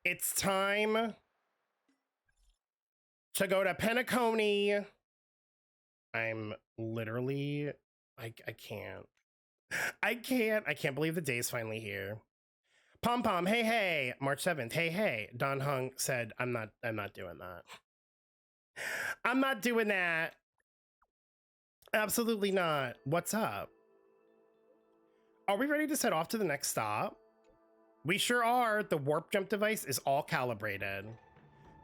It's time to go to Penacony. I'm literally, I can't. I can't believe the day's finally here. Pom Pom, hey hey, March 7th, hey hey. Don Hung said, I'm not doing that. I'm not doing that. Absolutely not. What's up? Are we ready to set off to the next stop? We sure are. The warp jump device is all calibrated.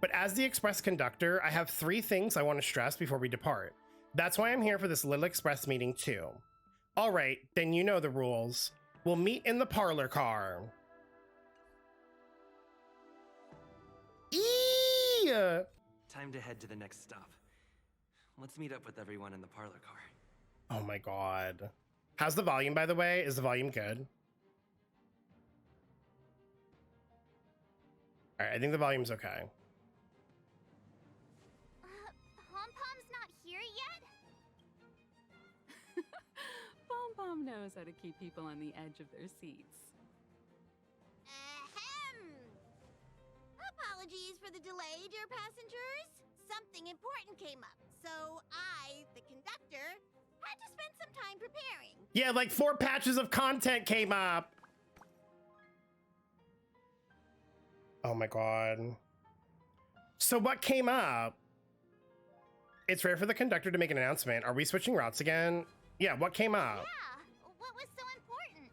But as the express conductor, I have 3 things I want to stress before we depart. That's why I'm here for this little express meeting too. All right, then you know the rules. We'll meet in the parlor car. Eee! Time to head to the next stop. Let's meet up with everyone in the parlor car. Oh my god. How's the volume, by the way? Is the volume good? All right, I think the volume's okay. Pom Pom's not here yet? Pom Pom knows how to keep people on the edge of their seats. Ahem! Apologies for the delay, dear passengers. Something important came up, so I, the conductor, had to spend some time preparing. Yeah, like 4 patches of content came up. Oh my god. So what came up? It's rare for the conductor to make an announcement. Are we switching routes again? Yeah, what came up? Yeah, what was so important?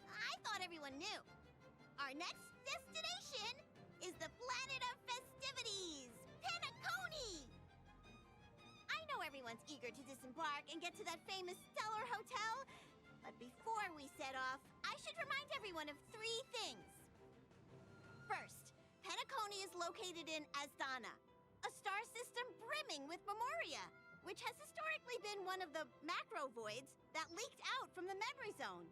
I thought everyone knew. Our next destination is the planet of festivities, Penacony! I know everyone's eager to disembark and get to that famous Stellar Hotel, but before we set off, I should remind everyone of 3 things. First, Penacony is located in Asdana, a star system brimming with Memoria, which has historically been one of the macro voids that leaked out from the memory zone.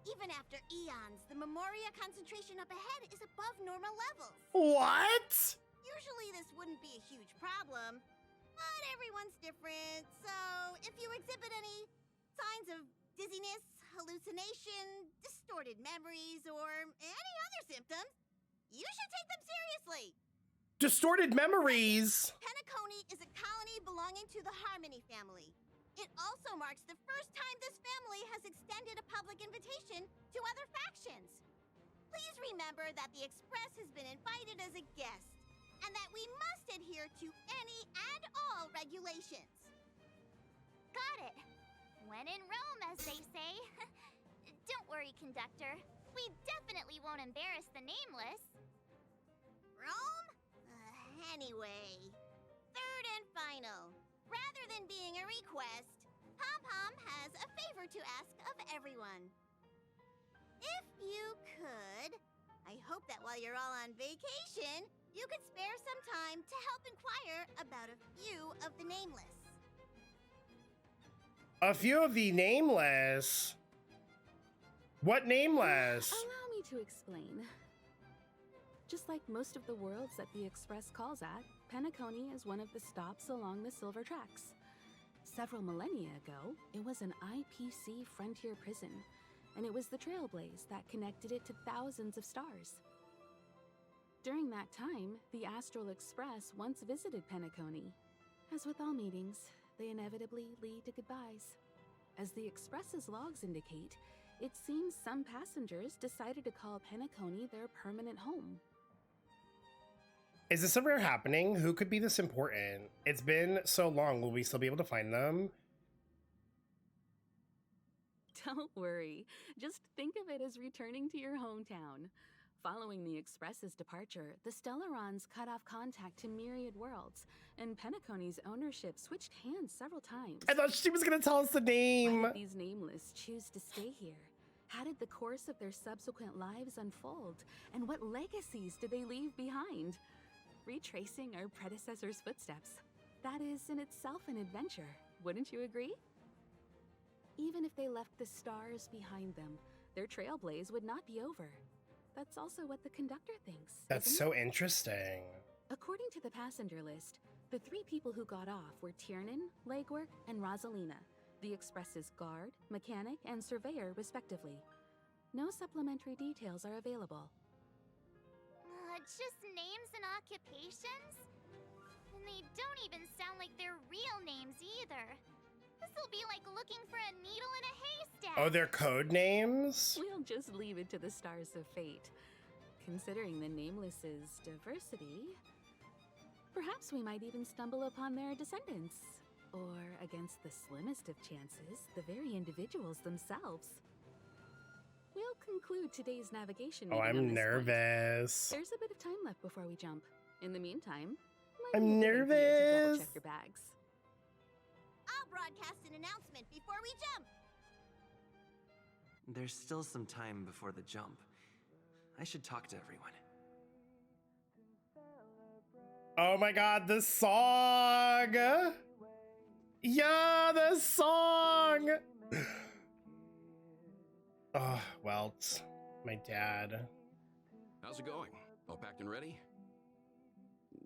Even after eons, the Memoria concentration up ahead is above normal levels. What? Usually this wouldn't be a huge problem, but everyone's different, so if you exhibit any signs of dizziness, hallucination, distorted memories, or any other symptoms, you should take them seriously. Distorted memories. Penacony is a colony belonging to the Harmony family. It also marks the first time this family has extended a public invitation to other factions. Please remember that the Express has been invited as a guest, and that we must adhere to any and all regulations. Got it. When in Rome, as they say. Don't worry, conductor. We definitely won't embarrass the nameless. Rome? Anyway, third and final. Rather than being a request, Pom Pom has a favor to ask of everyone. If you could, I hope that while you're all on vacation, you could spare some time to help inquire about a few of the nameless. A few of the nameless. What nameless? Allow me to explain. Just like most of the worlds that the Express calls at, Penacony is one of the stops along the Silver Tracks. Several millennia ago, it was an IPC frontier prison, and it was the Trailblaze that connected it to thousands of stars. During that time, the Astral Express once visited Penacony. As with all meetings, they inevitably lead to goodbyes. As the Express's logs indicate, it seems some passengers decided to call Penacony their permanent home. Is this a rare happening? Who could be this important? It's been so long. Will we still be able to find them? Don't worry. Just think of it as returning to your hometown. Following the Express's departure, the Stellarons cut off contact to myriad worlds, and Penacony's ownership switched hands several times. I thought she was going to tell us the name. Why did these nameless choose to stay here? How did the course of their subsequent lives unfold? And what legacies did they leave behind? Retracing our predecessors' footsteps. That is in itself an adventure, wouldn't you agree? Even if they left the stars behind them, their trailblaze would not be over. That's also what the conductor thinks. That's so interesting. According to the passenger list, the 3 people who got off were Tiernan, Legwork, and Rosalina, the Express's guard, mechanic, and surveyor respectively. No supplementary details are available. just names and occupations? And they don't even sound like their real names either. This'll be like looking for a needle in a haystack. Oh, they're code names? We'll just leave it to the stars of fate. Considering the Nameless's diversity, perhaps we might even stumble upon their descendants. Or, against the slimmest of chances, the very individuals themselves. We'll conclude today's navigation Oh, meeting on I'm this point. nervous. There's a bit of time left before we jump. In the meantime, might I'm be a good idea to nervous. double-check your bags. I'll broadcast an announcement before we jump. There's still some time before the jump. I should talk to everyone. Oh my god, the song! Yeah, the song! Oh, Welt, my dad. How's it going? All packed and ready?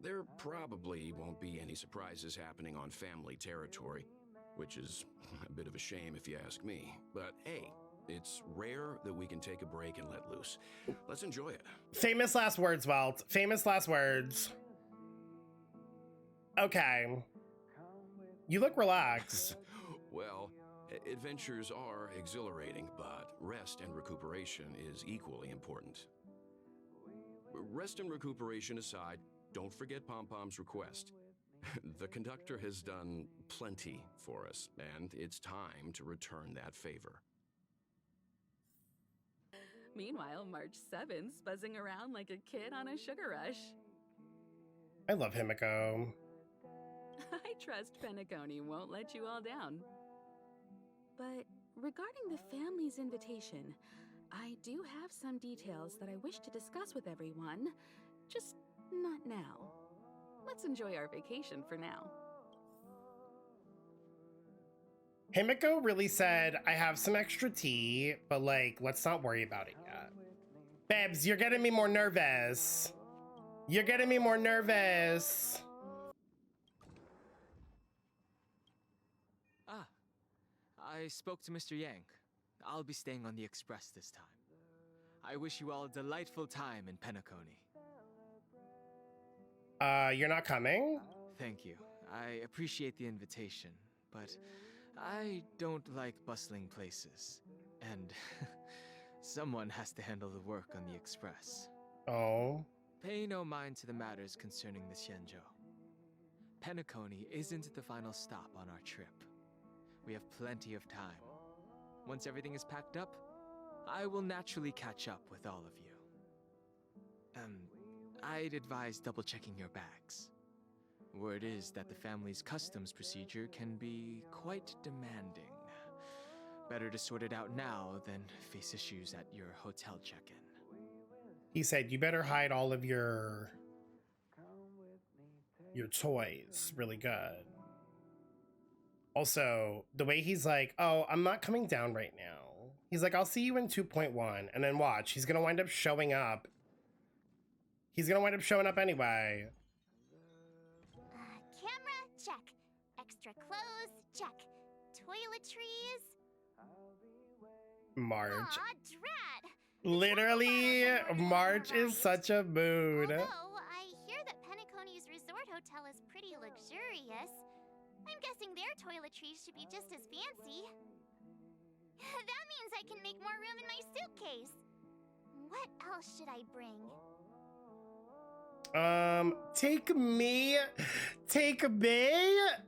There probably won't be any surprises happening on family territory, which is a bit of a shame if you ask me. But hey, it's rare that we can take a break and let loose. Let's enjoy it. Famous last words, Welt. Famous last words. Okay. You look relaxed. Well, adventures are exhilarating, but rest and recuperation is equally important. Rest and recuperation aside, don't forget Pom-Pom's request. The conductor has done plenty for us, and it's time to return that favor. Meanwhile, March 7th's buzzing around like a kid on a sugar rush. I love Himiko. I trust Penacony won't let you all down. But regarding the family's invitation, I do have some details that I wish to discuss with everyone, just not now. Let's enjoy our vacation for now. Himiko really said, I have some extra tea, but like, let's not worry about it yet. Babs, you're getting me more nervous. You're getting me more nervous. Ah, I spoke to Mr. Yang. I'll be staying on the express this time. I wish you all a delightful time in Penacony. You're not coming? Thank you. I appreciate the invitation, but I don't like bustling places. And someone has to handle the work on the express. Oh. Pay no mind to the matters concerning the Xianzhou. Penacony isn't the final stop on our trip. We have plenty of time. Once everything is packed up, I will naturally catch up with all of you. I'd advise double-checking your bags. Word is that the family's customs procedure can be quite demanding. Better to sort it out now than face issues at your hotel check-in. He said, you better hide all of your toys really good. Also, the way he's like, oh, I'm not coming down right now. He's like, I'll see you in 2.1. And then watch, he's going to wind up showing up. He's going to wind up showing up anyway. Camera, check. Extra clothes, check. Toiletries. March. Aw, drat! Literally, March is such a mood. Although, I hear that Penacony's resort hotel is pretty luxurious. I'm guessing their toiletries should be just as fancy. That means I can make more room in my suitcase. What else should I bring? Take me. Take me.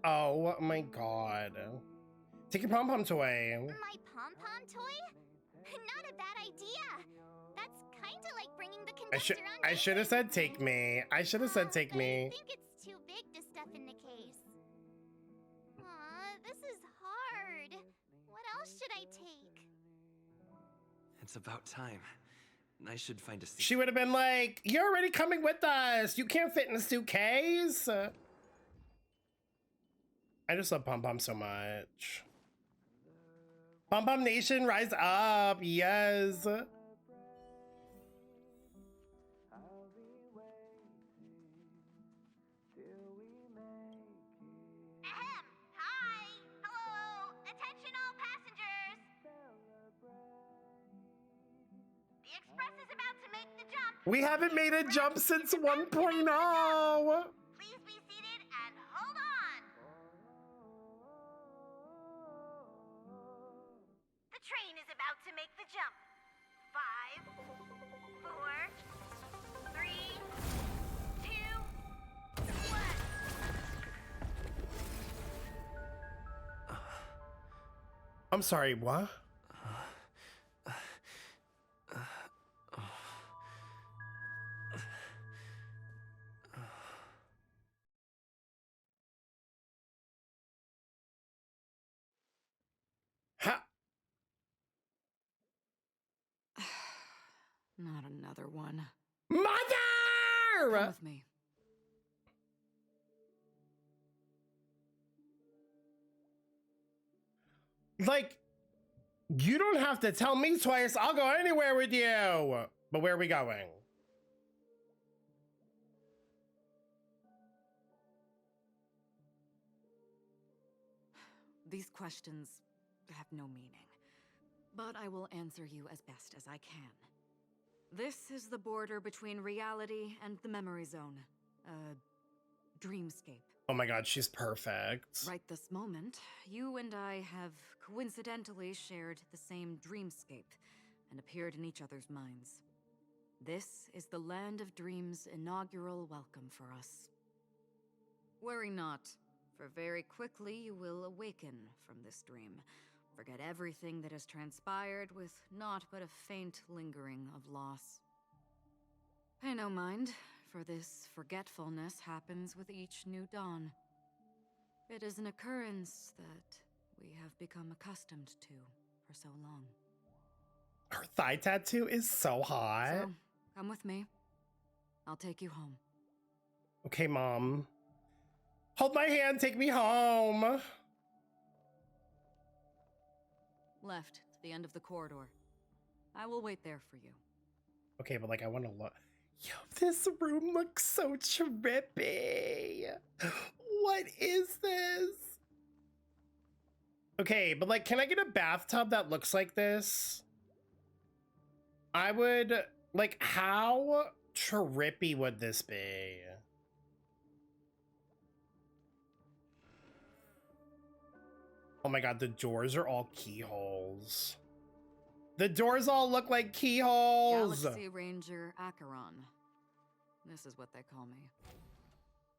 Oh my god. Take your pom-pom toy. My pom-pom toy? Not a bad idea. That's kind of like bringing the conductor on. I should have said take me. I should have said take me. I think it's too big to stuff in the case. Aw, this is hard. What else should I take? It's about time. I should find a seat. She would have been like, you're already coming with us. You can't fit in a suitcase. I just love pom-pom so much. Pom-pom Nation, rise up. Yes. Ahem! Hi! Hello! Attention all passengers! The express is is about to make the jump. We haven't made a jump since 1.0. Please be seated and hold on. The train is about to make the jump. 5, 4, 3, 2, 1. I'm sorry, what? Ha! Not another one. Mother! Come with me. Like, you don't have to tell me twice. I'll go anywhere with you. But where are we going? These questions have no meaning, but I will answer you as best as I can. This is the border between reality and the memory zone. Dreamscape. Oh my god, she's perfect. Right this moment, you and I have coincidentally shared the same dreamscape and appeared in each other's minds. This is the Land of Dreams' inaugural welcome for us. Worry not, for very quickly you will awaken from this dream. Forget everything that has transpired with naught but a faint lingering of loss. Pay no mind, for this forgetfulness happens with each new dawn. It is an occurrence that we have become accustomed to for so long. Her thigh tattoo is so hot. So, come with me. I'll take you home. Okay, Mom. Hold my hand, take me home. Left, to the end of the corridor. I will wait there for you. Okay, but like, I want to look. Yo, this room looks so trippy. What is this? Okay, but like, can I get a bathtub that looks like this? I would, like, how trippy would this be? Oh my god, the doors are all keyholes. The doors all look like keyholes. Galaxy Ranger Acheron. This is what they call me.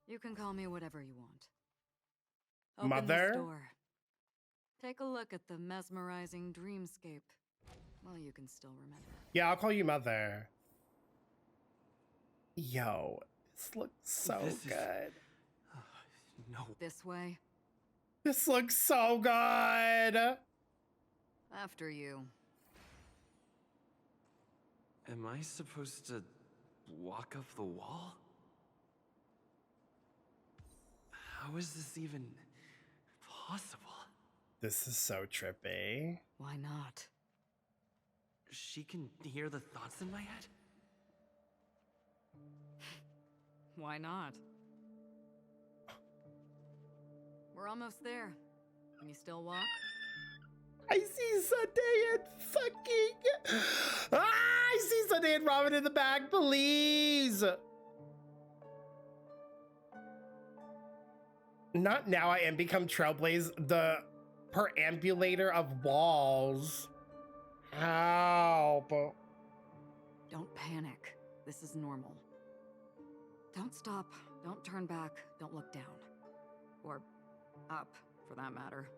You can call me whatever you want. Open Mother? this door. Take a look at the mesmerizing dreamscape. Well, you can still remember. Yeah, I'll call you Mother. Yo, this looks so good. No. This way. This looks so good. After you. Am I supposed to walk up the wall? How is this even possible? This is so trippy. Why not? She can hear the thoughts in my head? Why not? We're almost there. Can you still walk? I see Sunday and fucking... I see Sunday and Robin in the back, please. Not now, I am become Trailblaze, the perambulator of walls. Help. Don't panic. This is normal. Don't stop. Don't turn back. Don't look down. Or up, for that matter.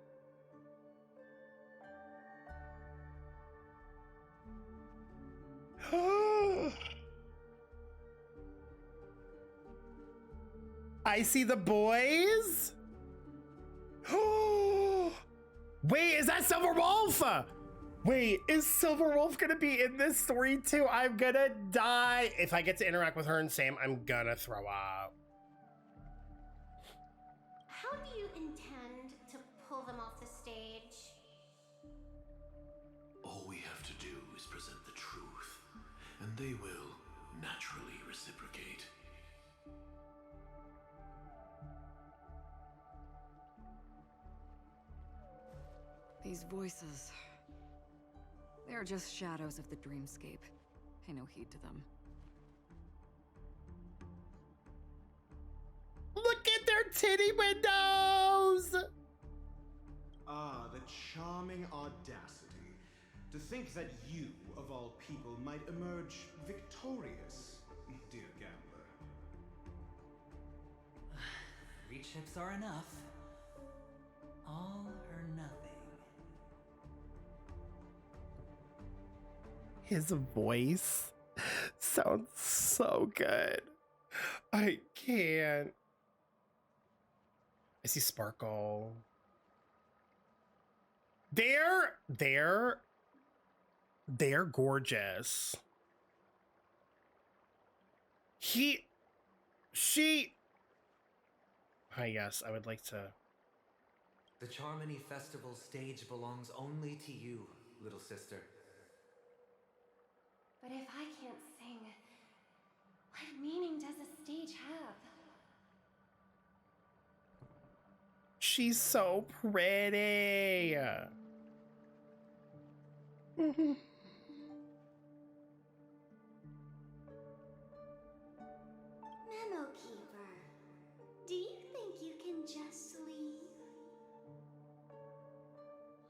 I see the boys. Wait, is that Silver Wolf? Wait, is Silver Wolf gonna be in this story too? I'm gonna die. If I get to interact with her and Sam, I'm gonna throw up. How do you intend to pull them off the stage? All we have to do is present the truth, and they will naturally reciprocate. These voices... they're just shadows of the dreamscape. pay no heed to them. Look at their titty windows! Ah, the charming audacity. To think that you, of all people, might emerge victorious, dear gambler. 3 chips are enough. All or nothing. His voice sounds so good. I can't. I see Sparkle. They're gorgeous. She. Yes, I would like to. The Charmony Festival stage belongs only to you, little sister. But if I can't sing, what meaning does a stage have? She's so pretty. Mhm. Memo Keeper, do you think you can just leave?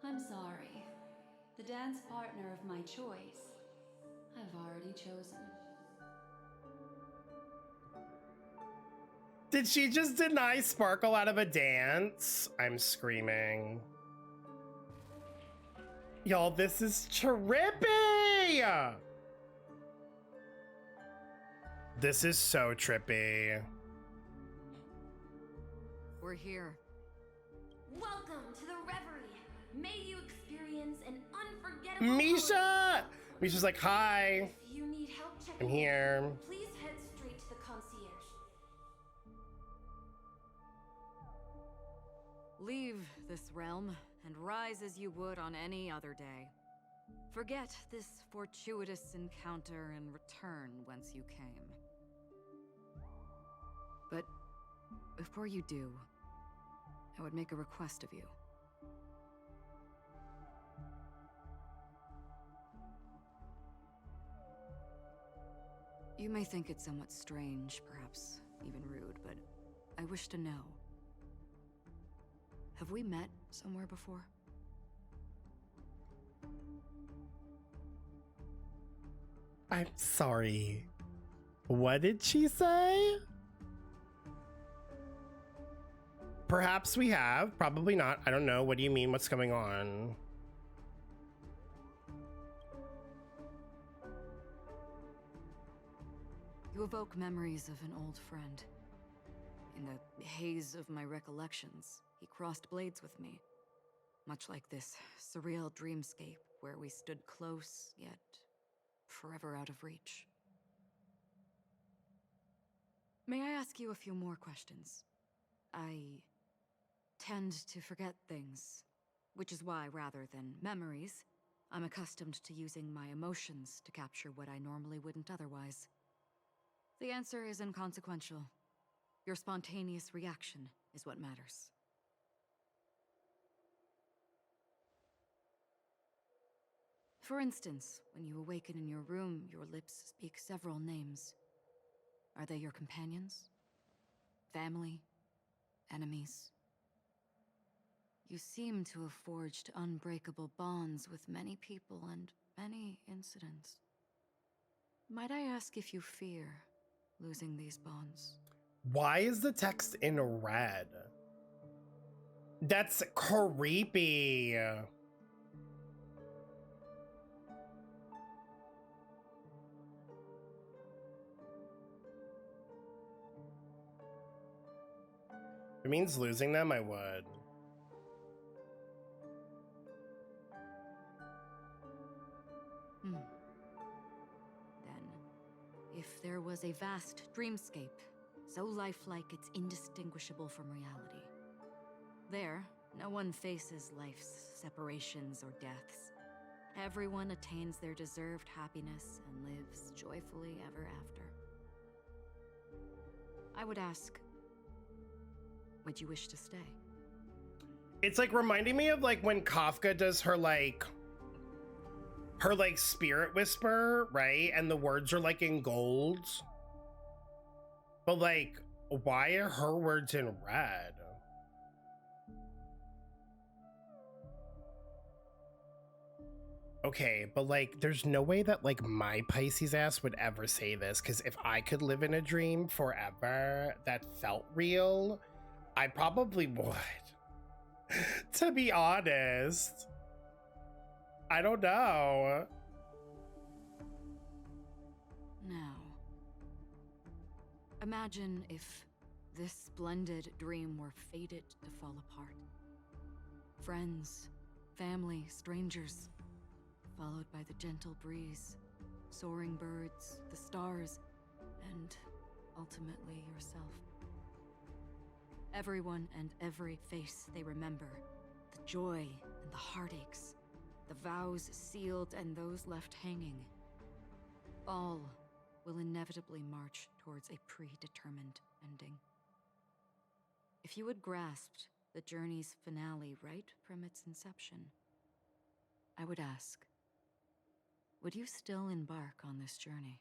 I'm sorry. The dance partner of my choice, I've already chosen. Did she just deny Sparkle out of a dance? I'm screaming. Y'all, this is trippy! This is so trippy. We're here. Welcome to the reverie. May you experience an unforgettable Misha! Misha's like, hi. If you need help checking I'm here. in, please head straight to the concierge. Leave this realm and rise as you would on any other day. Forget this fortuitous encounter and return whence you came. But before you do, I would make a request of you. You may think it somewhat strange, perhaps even rude, but I wish to know. Have we met somewhere before? I'm sorry. What did she say? Perhaps we have. Probably not. I don't know. What do you mean? What's going on? You evoke memories of an old friend. In the haze of my recollections, he crossed blades with me. Much like this surreal dreamscape where we stood close, yet forever out of reach. May I ask you a few more questions? I tend to forget things, which is why, rather than memories, I'm accustomed to using my emotions to capture what I normally wouldn't otherwise. The answer is inconsequential. Your spontaneous reaction is what matters. For instance, when you awaken in your room, your lips speak several names. Are they your companions? Family? Enemies? You seem to have forged unbreakable bonds with many people and many incidents. Might I ask if you fear losing these bonds? Why is the text in red? That's creepy. If it means losing them, I would. Then, if there was a vast dreamscape, so lifelike it's indistinguishable from reality, there, no one faces life's separations or deaths. Everyone attains their deserved happiness and lives joyfully ever after. I would ask, would you wish to stay? It's like reminding me of like when Kafka does her like her like spirit whisper, right? And the words are like in gold. But like, why are her words in red? Okay, but like, there's no way that like my Pisces ass would ever say this, because if I could live in a dream forever that felt real, I probably would. To be honest, I don't know. Now, imagine if this splendid dream were fated to fall apart. Friends, family, strangers, followed by the gentle breeze, soaring birds, the stars, and ultimately yourself. Everyone and every face they remember, the joy and the heartaches, the vows sealed and those left hanging, all will inevitably march towards a predetermined ending. If you had grasped the journey's finale right from its inception, I would ask, would you still embark on this journey?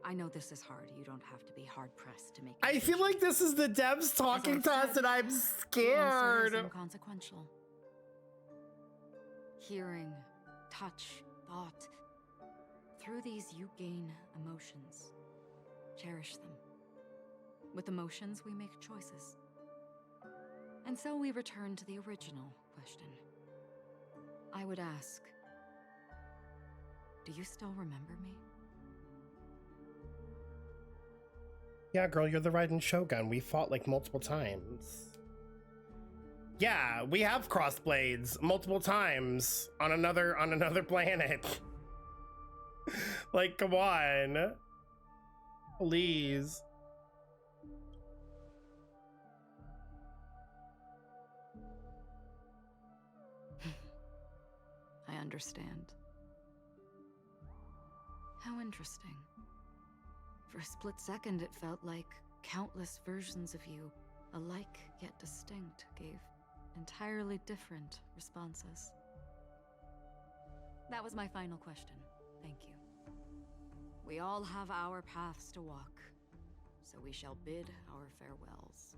I know this is hard. You don't have to be hard-pressed to make a I feel decision. like this is the devs talking to us and I'm The scared. answer is inconsequential. Hearing, touch, thought. Through these you gain emotions. Cherish them. With emotions we make choices. And so we return to the original question. I would ask, do you still remember me? Yeah, girl, you're the riding Shogun. We fought like multiple times. Yeah, we have crossed blades multiple times on another planet. Like, come on. Please. I understand. How interesting. For a split second, it felt like countless versions of you, alike yet distinct, gave entirely different responses. That was my final question. Thank you. We all have our paths to walk, so we shall bid our farewells.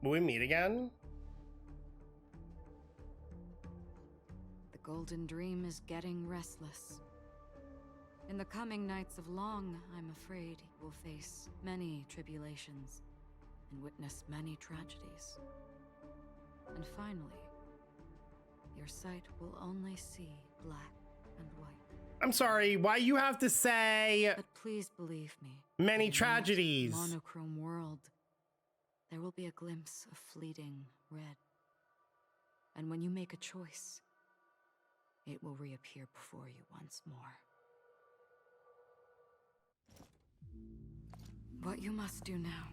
Will we meet again? The Golden Dream is getting restless. In the coming nights of Long, I'm afraid you will face many tribulations and witness many tragedies. And finally, your sight will only see black and white. I'm sorry, why you have to say But please believe me, many in that tragedies? monochrome world, there will be a glimpse of fleeting red. And when you make a choice, it will reappear before you once more. What you must do now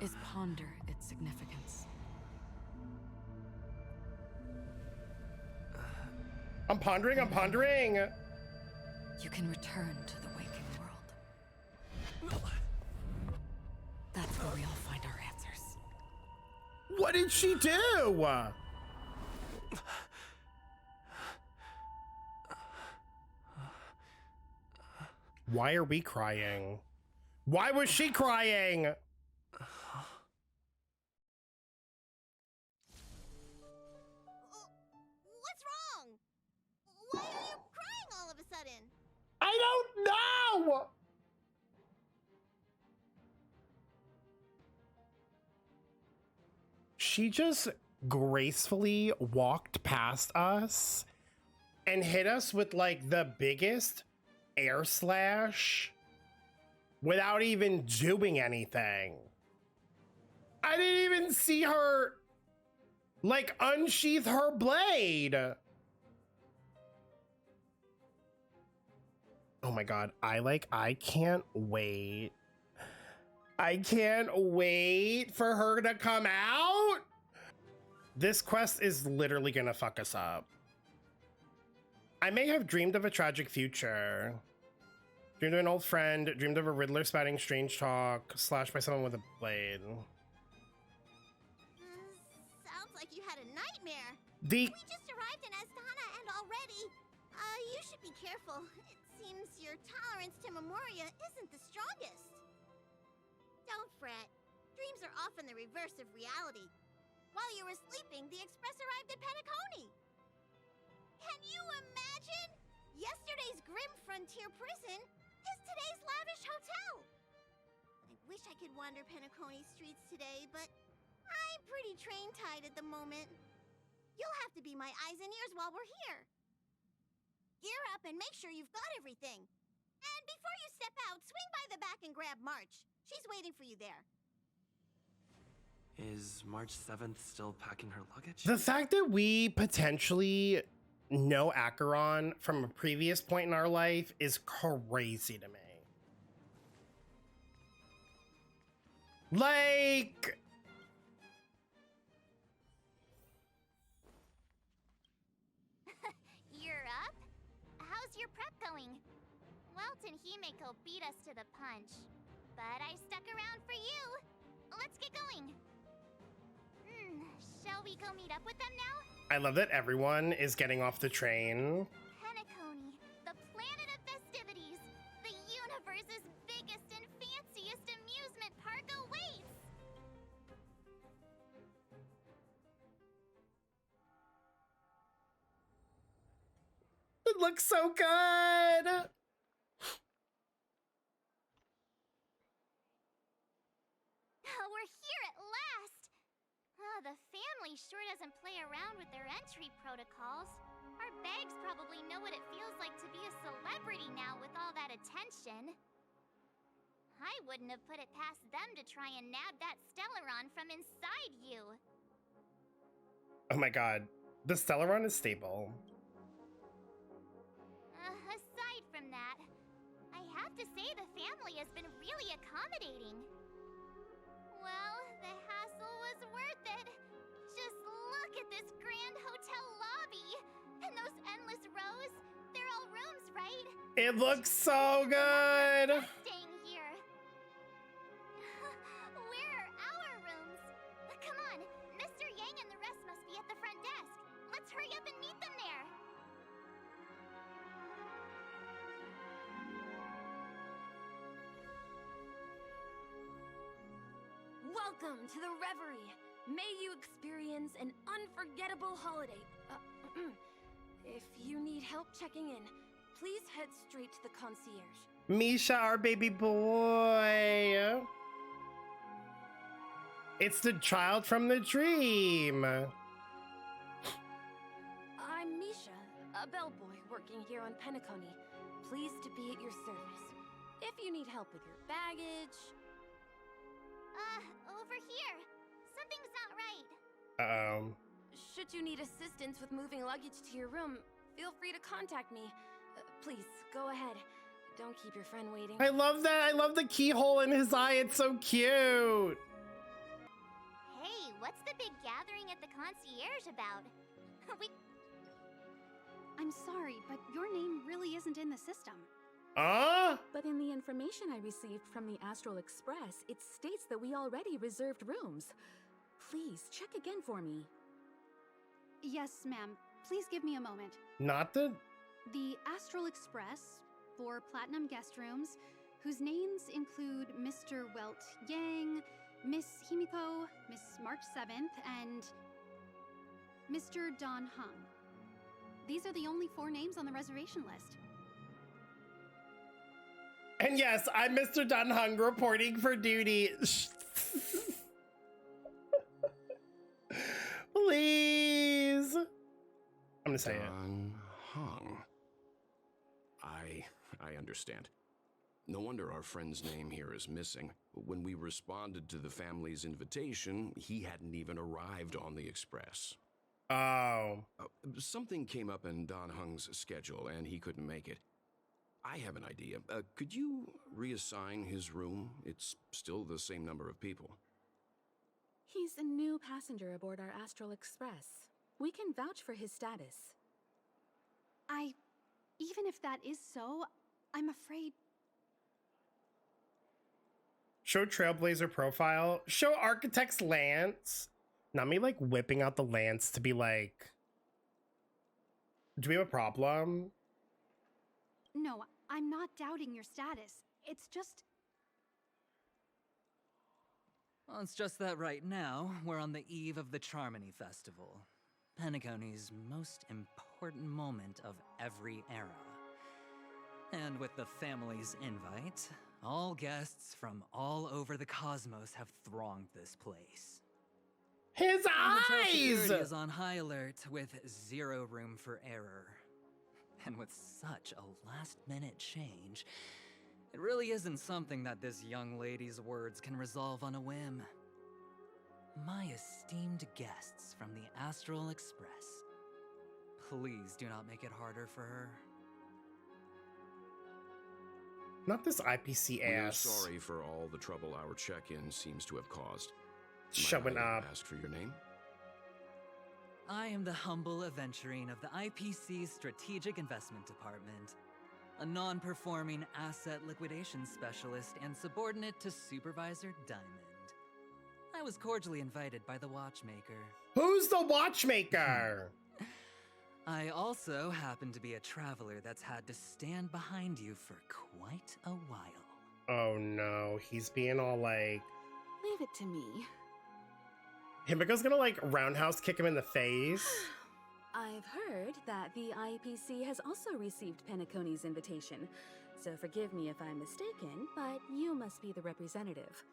is ponder its significance. I'm pondering. You can return to the waking world. That's where we all find our answers. What did she do? Why are we crying? Why was she crying? What's wrong? Why are you crying all of a sudden? I don't know! She just gracefully walked past us and hit us with like the biggest air slash without even doing anything. I didn't even see her like unsheath her blade. Oh my god, I can't wait. I can't wait for her to come out. This quest is literally gonna fuck us up. I may have dreamed of a tragic future. Dreamed of an old friend, dreamed of a Riddler spouting strange talk, slashed by someone with a blade. Sounds like you had a nightmare. We just arrived in Astana and already... you should be careful. It seems your tolerance to Memoria isn't the strongest. Don't fret. Dreams are often the reverse of reality. While you were sleeping, the Express arrived at Penacony. Can you imagine? Yesterday's grim frontier prison is today's lavish hotel. I wish I could wander Penacony streets today, but I'm pretty train-tied at the moment. You'll have to be my eyes and ears while we're here. Gear up and make sure you've got everything. And before you step out, swing by the back and grab March. She's waiting for you there. Is March 7th still packing her luggage? The fact that we potentially know Acheron from a previous point in our life is crazy to me. Like... You're up? How's your prep going? Welt and Himeko beat us to the punch, but I stuck around for you. Let's get going. Shall we go meet up with them now? I love that everyone is getting off the train. Penacony, the planet of festivities. The universe's biggest and fanciest amusement park awaits. It looks so good. We're here at last. The family sure doesn't play around with their entry protocols. Our bags probably know what it feels like to be a celebrity now with all that attention. I wouldn't have put it past them to try and nab that Stellaron from inside you. Oh my god. The Stellaron is stable. Aside from that, I have to say the family has been really accommodating. Well, the hassle was worth it. Just look at this grand hotel lobby. And those endless rows. They're all rooms, right? It looks so good. Staying here. Where are our rooms? Come on, Mr. Yang and the rest must be at the front desk. Let's hurry up and meet them there. Welcome to the Reverie. May you experience an unforgettable holiday. If you need help checking in, please head straight to the concierge. Misha, our baby boy. It's the child from the dream. I'm Misha, a bellboy working here on Penacony. Pleased to be at your service. If you need help with your baggage... Over here. Something's not right. Should you need assistance with moving luggage to your room, feel free to contact me. Please, go ahead. Don't keep your friend waiting. I love that. I love the keyhole in his eye. It's so cute. Hey, what's the big gathering at the concierge about? I'm sorry, but your name really isn't in the system. But in the information I received from the Astral Express, it states that we already reserved rooms. Please, check again for me. Yes, ma'am. Please give me a moment. Not the... The Astral Express, 4 platinum guest rooms, whose names include Mr. Welt Yang, Miss Himiko, Miss March 7th, and Mr. Don Hung. These are the only 4 names on the reservation list. And yes, I'm Mr. Dunhung reporting for duty. Please. I'm gonna say it. Dunhung. I understand. No wonder our friend's name here is missing. When we responded to the family's invitation, he hadn't even arrived on the express. Oh. Something came up in Don Hung's schedule and he couldn't make it. I have an idea. Could you reassign his room? It's still the same number of people. He's a new passenger aboard our Astral Express. We can vouch for his status. Even if that is so, I'm afraid. Show Trailblazer profile. Show Architect's lance. Not me like whipping out the lance to be like, do we have a problem? No, I'm not doubting your status. It's just... Well, it's just that right now, we're on the eve of the Charmony Festival. Penacony's most important moment of every era. And with the family's invite, all guests from all over the cosmos have thronged this place. His Hotel eyes! security is on high alert with zero room for error. And with such a last-minute change, it really isn't something that this young lady's words can resolve on a whim. My esteemed guests from the Astral Express, please do not make it harder for her. Not this IPC We're ass. sorry for all the trouble our check-in seems to have caused. Showing Might I up. ask for your name? I am the humble adventuring of the IPC's Strategic Investment Department, a non-performing asset liquidation specialist and subordinate to Supervisor Diamond. I was cordially invited by the watchmaker. Who's the watchmaker? I also happen to be a traveler that's had to stand behind you for quite a while. Oh no, he's being all like... Leave it to me. Himiko's gonna like roundhouse kick him in the face. I've heard that the IPC has also received Penacony's invitation, so forgive me if I'm mistaken, but you must be the representative.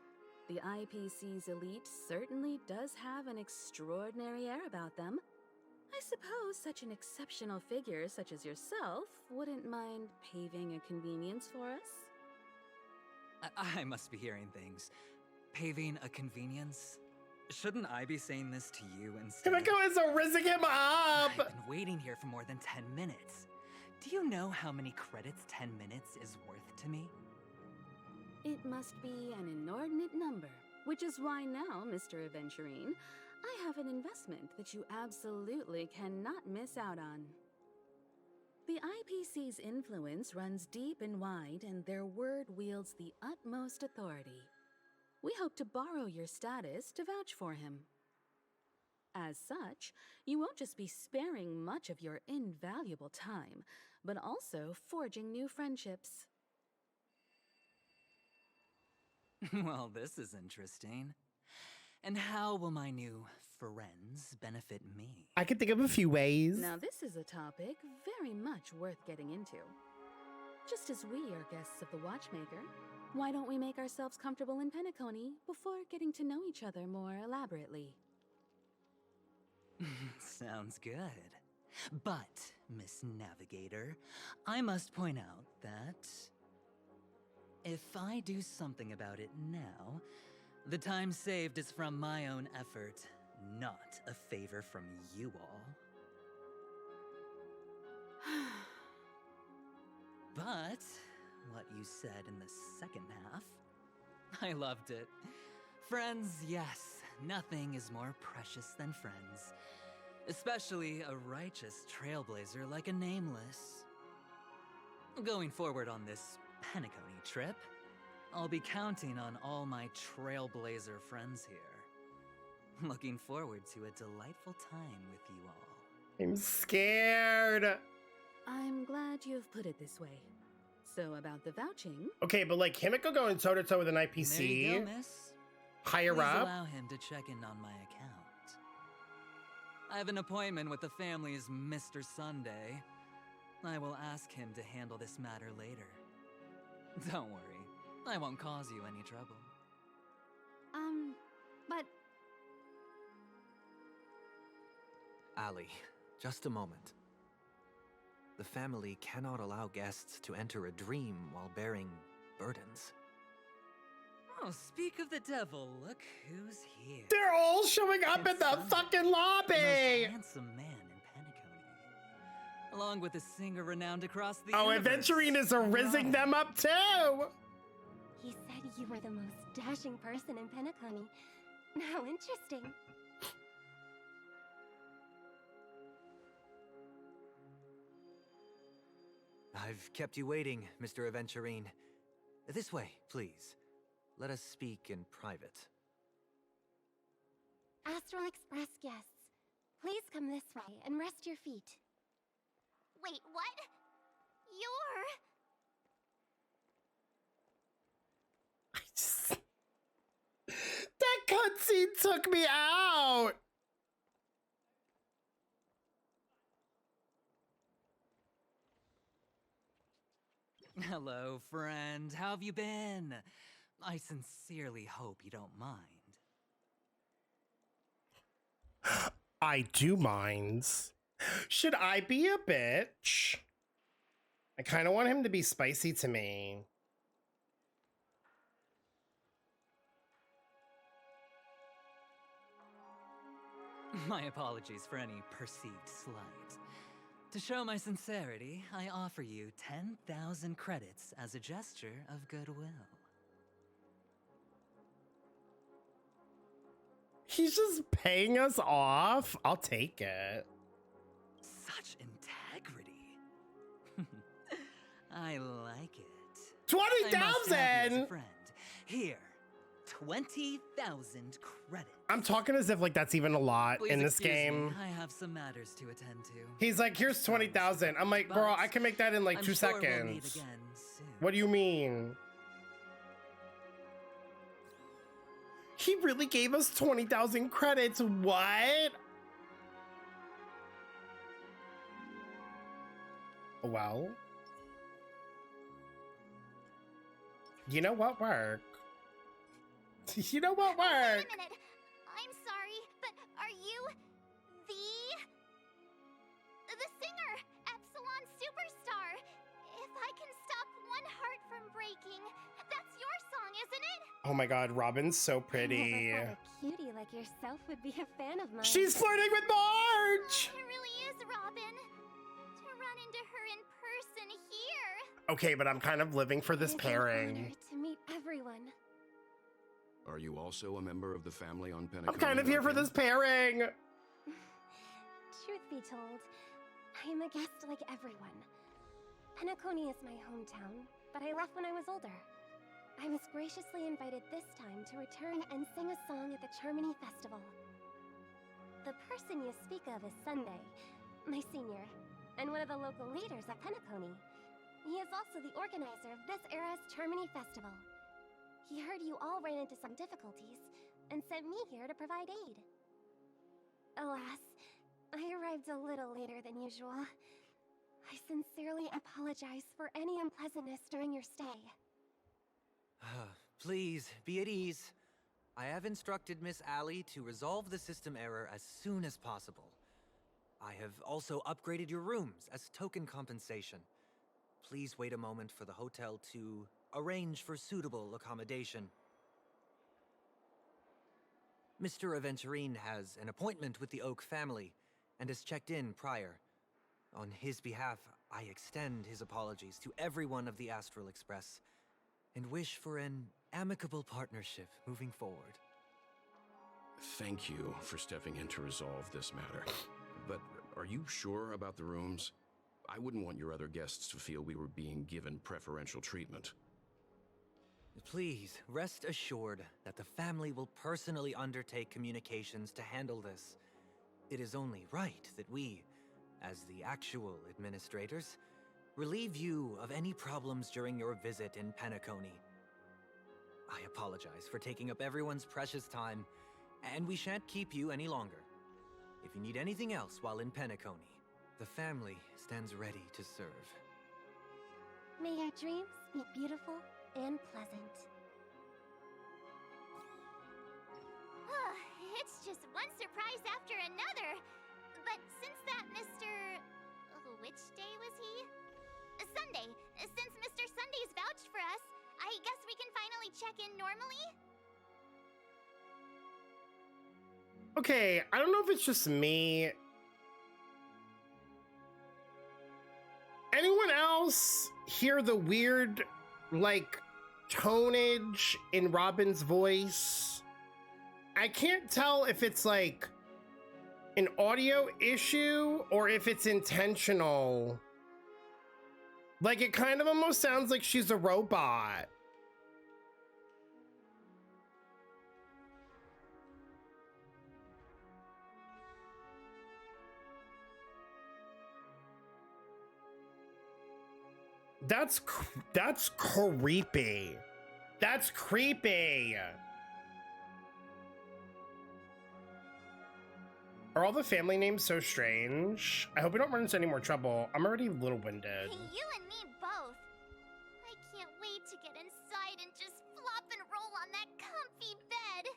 The IPC's elite certainly does have an extraordinary air about them. I suppose such an exceptional figure such as yourself wouldn't mind paving a convenience for us? I must be hearing things. Paving a convenience? Shouldn't I be saying this to you instead? Himiko is rizzing him up! I've been waiting here for more than 10 minutes. Do you know how many credits 10 minutes is worth to me? It must be an inordinate number, which is why now, Mr. Aventurine, I have an investment that you absolutely cannot miss out on. The IPC's influence runs deep and wide, and their word wields the utmost authority. We hope to borrow your status to vouch for him. As such, you won't just be sparing much of your invaluable time, but also forging new friendships. Well, this is interesting. And how will my new friends benefit me? I can think of a few ways. Now this is a topic very much worth getting into. Just as we are guests of the Watchmaker, why don't we make ourselves comfortable in Penacony before getting to know each other more elaborately? Sounds good. But, Miss Navigator, I must point out that if I do something about it now, the time saved is from my own effort, not a favor from you all. But what you said in the second half, I loved it. Friends, yes, nothing is more precious than friends. Especially a righteous trailblazer like a Nameless. Going forward on this Penacony trip, I'll be counting on all my trailblazer friends here. Looking forward to a delightful time with you all. I'm scared. I'm glad you've put it this way. So about the vouching... Okay, but like Himiko going toe-to-toe with an IPC. There you go, miss. Higher Please up. allow him to check in on my account. I have an appointment with the family's Mr. Sunday. I will ask him to handle this matter later. Don't worry, I won't cause you any trouble. But... Ali, just a moment. The family cannot allow guests to enter a dream while bearing burdens. Oh, speak of the devil, look who's here. They're all showing up in the fucking lobby! The most handsome man in Penacony. Along with a singer renowned across the universe. Aventurine is rizzing them up too! He said you were the most dashing person in Penacony. How interesting. I've kept you waiting, Mr. Aventurine. This way, please. Let us speak in private. Astral Express guests, please come this way and rest your feet. Wait, what? You're... That cutscene took me out. Hello, friend. How have you been? I sincerely hope you don't mind. I do mind. Should I be a bitch? I kind of want him to be spicy to me. My apologies for any perceived slight. To show my sincerity, I offer you 10,000 credits as a gesture of goodwill. He's just paying us off. I'll take it. Such integrity. I like it. 20,000! Here, 20,000 credits. I'm talking as if like that's even a lot Please in this excuse game. me, I have some matters to attend to. He's like, here's 20,000. I'm like, girl, I can make that in like I'm 2 sure we'll meet seconds. again soon. What do you mean? He really gave us 20,000 credits. What? Well, you know what work? You know what Wait a work? minute. I'm sorry, but are you the singer, Epsilon Superstar? If I can stop one heart from breaking, that's your song, isn't it? Oh my god, Robin's so pretty. I never thought a cutie like yourself would be a fan of mine. She's flirting with Marge! It really is, Robin. To run into her in person here. Okay, but I'm kind of living for this It's an pairing. honor to meet everyone. Are you also a member of the family on Penacony? I'm kind of here for this pairing. Truth be told, I am a guest like everyone. Penacony is my hometown, but I left when I was older. I was graciously invited this time to return and sing a song at the Charmony Festival. The person you speak of is Sunday, my senior, and one of the local leaders at Penacony. He is also the organizer of this era's Charmony Festival. He heard you all ran into some difficulties and sent me here to provide aid. Alas, I arrived a little later than usual. I sincerely apologize for any unpleasantness during your stay. Please, be at ease. I have instructed Miss Allie to resolve the system error as soon as possible. I have also upgraded your rooms as token compensation. Please wait a moment for the hotel to arrange for suitable accommodation. Mr. Aventurine has an appointment with the Oak family and has checked in prior. On his behalf, I extend his apologies to everyone of the Astral Express and wish for an amicable partnership moving forward. Thank you for stepping in to resolve this matter. But are you sure about the rooms? I wouldn't want your other guests to feel we were being given preferential treatment. Please, rest assured that the family will personally undertake communications to handle this. It is only right that we, as the actual administrators, relieve you of any problems during your visit in Penacony. I apologize for taking up everyone's precious time, and we shan't keep you any longer. If you need anything else while in Penacony, the family stands ready to serve. May your dreams be beautiful and pleasant. It's just one surprise after another. But since that Mr... which day was he? Sunday. Since Mr. Sunday's vouched for us, I guess we can finally check in normally? Okay, I don't know if it's just me. Anyone else hear the weird, like, tonage in Robin's voice I can't tell if it's like an audio issue or if it's intentional. Like, it kind of almost sounds like she's a robot. That's creepy. That's creepy. Are all the family names so strange? I hope we don't run into any more trouble. I'm already a little winded. You and me both. I can't wait to get inside and just flop and roll on that comfy bed.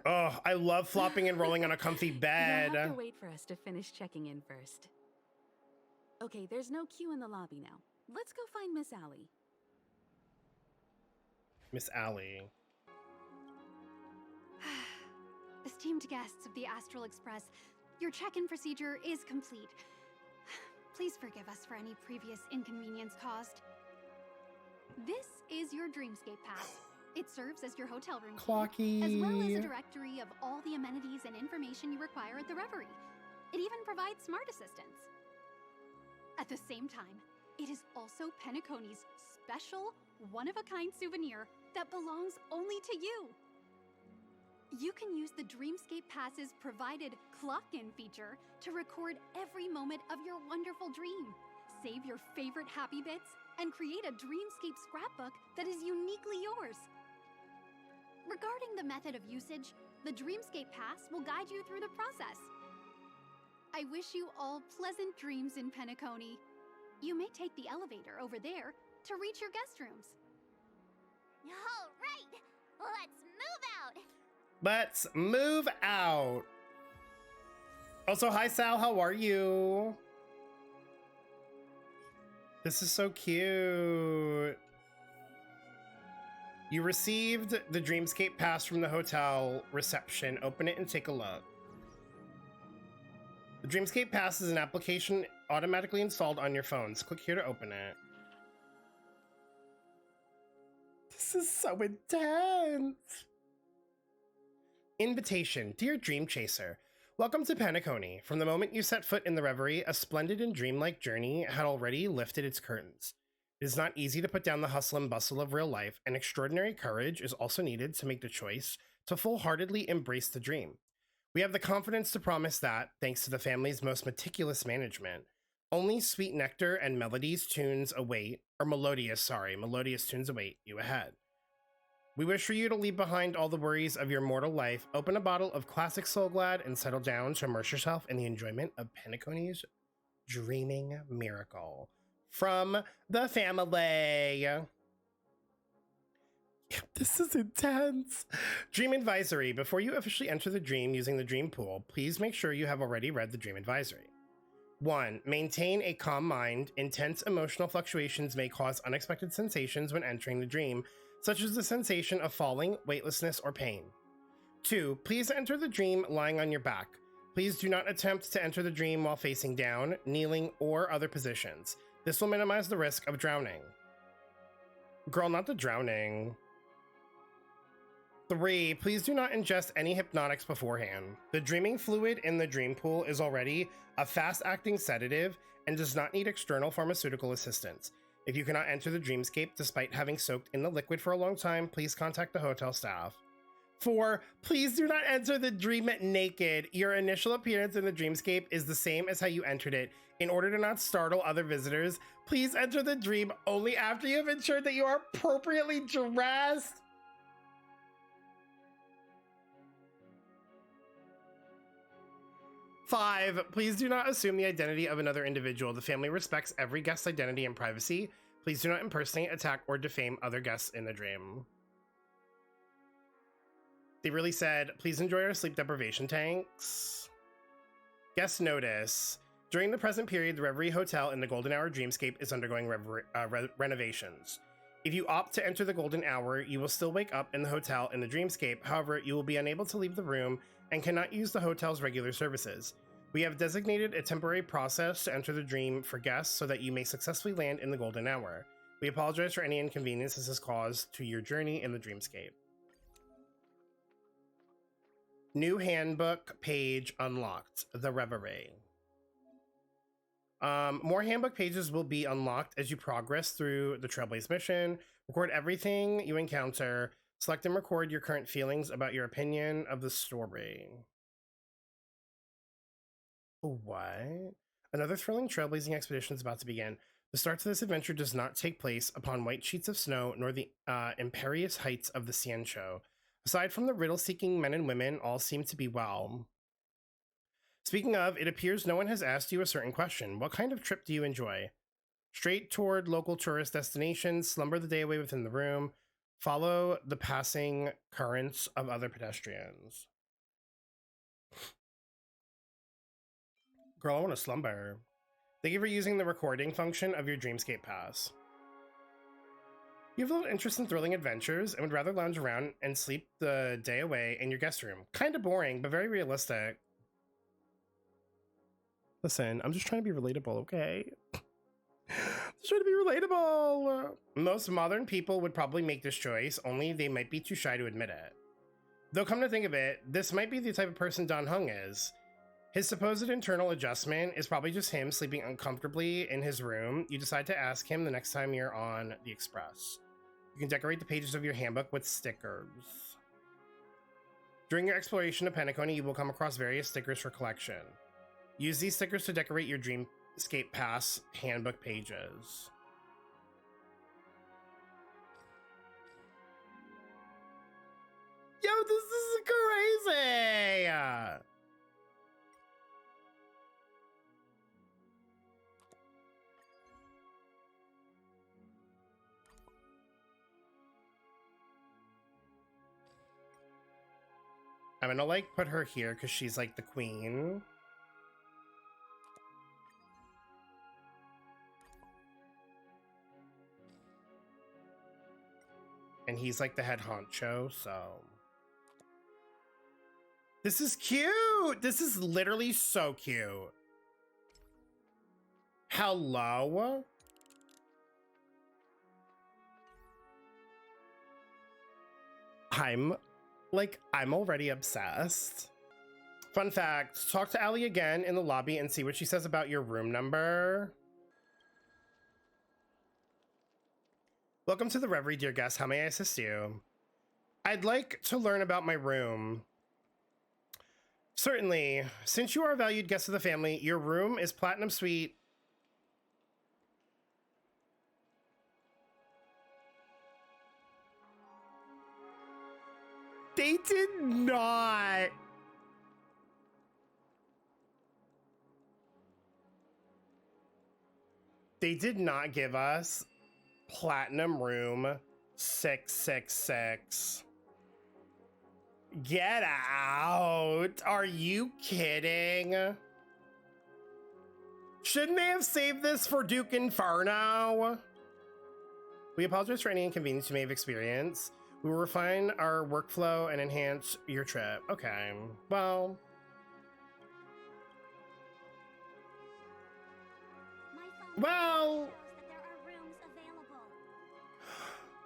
Oh, I love flopping and rolling on a comfy bed. You'll have to wait for us to finish checking in first. Okay, there's no queue in the lobby now. Let's go find Miss Allie. Miss Allie. Esteemed guests of the Astral Express, your check-in procedure is complete. Please forgive us for any previous inconvenience caused. This is your Dreamscape Pass. It serves as your hotel room key, as well as a directory of all the amenities and information you require at the Reverie. It even provides smart assistants. At the same time, it is also Penacony's special, one-of-a-kind souvenir that belongs only to you. You can use the Dreamscape Pass's provided clock-in feature to record every moment of your wonderful dream, save your favorite happy bits, and create a Dreamscape scrapbook that is uniquely yours. Regarding the method of usage, the Dreamscape Pass will guide you through the process. I wish you all pleasant dreams in Penacony. You may take the elevator over there to reach your guest rooms. All right, let's move out. Let's move out. Also, hi Sal, how are you? This is so cute. You received the Dreamscape Pass from the hotel reception. Open it and take a look. The Dreamscape Pass is an application automatically installed on your phones. Click here to open it. This is so intense. Invitation. Dear Dream Chaser, welcome to Penacony. From the moment you set foot in the Reverie, a splendid and dreamlike journey had already lifted its curtains. It is not easy to put down the hustle and bustle of real life, and extraordinary courage is also needed to make the choice to full-heartedly embrace the dream. We have the confidence to promise that, thanks to the family's most meticulous management, only sweet nectar and melodious tunes await you ahead. We wish for you to leave behind all the worries of your mortal life, open a bottle of classic Soul Glad, and settle down to immerse yourself in the enjoyment of Penacony's dreaming miracle. From the family. This is intense. Dream advisory. Before you officially enter the dream using the dream pool, please make sure you have already read the dream advisory. 1. Maintain a calm mind. Intense emotional fluctuations may cause unexpected sensations when entering the dream, such as the sensation of falling, weightlessness, or pain. 2. Please enter the dream lying on your back. Please do not attempt to enter the dream while facing down, kneeling, or other positions. This will minimize the risk of drowning. Girl, not the drowning. 3. Please do not ingest any hypnotics beforehand. The dreaming fluid in the dream pool is already a fast-acting sedative and does not need external pharmaceutical assistance. If you cannot enter the dreamscape despite having soaked in the liquid for a long time, please contact the hotel staff. 4. Please do not enter the dream naked. Your initial appearance in the dreamscape is the same as how you entered it. In order to not startle other visitors, please enter the dream only after you have ensured that you are appropriately dressed. 5. Please do not assume the identity of another individual. The family respects every guest's identity and privacy. Please do not impersonate, attack, or defame other guests in the dream. They really said, please enjoy our sleep deprivation tanks. Guest notice. During the present period, the Reverie Hotel in the Golden Hour Dreamscape is undergoing renovations. If you opt to enter the Golden Hour, you will still wake up in the hotel in the Dreamscape. However, you will be unable to leave the room and cannot use the hotel's regular services. We have designated a temporary process to enter the dream for guests so that you may successfully land in the Golden Hour. We apologize for any inconvenience this has caused to your journey in the Dreamscape. New handbook page unlocked. The Reverie. More handbook pages will be unlocked as you progress through the Trailblaze mission. Record everything you encounter. Select and record your current feelings about your opinion of the story. What? Another thrilling trailblazing expedition is about to begin. The start to this adventure does not take place upon white sheets of snow nor the imperious heights of the Xianzhou. Aside from the riddle-seeking men and women, all seem to be well. Speaking of, it appears no one has asked you a certain question. What kind of trip do you enjoy? Straight toward local tourist destinations, slumber the day away within the room, follow the passing currents of other pedestrians. Girl, I want to slumber. Thank you for using the recording function of your Dreamscape Pass. You have little interest in thrilling adventures and would rather lounge around and sleep the day away in your guest room. Kind of boring, but very realistic. Listen, I'm just trying to be relatable, okay? Just trying to be relatable. Most modern people would probably make this choice, only they might be too shy to admit it. Though come to think of it, this might be the type of person Dan Heng is. His supposed internal adjustment is probably just him sleeping uncomfortably in his room. You decide to ask him the next time you're on the Express. You can decorate the pages of your handbook with stickers. During your exploration of Penacony, you will come across various stickers for collection. Use these stickers to decorate your Dreamscape Pass handbook pages. Yo, this is crazy! I'm gonna like put her here because she's like the queen. And he's like the head honcho, so. This is cute! This is literally so cute. Hello? I'm already obsessed. Fun fact, talk to Allie again in the lobby and see what she says about your room number. Welcome to the Reverie, dear guest. How may I assist you? I'd like to learn about my room. Certainly. Since you are a valued guest of the family, your room is Platinum Suite. They did not. They did not give us Platinum Room 666. Get out. Are you kidding? Shouldn't they have saved this for Duke Inferno? We apologize for any inconvenience you may have experienced. We will refine our workflow and enhance your trip. Okay, well. Well.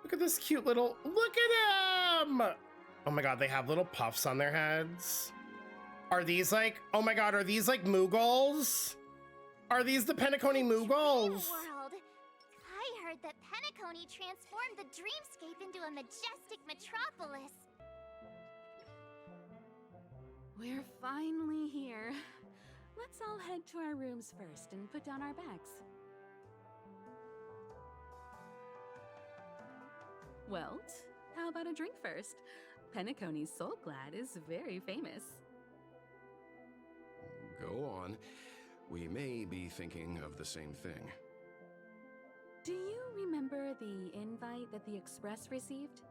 Look at this cute little, look at him! Oh my god, they have little puffs on their heads. Are these like, oh my god, are these like Moogles? Are these the Penacony Moogles? World. I heard that Penacony transformed the dreamscape into a majestic metropolis. We're finally here. Let's all head to our rooms first and put down our bags. Welt, how about a drink first? Penacony's Soul Glad is very famous. Go on. We may be thinking of the same thing. Do you remember the invite that the Express received?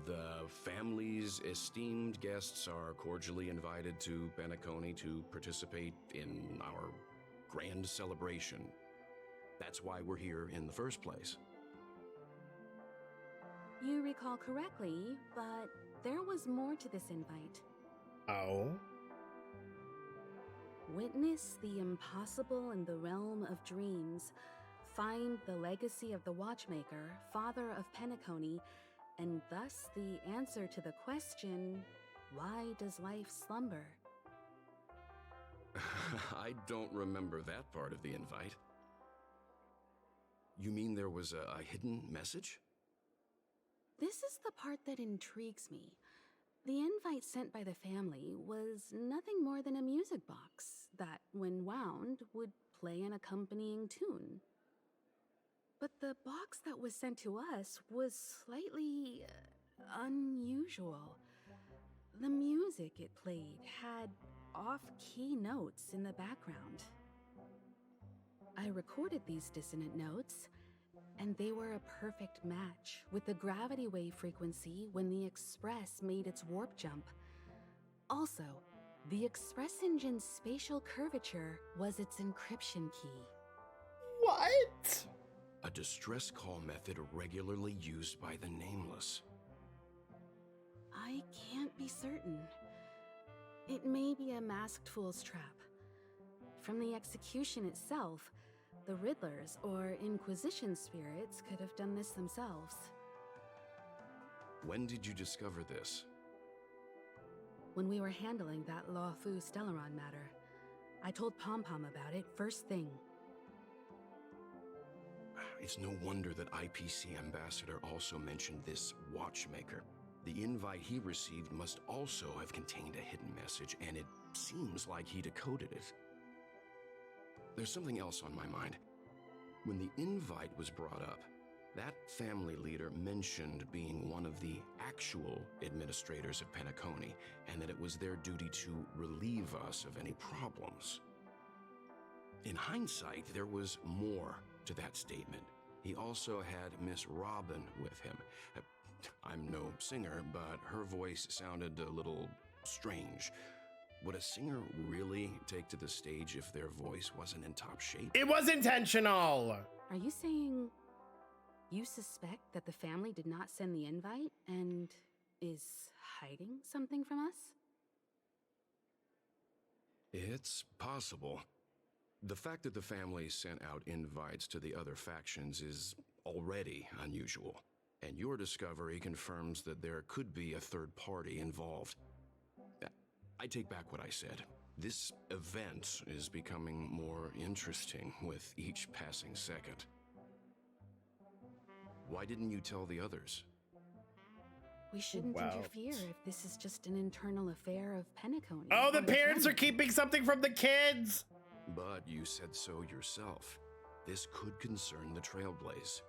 The family's esteemed guests are cordially invited to Penacony to participate in our grand celebration. That's why we're here in the first place. You recall correctly, but there was more to this invite. Oh? Witness the impossible in the realm of dreams. Find the legacy of the Watchmaker, father of Penacony, and thus the answer to the question, why does life slumber? I don't remember that part of the invite. You mean there was a hidden message? This is the part that intrigues me. The invite sent by the family was nothing more than a music box that, when wound, would play an accompanying tune. But the box that was sent to us was slightly unusual. The music it played had off-key notes in the background. I recorded these dissonant notes, and they were a perfect match with the gravity wave frequency when the Express made its warp jump. Also, the Express engine's spatial curvature was its encryption key. What? A distress call method regularly used by the Nameless. I can't be certain. It may be a masked fool's trap. From the execution itself, the Riddlers or Inquisition spirits could have done this themselves. When did you discover this? When we were handling that Law Fu Stellaron matter, I told Pom Pom about it first thing. It's no wonder that IPC Ambassador also mentioned this watchmaker. The invite he received must also have contained a hidden message, and it seems like he decoded it. There's something else on my mind. When the invite was brought up, that family leader mentioned being one of the actual administrators of Penacony, and that it was their duty to relieve us of any problems. In hindsight, there was more to that statement. He also had Miss Robin with him. I'm no singer, but her voice sounded a little strange. Would a singer really take to the stage if their voice wasn't in top shape? It was intentional! Are you saying you suspect that the family did not send the invite and is hiding something from us? It's possible. The fact that the family sent out invites to the other factions is already unusual, and your discovery confirms that there could be a third party involved. I take back what I said. This event is becoming more interesting with each passing second. Why didn't you tell the others? We shouldn't interfere if this is just an internal affair of Penacony. Oh, the parents are keeping something from the kids! But you said so yourself. This could concern the Trailblaze.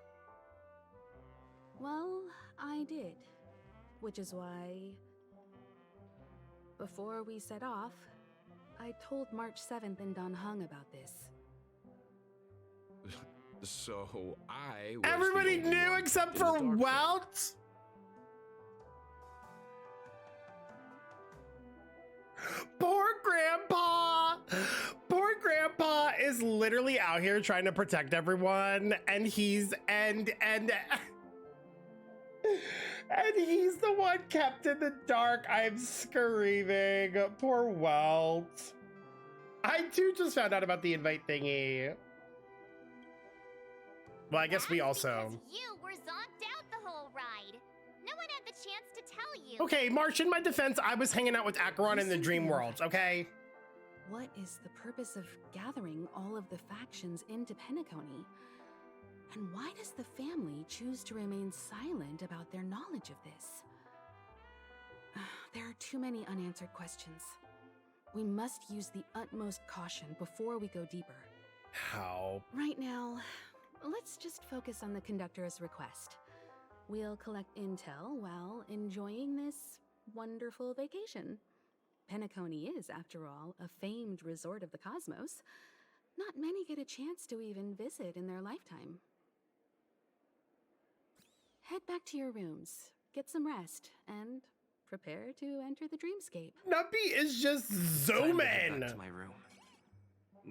Well, I did. Which is why, before we set off, I told March 7th and Don Hung about this. So I was Everybody the only knew one except in the for dark Welt? Poor Grandpa! Poor Grandpa is literally out here trying to protect everyone, and he's and he's the one kept in the dark. I'm screaming. Poor Welt. I too just found out about the invite thingy. Well, I guess we also. You were zonked out the whole ride. No one had the chance to tell you. Okay, March, in my defense, I was hanging out with Acheron in the dream worlds, okay? What is the purpose of gathering all of the factions into Penacony? And why does the family choose to remain silent about their knowledge of this? There are too many unanswered questions. We must use the utmost caution before we go deeper. How? Right now, let's just focus on the conductor's request. We'll collect intel while enjoying this wonderful vacation. Penacony is, after all, a famed resort of the cosmos. Not many get a chance to even visit in their lifetime. Head back to your rooms, get some rest, and prepare to enter the dreamscape. Nuppy is just Time to zooming! head back to my room.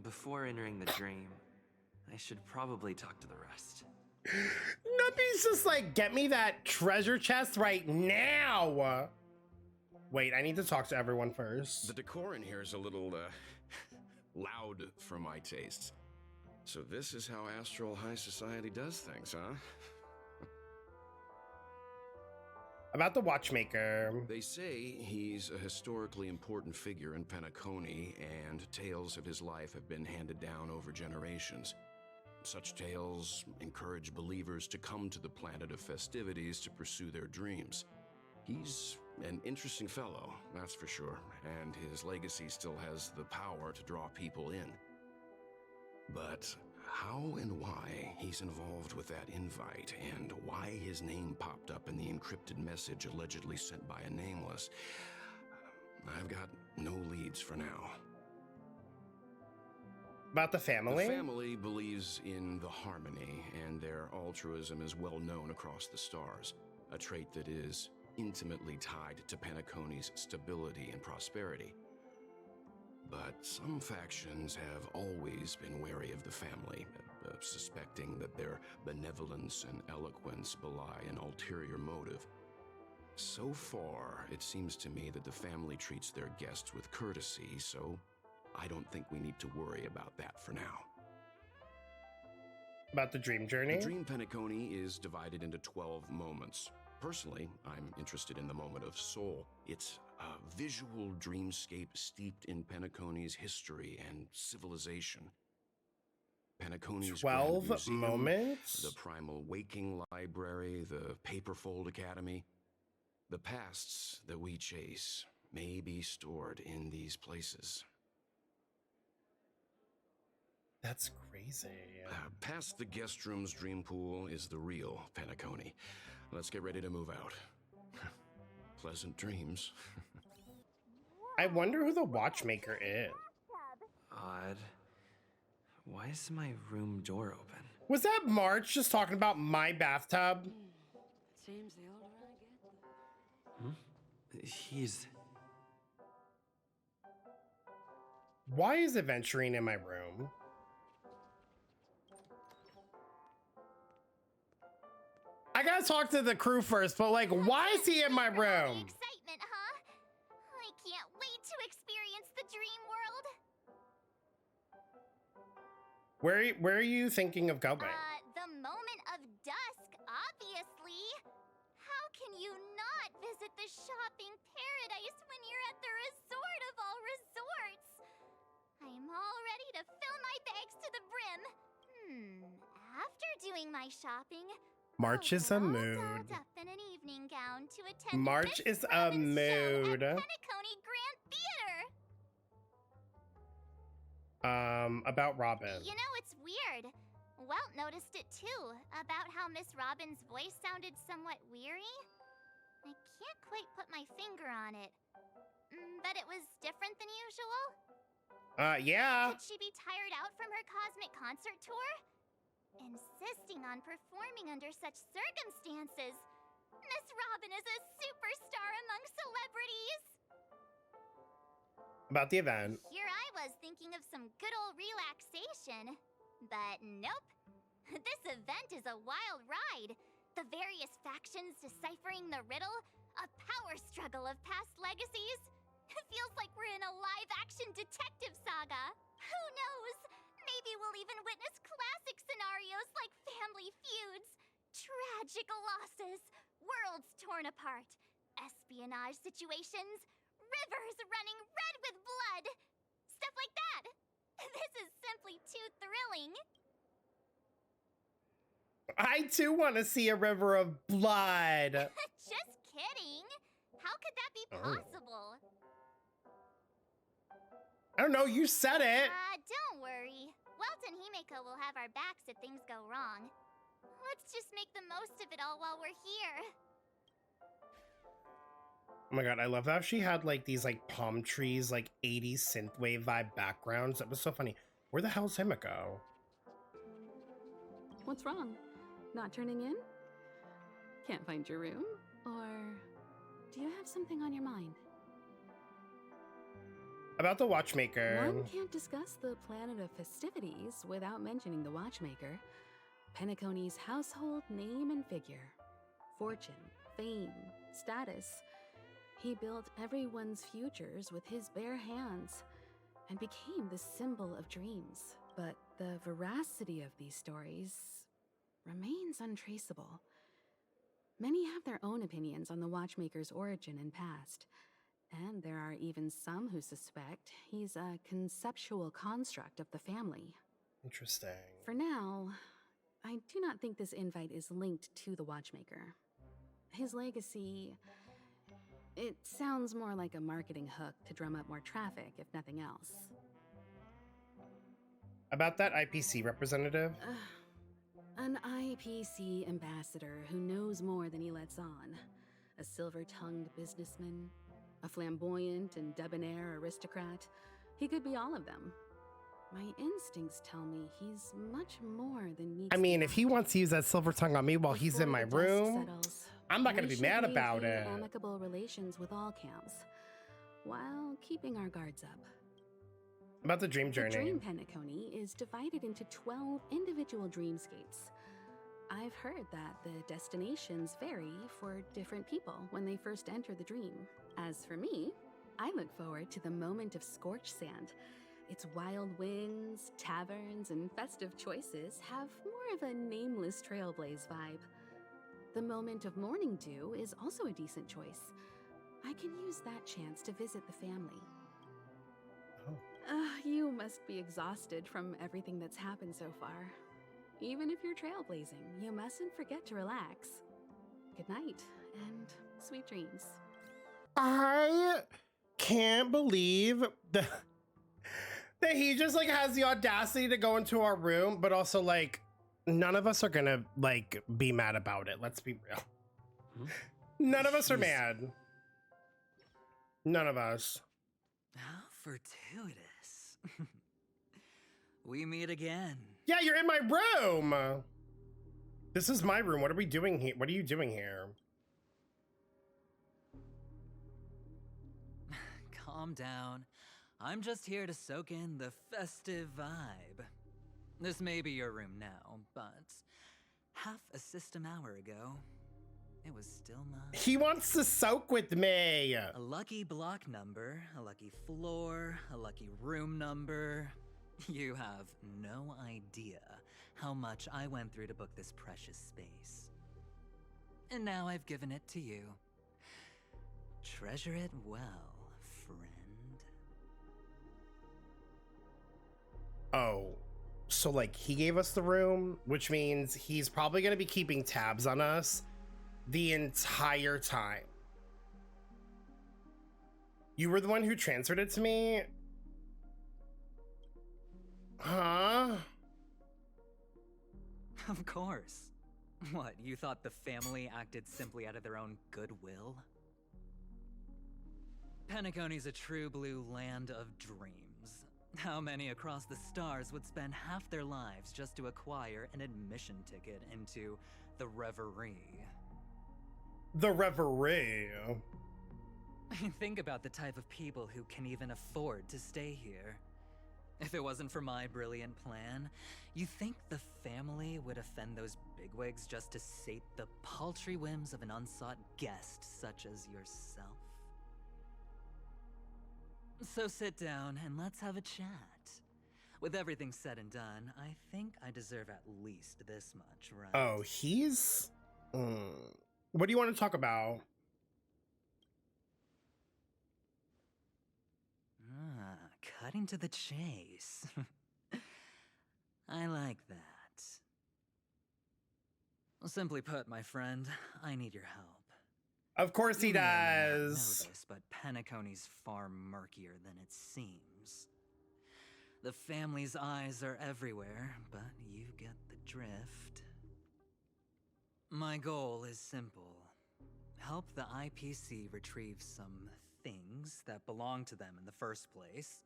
Before entering the dream, I should probably talk to the rest. Nuppy's just like, get me that treasure chest right now! Wait, I need to talk to everyone first. The decor in here is a little, loud for my tastes. So this is how Astral High Society does things, huh? About the Watchmaker. They say he's a historically important figure in Penacony, and tales of his life have been handed down over generations. Such tales encourage believers to come to the planet of festivities to pursue their dreams. He's an interesting fellow, that's for sure, and his legacy still has the power to draw people in. But how and why he's involved with that invite, and why his name popped up in the encrypted message allegedly sent by a nameless, I've got no leads for now. About the family? The family believes in the harmony, and their altruism is well known across the stars, a trait that is intimately tied to Penacony's stability and prosperity. But some factions have always been wary of the family, suspecting that their benevolence and eloquence belie an ulterior motive. So far, it seems to me that the family treats their guests with courtesy, so I don't think we need to worry about that for now. About the dream journey? The Dream Penacony is divided into 12 moments. Personally, I'm interested in the moment of soul. It's a visual dreamscape steeped in Penacony's history and civilization. Penacony's 12 Grand Museum, moments? the Primal Waking Library, the Paperfold Academy. The pasts that we chase may be stored in these places. That's crazy. Past the guest room's dream pool is the real Penacony. Let's get ready to move out. Pleasant dreams. I wonder who the Watchmaker is. Odd. Why is my room door open? Was that March just talking about my bathtub? Seems the older I get, He's... Why is Adventuring in my room? I gotta talk to the crew first, but like, why is he in my room? Excitement, huh? I can't wait to experience the dream world. Where are you thinking of going? The moment of dusk, obviously. How can you not visit the shopping paradise when you're at the resort of all resorts? I'm all ready to fill my bags to the brim. After doing my shopping, March is a mood. dolled up in an evening gown to attend March Miss is a Robin's mood. show at Penacony Grand Theater. About Robin. You know, it's weird. Welt noticed it too, about how Miss Robin's voice sounded somewhat weary. I can't quite put my finger on it. But it was different than usual? Yeah. Could she be tired out from her cosmic concert tour? Insisting on performing under such circumstances. Miss Robin is a superstar among celebrities. About the event. Here I was thinking of some good old relaxation. But nope. This event is a wild ride. The various factions deciphering the riddle, a power struggle of past legacies. It feels like we're in a live-action detective saga. Who knows? Maybe we'll even witness classic scenarios like family feuds, tragic losses, worlds torn apart, espionage situations, rivers running red with blood. Stuff like that. This is simply too thrilling. I too want to see a river of blood. Just kidding. How could that be possible? I don't know, you said it. Don't worry. Welt and Himeko will have our backs if things go wrong. Let's just make the most of it all while we're here. Oh my god, I love how she had like these like palm trees, like 80s synthwave vibe backgrounds. That was so funny. Where the hell's Himeko? What's wrong? Not turning in? Can't find your room? Or do you have something on your mind? About the Watchmaker. One can't discuss the planet of festivities without mentioning the Watchmaker. Penacony's household name and figure. Fortune, fame, status. He built everyone's futures with his bare hands and became the symbol of dreams. But the veracity of these stories remains untraceable. Many have their own opinions on the Watchmaker's origin and past, and there are even some who suspect he's a conceptual construct of the family. Interesting. For now, I do not think this invite is linked to the Watchmaker. His legacy... it sounds more like a marketing hook to drum up more traffic, if nothing else. About that IPC representative? An IPC ambassador who knows more than he lets on. A silver-tongued businessman, a flamboyant and debonair aristocrat. He could be all of them. My instincts tell me he's much more than meets. I mean, if he wants to use that silver tongue on me while he's in my room, I'm not going to be mad about it. Amicable relations with all camps, while keeping our guards up. About the dream journey. The dream Penacony is divided into 12 individual dreamscapes. I've heard that the destinations vary for different people when they first enter the dream. As for me, I look forward to the moment of scorched sand. Its wild winds, taverns, and festive choices have more of a nameless trailblaze vibe. The moment of morning dew is also a decent choice. I can use that chance to visit the family. You must be exhausted from everything that's happened so far. Even if you're trailblazing, you mustn't forget to relax. Good night, and sweet dreams. I can't believe that he just like has the audacity to go into our room, but also like none of us are gonna like be mad about it. Let's be real. None of us are mad. None of us. How fortuitous. We meet again. Yeah, you're in my room. This is my room. What are we doing here? What are you doing here? Calm down. I'm just here to soak in the festive vibe. This may be your room now, but half a system hour ago, it was still mine. He wants to soak with me. A lucky block number, a lucky floor, a lucky room number. You have no idea how much I went through to book this precious space. And now I've given it to you. Treasure it well, friend. Oh, so like he gave us the room, which means he's probably going to be keeping tabs on us the entire time. You were the one who transferred it to me? Huh? Of course. What, you thought the family acted simply out of their own goodwill? Penacony's a true blue land of dreams. How many across the stars would spend half their lives just to acquire an admission ticket into the Reverie? The Reverie. Think about the type of people who can even afford to stay here. If it wasn't for my brilliant plan, you think the family would offend those bigwigs just to sate the paltry whims of an unsought guest such as yourself? So sit down and let's have a chat. With everything said and done, I think I deserve at least this much, right? Oh, he's... What do you want to talk about? Cutting to the chase. I like that. Simply put, my friend, I need your help. Of course he You may or may not know does. this, but Penacony's far murkier than it seems. The family's eyes are everywhere, but you get the drift. My goal is simple. Help the IPC retrieve some things that belong to them in the first place.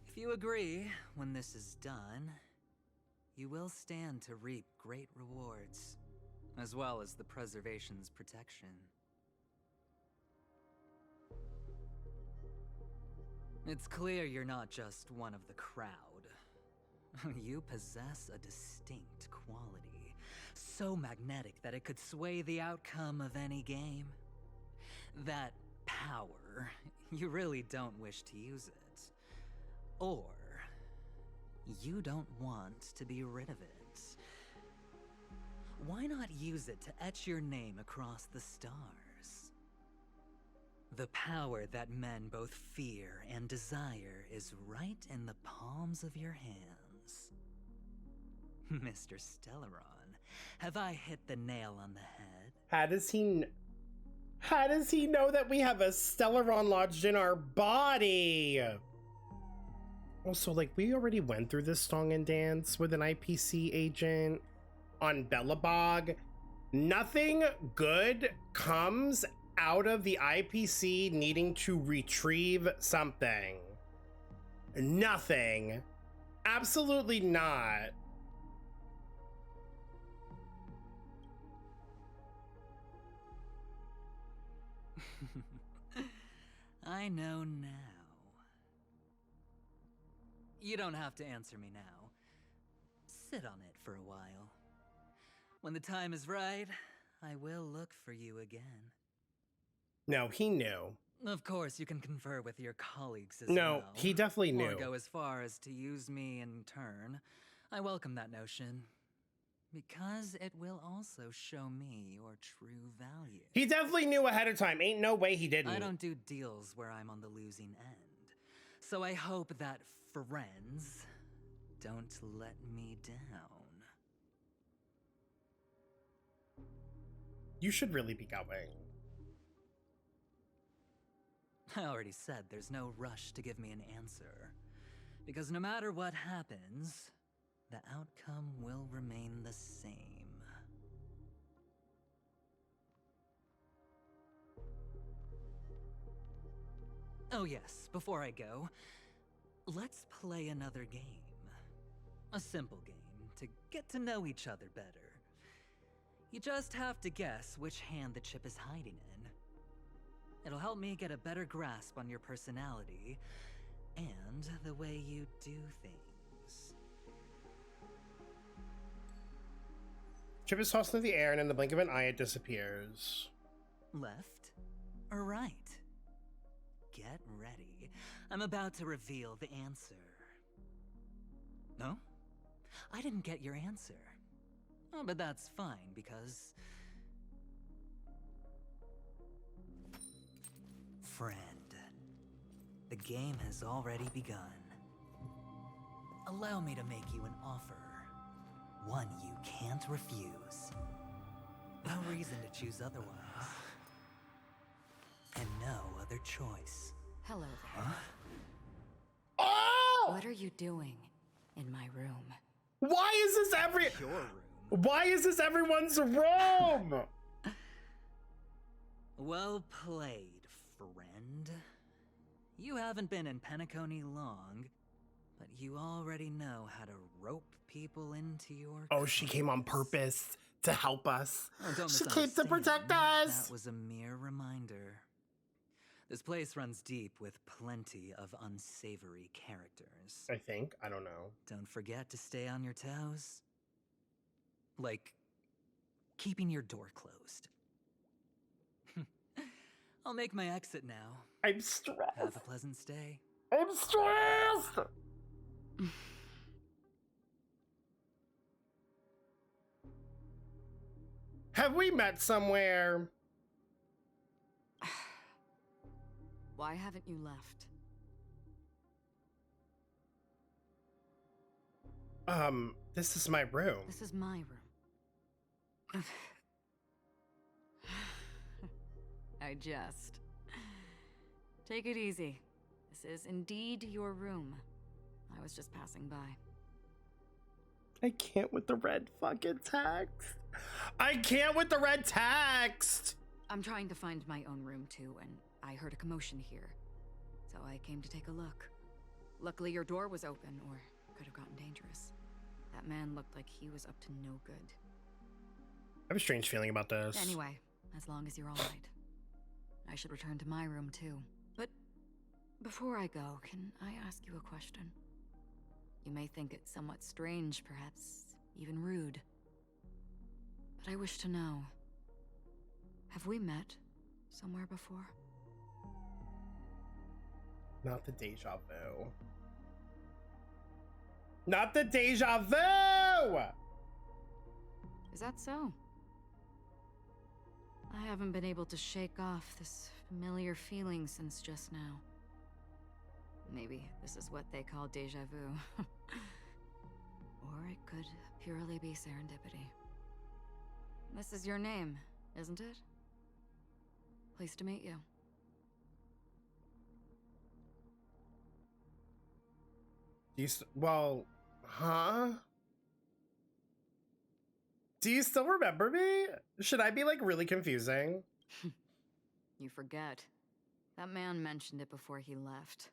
If you agree, when this is done, you will stand to reap great rewards, as well as the preservation's protection. It's clear you're not just one of the crowd. You possess a distinct quality, so magnetic that it could sway the outcome of any game. That power, you really don't wish to use it. Or, you don't want to be rid of it. Why not use it to etch your name across the stars? The power that men both fear and desire is right in the palms of your hands. Mr. Stellaron, have I hit the nail on the head? How does he know that we have a Stellaron lodged in our body? Also, like, we already went through this song and dance with an IPC agent on Bellabog. Nothing good comes out of the IPC needing to retrieve something. Nothing. Absolutely not. I know now. You don't have to answer me now. Sit on it for a while. When the time is right, I will look for you again. No, he knew. Of course, you can confer with your colleagues as well. No, he definitely knew. Or go as far as to use me in turn. I welcome that notion. Because it will also show me your true value. He definitely knew ahead of time. Ain't no way he didn't. I don't do deals where I'm on the losing end. So I hope that friends don't let me down. You should really be going. I already said there's no rush to give me an answer. Because no matter what happens, the outcome will remain the same. Oh yes, before I go, let's play another game. A simple game to get to know each other better. You just have to guess which hand the chip is hiding in. It'll help me get a better grasp on your personality and the way you do things. Chip is tossed into the air, and in the blink of an eye, it disappears. Left or right? Get ready. I'm about to reveal the answer. No? I didn't get your answer. Oh, but that's fine, because... Friend, the game has already begun. Allow me to make you an offer. One you can't refuse. No reason to choose otherwise. And no other choice. Hello there. Huh? Oh! What are you doing in my room? Why is this Your room. Why is this everyone's room? Well played, friend. You haven't been in Penacony long, but you already know how to rope people into your Oh, she came on purpose to help us. Oh, don't She came to misunderstand. protect us. That was a mere reminder. This place runs deep with plenty of unsavory characters. I think. I don't know. Don't forget to stay on your toes. Like, keeping your door closed. I'll make my exit now. I'm stressed. Have a pleasant stay. I'm stressed. Have we met somewhere? Why haven't you left? This is my room. This is my room. I jest. Take it easy. This is indeed your room. I was just passing by. I can't with the red fucking text. I can't with the red text. I'm trying to find my own room too, and I heard a commotion here. So I came to take a look. Luckily your door was open, or it could have gotten dangerous. That man looked like he was up to no good. I have a strange feeling about this. Anyway, as long as you're alright. I should return to my room too. But before I go, can I ask you a question? You may think it somewhat strange, perhaps even rude. But I wish to know, have we met somewhere before? Not the deja vu. Not the deja vu! Is that so? I haven't been able to shake off this familiar feeling since just now. Maybe this is what they call deja vu. Or it could purely be serendipity. This is your name, isn't it? Pleased to meet you. Well, huh? Do you still remember me? Should I be like really confusing? You forget. That man mentioned it before he left.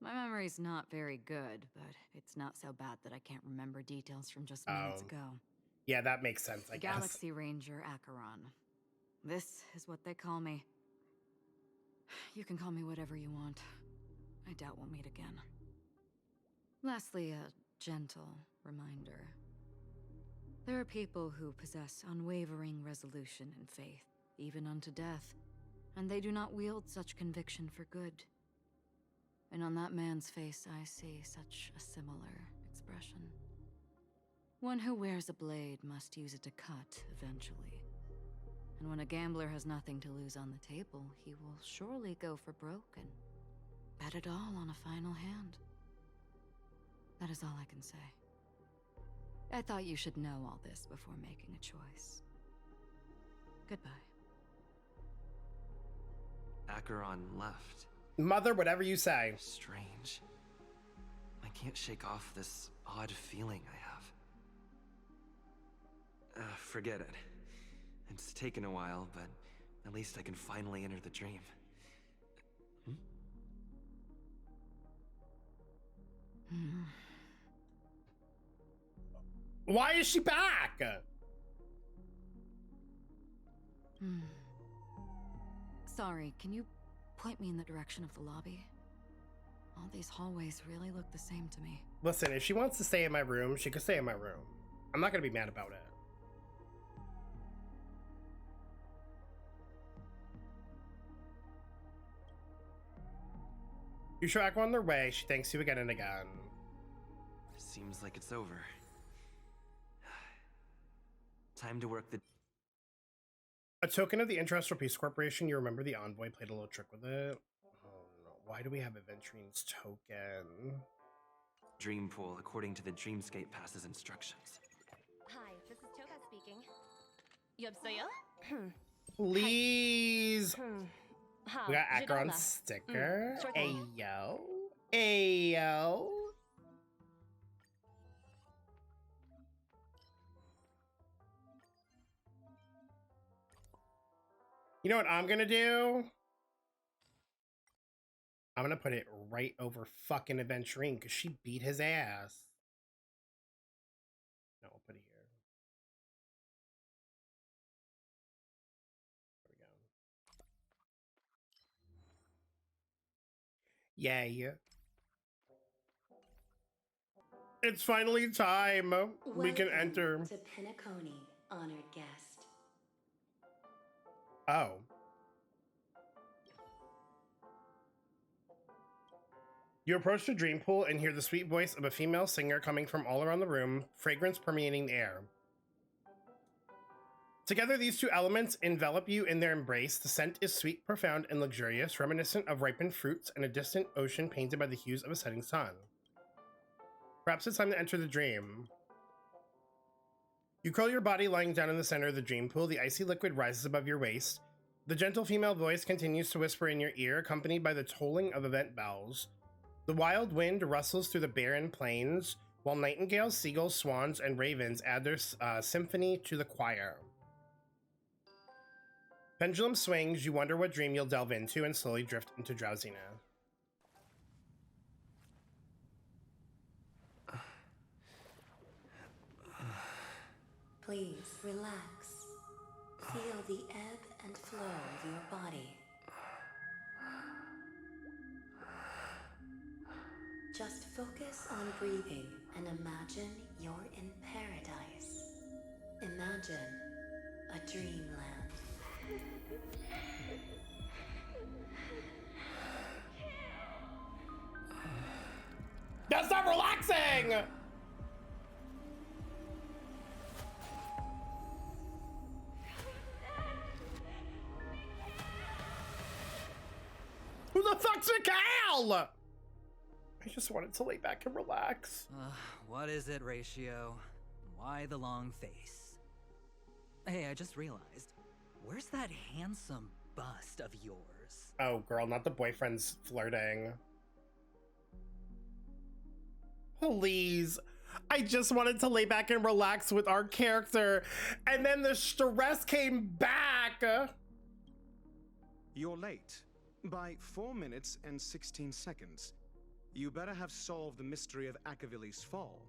My memory's not very good, but it's not so bad that I can't remember details from just minutes ago. Yeah, that makes sense, I guess. Galaxy Ranger Acheron. This is what they call me. You can call me whatever you want. I doubt we'll meet again. Lastly, a gentle reminder. There are people who possess unwavering resolution and faith, even unto death, and they do not wield such conviction for good. And on that man's face, I see such a similar expression. One who wears a blade must use it to cut eventually. And when a gambler has nothing to lose on the table, he will surely go for broke and bet it all on a final hand. That is all I can say. I thought you should know all this before making a choice. Goodbye. Acheron left. Mother, whatever you say. Strange. I can't shake off this odd feeling I have. Forget it. It's taken a while, but at least I can finally enter the dream. Why is she back? Sorry, can you point me in the direction of the lobby? All these hallways really look the same to me. Listen, if she wants to stay in my room, she could stay in my room. I'm not gonna be mad about it. You should act on their way. She thanks you again and again. Seems like it's over. Time to work the... A token of the Interestral Peace Corporation. You remember the envoy played a little trick with it? Oh no. Why do we have Aventurine's token? Dream pool according to the Dreamscape Pass's instructions. Hi, this is Toka speaking. 여보세요? Please. We got Acheron's sticker. Ayo. Ayo. You know what I'm gonna do? I'm gonna put it right over fucking Aventurine because she beat his ass. No, I'll put it here. There we go. Yay. It's finally time. We can enter. To Penacony, honored guest. Oh. You approach the dream pool and hear the sweet voice of a female singer coming from all around the room, fragrance permeating the air. Together, these two elements envelop you in their embrace. The scent is sweet, profound, and luxurious, reminiscent of ripened fruits and a distant ocean painted by the hues of a setting sun. Perhaps it's time to enter the dream. You curl your body lying down in the center of the dream pool. The icy liquid rises above your waist. The gentle female voice continues to whisper in your ear, accompanied by the tolling of event bells. The wild wind rustles through the barren plains, while nightingales, seagulls, swans, and ravens add their symphony to the choir. Pendulum swings, you wonder what dream you'll delve into and slowly drift into drowsiness. Please relax. Feel the ebb and flow of your body. Just focus on breathing and imagine you're in paradise. Imagine a dreamland. That's not relaxing! fuck's Mikhail? I just wanted to lay back and relax. What is it, Ratio? Why the long face? Hey, I just realized, where's that handsome bust of yours? Oh, girl, not the boyfriend's flirting. Please. I just wanted to lay back and relax with our character, and then the stress came back. You're late. By 4 minutes and 16 seconds. You better have solved the mystery of Akavili's fall.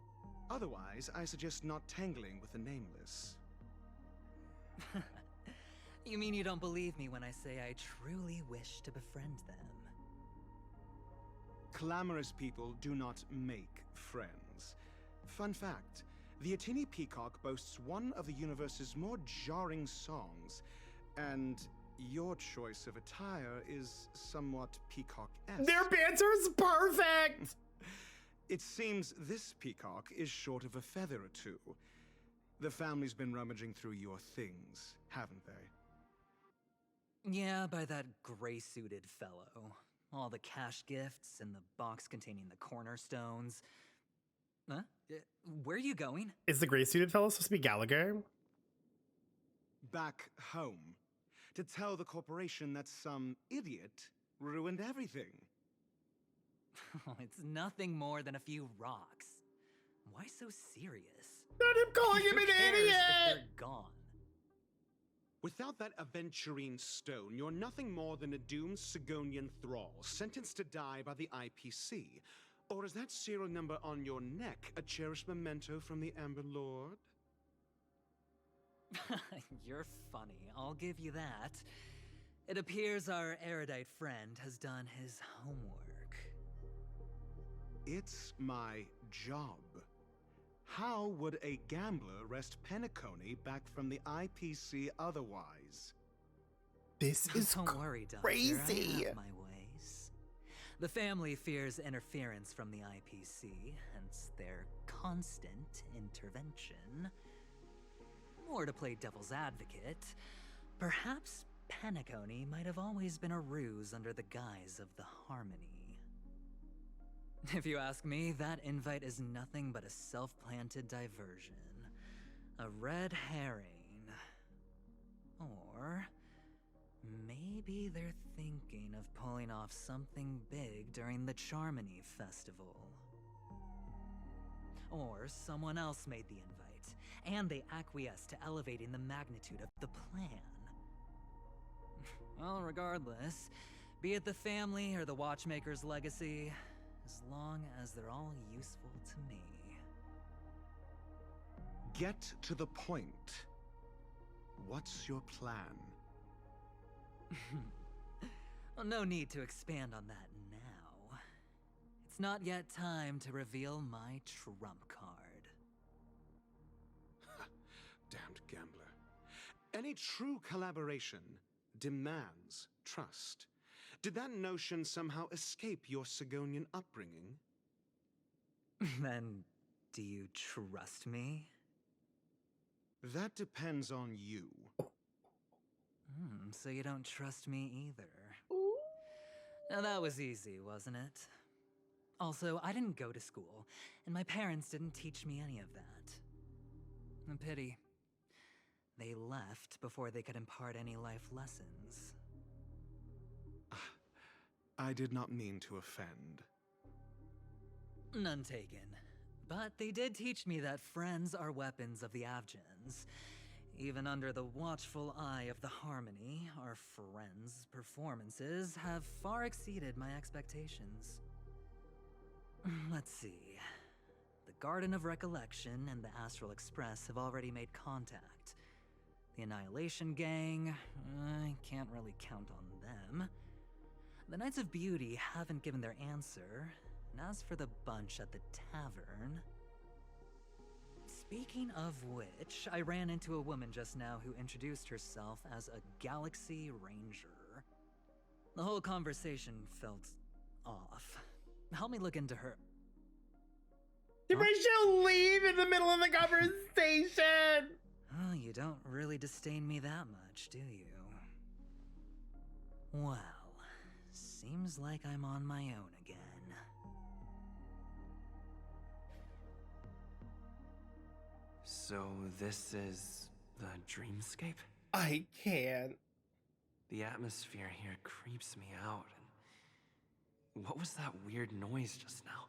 Otherwise, I suggest not tangling with the nameless. You mean you don't believe me when I say I truly wish to befriend them? Clamorous people do not make friends. Fun fact, the Atini Peacock boasts one of the universe's more jarring songs, and your choice of attire is somewhat peacock-esque. Their banter is perfect! It seems this peacock is short of a feather or two. The family's been rummaging through your things, haven't they? Yeah, by that gray-suited fellow. All the cash gifts and the box containing the cornerstones. Huh? Where are you going? Is the gray-suited fellow supposed to be Gallagher? Back home. To tell the corporation that some idiot ruined everything. It's nothing more than a few rocks. Why so serious? Not him calling him an idiot! If they're gone. Without that aventurine stone, you're nothing more than a doomed Sigonian thrall, sentenced to die by the IPC. Or is that serial number on your neck a cherished memento from the Amber Lord? You're funny, I'll give you that. It appears our erudite friend has done his homework. It's my job. How would a gambler wrest Penacony back from the IPC otherwise? This is Don't worry, Doctor. crazy. I have my ways. The family fears interference from the IPC, hence their constant intervention. Or to play devil's advocate, perhaps Penacony might have always been a ruse under the guise of the Harmony. If you ask me, that invite is nothing but a self-planted diversion. A red herring. Or maybe they're thinking of pulling off something big during the Charmony Festival. Or someone else made the invite, and they acquiesced to elevating the magnitude of the plan. Well, regardless, be it the family or the Watchmaker's legacy, as long as they're all useful to me. Get to the point. What's your plan? Well, no need to expand on that now. It's not yet time to reveal my trump card. Damned gambler. Any true collaboration demands trust. Did that notion somehow escape your Sigonian upbringing? Then, do you trust me? That depends on you. So you don't trust me either. Now that was easy, wasn't it? Also, I didn't go to school, and my parents didn't teach me any of that. A pity. They left before they could impart any life lessons. I did not mean to offend. None taken. But they did teach me that friends are weapons of the Avgens. Even under the watchful eye of the Harmony, our friends' performances have far exceeded my expectations. Let's see. The Garden of Recollection and the Astral Express have already made contact. The Annihilation Gang, I can't really count on them. The Knights of Beauty haven't given their answer, and as for the bunch at the tavern... Speaking of which, I ran into a woman just now who introduced herself as a Galaxy Ranger. The whole conversation felt off. Help me look into her... Did Rachel leave in the middle of the conversation? Oh, you don't really disdain me that much, do you? Well, Seems like I'm on my own again. So this is the dreamscape? I can't. The atmosphere here creeps me out. And what was that weird noise just now?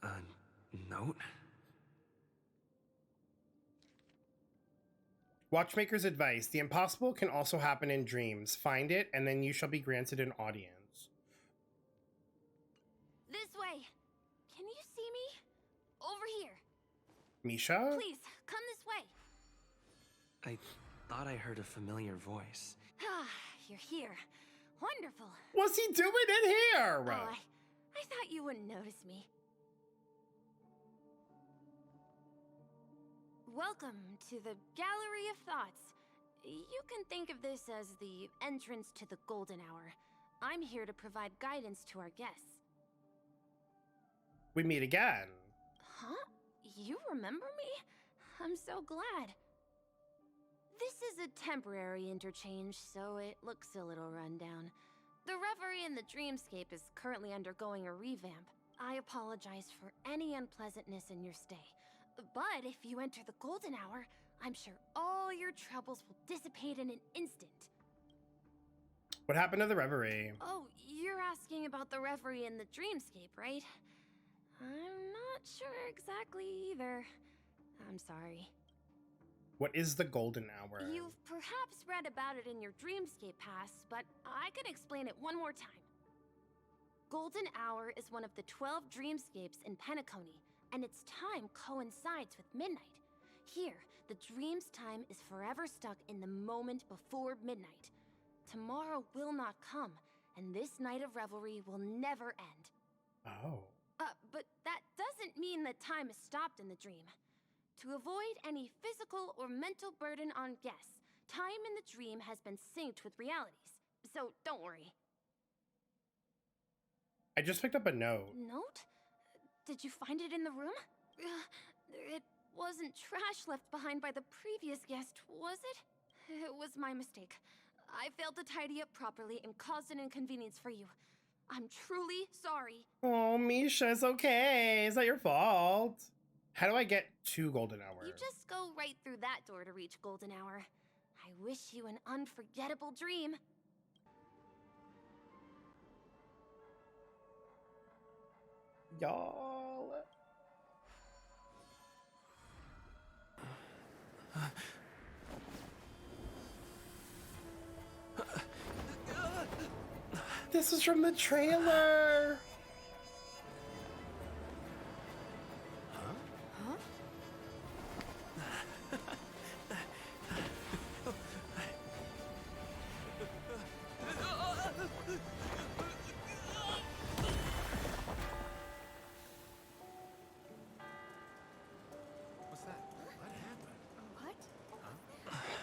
A note? Watchmaker's advice. The impossible can also happen in dreams. Find it, and then you shall be granted an audience. This way. Can you see me? Over here. Misha? Please, come this way. I thought I heard a familiar voice. Ah, you're here. Wonderful. What's he doing in here? Oh, I thought you wouldn't notice me. Welcome to the Gallery of Thoughts. You can think of this as the entrance to the Golden Hour. I'm here to provide guidance to our guests. We meet again. Huh? You remember me? I'm so glad. This is a temporary interchange, so it looks a little rundown. The Reverie in the Dreamscape is currently undergoing a revamp. I apologize for any unpleasantness in your stay. But if you enter the Golden Hour, I'm sure all your troubles will dissipate in an instant. What happened to the Reverie? Oh, you're asking about the Reverie in the Dreamscape, right? I'm not sure exactly either. I'm sorry. What is the Golden Hour? You've perhaps read about it in your Dreamscape Pass, but I can explain it one more time. Golden Hour is one of the 12 dreamscapes in Penacony, and its time coincides with midnight. Here, the dream's time is forever stuck in the moment before midnight. Tomorrow will not come, and this night of revelry will never end. Oh. But that doesn't mean that time is stopped in the dream. To avoid any physical or mental burden on guests, time in the dream has been synced with realities, so don't worry. I just picked up a note. Note? Did you find it in the room? It wasn't trash left behind by the previous guest, was it? It was my mistake. I failed to tidy up properly and caused an inconvenience for you. I'm truly sorry. Oh, Misha, it's okay. It's not your fault. How do I get to Golden Hour? You just go right through that door to reach Golden Hour. I wish you an unforgettable dream. Y'all. This is from the trailer.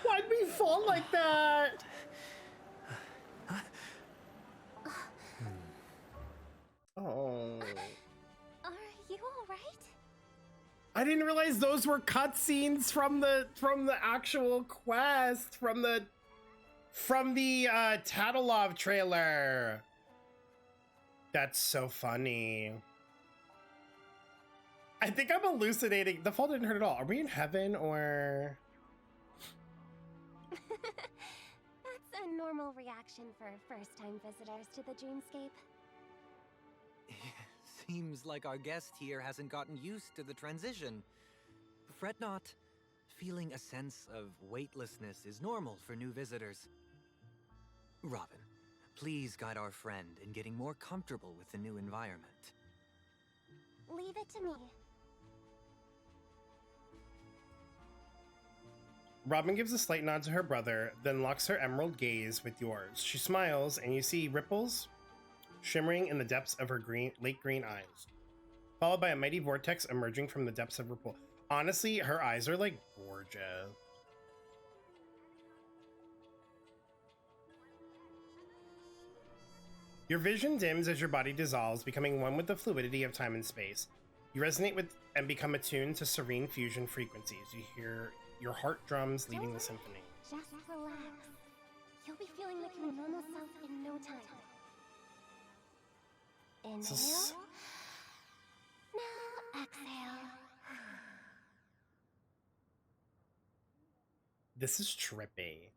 Why'd we fall like that? Oh. Are you alright? I didn't realize those were cutscenes from the actual quest, from the Tatalov trailer. That's so funny. I think I'm hallucinating. The fall didn't hurt at all. Are we in heaven or? That's a normal reaction for first-time visitors to the dreamscape. Seems like our guest here hasn't gotten used to the transition. Fret not. Feeling a sense of weightlessness is normal for new visitors. Robin, please guide our friend in getting more comfortable with the new environment. Leave it to me. Robin gives a slight nod to her brother, then locks her emerald gaze with yours. She smiles, and you see ripples shimmering in the depths of her lake green eyes, followed by a mighty vortex emerging from the depths of her pool. Honestly, her eyes are like gorgeous. Your vision dims as your body dissolves, becoming one with the fluidity of time and space. You resonate with and become attuned to serene fusion frequencies. your heart drums leading the symphony. Just relax. You'll be feeling like your normal self in no time. Inhale. Now exhale. This is trippy.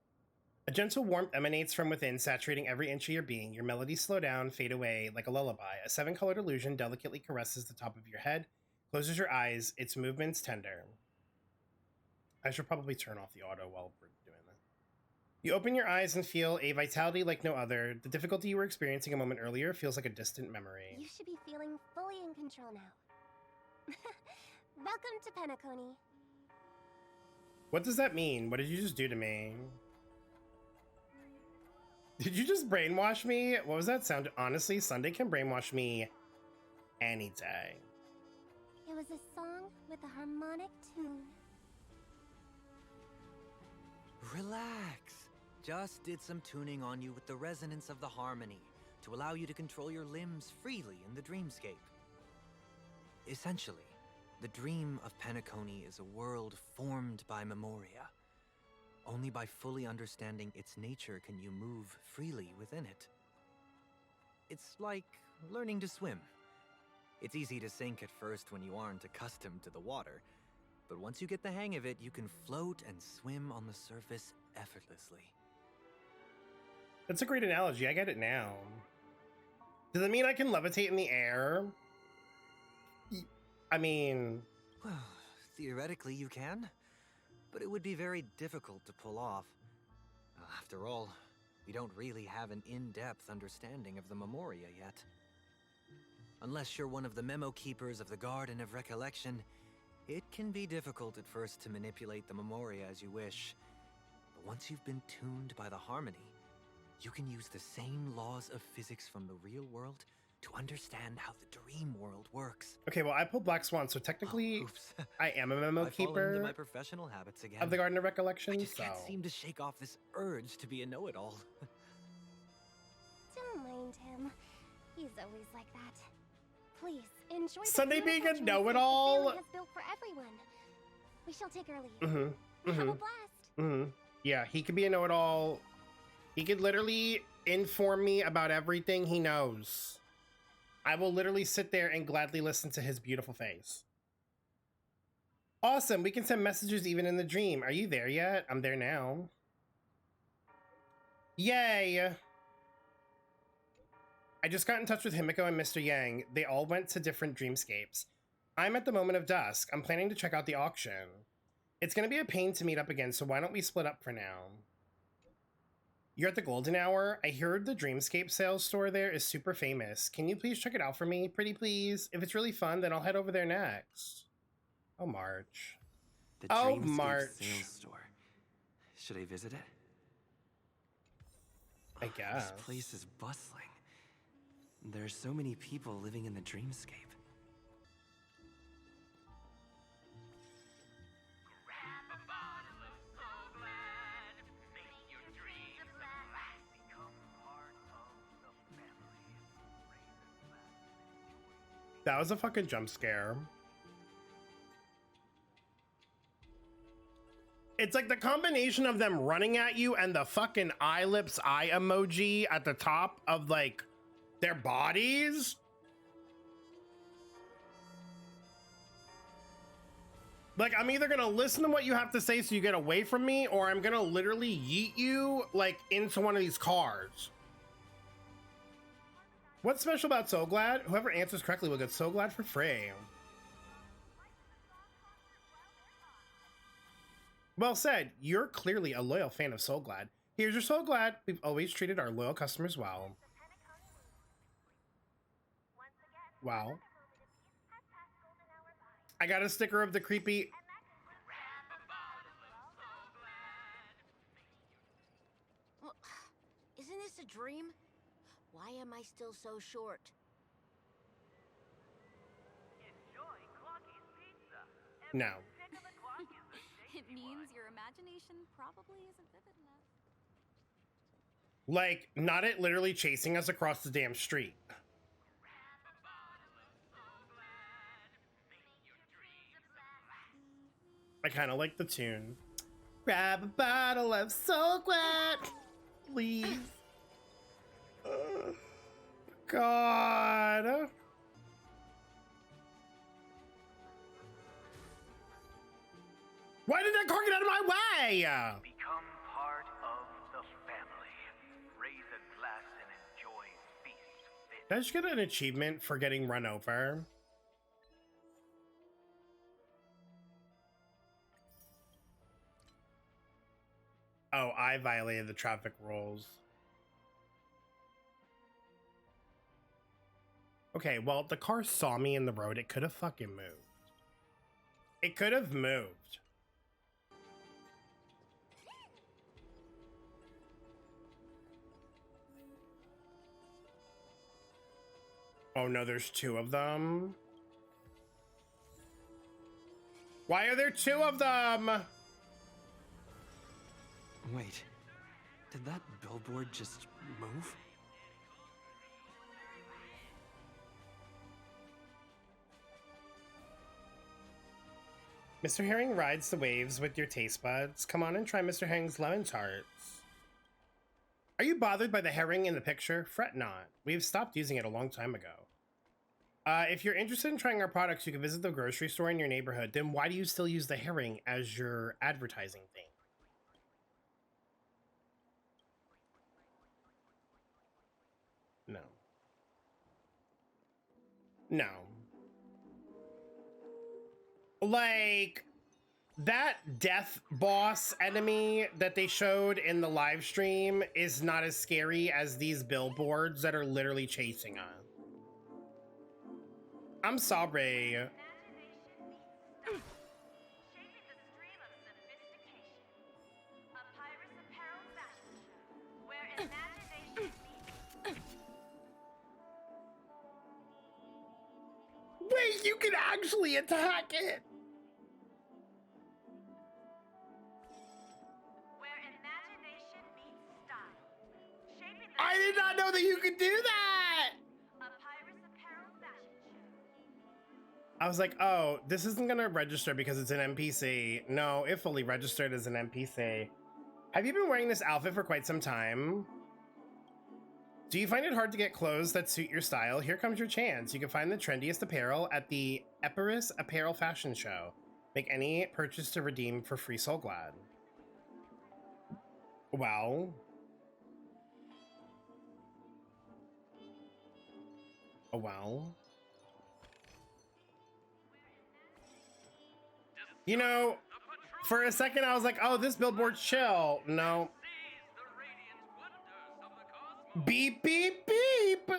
A gentle warmth emanates from within, saturating every inch of your being. Your melodies slow down, fade away like a lullaby. A 7-colored illusion delicately caresses the top of your head, closes your eyes, its movements tender. I should probably turn off the auto while we're doing this. You open your eyes and feel a vitality like no other. The difficulty you were experiencing a moment earlier feels like a distant memory. You should be feeling fully in control now. Welcome to Penacony. What does that mean? What did you just do to me? Did you just brainwash me? What was that sound? Honestly, Sunday can brainwash me any day. It was a song with a harmonic tune. Relax. Just did some tuning on you with the resonance of the harmony to allow you to control your limbs freely in the dreamscape. Essentially, the dream of Penacony is a world formed by Memoria. Only by fully understanding its nature can you move freely within it. It's like learning to swim. It's easy to sink at first when you aren't accustomed to the water, but once you get the hang of it, you can float and swim on the surface effortlessly. That's a great analogy. I get it now. Does it mean I can levitate in the air? I mean... Well, theoretically you can, but it would be very difficult to pull off. After all, we don't really have an in-depth understanding of the Memoria yet. Unless you're one of the memo keepers of the Garden of Recollection, it can be difficult at first to manipulate the Memoria as you wish. But once you've been tuned by the harmony, you can use the same laws of physics from the real world to understand how the dream world works. Okay, well, I pulled Black Swan, so technically I am a memo I fall into keeper my professional habits again. of the Garden of Recollection, I just so... can't seem to shake off this urge to be a know-it-all. Don't mind him. He's always like that. Please, enjoy the Sunday being a beautiful know-it-all? dreamscape the family has built for everyone. We shall take our leave. Have a blast. Yeah, he could be a know-it-all. He could literally inform me about everything he knows. I will literally sit there and gladly listen to his beautiful face. Awesome, we can send messages even in the dream. Are you there yet? I'm there now. Yay! I just got in touch with Himiko and Mr. Yang. They all went to different dreamscapes. I'm at the moment of dusk. I'm planning to check out the auction. It's gonna be a pain to meet up again, so why don't we split up for now? You're at the Golden Hour. I heard the Dreamscape sales store there is super famous. Can you please check it out for me? Pretty please. If it's really fun, then I'll head over there next. Oh, March. The Oh, Dreamscape March. sales store. Should I visit it? I guess. This place is bustling. There are so many people living in the dreamscape. That was a fucking jump scare. It's like the combination of them running at you and the fucking eye lips eye emoji at the top of like their bodies. Like, I'm either gonna listen to what you have to say so you get away from me, or I'm gonna literally yeet you like into one of these cars. What's special about So Glad? Whoever answers correctly will get So Glad for free. Well said. You're clearly a loyal fan of So Glad. Here's your So Glad. We've always treated our loyal customers well. Wow. I got a sticker of the creepy... Well, isn't this a dream? Why am I still so short? No. It means your imagination probably isn't vivid enough. Like, not it literally chasing us across the damn street. I kind of like the tune. Grab a bottle of soak wet, please. God. Why did that car get out of my way? Become part of the family. Raise a glass and enjoy feast fit. Did I just get an achievement for getting run over? Oh, I violated the traffic rules. Okay, well, the car saw me in the road. It could have fucking moved. It could have moved. Oh no, there's two of them. Why are there two of them? Wait, did that billboard just move? Mr. Herring rides the waves with your taste buds. Come on and try Mr. Herring's lemon tarts. Are you bothered by the herring in the picture? Fret not. We've stopped using it a long time ago. If you're interested in trying our products, you can visit the grocery store in your neighborhood. Then why do you still use the herring as your advertising thing? No. No. Like, that death boss enemy that they showed in the live stream is not as scary as these billboards that are literally chasing us. I'm sorry. Wait, you can actually attack it! I did not know that you could do that! I was like, oh, this isn't gonna register because it's an NPC. No, it fully registered as an NPC. Have you been wearing this outfit for quite some time? Do you find it hard to get clothes that suit your style? Here comes your chance. You can find the trendiest apparel at the Epirus Apparel Fashion Show. Make any purchase to redeem for free Soul Glad. Well. Oh, well. You know, for a second I was like, oh, this billboard's chill. No. Beep, beep, beep.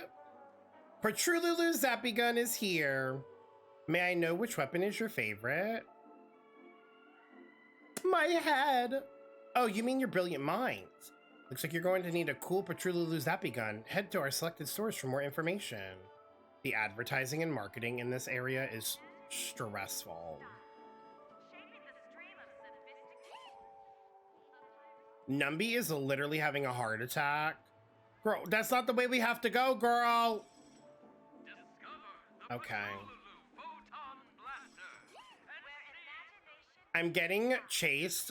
Patrululu Zappy Gun is here. May I know which weapon is your favorite? My head. Oh, you mean your brilliant minds. Looks like you're going to need a cool Patrululu Zappy Gun. Head to our selected stores for more information. The advertising and marketing in this area is stressful. Numby is literally having a heart attack. Girl, that's not the way we have to go, girl. Okay. I'm getting chased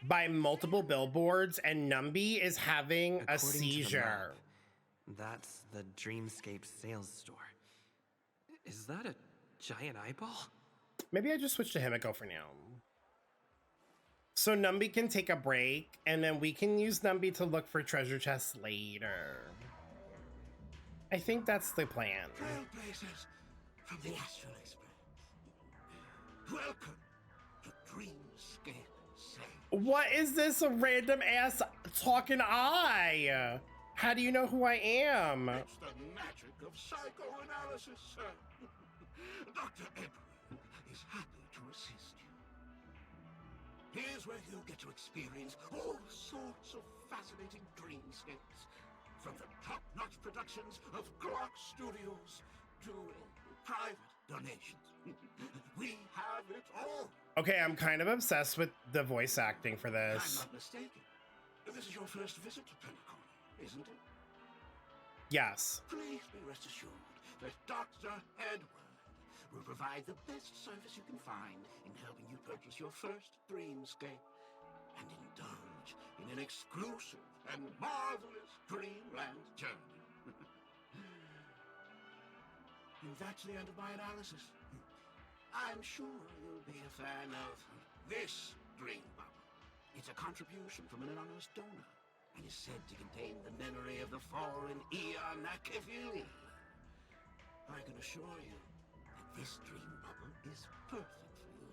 by multiple billboards and Numby is having a seizure. That's the Dreamscape sales store. Is that a giant eyeball? Maybe I just switch to Himiko for now. So Numby can take a break, and then we can use Numby to look for treasure chests later. I think that's the plan. Trailblazers from the Astral Express. Welcome to Dreamscape Sales. What is this, a random ass talking eye? How do you know who I am? It's the magic of psychoanalysis, sir. Dr. Emperor is happy to assist you. Here's where you get to experience all sorts of fascinating dreamscapes. From the top-notch productions of Glock Studios to private donations. We have it all. Okay, I'm kind of obsessed with the voice acting for this. I'm not mistaken. This is your first visit to Penacony, isn't it? Yes. Please be rest assured that Dr. Edward will provide the best service you can find in helping you purchase your first dreamscape. and indulge in an exclusive and marvelous dreamland journey. And that's the end of my analysis. I'm sure you'll be a fan of this dream bubble. It's a contribution from an anonymous donor, and is said to contain the memory of the fallen Eon Nakavili. I can assure you that this dream bubble is perfect for you.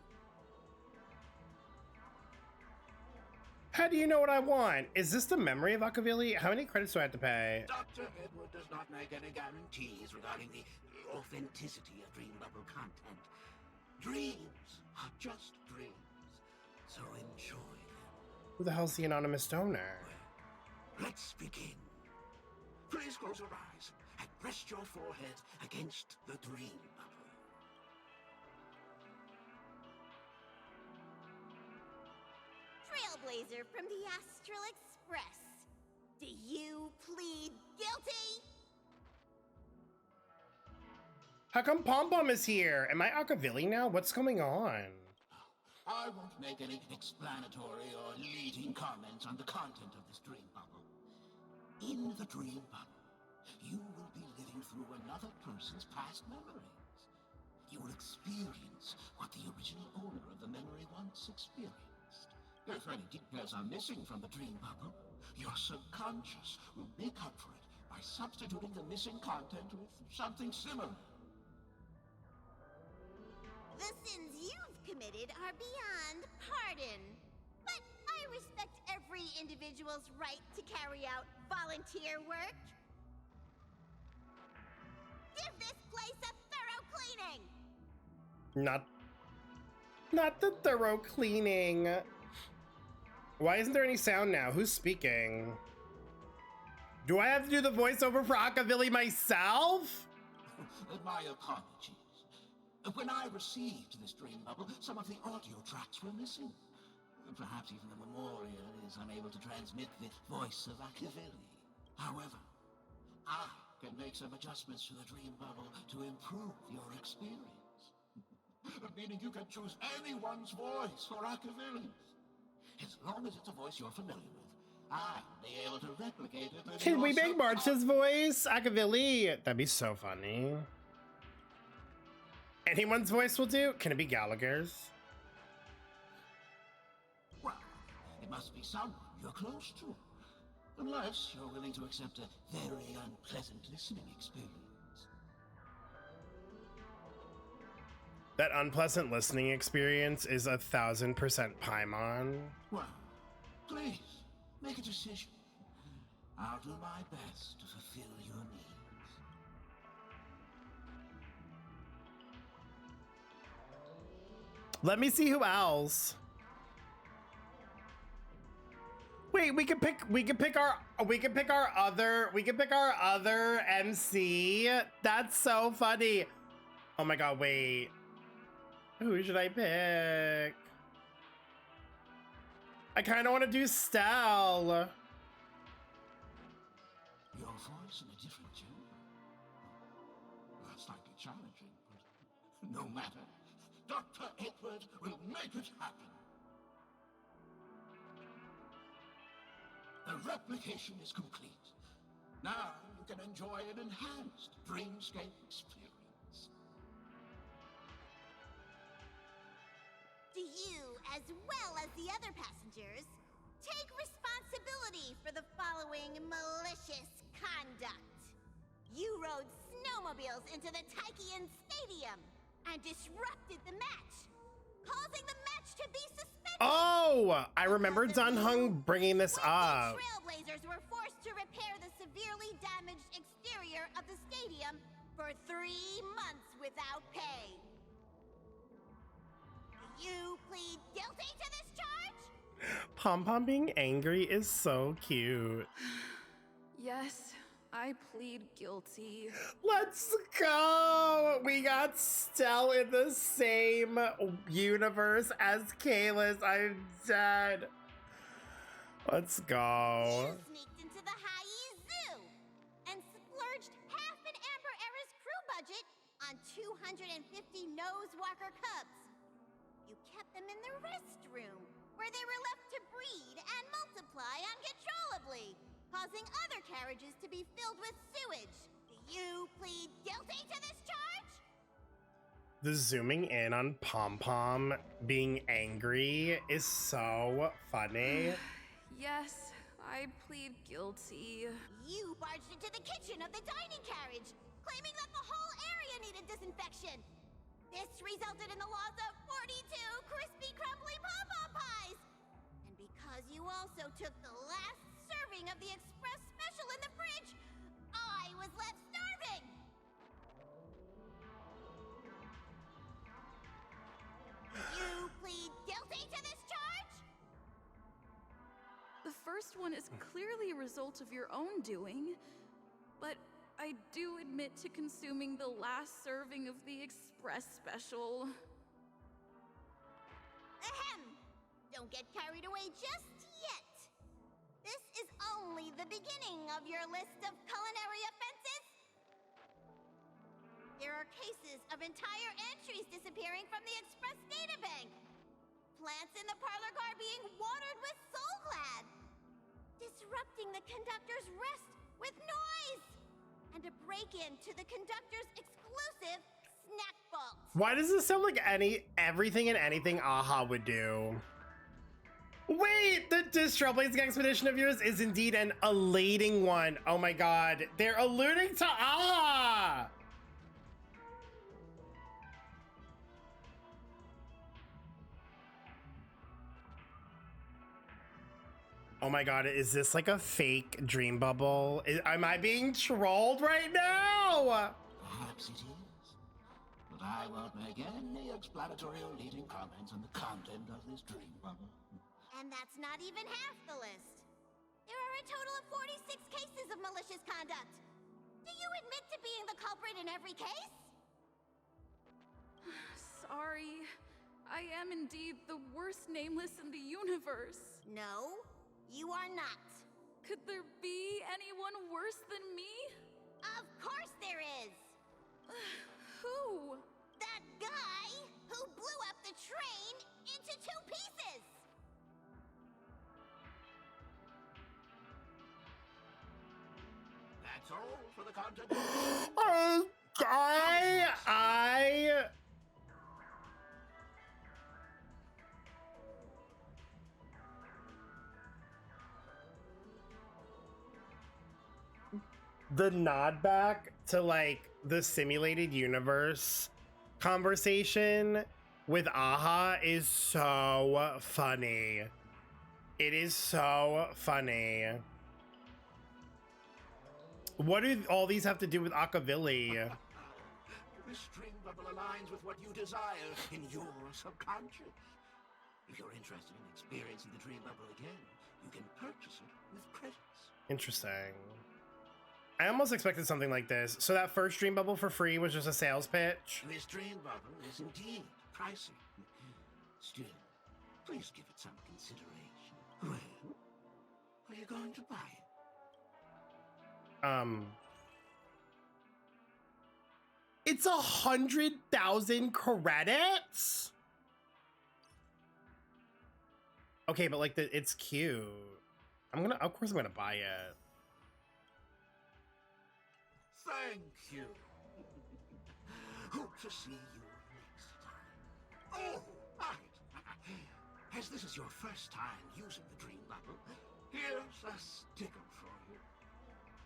How do you know what I want? Is this the memory of Akavili? How many credits do I have to pay? Dr. Edward does not make any guarantees regarding the authenticity of dream bubble content. Dreams are just dreams, so enjoy them. Who the hell's the anonymous donor? Let's begin. Please close your eyes and rest your forehead against the dream bubble. Trailblazer from the Astral Express. Do you plead guilty? How come Pom Pom is here? Am I Akavili now? What's going on? I won't make any explanatory or leading comments on the content of this dream bubble. In the dream bubble, you will be living through another person's past memories. You will experience what the original owner of the memory once experienced. If any details are missing from the dream bubble, your subconscious will make up for it by substituting the missing content with something similar. The sins you've committed are beyond pardon. But I respect every individual's right to carry out volunteer work. Give this place a thorough cleaning! Not the thorough cleaning. Why isn't there any sound now? Who's speaking? Do I have to do the voiceover for Akavili myself? My apologies. When I received this dream bubble, some of the audio tracks were missing. Perhaps even the Memoria is unable to transmit the voice of Akavili. However, I can make some adjustments to the dream bubble to improve your experience. Meaning you can choose anyone's voice for Akavili's. As long as it's a voice you're familiar with, I'll be able to replicate it. Can we make March's voice Akavili? That'd be so funny. Anyone's voice will do? Can it be Gallagher's? Well, it must be someone you're close to. Unless you're willing to accept a very unpleasant listening experience. That unpleasant listening experience is 1000% Paimon. Well, please, make a decision. I'll do my best to fulfill your needs. Let me see who else. Wait, we could pick our other MC. That's so funny. Oh my god, wait. Who should I pick? I kind of want to do Stell. Your voice in a different genre. That's slightly challenging, but no matter. Dr. Edward will make it happen. The replication is complete. Now you can enjoy an enhanced dreamscape experience. Do you, as well as the other passengers, take responsibility for the following malicious conduct? You rode snowmobiles into the Taikian Stadium and disrupted the match, causing the match to be suspended. Oh, I remember Dunhung bringing this up. Trailblazers were forced to repair the severely damaged exterior of the stadium for 3 months without pay. Do you plead guilty to this charge? Pom Pom being angry is so cute. Yes, I plead guilty. Let's go! We got Stell in the same universe as Kalis. I'm dead. Let's go. You sneaked into the High Zoo and splurged half an Amber Era's crew budget on 250 Nosewalker cubs. You kept them in the restroom where they were left to breed and multiply uncontrollably, causing other carriages to be filled with sewage. Do you plead guilty to this charge? The zooming in on Pom Pom being angry is so funny. Yes, I plead guilty. You barged into the kitchen of the dining carriage, claiming that the whole area needed disinfection. This resulted in the loss of 42 crispy, crumbly pom-pom pies. And because you also took the last serving of the express special in the fridge, I was left starving. You plead guilty to this charge? The first one is clearly a result of your own doing, but I do admit to consuming the last serving of the express special. Ahem! Don't get carried away just yet. This is only the beginning of your list of culinary offenses. There are cases of entire entries disappearing from the Express databank. Plants in the parlor car being watered with Soul Glad. Disrupting the conductor's rest with noise. And a break-in to the conductor's exclusive snack vault. Why does this sound like everything and anything AHA would do? Wait, the trailblazing expedition of yours is indeed an elating one. Oh my god, they're alluding to AHA! Oh my god, is this like a fake dream bubble? Am I being trolled right now? Perhaps it is. But I won't make any explanatory or leading comments on the content of this dream bubble. And that's not even half the list. There are a total of 46 cases of malicious conduct. Do you admit to being the culprit in every case? Sorry. I am indeed the worst nameless in the universe. No, you are not. Could there be anyone worse than me? Of course there is. Who? That guy who blew up the train into 2 pieces. That's all for the content. The nod back to like the simulated universe conversation with AHA is so funny. It is so funny. What do all these have to do with Akavilli? This dream bubble aligns with what you desire in your subconscious. If you're interested in experiencing the dream bubble again, you can purchase it with credits. Interesting. I almost expected something like this. So that first dream bubble for free was just a sales pitch? This dream bubble is indeed pricey. Still, please give it some consideration. Well, are you going to buy it? It's 100,000 credits? Okay, but like it's cute. Of course I'm gonna buy it. Thank you. Hope to see you next time. Oh, right. As this is your first time using the dream bubble, here's a sticker for you.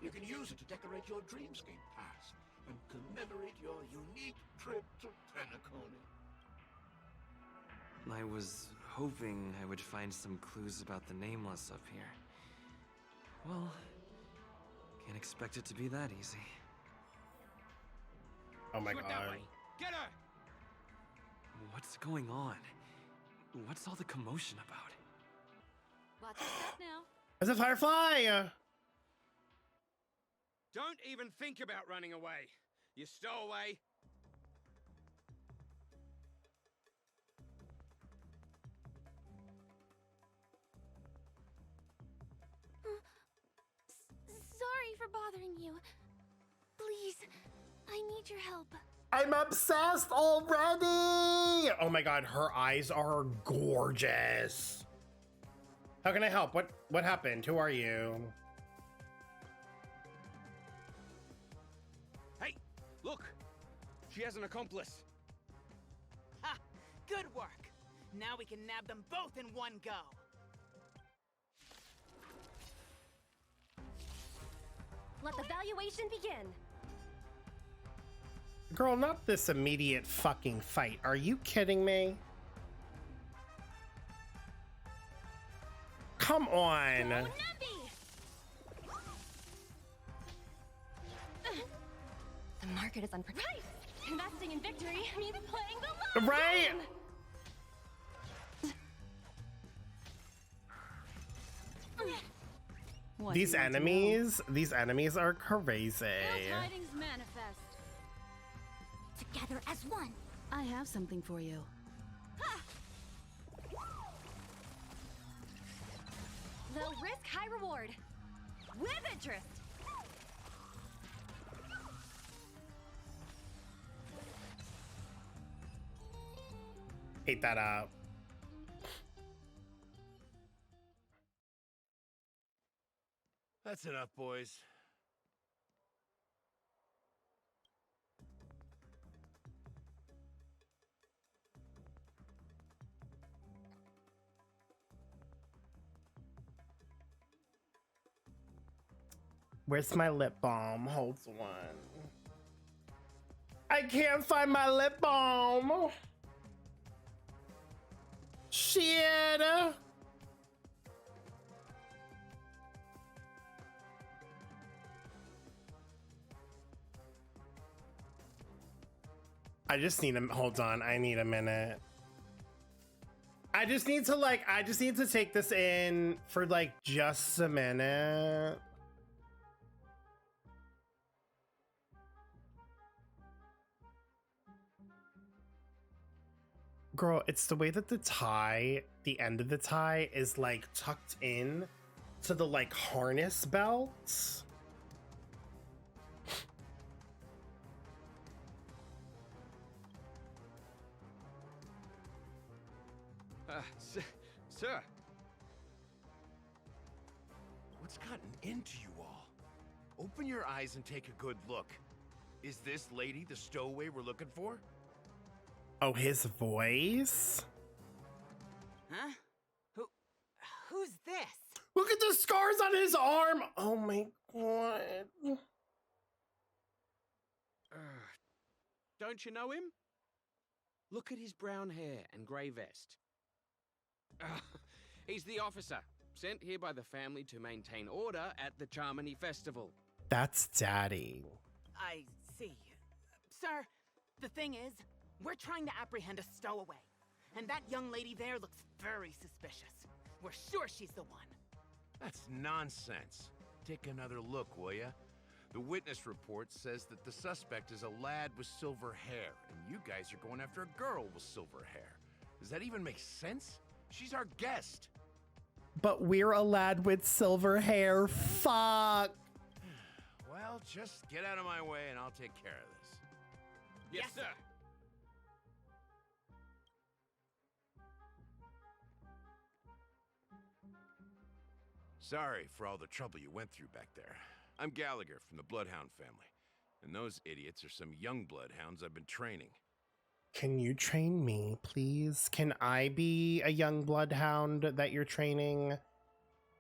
You can use it to decorate your dreamscape pass and commemorate your unique trip to Penacony. I was hoping I would find some clues about the Nameless up here. Well, can't expect it to be that easy. Oh my god. Get her! What's going on? What's all the commotion about? Watch your step now. It's a firefly! Don't even think about running away. You stowaway. Sorry for bothering you. Please, I need your help. I'm obsessed already! Oh my god, her eyes are gorgeous. How can I help? What happened? Who are you? Hey, look! She has an accomplice. Ha! Good work! Now we can nab them both in one go. Let the valuation begin. Girl, not this immediate fucking fight. Are you kidding me? Come on. Go, the market is unpredictable. Right. Investing in victory means playing the long right? game. These enemies are crazy. Tidings manifest. Together as one. I have something for you. Low risk, high reward. With interest. Ate that up. That's enough, boys. Where's my lip balm? Hold on. I can't find my lip balm. Shit. I just need a hold on. I need a minute. I just need to take this in for like just a minute. Girl, it's the way that the tie, the end of the tie is like tucked in to the like harness belt. Sir. What's gotten into you all? Open your eyes and take a good look. Is this lady the stowaway we're looking for? Oh, his voice? Huh? Who's this? Look at the scars on his arm! Oh my god. Don't you know him? Look at his brown hair and grey vest. He's the officer, sent here by the family to maintain order at the Charmony Festival. That's Daddy. I see. Sir, the thing is, we're trying to apprehend a stowaway. And that young lady there looks very suspicious. We're sure she's the one. That's nonsense. Take another look, will ya? The witness report says that the suspect is a lad with silver hair, and you guys are going after a girl with silver hair. Does that even make sense? She's our guest. But we're a lad with silver hair. Fuck. Well, just get out of my way and I'll take care of this. Yes, sir. Sorry for all the trouble you went through back there. I'm Gallagher from the Bloodhound family, and those idiots are some young bloodhounds I've been training. Can you train me, please? Can I be a young bloodhound that you're training?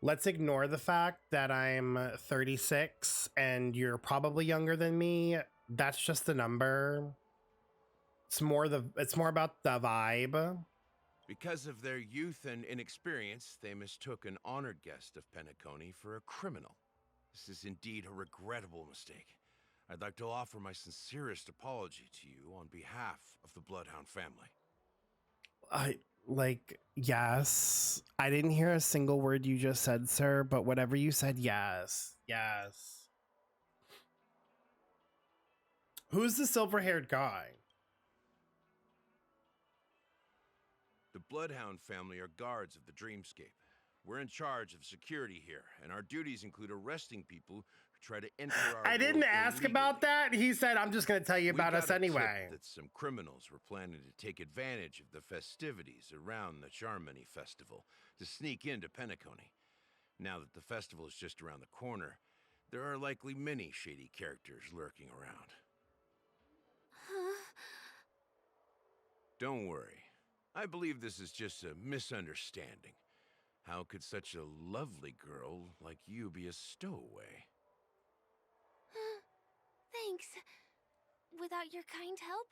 Let's ignore the fact that I'm 36 and you're probably younger than me. That's just a number. It's more about the vibe. Because of their youth and inexperience, they mistook an honored guest of Penacony for a criminal. This is indeed a regrettable mistake. I'd like to offer my sincerest apology to you on behalf of the Bloodhound family. Yes. I didn't hear a single word you just said, sir, but whatever you said, yes. Yes. Who's the silver-haired guy? The Bloodhound family are guards of the Dreamscape. We're in charge of security here, and our duties include arresting people who try to enter our I didn't world ask illegally. about that. He said, I'm just going to tell you We about got us a tip anyway. that some criminals were planning to take advantage of the festivities around the Charmony Festival to sneak into Penacony. Now that the festival is just around the corner, there are likely many shady characters lurking around. Don't worry. I believe this is just a misunderstanding. How could such a lovely girl like you be a stowaway? Thanks. Without your kind help,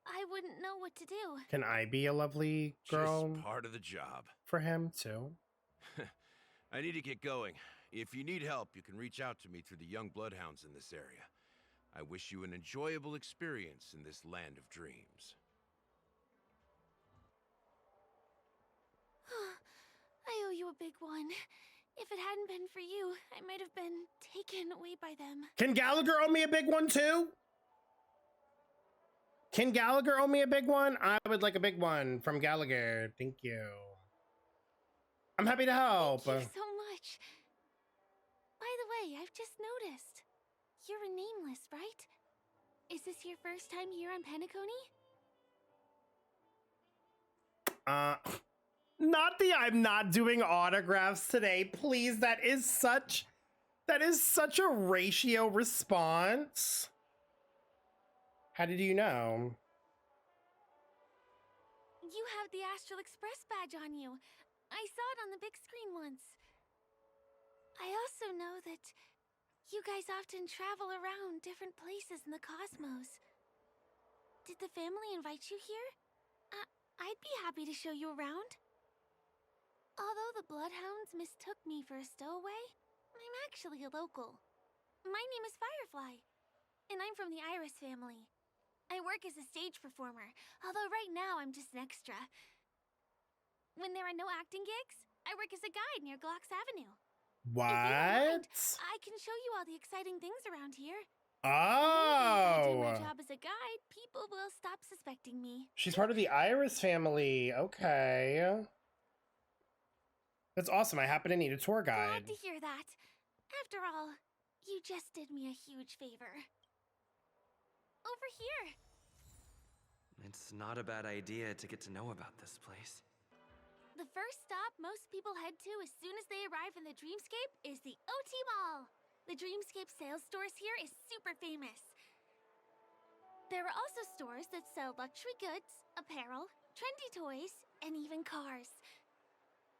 I wouldn't know what to do. Can I be a lovely girl Just part of the job. for him too? I need to get going. If you need help, you can reach out to me through the young bloodhounds in this area. I wish you an enjoyable experience in this land of dreams. I owe you a big one. If it hadn't been for you, I might have been taken away by them. Can Gallagher owe me a big one too? Can Gallagher owe me a big one? I would like a big one from Gallagher. Thank you. I'm happy to help. Thank you so much. By the way, I've just noticed. You're a nameless, right? Is this your first time here on Penacony? Not the I'm not doing autographs today. Please, that is such a ratio response. How did you know? You have the Astral Express badge on you. I saw it on the big screen once. I also know that you guys often travel around different places in the cosmos. Did the family invite you here? I'd be happy to show you around. Although the Bloodhounds mistook me for a stowaway, I'm actually a local. My name is Firefly, and I'm from the Iris family. I work as a stage performer, although right now I'm just an extra. When there are no acting gigs, I work as a guide near Glocks Avenue. What? If you don't mind, I can show you all the exciting things around here. Oh. If I do my job as a guide, people will stop suspecting me. She's part of the Iris family. Okay. That's awesome. I happen to need a tour guide. Glad to hear that. After all, you just did me a huge favor. Over here. It's not a bad idea to get to know about this place. The first stop most people head to as soon as they arrive in the Dreamscape is the OT Mall. The Dreamscape sales stores here is super famous. There are also stores that sell luxury goods, apparel, trendy toys, and even cars.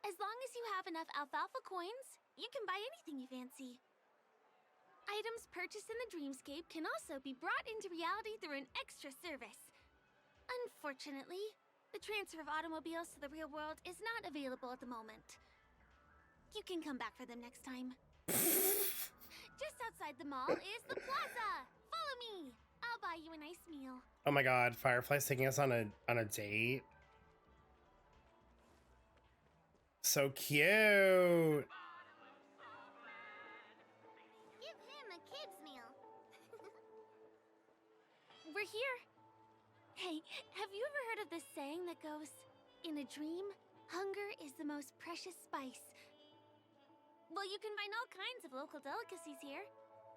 As long as you have enough alfalfa coins, you can buy anything you fancy. Items purchased in the Dreamscape can also be brought into reality through an extra service. Unfortunately, the transfer of automobiles to the real world is not available at the moment. You can come back for them next time. Just outside the mall is the plaza. Follow me. I'll buy you a nice meal. Oh my god, Firefly's taking us on a date. So cute. Give him a kid's meal. We're here. Hey, have you ever heard of this saying that goes, in a dream, hunger is the most precious spice? Well, you can find all kinds of local delicacies here.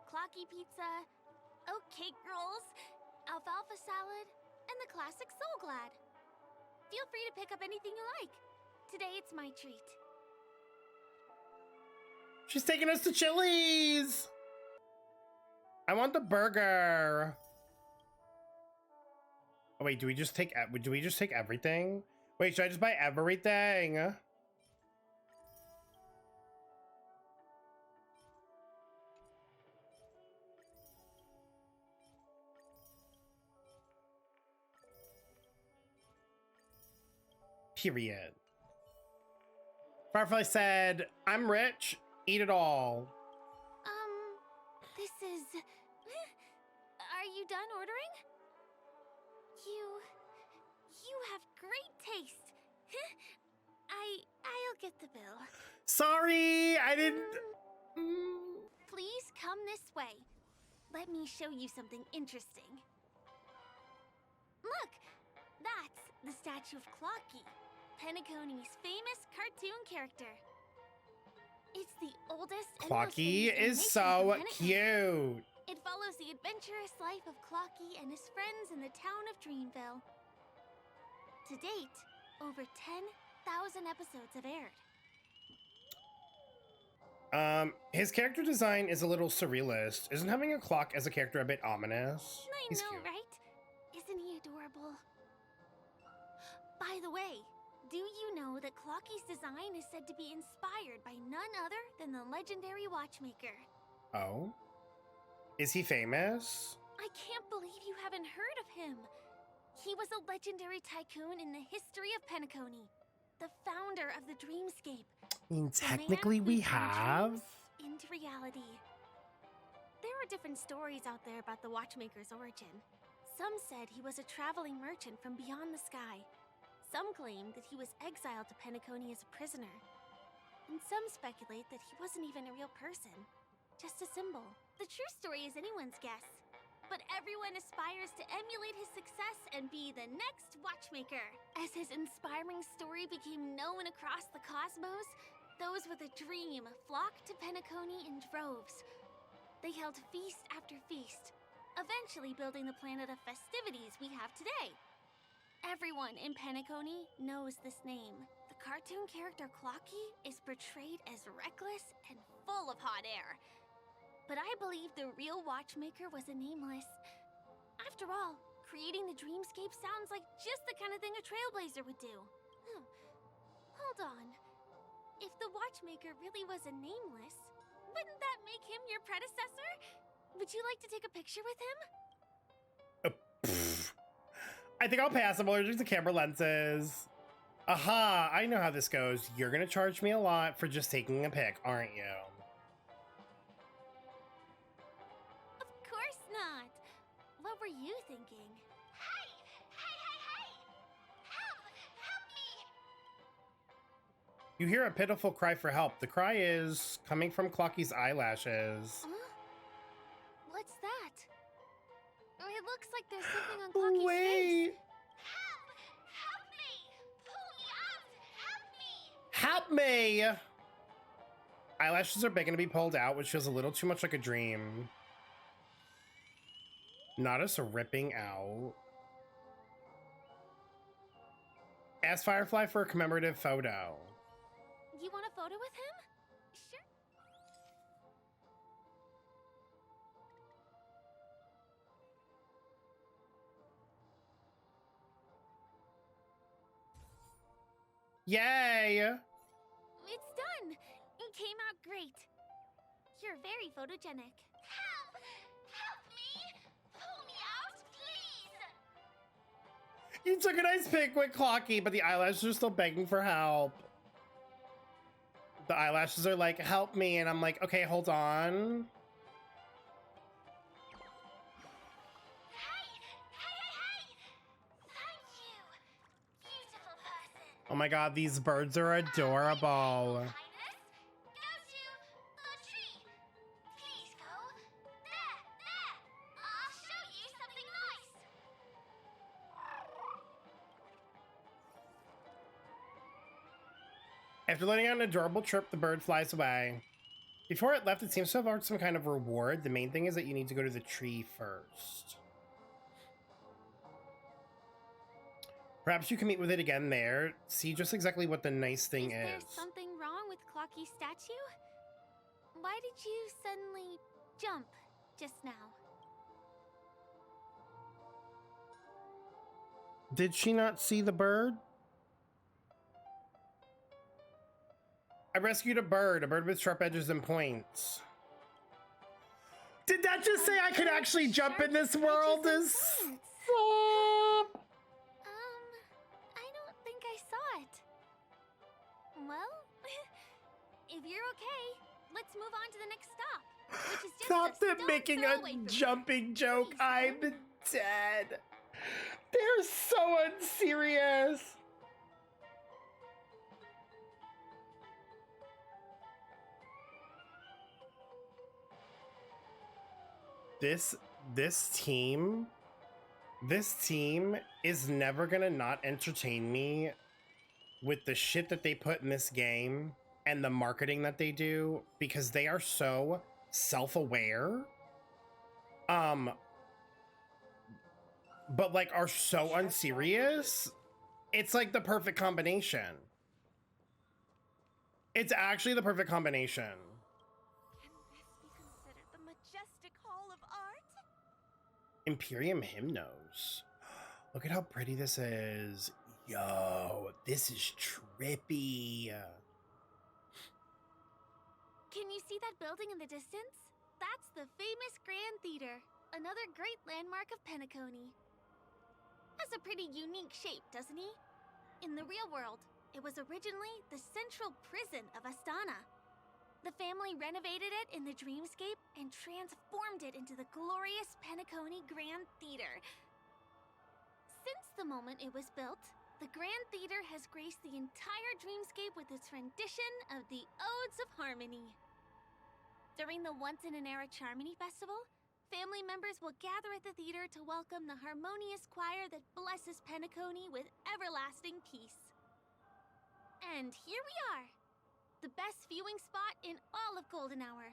Clocky pizza, oat cake rolls, alfalfa salad, and the classic Soul Glad. Feel free to pick up anything you like. Today it's my treat. She's taking us to Chili's. I want the burger. Oh wait, do we just take everything? Wait, should I just buy everything? Period. Firefly said, I'm rich, eat it all. This is... Are you done ordering? You have great taste. I'll get the bill. Sorry, I didn't... Please come this way. Let me show you something interesting. Look, that's the statue of Clocky, Penacony's famous cartoon character. It's the oldest and most Clocky famous is animation so from Penacony. cute. It follows the adventurous life of Clocky and his friends in the town of Dreamville. To date, over 10,000 episodes have aired. His character design is a little surrealist. Isn't having a clock as a character a bit ominous? I He's know, cute. right? Isn't he adorable? By the way, do you know that Clocky's design is said to be inspired by none other than the legendary watchmaker? Oh? Is he famous? I can't believe you haven't heard of him. He was a legendary tycoon in the history of Penacony, the founder of the Dreamscape. I mean, The man technically who we turned have. dreams into reality. There are different stories out there about the watchmaker's origin. Some said he was a traveling merchant from beyond the sky. Some claim that he was exiled to Penacony as a prisoner. And some speculate that he wasn't even a real person, just a symbol. The true story is anyone's guess. But everyone aspires to emulate his success and be the next watchmaker. As his inspiring story became known across the cosmos, those with a dream flocked to Penacony in droves. They held feast after feast, eventually building the planet of festivities we have today. Everyone in Penacony knows this name. The cartoon character Clocky is portrayed as reckless and full of hot air. But I believe the real watchmaker was a nameless. After all, creating the dreamscape sounds like just the kind of thing a trailblazer would do. Hold on. If the watchmaker really was a nameless, wouldn't that make him your predecessor? Would you like to take a picture with him? I think I'll pass. I'm allergic to camera lenses. Aha, I know how this goes. You're gonna charge me a lot for just taking a pic, aren't you? Of course not. What were you thinking? Hey! Help me! You hear a pitiful cry for help. The cry is coming from Clocky's eyelashes. Huh? What's that? It looks like there's something on Clocky's Wait! face. Help me! Pull me out! Help me! Help me! Eyelashes are begging to be pulled out, which feels a little too much like a dream. Not us ripping out. Ask Firefly for a commemorative photo. You want a photo with him? Sure. Yay! It's done! It came out great. You're very photogenic. Help me! Pull me out, please! You took a nice pic with Clocky, but the eyelashes are still begging for help. The eyelashes are like, help me, and I'm like, okay, hold on. Hey! Thank you! Beautiful person! Oh my god, these birds are adorable. Highness, go to the tree. Please go. There! I'll show you something nice. After letting out an adorable chirp, the bird flies away. Before it left, it seems to have earned some kind of reward. The main thing is that you need to go to the tree first. Perhaps you can meet with it again there. See just exactly what the nice thing Is there is. something wrong with Clocky's statue? Why did you suddenly jump just now? Did she not see the bird? I rescued a bird with sharp edges and points. Did that just say I could actually jump in this world? I don't think I saw it. Well, if you're okay, let's move on to the next stop, which is just Stop a them stone's making throw a away from jumping joke. Please, I'm go. dead. They're so unserious. This team is never gonna not entertain me with the shit that they put in this game. and the marketing that they do, because they are so self-aware, but like are so unserious. It's like the perfect combination. It's actually the perfect combination. Can this be considered the majestic hall of art? Imperium Hymnos. Look at how pretty this is. Yo, this is trippy. Can you see that building in the distance? That's the famous Grand Theater, another great landmark of Penacony. Has a pretty unique shape, doesn't he? In the real world, it was originally the central prison of Astana. The family renovated it in the dreamscape and transformed it into the glorious Penacony Grand Theater. Since the moment it was built, the Grand Theater has graced the entire dreamscape with its rendition of the Odes of Harmony. During the Once-in-an-Era Charmony Festival, family members will gather at the theater to welcome the harmonious choir that blesses Penacony with everlasting peace. And here we are, the best viewing spot in all of Golden Hour.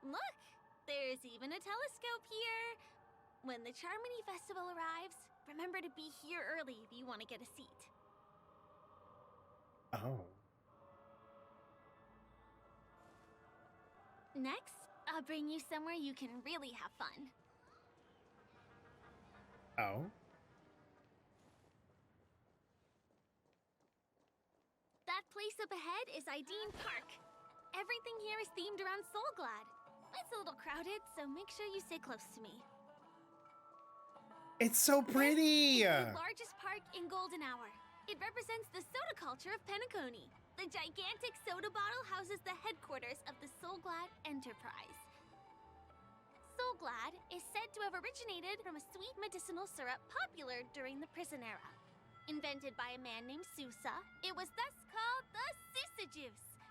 Look, there's even a telescope here. When the Charmony Festival arrives, remember to be here early if you want to get a seat. Oh. Next, I'll bring you somewhere you can really have fun. Oh. That place up ahead is Ideen Park. Everything here is themed around Soulglad. It's a little crowded, so make sure you stay close to me. It's so pretty! This is the largest park in Golden Hour. It represents the soda culture of Penacony. The gigantic soda bottle houses the headquarters of the Soulglad Enterprise. Soulglad is said to have originated from a sweet medicinal syrup popular during the prison era. Invented by a man named Sousa, it was thus called the Sousa Juice.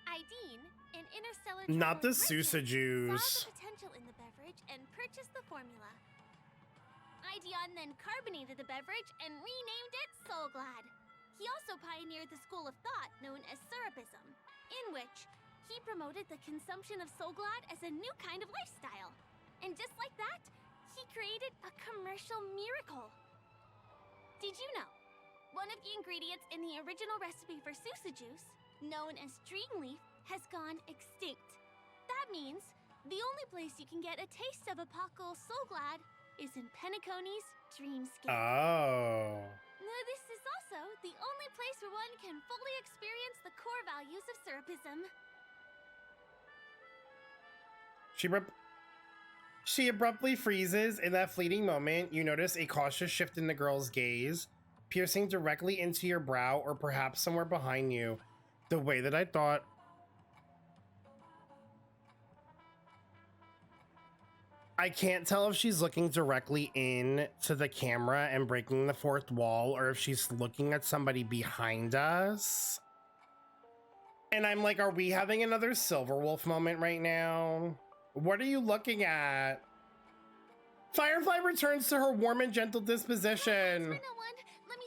Ideen, an interstellar Not the traveler Sousa merchant, juice. saw the potential in the beverage and purchased the formula. Ideon then carbonated the beverage and renamed it Soulglad. He also pioneered the school of thought known as Syrupism, in which he promoted the consumption of Soulglad as a new kind of lifestyle. And just like that, he created a commercial miracle. Did you know? One of the ingredients in the original recipe for Sousa juice, known as Dreamleaf, has gone extinct. That means the only place you can get a taste of Apocal Soulglad is in Penacony's Dreamscape. Oh. This is also the only place where one can fully experience the core values of Syrupism. She abruptly freezes. In that fleeting moment, you notice a cautious shift in the girl's gaze, piercing directly into your brow or perhaps somewhere behind you, the way that I thought. I can't tell if she's looking directly in to the camera and breaking the fourth wall, or if she's looking at somebody behind us. And I'm like, are we having another Silverwolf moment right now? What are you looking at? Firefly returns to her warm and gentle disposition. Let me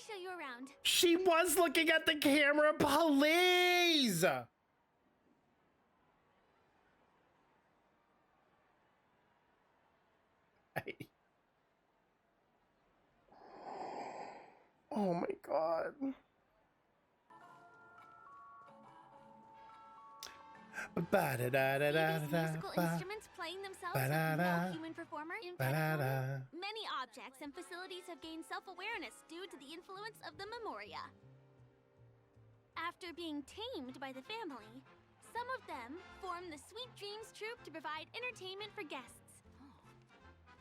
show you around. She was looking at the camera, please! Oh my god. These musical instruments playing themselves with no human performer in Penacony. Many objects and facilities have gained self-awareness due to the influence of the Memoria. After being tamed by the family, some of them form the Sweet Dreams troupe to provide entertainment for guests.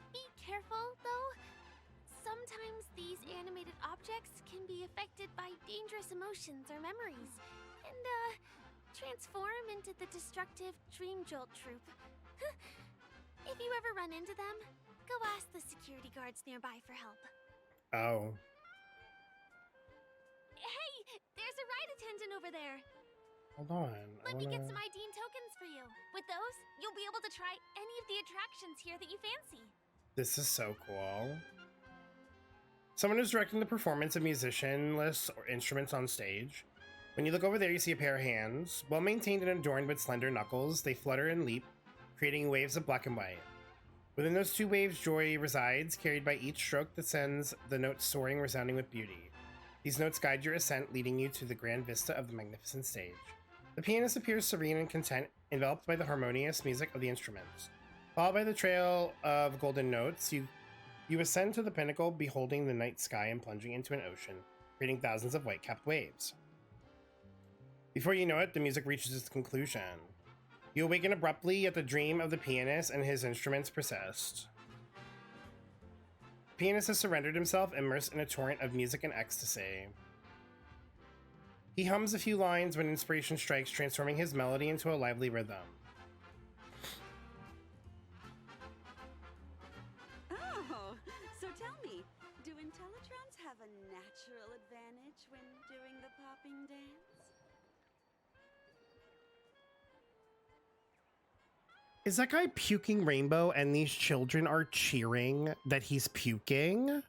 Be careful, though. Sometimes these animated objects can be affected by dangerous emotions or memories, and transform into the destructive Dream Jolt troupe. If you ever run into them, go ask the security guards nearby for help. Oh. Hey, there's a ride attendant over there. Hold on. Let me get some Ideen tokens for you. With those, you'll be able to try any of the attractions here that you fancy. This is so cool. Someone is directing the performance of musicianless or instruments on stage. When you look over there, you see a pair of hands. Well maintained and adorned with slender knuckles, they flutter and leap, creating waves of black and white. Within those two waves, joy resides, carried by each stroke that sends the notes soaring, resounding with beauty. These notes guide your ascent, leading you to the grand vista of the magnificent stage. The pianist appears serene and content, enveloped by the harmonious music of the instruments. Followed by the trail of golden notes, you ascend to the pinnacle, beholding the night sky and plunging into an ocean, creating thousands of white-capped waves. Before you know it, the music reaches its conclusion. You awaken abruptly, yet the dream of the pianist and his instruments persist. The pianist has surrendered himself, immersed in a torrent of music and ecstasy. He hums a few lines when inspiration strikes, transforming his melody into a lively rhythm. Oh, so tell me, do Intellitrons have a natural advantage when doing the popping dance? Is that guy puking rainbow and these children are cheering that he's puking?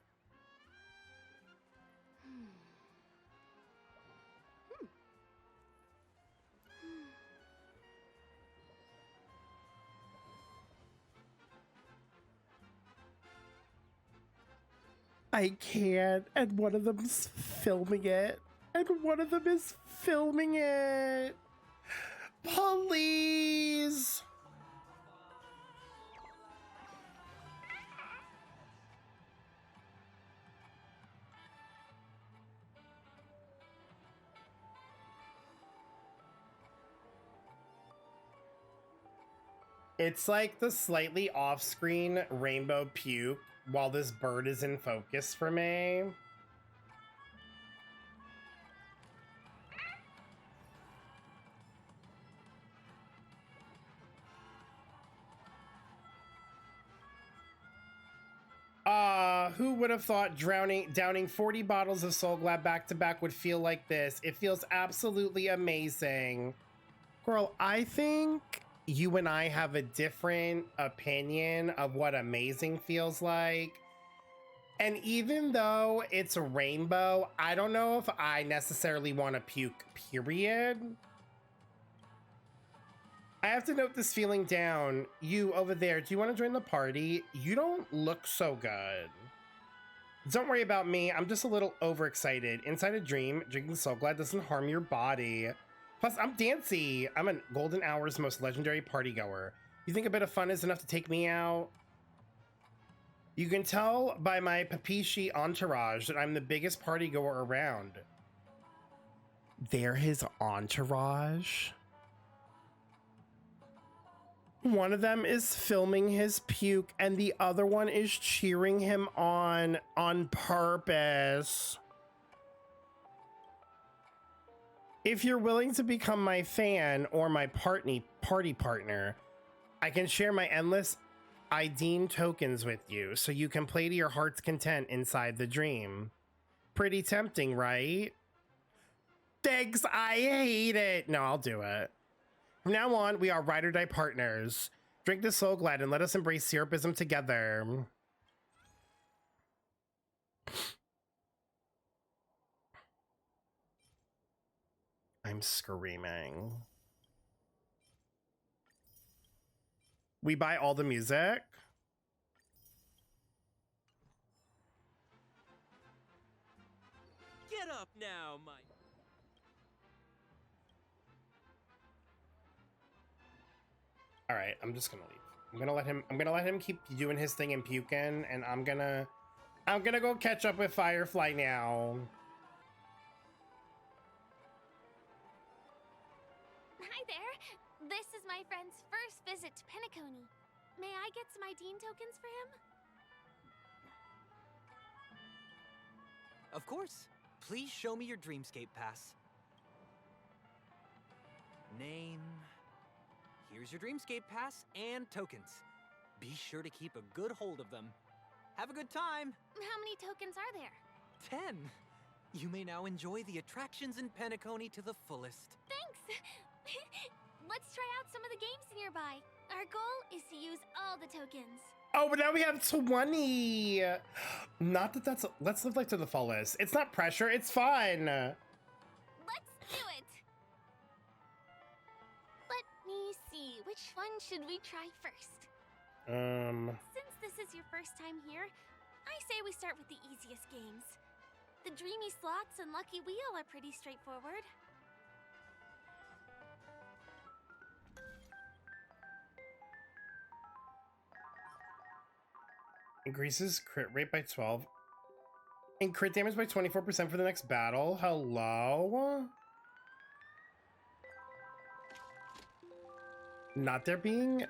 I can't, and one of them's filming it, and one of them is filming it. Please. It's like the slightly off-screen rainbow puke while this bird is in focus for me. Who would have thought downing 40 bottles of Soul Glad back to back would feel like this? It feels absolutely amazing. Girl, I think you and I have a different opinion of what amazing feels like. And even though it's a rainbow, I don't know if I necessarily want to puke, period. I have to note this feeling down. You over there, do you want to join the party? You don't look so good. Don't worry about me. I'm just a little overexcited. Inside a dream, drinking Soul Glad doesn't harm your body. Plus, I'm Dancy. I'm a Golden Hour's most legendary partygoer. You think a bit of fun is enough to take me out? You can tell by my papishi entourage that I'm the biggest partygoer around. They're his entourage? One of them is filming his puke and the other one is cheering him on purpose. If you're willing to become my fan or my party partner, I can share my endless Ideen tokens with you so you can play to your heart's content inside the dream. Pretty tempting, right? Thanks, I hate it. No, I'll do it. From now on, we are ride or die partners. Drink the Soul Glad and let us embrace syrupism together. I'm screaming. We buy all the music. Get up now, Mike. All right, I'm just gonna leave. I'm gonna let him keep doing his thing and puking, and I'm gonna go catch up with Firefly now. Hi there. This is my friend's first visit to Penacony. May I get some Ideen tokens for him? Of course. Please show me your Dreamscape pass. Name. Here's your Dreamscape pass and tokens. Be sure to keep a good hold of them. Have a good time. How many tokens are there? 10. You may now enjoy the attractions in Penacony to the fullest. Thanks. Let's try out some of the games nearby. Our goal is to use all the tokens. Oh, but now we have 20. Not that let's live life to the fullest. It's not pressure, it's fun. do it! Let me see, which one should we try first? Since this is your first time here, I say we start with the easiest games. The Dreamy Slots and Lucky Wheel are pretty straightforward. Increases crit rate by 12. And crit damage by 24% for the next battle. Hello? Not there being...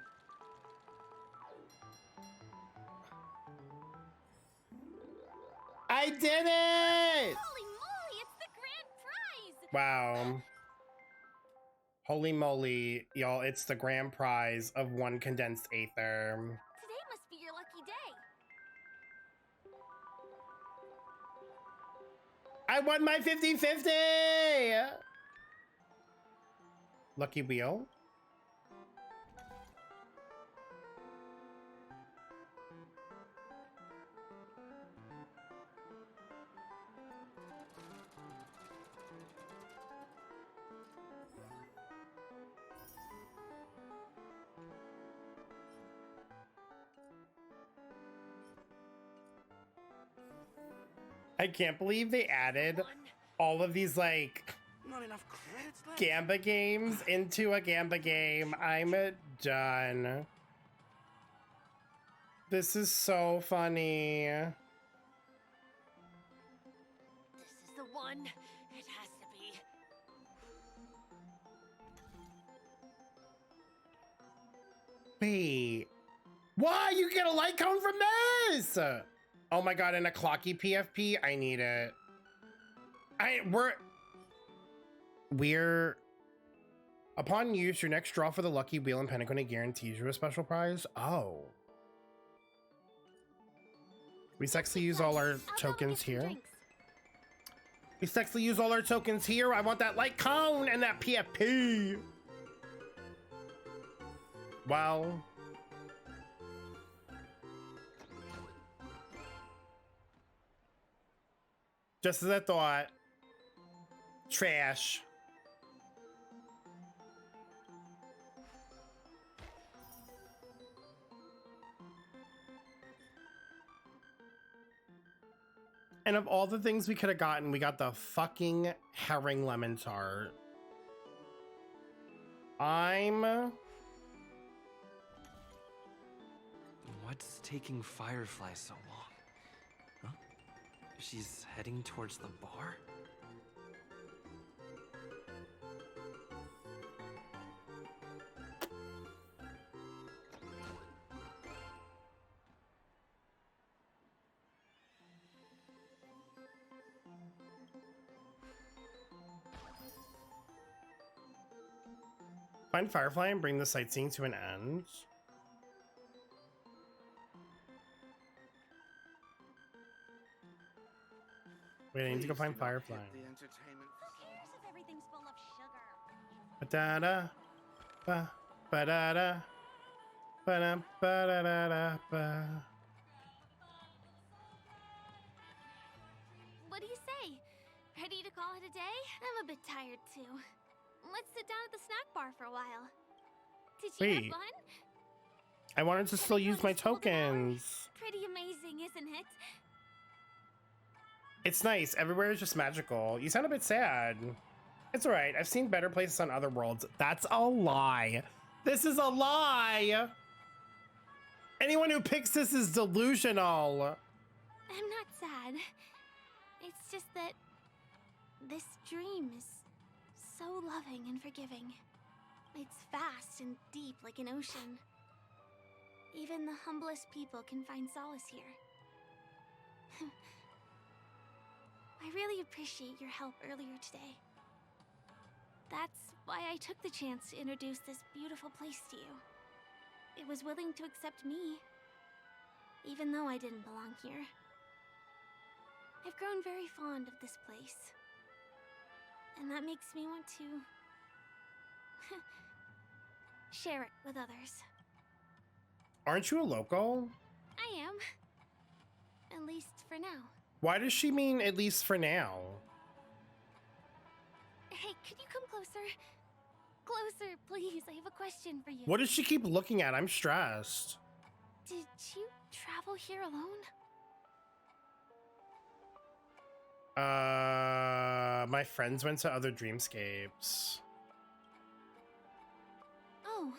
I did it! Holy moly, it's the grand prize! Wow. Holy moly, y'all, it's the grand prize of 1 condensed aether. Today must be your lucky day. I won my 50-50! Lucky wheel? I can't believe they added all of these, like, Not enough credits left. Gamba games into a Gamba game. I'm done. This is so funny. This is the one. It has to be. Wait. Why? You get a light cone from this? Oh my god, and a clocky PFP? I need it. We're... Upon use, your next draw for the Lucky Wheel in Penacony guarantees you a special prize. Oh. We sexily use all our tokens here. We sexily use all our tokens here. I want that light cone and that PFP. Well... Just as I thought. Trash. And of all the things we could have gotten, we got the fucking herring lemon tart. What's taking Firefly so long? Huh? She's heading towards the bar? Find Firefly and bring the sightseeing to an end. Wait, I need to go find Firefly. Who cares if everything's full of sugar? Ba-da-da, ba-da-da, ba-da, ba-da-da-da, ba. What do you say? Ready to call it a day? I'm a bit tired too. Let's sit down at the snack bar for a while. Did you Wait. have fun? I wanted to still use my tokens. Pretty amazing, isn't it? It's nice. Everywhere is just magical. You sound a bit sad. It's alright. I've seen better places on other worlds. That's a lie. This is a lie. Anyone who picks this is delusional. I'm not sad. It's just that this dream is so loving and forgiving. It's vast and deep like an ocean. Even the humblest people can find solace here. I really appreciate your help earlier today. That's why I took the chance to introduce this beautiful place to you. It was willing to accept me, even though I didn't belong here. I've grown very fond of this place. And that makes me want to share it with others. Aren't you a local? I am. At least for now. Why does she mean at least for now? Hey, could you come closer? Closer, please. I have a question for you. What does she keep looking at? I'm stressed. Did you travel here alone? My friends went to other dreamscapes. Oh,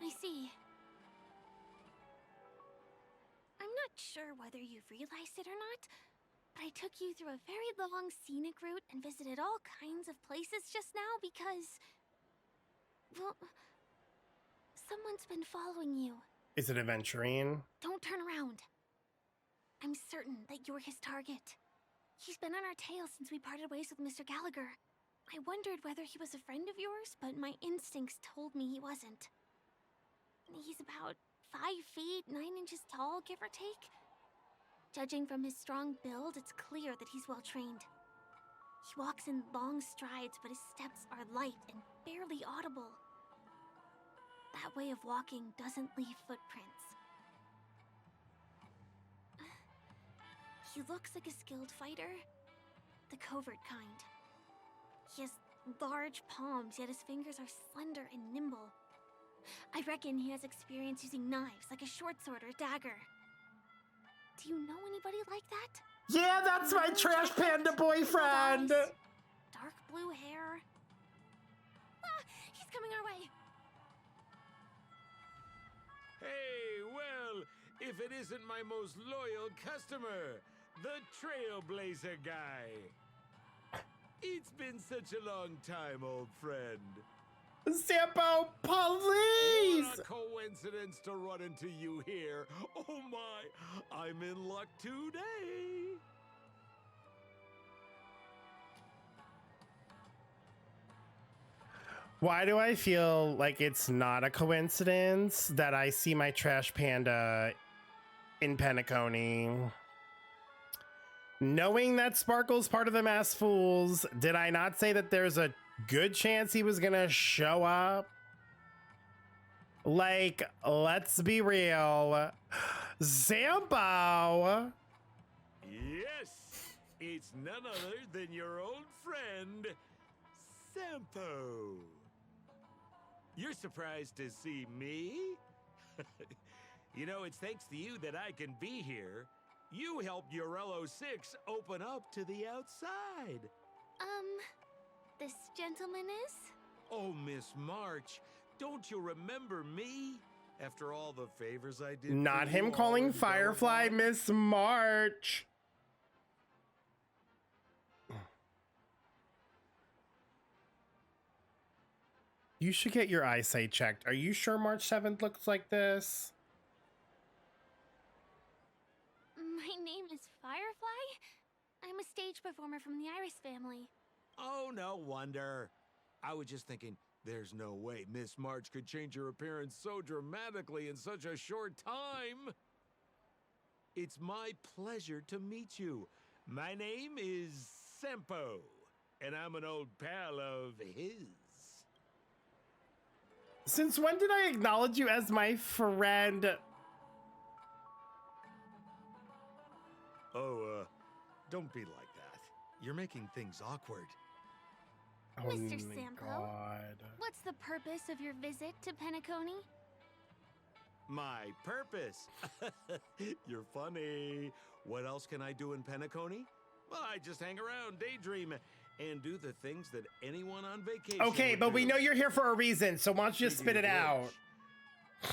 I see. I'm not sure whether you've realized it or not, but I took you through a very long scenic route and visited all kinds of places just now because, well, someone's been following you. Is it Aventurine? Don't turn around. I'm certain that you're his target. He's been on our tail since we parted ways with Mr. Gallagher. I wondered whether he was a friend of yours, but my instincts told me he wasn't. He's about 5 feet, 9 inches tall, give or take. Judging from his strong build, it's clear that he's well trained. He walks in long strides, but his steps are light and barely audible. That way of walking doesn't leave footprints. He looks like a skilled fighter, the covert kind. He has large palms, yet his fingers are slender and nimble. I reckon he has experience using knives, like a short sword or dagger. Do you know anybody like that? Yeah, that's my trash panda boyfriend! Dark blue hair. Ah, he's coming our way. Hey, well, if it isn't my most loyal customer, the Trailblazer guy. It's been such a long time, old friend. Sampo, please! What a coincidence to run into you here. Oh my, I'm in luck today. Why do I feel like it's not a coincidence that I see my trash panda in Penacony? Knowing that Sparkle's part of the Mass Fools, did I not say that there's a good chance he was gonna show up? Like, let's be real. Zambo! Yes, it's none other than your old friend, Sampo. You're surprised to see me? You know, it's thanks to you that I can be here. You helped Urello 6 open up to the outside. This gentleman is? Oh, Miss March, don't you remember me? After all the favors I did Not for him you calling all in Firefly Belmont? Miss March. You should get your eyesight checked. Are you sure March 7th looks like this? My name is Firefly. I'm a stage performer from the Iris family. Oh, no wonder. I was just thinking, there's no way Miss March could change her appearance so dramatically in such a short time. It's my pleasure to meet you. My name is Sampo, and I'm an old pal of his. Since when did I acknowledge you as my friend? Oh, don't be like that. You're making things awkward. Oh Mr. my Sampo, God. what's the purpose of your visit to Penacony? My purpose? You're funny. What else can I do in Penacony? Well, I just hang around, daydream, and do the things that anyone on vacation Okay, would but we do. know you're here for a reason, so why don't you just spit it out?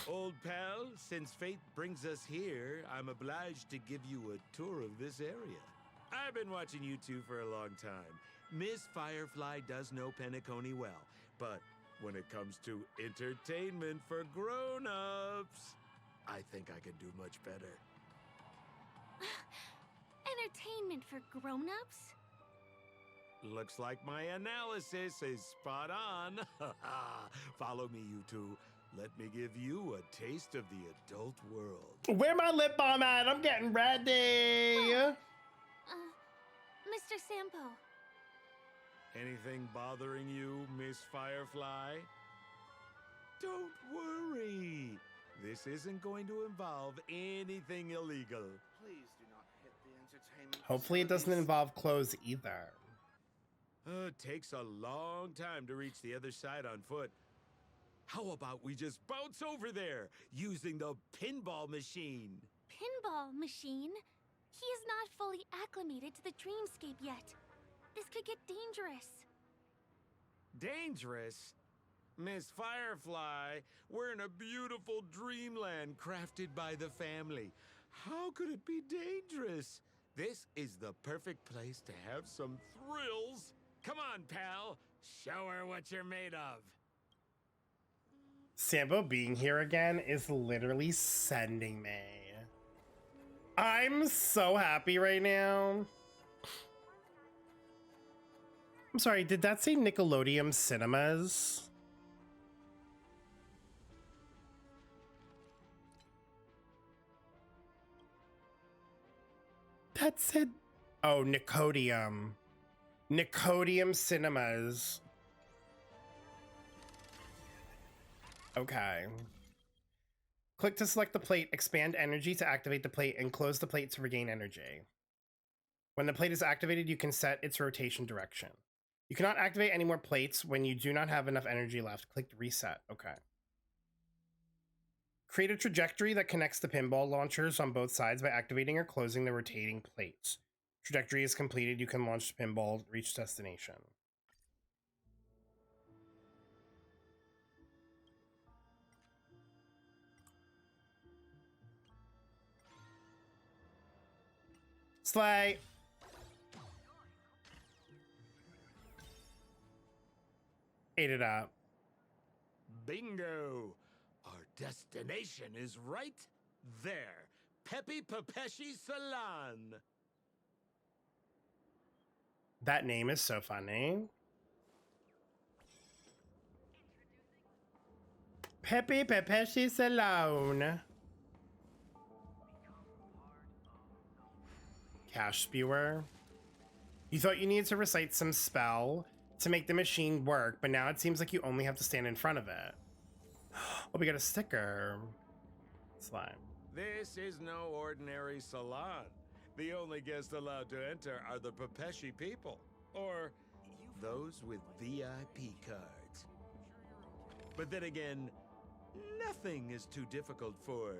Old pal, since fate brings us here, I'm obliged to give you a tour of this area. I've been watching you two for a long time. Miss Firefly does know Penacony well, but when it comes to entertainment for grown-ups, I think I can do much better. Entertainment for grown-ups? Looks like my analysis is spot on. Follow me, you two. Let me give you a taste of the adult world. Where my lip balm at? I'm getting ready. Mr. Sampo. Anything bothering you, Miss Firefly? Don't worry. This isn't going to involve anything illegal. Please do not hit the entertainment. Hopefully it doesn't involve clothes either. It takes a long time to reach the other side on foot. How about we just bounce over there using the pinball machine? Pinball machine? He is not fully acclimated to the dreamscape yet. This could get dangerous. Dangerous? Miss Firefly, we're in a beautiful dreamland crafted by the family. How could it be dangerous? This is the perfect place to have some thrills. Come on, pal. Show her what you're made of. Sambo being here again is literally sending me. I'm so happy right now. I'm sorry, did that say Nickelodeon Cinemas? That said, oh, Nickelodeon. Nickelodeon Cinemas. Okay. Click to select the plate, expand energy to activate the plate, and close the plate to regain energy. When the plate is activated, you can set its rotation direction. You cannot activate any more plates when you do not have enough energy left. Click to reset. Okay. Create a trajectory that connects the pinball launchers on both sides by activating or closing the rotating plates. Trajectory is completed. You can launch the pinball, reach destination. Slay. Ate it up. Bingo! Our destination is right there. Peppy Papeshi Salon. That name is so funny. Peppy Papeshi Salon. Cash spewer. You thought you needed to recite some spell to make the machine work, but now it seems like you only have to stand in front of it. Oh, we got a sticker. Slime. This is no ordinary salon. The only guests allowed to enter are the Papeshi people, or those with VIP cards. But then again, nothing is too difficult for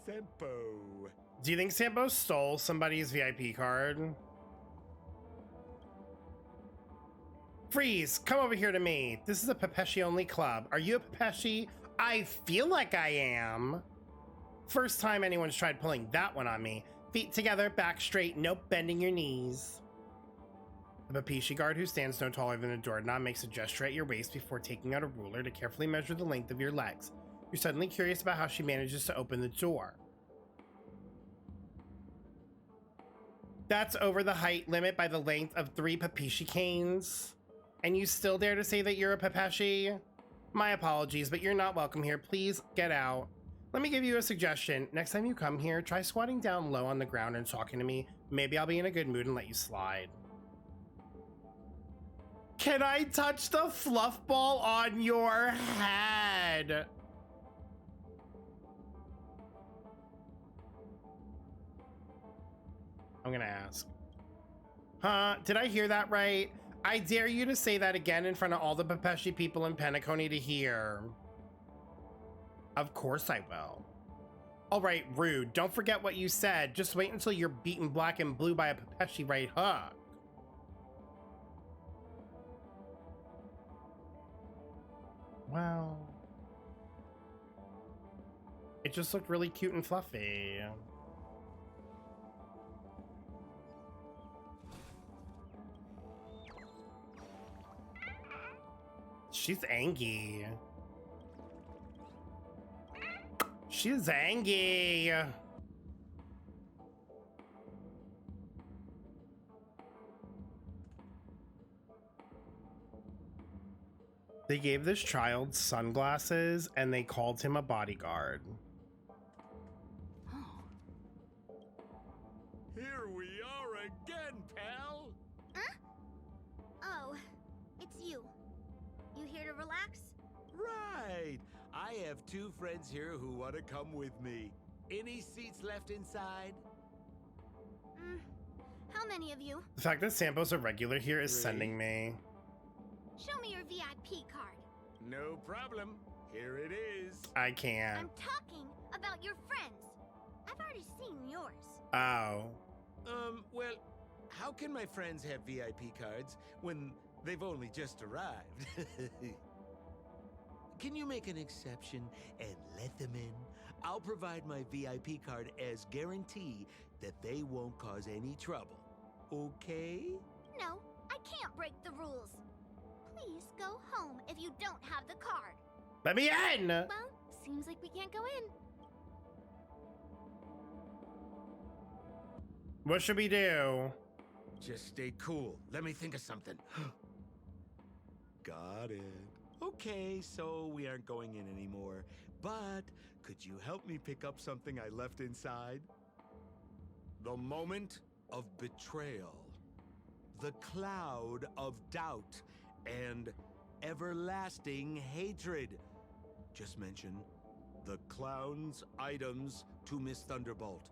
Sempo. Do you think Sampo stole somebody's VIP card? Freeze! Come over here to me. This is a Papeshi only club. Are you a Papeshi? I feel like I am. First time anyone's tried pulling that one on me. Feet together, back straight, nope, bending your knees. The Papeshi guard, who stands no taller than a doorknob, makes a gesture at your waist before taking out a ruler to carefully measure the length of your legs. You're suddenly curious about how she manages to open the door. That's over the height limit by the length of 3 Papeshi canes. And you still dare to say that you're a Papeshi? My apologies, but you're not welcome here. Please get out. Let me give you a suggestion. Next time you come here, try squatting down low on the ground and talking to me. Maybe I'll be in a good mood and let you slide. Can I touch the fluff ball on your head? I'm gonna ask. Huh? Did I hear that right? I dare you to say that again in front of all the Papeshi people in Penacony to hear. Of course I will. All right, rude. Don't forget what you said. Just wait until you're beaten black and blue by a Papeshi right hook. Wow. It just looked really cute and fluffy. She's angry. She's angry. They gave this child sunglasses and they called him a bodyguard. Here we are again, pal. Huh? Oh, it's you. You here to relax? Right. I have 2 friends here who want to come with me. Any seats left inside? How many of you? The fact that Sampo's a regular here is sending me. Show me your VIP card. No problem. Here it is. I can't. I'm talking about your friends. I've already seen yours. Oh. Well, how can my friends have VIP cards when they've only just arrived? Can you make an exception and let them in? I'll provide my VIP card as guarantee that they won't cause any trouble. Okay? No, I can't break the rules. Please go home if you don't have the card. Let me in! Well, seems like we can't go in. What should we do? Just stay cool. Let me think of something. Got it. Okay, so we aren't going in anymore. But could you help me pick up something I left inside? The moment of betrayal. The cloud of doubt and everlasting hatred. Just mention the clown's items to Miss Thunderbolt.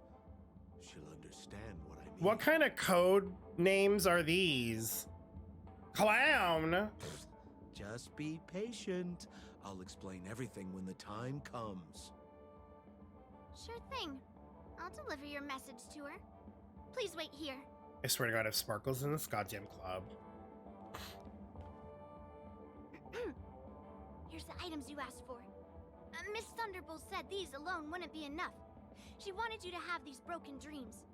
She'll understand what I mean. What kind of code names are these? Clown! Just be patient. I'll explain everything when the time comes. Sure thing. I'll deliver your message to her. Please wait here. I swear to God, if Sparkle's in this goddamn club. Here's the items you asked for. Miss Thunderbolt said these alone wouldn't be enough. She wanted you to have these broken dreams.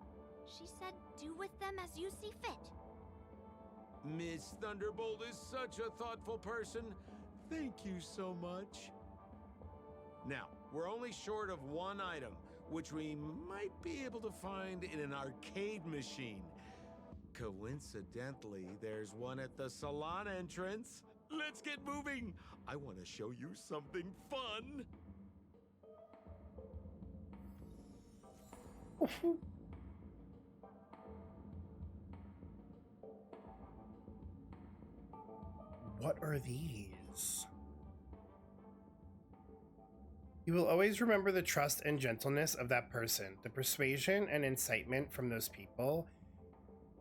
She said do with them as you see fit. Miss Thunderbolt is such a thoughtful person. Thank you so much. Now, we're only short of one item, which we might be able to find in an arcade machine. Coincidentally, there's one at the salon entrance. Let's get moving. I want to show you something fun. What are these? You will always remember the trust and gentleness of that person, the persuasion and incitement from those people,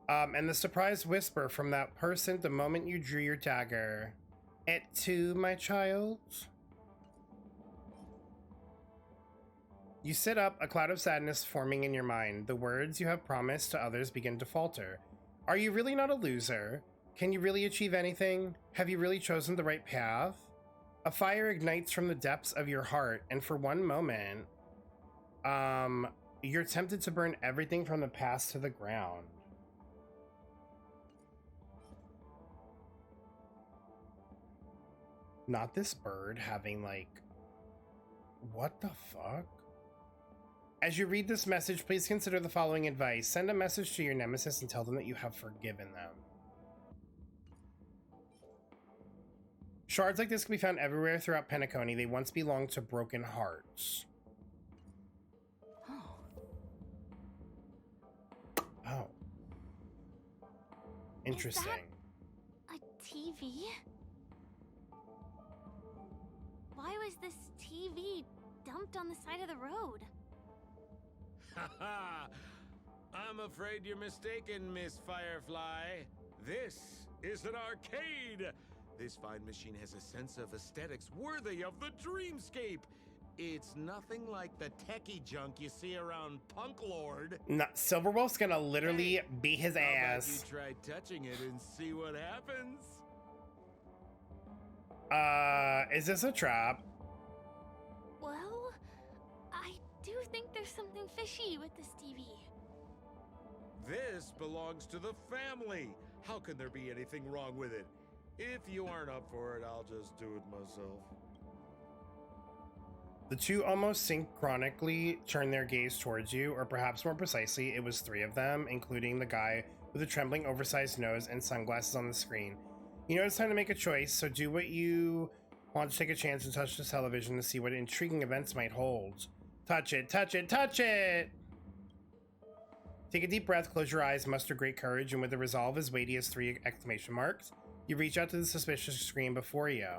and the surprised whisper from that person the moment you drew your dagger. Et tu, my child? You sit up, a cloud of sadness forming in your mind. The words you have promised to others begin to falter. Are you really not a loser? Can you really achieve anything? Have you really chosen the right path? A fire ignites from the depths of your heart, and for one moment, you're tempted to burn everything from the past to the ground. Not this bird having, like, what the fuck? As you read this message, please consider the following advice. Send a message to your nemesis and tell them that you have forgiven them. Shards like this can be found everywhere throughout Penacony. They once belonged to broken hearts. Oh. Interesting. A TV? Why was this TV dumped on the side of the road? Ha! I'm afraid you're mistaken, Miss Firefly. This is an arcade. This fine machine has a sense of aesthetics worthy of the dreamscape. It's nothing like the techie junk you see around Punk Lord. No, Silverwolf's gonna literally beat his How about ass. you try touching it and see what happens? Is this a trap? Well, I do think there's something fishy with this TV. This belongs to the family. How can there be anything wrong with it? If you aren't up for it, I'll just do it myself. The two almost synchronically turn their gaze towards you, or perhaps more precisely, it was three of them, including the guy with a trembling oversized nose and sunglasses on the screen. You know it's time to make a choice, so do what you want to take a chance and touch the television to see what intriguing events might hold. Touch it, touch it, touch it! Take a deep breath, close your eyes, muster great courage, and with a resolve as weighty as 3 exclamation marks, you reach out to the suspicious screen before you.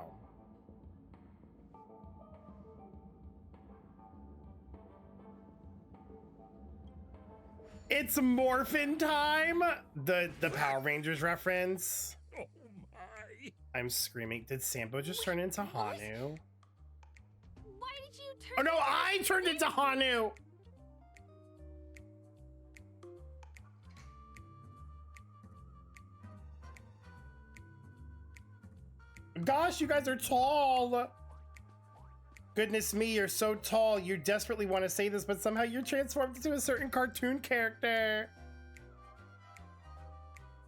It's morphin time. The Power Rangers reference. Oh my! I'm screaming. Did Sambo just turn into Hanu? Why did you turn? Oh no, I turned into Hanu. Gosh, you guys are tall. Goodness me, you're so tall. You desperately want to say this, but somehow you're transformed into a certain cartoon character.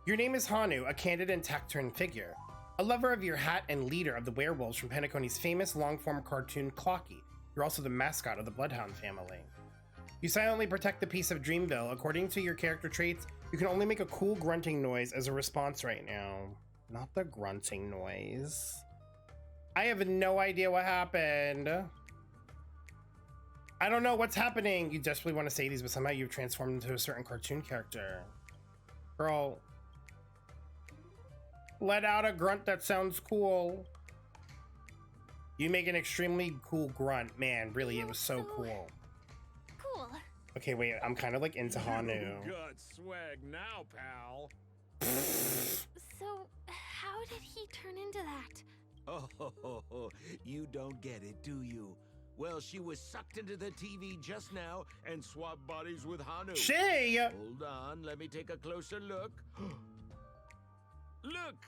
Your name is Hanu, a candid and taciturn figure. A lover of your hat and leader of the werewolves from Penacony's famous long-form cartoon Clocky. You're also the mascot of the Bloodhound family. You silently protect the peace of Dreamville. According to your character traits, you can only make a cool grunting noise as a response right now. Not the grunting noise. I have no idea what happened. I don't know what's happening. You desperately want to say these, but somehow you've transformed into a certain cartoon character. Girl, let out a grunt that sounds cool. You make an extremely cool grunt. Man, really, it was so cool. Cool. Okay, wait, I'm kind of like into Hanu. You got swag now, pal. So, how did he turn into that? Oh, you don't get it, do you? Well, she was sucked into the TV just now and swapped bodies with Hanu. Shay! Hold on, let me take a closer look. Look!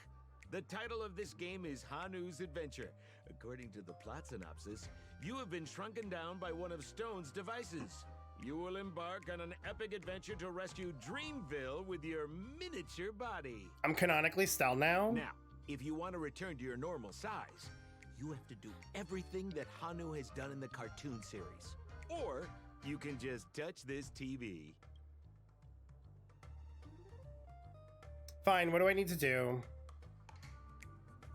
The title of this game is Hanu's Adventure. According to the plot synopsis, you have been shrunken down by one of Stone's devices. You will embark on an epic adventure to rescue Dreamville with your miniature body. I'm canonically Stell now? Now, if you want to return to your normal size, you have to do everything that Hanu has done in the cartoon series. Or you can just touch this TV. Fine, what do I need to do?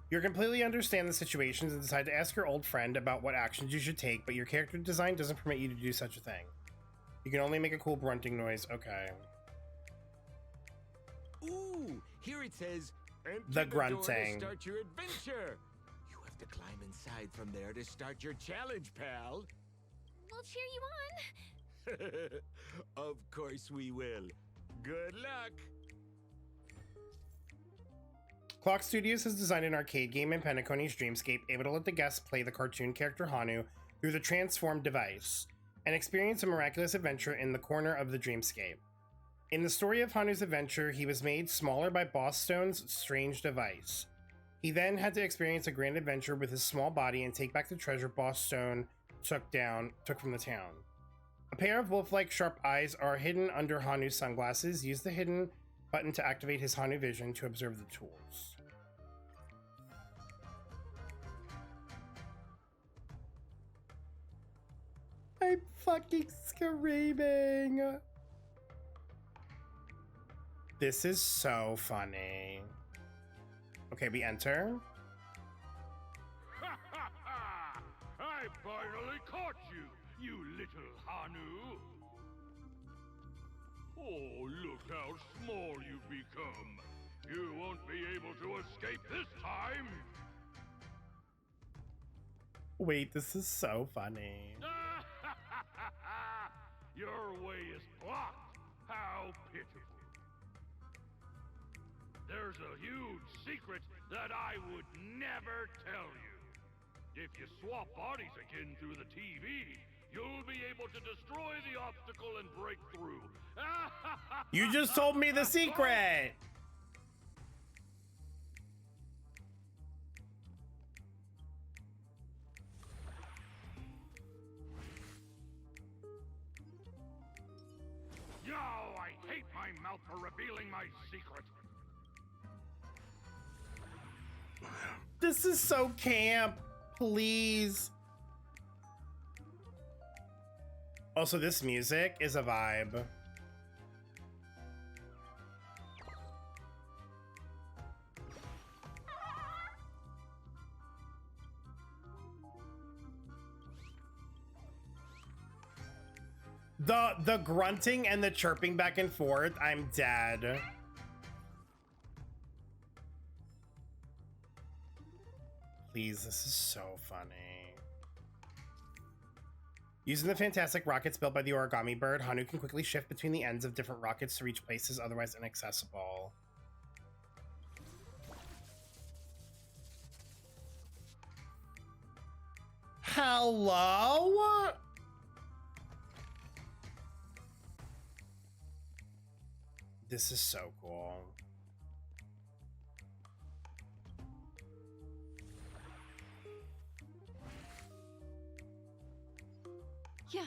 You completely understand the situations and decide to ask your old friend about what actions you should take, but your character design doesn't permit you to do such a thing. You can only make a cool grunting noise. Okay. Ooh, here it says, enter The door to grunting. start your adventure. You have to climb inside from there to start your challenge, pal. We'll cheer you on. Of course we will. Good luck. Clock Studios has designed an arcade game in Penacony's Dreamscape, able to let the guests play the cartoon character Hanu through the transformed device and experience a miraculous adventure in the corner of the Dreamscape. In the story of Hanu's adventure, he was made smaller by Boss Stone's strange device. He then had to experience a grand adventure with his small body and take back the treasure Boss Stone took from the town. A pair of wolf-like sharp eyes are hidden under Hanu's sunglasses. Use the hidden button to activate his Hanu vision to observe the tools. I'm fucking screaming. This is so funny. Okay, we enter. I finally caught you, you little Hanu. Oh, look how small you've become. You won't be able to escape this time. Wait, this is so funny. Your way is blocked. How pitiful. There's a huge secret that I would never tell you. If you swap bodies again through the TV, you'll be able to destroy the obstacle and break through. You just told me the secret. Yo, I hate my mouth for revealing my secret. This is so camp. Please. Also, this music is a vibe. The grunting and the chirping back and forth, I'm dead. Please, this is so funny. Using the fantastic rockets built by the origami bird, Hanu can quickly shift between the ends of different rockets to reach places otherwise inaccessible. Hello? This is so cool. Yeah.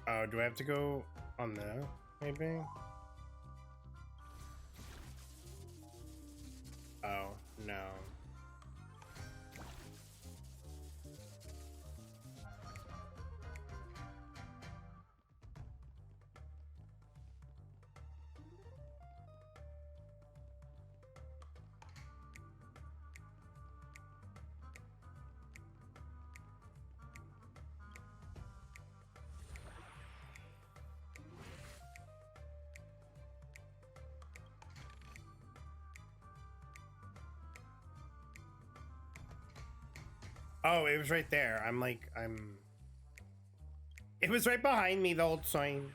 Oh, do I have to go on there, maybe? Oh, no. Oh, it was right there. It was right behind me the whole time.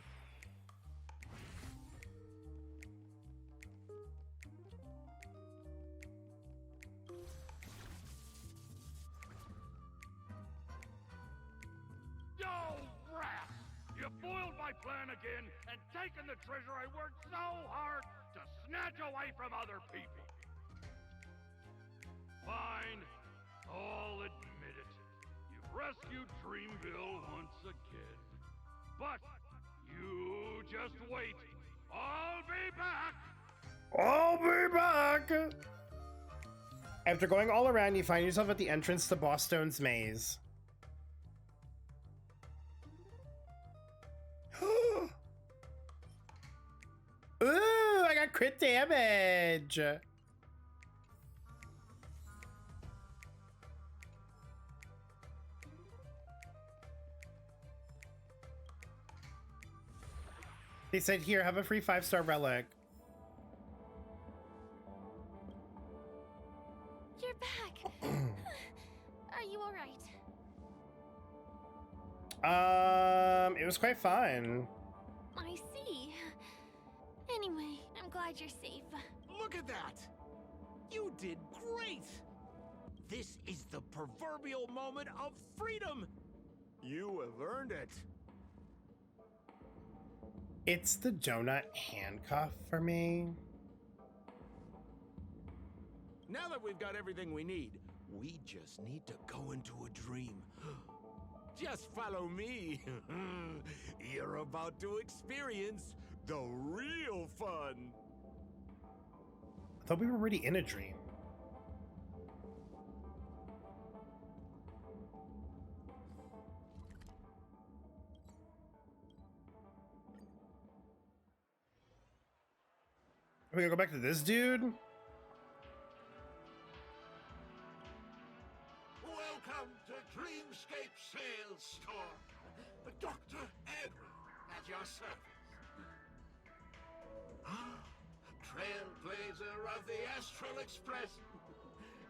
Yo, rat! You foiled my plan again and taken the treasure I worked so hard to snatch away from other people. Fine. I'll admit it. You've rescued Dreamville once again. But you just wait. I'll be back! I'll be back! After going all around, you find yourself at the entrance to Bosstone's maze. Ooh, I got crit damage! They said, here, have a free 5-star relic. You're back. Are you alright? It was quite fun. I see. Anyway, I'm glad you're safe. Look at that! You did great! This is the proverbial moment of freedom! You have earned it. It's the donut handcuff for me. Now that we've got everything we need, we just need to go into a dream. Just follow me. You're about to experience the real fun. I thought we were already in a dream. Are we gonna go back to this dude? Welcome to Dreamscape Sales Store. Dr. Edward at your service. Trailblazer of the Astral Express.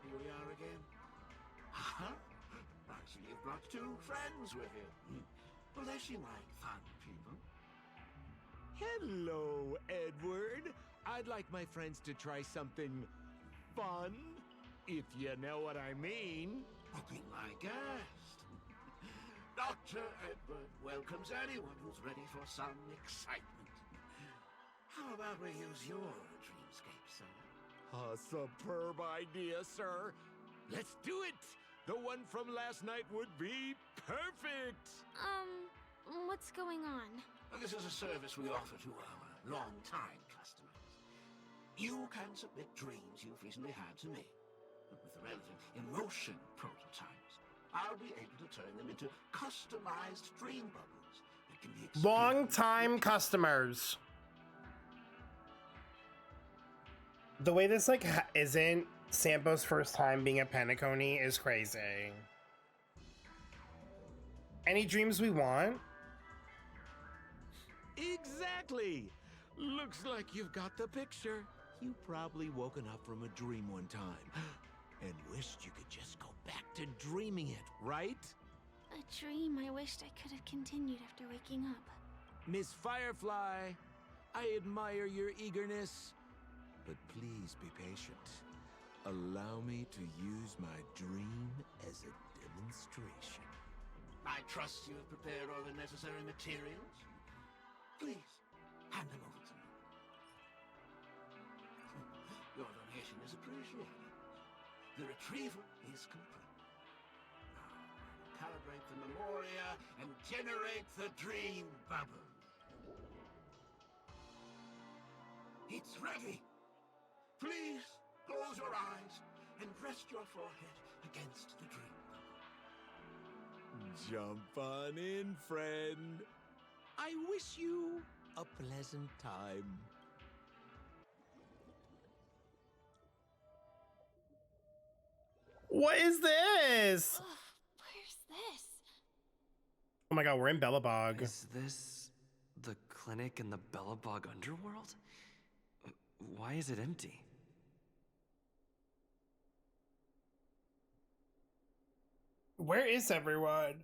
Here we are again. I see you've brought 2 friends with you. Well, they seem like fun people. Hello, Edward. I'd like my friends to try something fun, if you know what I mean. Be my guest. Dr. Edward welcomes anyone who's ready for some excitement. How about we use your dreamscape, sir? A superb idea, sir. Let's do it. The one from last night would be perfect. What's going on? This is a service we offer to our long-time customers. You can submit dreams you've recently had to me. With the relevant emotion prototypes, I'll be able to turn them into customized dream bubbles that can be experienced. Long-time customers. The way this isn't Sampo's first time being at Penacony is crazy. Any dreams we want? Exactly! Looks like you've got the picture. You probably woken up from a dream one time and wished you could just go back to dreaming it, right? A dream I wished I could have continued after waking up. Miss Firefly, I admire your eagerness, but please be patient. Allow me to use my dream as a demonstration. I trust you have prepared all the necessary materials. Please, hand them over to me. Your donation is appreciated. The retrieval is complete. Now, calibrate the memoria and generate the dream bubble. It's ready. Please close your eyes and rest your forehead against the dream bubble. Jump on in, friend. I wish you a pleasant time. What is this? Where's this? Oh my god, we're in Bellabog. Is this the clinic in the Bellabog underworld? Why is it empty? Where is everyone?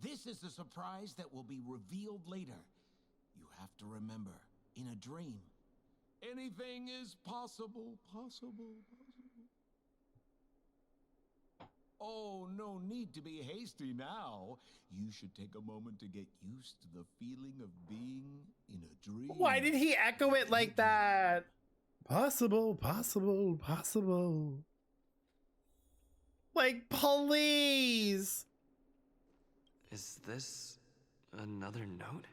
This is the surprise that will be revealed later. You have to remember, in a dream, anything is possible. Oh, no need to be hasty now. You should take a moment to get used to the feeling of being in a dream. Why did he echo it like that? Possible. Like, please. Is this another note?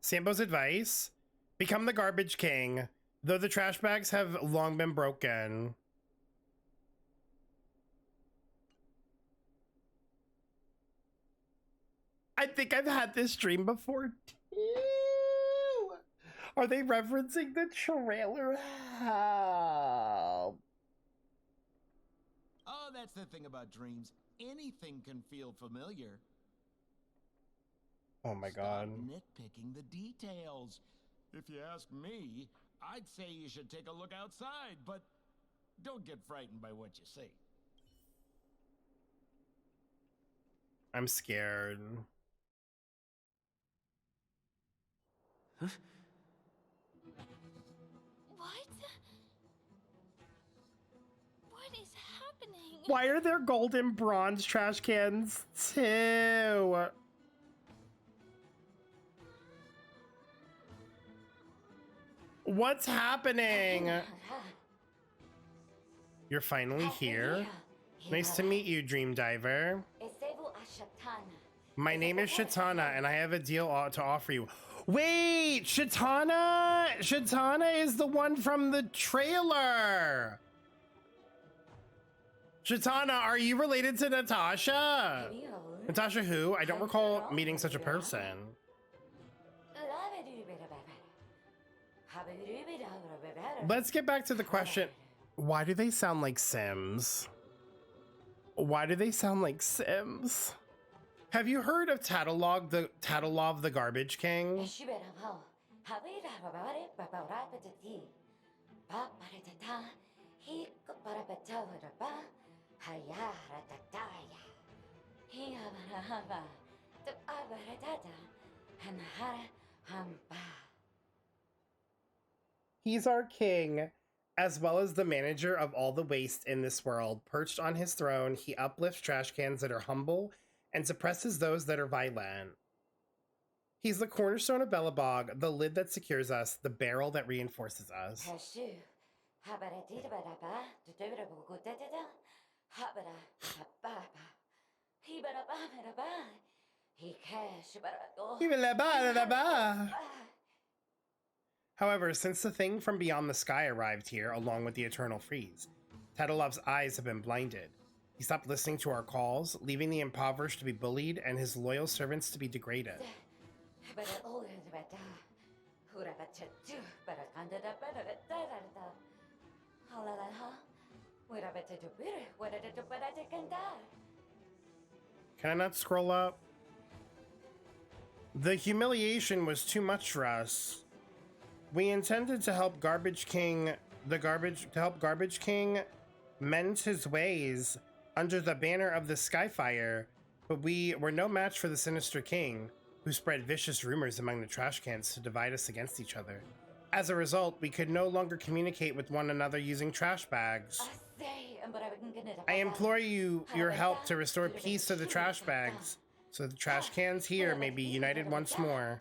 Sambo's advice: become the garbage king, though the trash bags have long been broken. I think I've had this dream before too. Are they referencing the trailer? Help. Oh, that's the thing about dreams. Anything can feel familiar. Oh my god. Stop nitpicking the details. If you ask me, I'd say you should take a look outside, but don't get frightened by what you see. I'm scared. What? What is happening? Why are there golden bronze trash cans too? What's happening? You're finally here. Nice to meet you, Dream Diver. My name is Shatana, and I have a deal to offer you. Wait, Shatana? Shatana is the one from the trailer. Shatana, are you related to Natasha? Natasha who? I don't recall meeting such a person. Let's get back to the question. Why do they sound like Sims? Why do they sound like Sims? Have you heard of Tattletov, the Garbage King? He's our king, as well as the manager of all the waste in this world. Perched on his throne, he uplifts trash cans that are humble and suppresses those that are violent. He's the cornerstone of Bellabog, the lid that secures us, the barrel that reinforces us. However, since the thing from beyond the sky arrived here, along with the eternal freeze, Tattletov's eyes have been blinded. He stopped listening to our calls, leaving the impoverished to be bullied and his loyal servants to be degraded. Can I not scroll up? The humiliation was too much for us. We intended to help Garbage King mend his ways under the banner of the Skyfire, but we were no match for the sinister king, who spread vicious rumors among the trash cans to divide us against each other. As a result, we could no longer communicate with one another using trash bags. I implore you your help to restore peace to the trash bags, so the trash cans here may be united once more.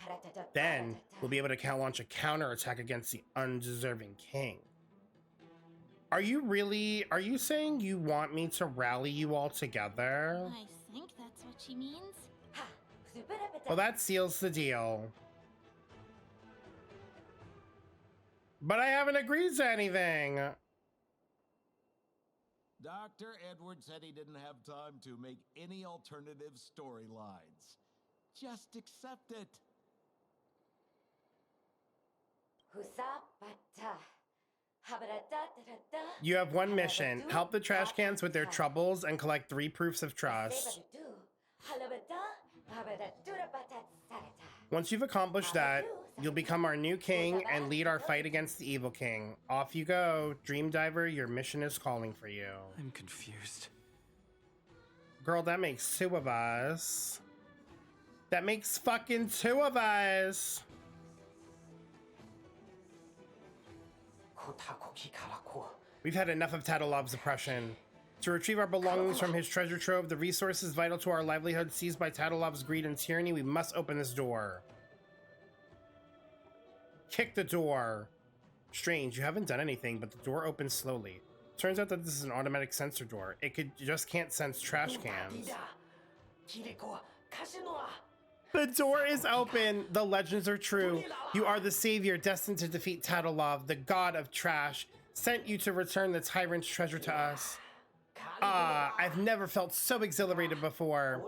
Then we'll be able to launch a counterattack against the undeserving king. Are you saying you want me to rally you all together? I think that's what she means. Well, that seals the deal. But I haven't agreed to anything. Dr. Edward said he didn't have time to make any alternative storylines. Just accept it. You have one mission. Help the trash cans with their troubles and collect 3 proofs of trust. Once you've accomplished that, you'll become our new king and lead our fight against the evil king. Off you go. Dream Diver, your mission is calling for you. I'm confused. Girl, that makes 2 of us. That makes fucking 2 of us. We've had enough of Tatalov's oppression. To retrieve our belongings from his treasure trove, the resources vital to our livelihood seized by Tatalov's greed and tyranny, we must open this door. Kick the door. Strange, you haven't done anything, but the door opens slowly. Turns out that this is an automatic sensor door. Just can't sense trash cans. The door is open. The legends are true. You are the savior destined to defeat Tatalov, the god of trash, sent you to return the tyrant's treasure to us. Ah, I've never felt so exhilarated before.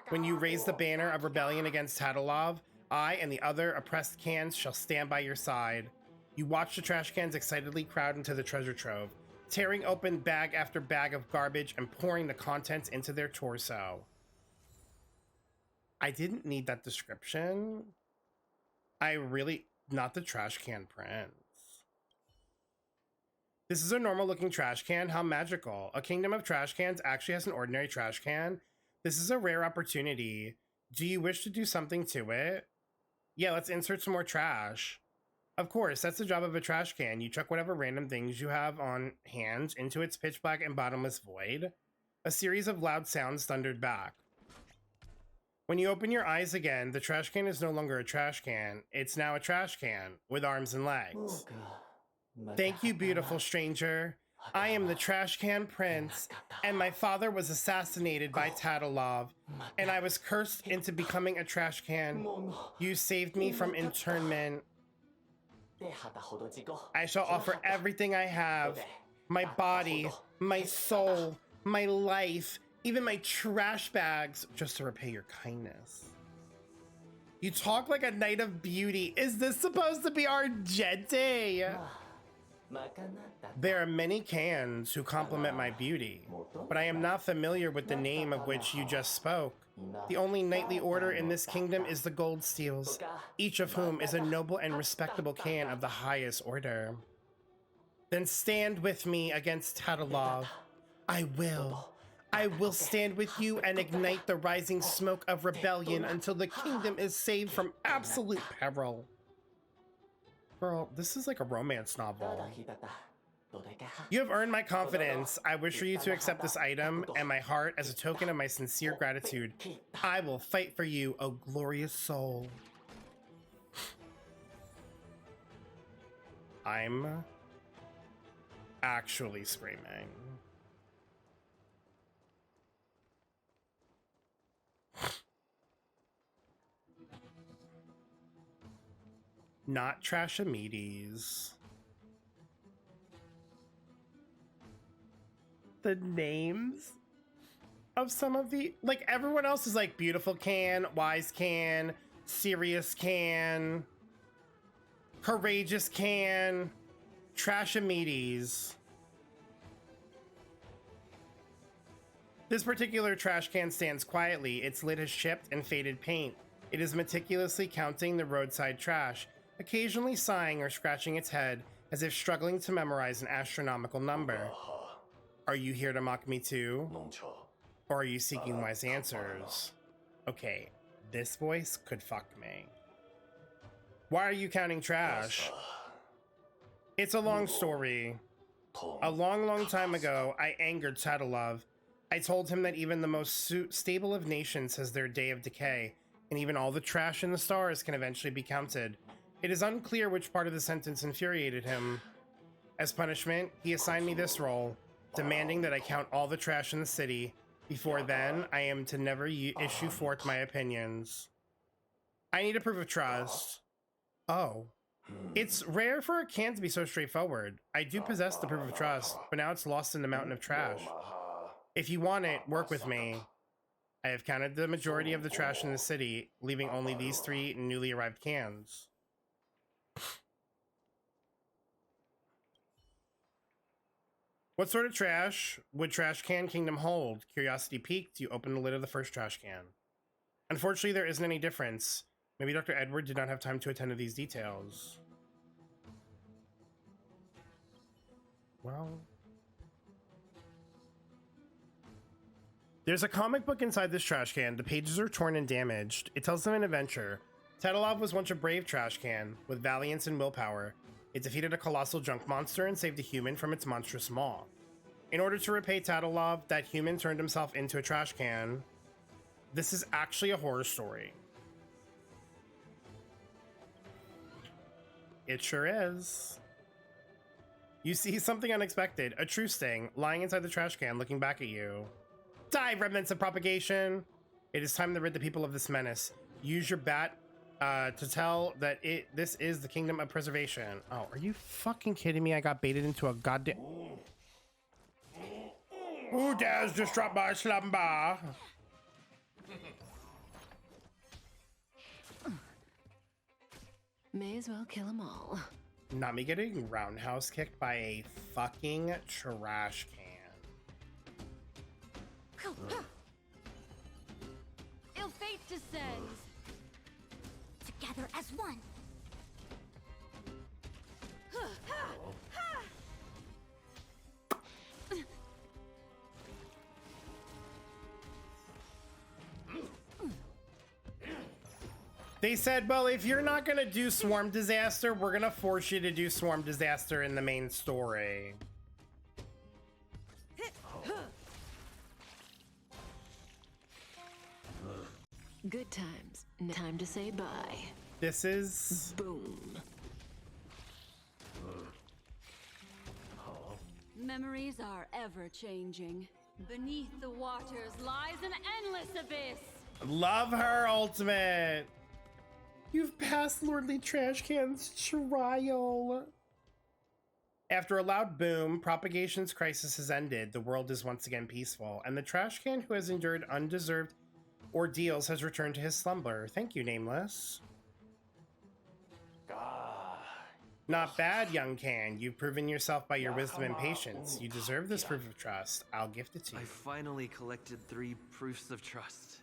When you raise the banner of rebellion against Tatalov, I and the other oppressed cans shall stand by your side. You watch the trash cans excitedly crowd into the treasure trove, tearing open bag after bag of garbage and pouring the contents into their torso. I didn't need that description. Not the trash can prince. This is a normal looking trash can. How magical. A kingdom of trash cans actually has an ordinary trash can. This is a rare opportunity. Do you wish to do something to it? Yeah, let's insert some more trash. Of course, that's the job of a trash can. You chuck whatever random things you have on hand into its pitch black and bottomless void. A series of loud sounds thundered back. When you open your eyes again, the trash can is no longer a trash can. It's now a trash can with arms and legs. Thank you, beautiful stranger. I am the trash can prince, and my father was assassinated by Tatalov, and I was cursed into becoming a trash can. You saved me from internment. I shall offer everything I have, my body, my soul, my life, even my trash bags, just to repay your kindness. You talk like a knight of beauty. Is this supposed to be our gente? There are many cans who compliment my beauty, but I am not familiar with the name of which you just spoke. The only knightly order in this kingdom is the Gold Steels, each of whom is a noble and respectable can of the highest order. Then stand with me against Tatalov. I will stand with you and ignite the rising smoke of rebellion until the kingdom is saved from absolute peril. Girl, this is like a romance novel. You have earned my confidence. I wish for you to accept this item and my heart as a token of my sincere gratitude. I will fight for you, O glorious soul. I'm actually screaming. Not Trashomedes. The names of some of the, like, everyone else is like beautiful can, wise can, serious can, courageous can, Trashomedes. This particular trash can stands quietly. Its lid has chipped and faded paint. It is meticulously counting the roadside trash, occasionally sighing or scratching its head as if struggling to memorize an astronomical number. Are you here to mock me too? Or are you seeking wise answers? Okay, this voice could fuck me. Why are you counting trash? It's a long story. A long time ago, I angered Tadalov. I told him that even the most stable of nations has their day of decay, and even all the trash in the stars can eventually be counted. It is unclear which part of the sentence infuriated him. As punishment, he assigned me this role, demanding that I count all the trash in the city. Before then, I am to never issue forth my opinions. I need a proof of trust. Oh. It's rare for a can to be so straightforward. I do possess the proof of trust, but now it's lost in the mountain of trash. If you want it, work with me. I have counted the majority of the trash in the city, leaving only these 3 newly arrived cans. What sort of trash would Trash Can Kingdom hold? Curiosity piqued, you open the lid of the first trash can. Unfortunately, there isn't any difference. Maybe Dr. Edward did not have time to attend to these details. Well... There's a comic book inside this trash can. The pages are torn and damaged. It tells of an adventure. Tadalov was once a brave trash can, with valiance and willpower. It defeated a colossal junk monster and saved a human from its monstrous maw. In order to repay Tadalov, that human turned himself into a trash can. This is actually a horror story. It sure is. You see something unexpected, a true sting, lying inside the trash can looking back at you. Die, remnants of propagation! It is time to rid the people of this menace. Use your bat to tell that this is the kingdom of preservation. Oh, are you fucking kidding me? I got baited into a goddamn... Who dares disrupt my slumber? May as well kill them all. Not me getting roundhouse kicked by a fucking trash can. Ill fate descends. Together as one. They said, well, if you're not gonna do Swarm Disaster, we're gonna force you to do Swarm Disaster in the main story. Good times. Time to say bye. This is... Boom. Memories are ever-changing. Beneath the waters lies an endless abyss. Love her ultimate. You've passed Lordly Trash Can's trial. After a loud boom, Propagation's crisis has ended. The world is once again peaceful, and the trash can who has endured undeserved ordeals has returned to his slumber. Thank you, Nameless. Not bad, young can. You've proven yourself by your wisdom and patience. You deserve this proof of trust. I'll gift it to you. I finally collected 3 proofs of trust.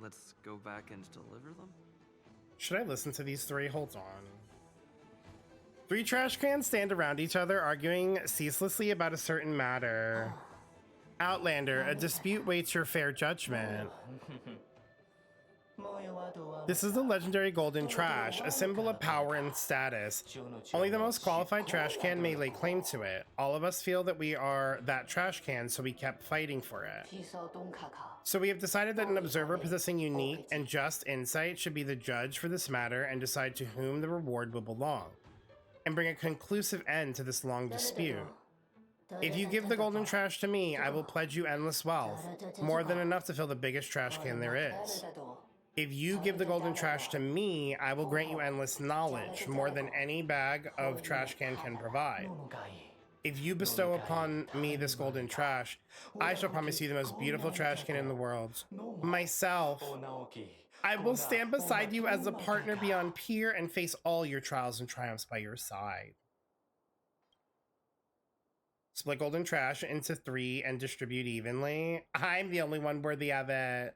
Let's go back and deliver them? Should I listen to these 3? Hold on. 3 trash cans stand around each other, arguing ceaselessly about a certain matter. Outlander, a dispute waits your fair judgment. This is the legendary golden trash, a symbol of power and status. Only the most qualified trash can may lay claim to it. All of us feel that we are that trash can, so we kept fighting for it. So we have decided that an observer possessing unique and just insight should be the judge for this matter and decide to whom the reward will belong, and bring a conclusive end to this long dispute. If you give the golden trash to me, I will pledge you endless wealth, more than enough to fill the biggest trash can there is. If you give the golden trash to me, I will grant you endless knowledge, more than any bag of trash can provide. If you bestow upon me this golden trash, I shall promise you the most beautiful trash can in the world. Myself. I will stand beside you as a partner beyond peer and face all your trials and triumphs by your side. Split golden trash into 3 and distribute evenly. I'm the only one worthy of it.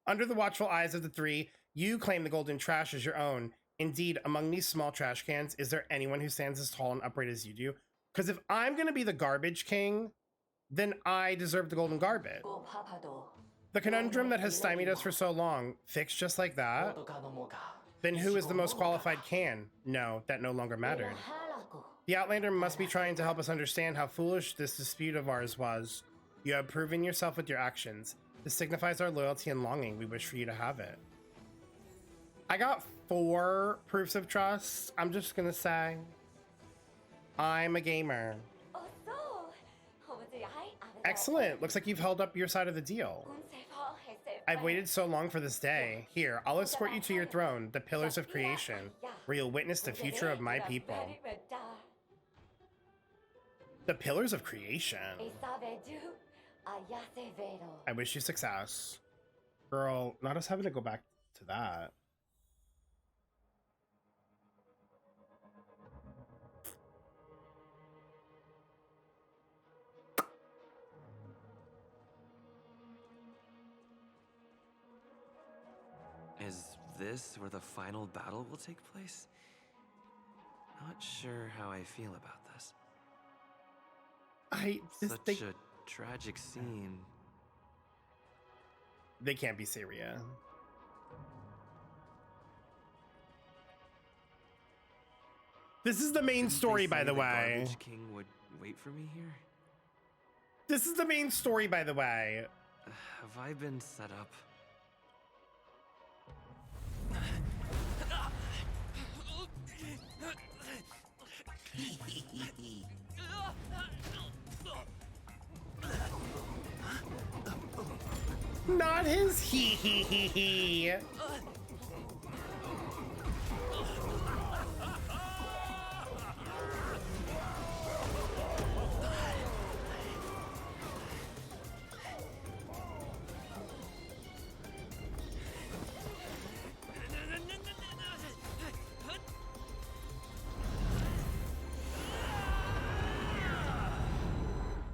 Under the watchful eyes of the 3, you claim the golden trash as your own. Indeed, among these small trash cans, is there anyone who stands as tall and upright as you do? Because if I'm going to be the garbage king, then I deserve the golden garbage. The conundrum that has stymied us for so long, fixed just like that? Then who is the most qualified can? No, that no longer mattered. The Outlander must be trying to help us understand how foolish this dispute of ours was. You have proven yourself with your actions. This signifies our loyalty and longing. We wish for you to have it. I got 4 proofs of trust. I'm just gonna say, I'm a gamer. Excellent. Looks like you've held up your side of the deal. I've waited so long for this day. Here, I'll escort you to your throne, the Pillars of Creation, where you'll witness the future of my people. The Pillars of Creation. I wish you success. Girl, not us having to go back to that. Is this where the final battle will take place? Not sure how I feel about this. Such a tragic scene. They can't be Syria. This is the main story, by the way. Garbage King would wait for me here? This is the main story, by the way. Have I been set up? Not his hee.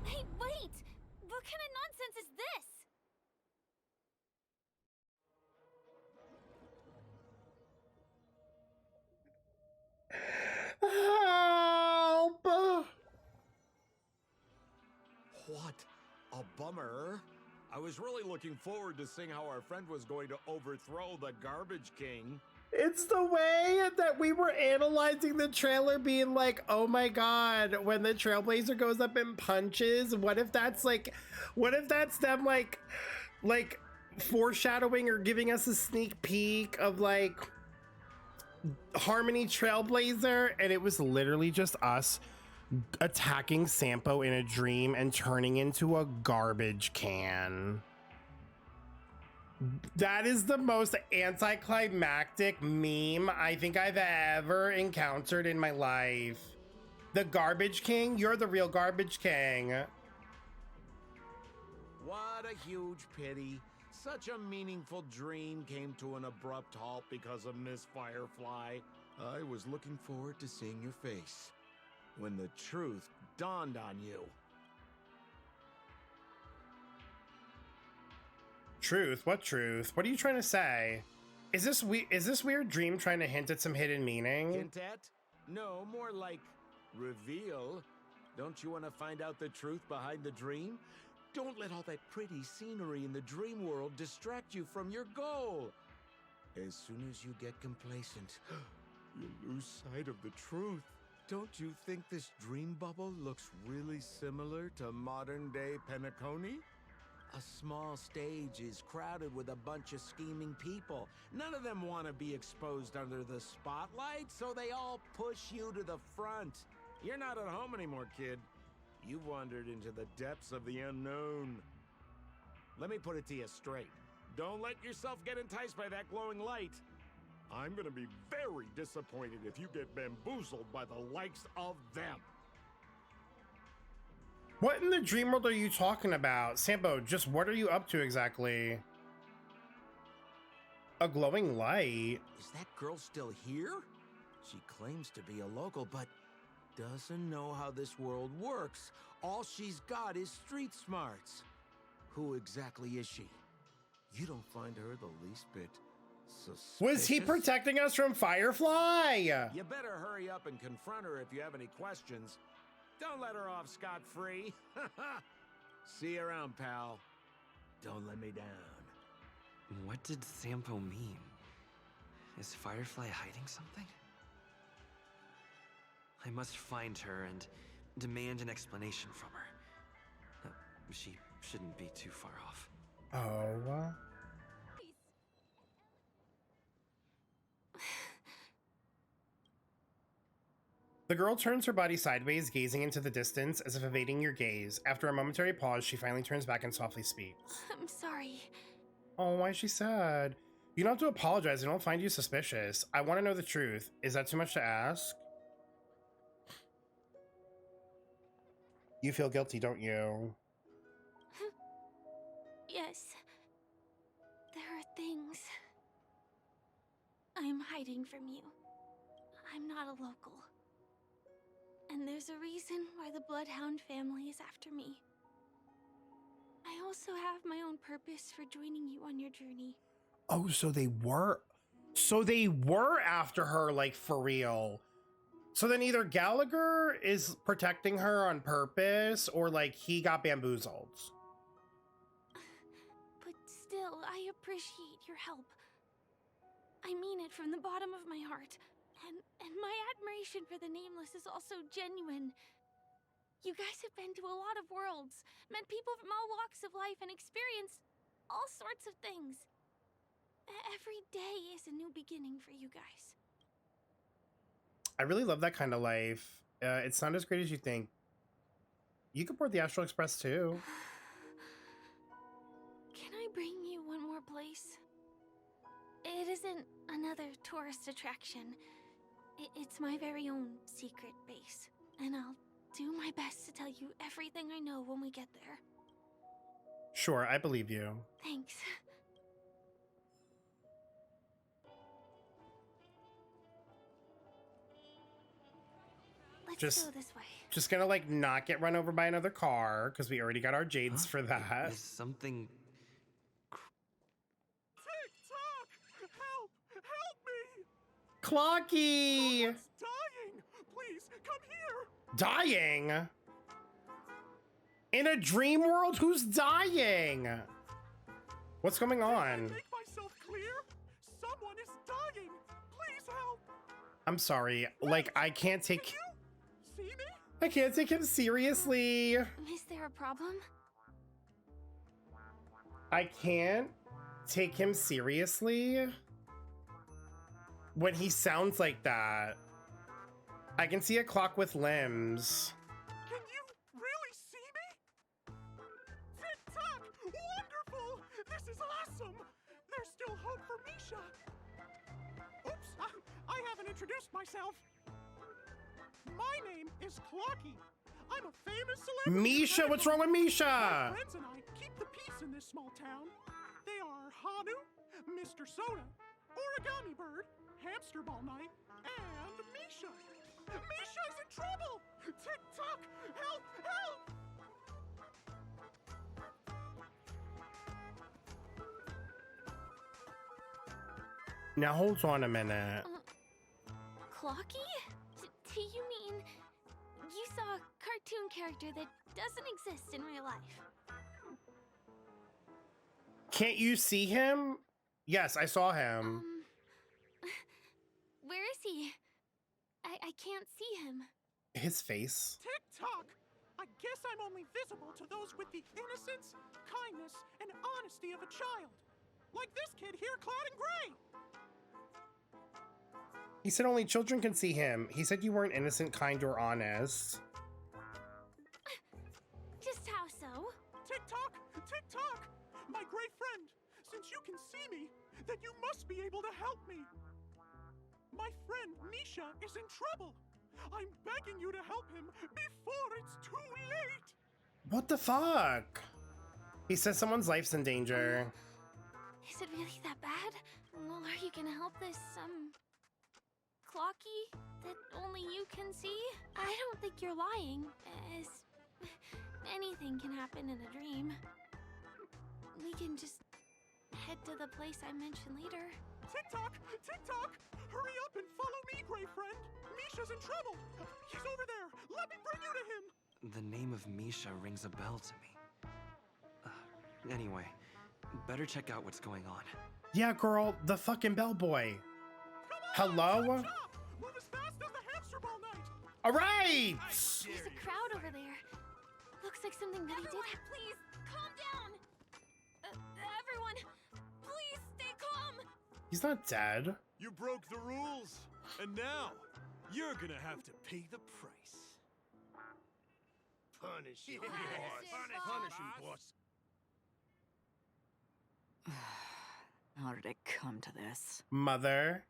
Hey, wait! What kind of nonsense is this? Help! What a bummer. I was really looking forward to seeing how our friend was going to overthrow the Garbage King. It's the way that we were analyzing the trailer, being like, oh my god, when the Trailblazer goes up and punches, what if that's them like foreshadowing or giving us a sneak peek of like Harmony Trailblazer, and it was literally just us attacking Sampo in a dream and turning into a garbage can. That is the most anticlimactic meme I think I've ever encountered in my life. The Garbage King? You're the real Garbage King. What a huge pity. Such a meaningful dream came to an abrupt halt because of Miss Firefly. I was looking forward to seeing your face when the truth dawned on you. Truth? What truth? What are you trying to say? Is this weird dream trying to hint at some hidden meaning? Hint at? No, more like reveal. Don't you want to find out the truth behind the dream? Don't let all that pretty scenery in the dream world distract you from your goal. As soon as you get complacent, you lose sight of the truth. Don't you think this dream bubble looks really similar to modern-day Penacony? A small stage is crowded with a bunch of scheming people. None of them want to be exposed under the spotlight, so they all push you to the front. You're not at home anymore, kid. You wandered into the depths of the unknown. Let me put it to you straight. Don't let yourself get enticed by that glowing light. I'm gonna be very disappointed if you get bamboozled by the likes of them. What in the dream world are you talking about? Sampo, just what are you up to exactly? A glowing light? Is that girl still here? She claims to be a local, but doesn't know how this world works. All she's got is street smarts. Who exactly is she? You don't find her the least bit suspicious? Was he protecting us from Firefly? You better hurry up and confront her if you have any questions. Don't let her off scot-free. See you around, pal. Don't let me down. What did Sampo mean? Is Firefly hiding something? I must find her and demand an explanation from her. She shouldn't be too far off. Oh. The girl turns her body sideways, gazing into the distance as if evading your gaze. After a momentary pause, she finally turns back and softly speaks. I'm sorry. Oh, why is she sad? You don't have to apologize. I don't find you suspicious. I want to know the truth. Is that too much to ask? You feel guilty, don't you? Yes. There are things I'm hiding from you. I'm not a local. And there's a reason why the Bloodhound family is after me. I also have my own purpose for joining you on your journey. Oh, so they were after her, like, for real. So then either Gallagher is protecting her on purpose or, like, he got bamboozled. But still, I appreciate your help. I mean it from the bottom of my heart. And my admiration for the Nameless is also genuine. You guys have been to a lot of worlds, met people from all walks of life, and experienced all sorts of things. Every day is a new beginning for you guys. I really love that kind of life. It's not as great as you think. You could board the Astral Express too. Can I bring you one more place? It isn't another tourist attraction. It's my very own secret base. And I'll do my best to tell you everything I know when we get there. Sure, I believe you. Thanks. Let's go this way. Just gonna, like, not get run over by another car, because we already got our Jades for that. Is something... TikTok! Help! Help me! Clocky! Someone's dying! Please, come here! Dying? In a dream world? Who's dying? What's going on? Make myself clear? Someone is dying! Please help! I'm sorry. Like, I can't take... See me? I can't take him seriously. Is there a problem? I can't take him seriously when he sounds like that. I can see a clock with limbs. Can you really see me? TikTok! Wonderful! This is awesome! There's still hope for Misha! Oops! I haven't introduced myself. My name is Clocky. I'm a famous celebrity. Misha, what's wrong with Misha? My friends and I keep the peace in this small town. They are Hanu, Mr. Soda, Origami Bird, Hamster Ball Night, and Misha. Misha's in trouble! TikTok! Help! Help! Now hold on a minute. Clocky? Do you mean you saw a cartoon character that doesn't exist in real life? Can't you see him? Yes, I saw him. Where is he? I can't see him. His face. TikTok! I guess I'm only visible to those with the innocence, kindness, and honesty of a child. Like this kid here clad in gray. He said only children can see him. He said you weren't innocent, kind, or honest. Just how so? TikTok! TikTok! My gray friend, since you can see me, then you must be able to help me. My friend Misha is in trouble. I'm begging you to help him before it's too late. What the fuck? He says someone's life's in danger. Is it really that bad? Well, are you gonna help this, Clocky that only you can see? I don't think you're lying, as anything can happen in a dream. We can just head to the place I mentioned later. TikTok! TikTok! Hurry up and follow me, Gray Friend! Misha's in trouble! He's over there! Let me bring you to him! The name of Misha rings a bell to me. Anyway, better check out what's going on. Yeah, girl, the fucking bellboy. Hello? Move as fast as the hamster ball night! All right! There's a crowd over there. Looks like something that Everyone, please, calm down! Everyone, please stay calm! He's not dead. You broke the rules, and now you're gonna have to pay the price. Punish him, boss. Punish him, boss. How did it come to this? Mother.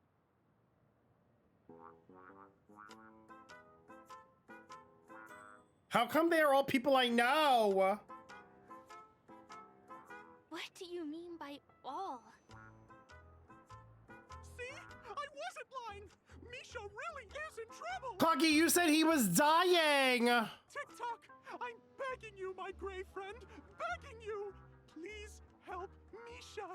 How come they are all people I know? What do you mean by all? See? I wasn't lying! Misha really is in trouble! Clocky, you said he was dying! TikTok! I'm begging you, my Gray Friend! Begging you! Please help Misha!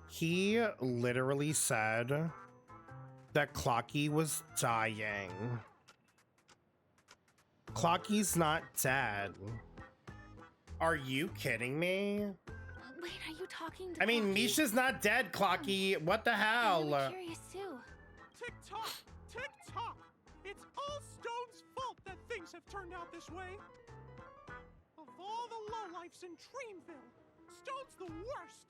He literally said that Clocky was dying. Clocky's not dead. Are you kidding me? Wait, are you talking to I mean, Clocky? Misha's not dead, Clocky. What the hell? I'm curious too. TikTok! TikTok! It's all Stone's fault that things have turned out this way. Of all the lowlifes in Dreamville, Stone's the worst.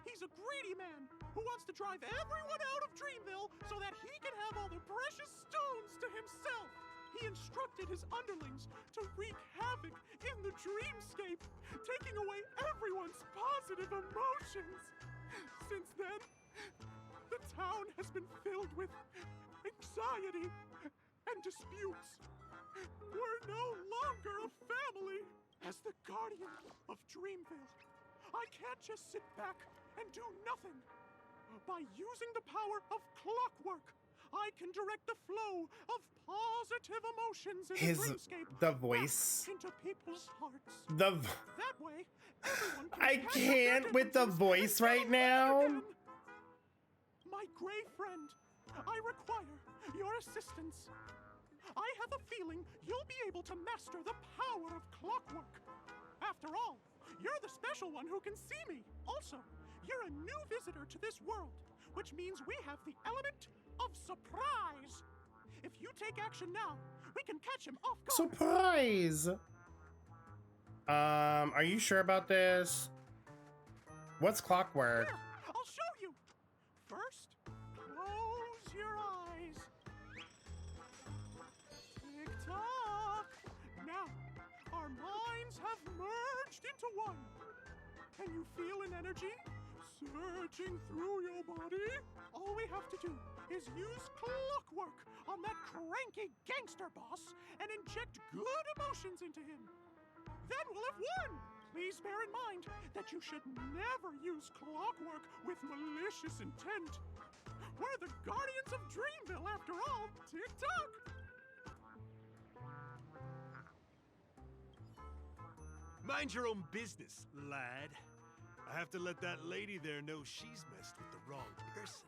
He's a greedy man who wants to drive everyone out of Dreamville so that he can have all the precious stones to himself. He instructed his underlings to wreak havoc in the dreamscape, taking away everyone's positive emotions. Since then, the town has been filled with anxiety and disputes. We're no longer a family. As the guardian of Dreamville, I can't just sit back and do nothing. By using the power of clockwork, I can direct the flow of positive emotions in the dreamscape the voice, back into people's hearts. That way, everyone can I can't with the voice right now. My Gray Friend, I require your assistance. I have a feeling you'll be able to master the power of clockwork. After all, you're the special one who can see me. Also, you're a new visitor to this world, which means we have the element of surprise. If you take action now, we can catch him off guard. Surprise! Are you sure about this? What's clockwork? Here, I'll show you. First, close your eyes. Tick-tock. Now, our minds have merged into one. Can you feel an energy surging through your body? All we have to do is use clockwork on that cranky gangster boss and inject good emotions into him. Then we'll have won! Please bear in mind that you should never use clockwork with malicious intent. We're the guardians of Dreamville after all. Tick-tock! Mind your own business, lad. I have to let that lady there know she's messed with the wrong person.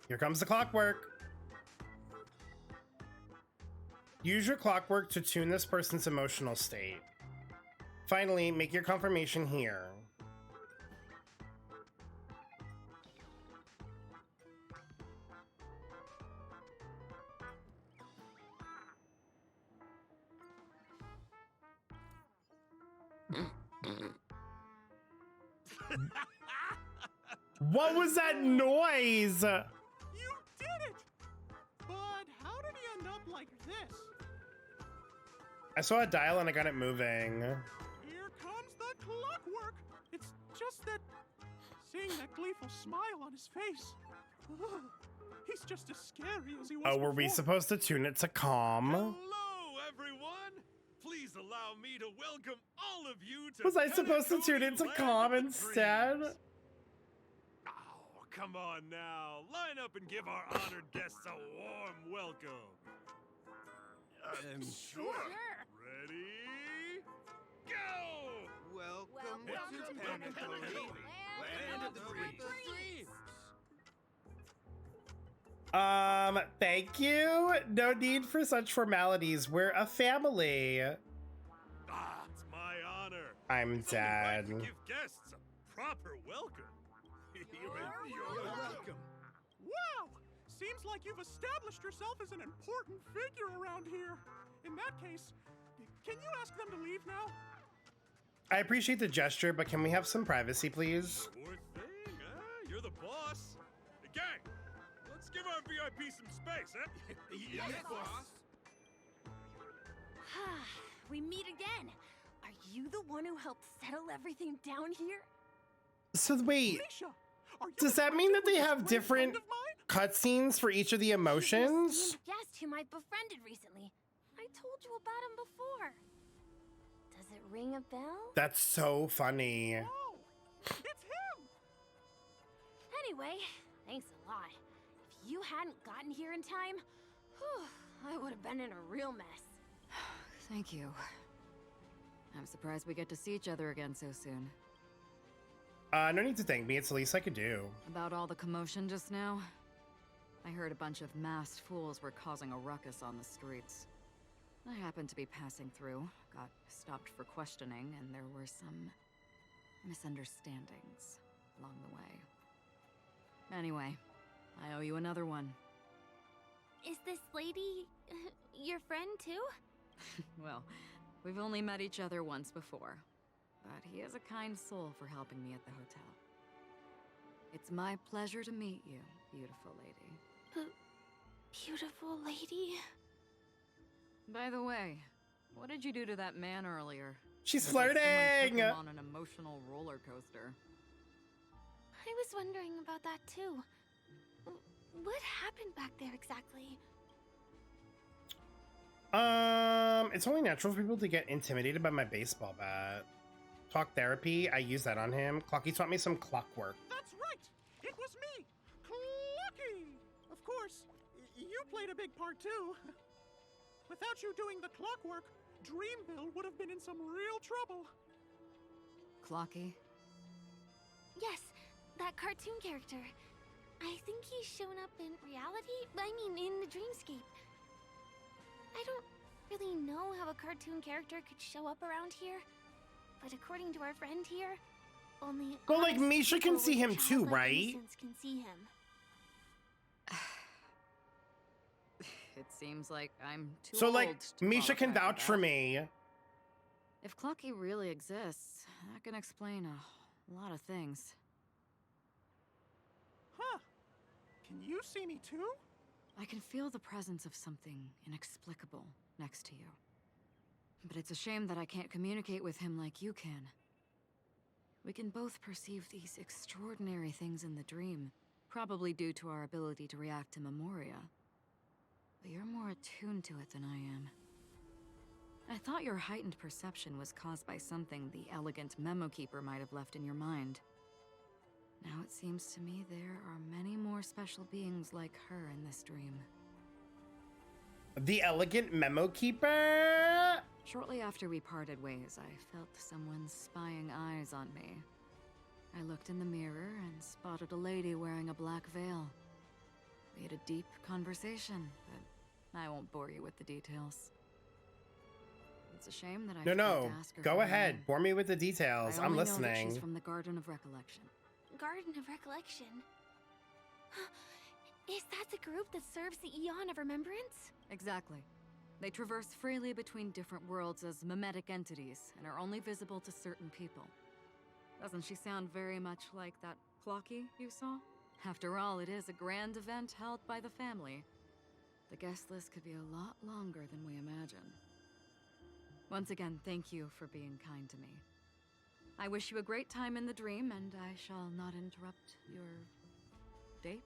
Here comes the clockwork. Use your clockwork to tune this person's emotional state. Finally, make your confirmation here. What was that noise? You did it! But how did he end up like this? I saw a dial and I got it moving. Here comes the clockwork! It's just that... seeing that gleeful smile on his face... he's just as scary as he was Oh, were we before. supposed to tune it to calm? Hello, everyone! please allow me to welcome all of you to Was I supposed to tune into Penacony Calm Land of instead? Dreams. Oh, come on now. Line up and give our honored guests a warm welcome. Sure. Ready? Go! Welcome to Penacony, land of the dreams. Thank you. No need for such formalities. We're a family. Ah, it's my honor. I'm It's only right dead. to give guests a proper welcome. You're welcome. Wow! Seems like you've established yourself as an important figure around here. In that case, can you ask them to leave now? I appreciate the gesture, but can we have some privacy, please? Sure thing, huh? You're the boss. Hey, gang, let's give our VIP some space, huh? Yes, boss. We meet again. Are you the one who helped settle everything down here? So wait, Misha, are you does that mean that they have great different friend of mine? cutscenes for each of the He's an emotions? esteemed guest whom I befriended recently. I told you about him before. Does it ring a bell? That's so funny. Oh, it's him! Anyway, thanks a lot. If you hadn't gotten here in time, whew, I would have been in a real mess. Thank you. I'm surprised we get to see each other again so soon. No need to thank me. It's the least I could do. About all the commotion just now, I heard a bunch of masked fools were causing a ruckus on the streets. I happened to be passing through, got stopped for questioning, and there were some misunderstandings along the way. Anyway, I owe you another one. Is this lady your friend too? Well, we've only met each other once before, but he is a kind soul for helping me at the hotel. It's my pleasure to meet you, beautiful lady. Beautiful lady? By the way, what did you do to that man earlier? She's It was like someone flirting! took him on an emotional roller coaster. I was wondering about that too. What happened back there exactly? It's only natural for people to get intimidated by my baseball bat. Talk therapy, I use that on him. Clocky taught me some clockwork. That's right! It was me! Clocky! Of course, you played a big part too. Without you doing the clockwork, Dreamville would have been in some real trouble. Clocky? Yes, that cartoon character. I think he's shown up in reality? I mean, in the dreamscape. I don't really know how a cartoon character could show up around here, but according to our friend here, only Well, like, honest Misha can people see with him too, childlike right? innocence can see him. It seems like I'm too So, old like, to Misha can qualify vouch for that. me. If Clocky really exists, that can explain a lot of things. Huh. Can you see me too? I can feel the presence of something inexplicable next to you. But it's a shame that I can't communicate with him like you can. We can both perceive these extraordinary things in the dream, probably due to our ability to react to memoria. But you're more attuned to it than I am. I thought your heightened perception was caused by something the elegant memo keeper might have left in your mind. Now it seems to me there are many more special beings like her in this dream. The elegant memo keeper? Shortly after we parted ways, I felt someone's spying eyes on me. I looked in the mirror and spotted a lady wearing a black veil. We had a deep conversation, but I won't bore you with the details. It's a shame that I forgot No, to ask her go for her ahead. name. Bore me with the details. I I'm only know that listening. she's from the Garden of Recollection. Garden of Recollection? Is that the group that serves the Eon of Remembrance? Exactly. They traverse freely between different worlds as mimetic entities and are only visible to certain people. Doesn't she sound very much like that Clocky you saw? After all, it is a grand event held by the family. The guest list could be a lot longer than we imagine. Once again, thank you for being kind to me. I wish you a great time in the dream, and I shall not interrupt your date.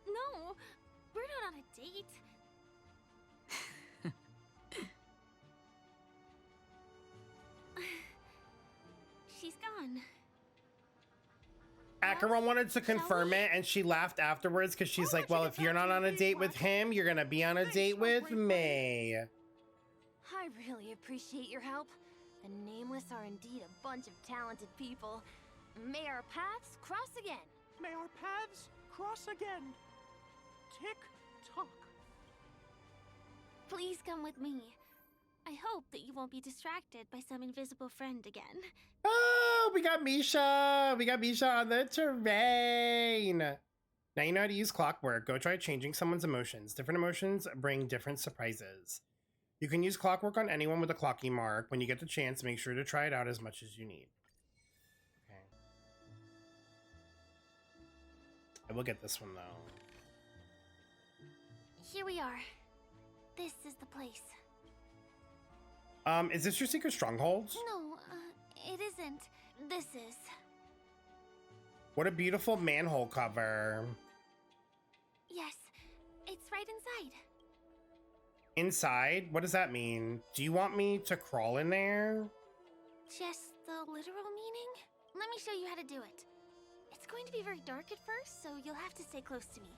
No, we're not on a date. on? Acheron wanted to confirm it, and she laughed afterwards because she's like, well, if you're not on a date with him, you're gonna be on a date with me. I really appreciate your help. The Nameless are indeed a bunch of talented people. May our paths cross again. May our paths cross again. Tick tock. Please come with me. I hope that you won't be distracted by some invisible friend again. Oh, we got Misha. We got Misha on the terrain. Now you know how to use clockwork. Go try changing someone's emotions. Different emotions bring different surprises. You can use clockwork on anyone with a clocky mark. When you get the chance, make sure to try it out as much as you need. Okay. I will get this one though. Here we are. This is the place. Is this your secret stronghold? No, it isn't. This is. What a beautiful manhole cover. Yes, it's right inside. Inside? What does that mean? Do you want me to crawl in there? Just the literal meaning? Let me show you how to do it. It's going to be very dark at first, so you'll have to stay close to me.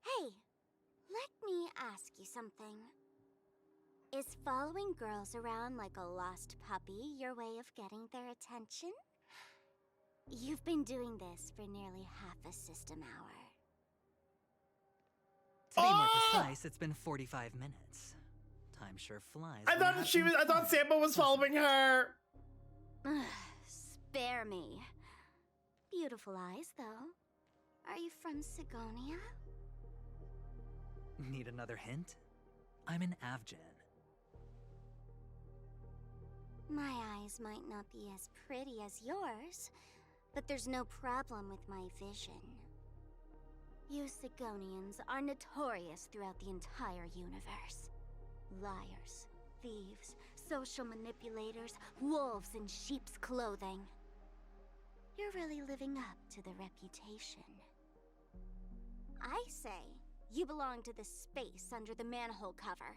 Hey, let me ask you something. Is following girls around like a lost puppy your way of getting their attention? You've been doing this for nearly half a system hour. To be more precise, it's been 45 minutes. Time sure flies. I thought Sambo was following her. Spare me. Beautiful eyes, though. Are you from Sigonia? Need another hint? I'm an Avgen. My eyes might not be as pretty as yours, but there's no problem with my vision. You Sigonians are notorious throughout the entire universe. Liars, thieves, social manipulators, wolves in sheep's clothing. You're really living up to the reputation. I say, you belong to the space under the manhole cover,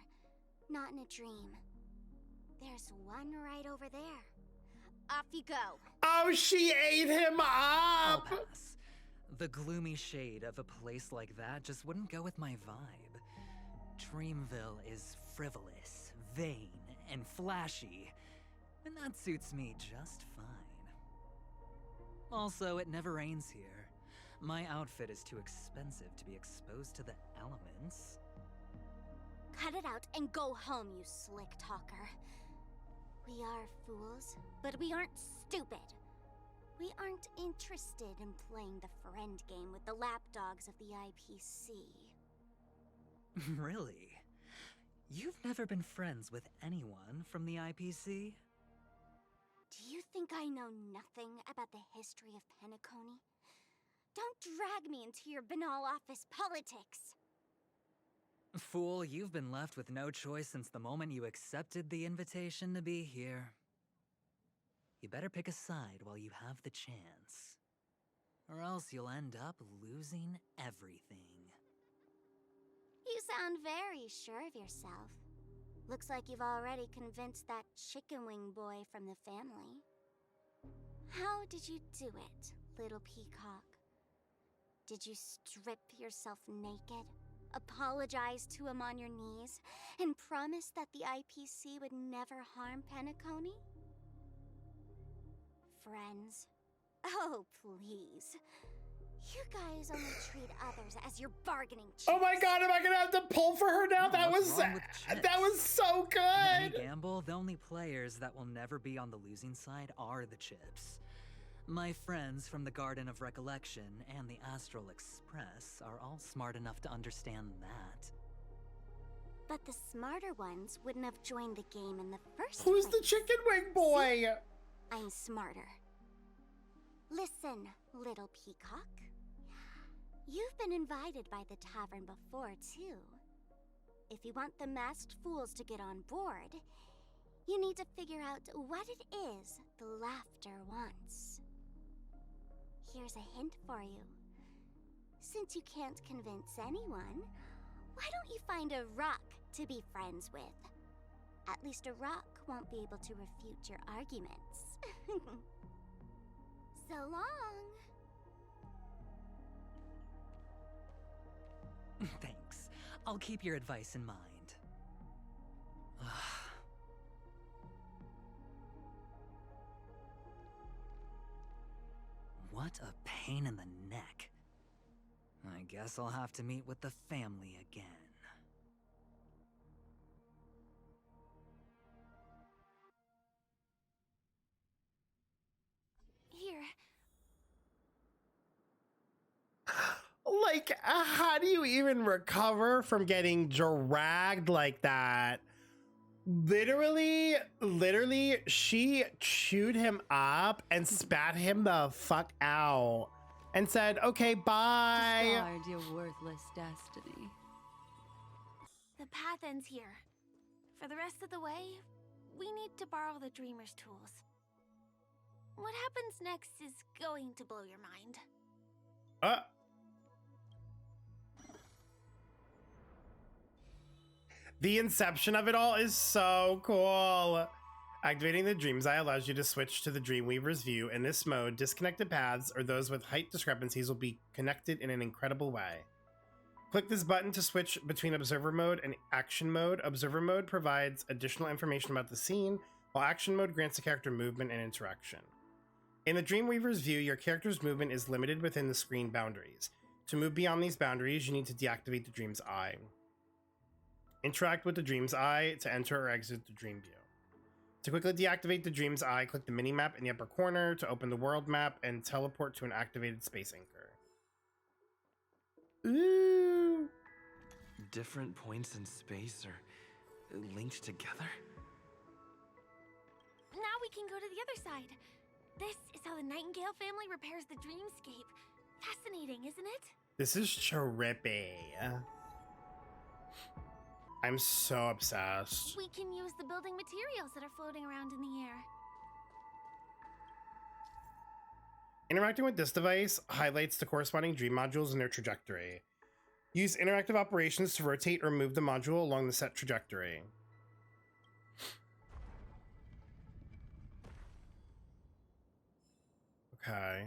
not in a dream. There's one right over there. Off you go. Oh, she ate him I'll up. pass. The gloomy shade of a place like that just wouldn't go with my vibe. Dreamville is frivolous, vain, and flashy, and that suits me just fine. Also, it never rains here. My outfit is too expensive to be exposed to the elements. Cut it out and go home, you slick talker. We are fools, but we aren't stupid. We aren't interested in playing the friend game with the lapdogs of the IPC. Really? You've never been friends with anyone from the IPC? Do you think I know nothing about the history of Penacony? Don't drag me into your banal office politics! Fool, you've been left with no choice since the moment you accepted the invitation to be here. You better pick a side while you have the chance. Or else you'll end up losing everything. You sound very sure of yourself. Looks like you've already convinced that chicken wing boy from the family. How did you do it, little peacock? Did you strip yourself naked, apologize to him on your knees, and promise that the IPC would never harm Penacony? Friends? Oh, please. You guys only treat others as your bargaining chips. Oh my god, am I gonna have to pull for her now? That What's was wrong with chips? that was so In any good. gamble, the only players that will never be on the losing side are the chips. My friends from the Garden of Recollection and the Astral Express are all smart enough to understand that. But the smarter ones wouldn't have joined the game in the first Who's place. the chicken wing boy? See? I'm smarter. Listen, little peacock. You've been invited by the tavern before, too. If you want the masked fools to get on board, you need to figure out what it is the laughter wants. Here's a hint for you. Since you can't convince anyone, Why don't you find a rock to be friends with? At least a rock won't be able to refute your arguments. So long. Thanks. I'll keep your advice in mind. What a pain in the neck. I guess I'll have to meet with the family again. Here. Like, how do you even recover from getting dragged like that? Literally, she chewed him up and spat him the fuck out and said, okay, bye. Discard your worthless destiny. The path ends here. For the rest of the way, we need to borrow the Dreamer's tools. What happens next is going to blow your mind. The inception of it all is so cool. Activating the Dream's Eye allows you to switch to the Dreamweaver's view. In this mode, disconnected paths or those with height discrepancies will be connected in an incredible way. Click this button to switch between Observer Mode and Action Mode. Observer Mode provides additional information about the scene, while Action Mode grants the character movement and interaction. In the Dreamweaver's view, your character's movement is limited within the screen boundaries. To move beyond these boundaries, you need to deactivate the Dream's Eye. Interact with the Dream's Eye to enter or exit the Dream View. To quickly deactivate the Dream's Eye, click the mini-map in the upper corner to open the world map and teleport to an activated space anchor. Ooh! Different points in space are linked together? Now we can go to the other side. This is how the Nightingale family repairs the dreamscape. Fascinating, isn't it? This is trippy. I'm so obsessed. We can use the building materials that are floating around in the air. Interacting with this device highlights the corresponding dream modules and their trajectory. Use interactive operations to rotate or move the module along the set trajectory. Okay.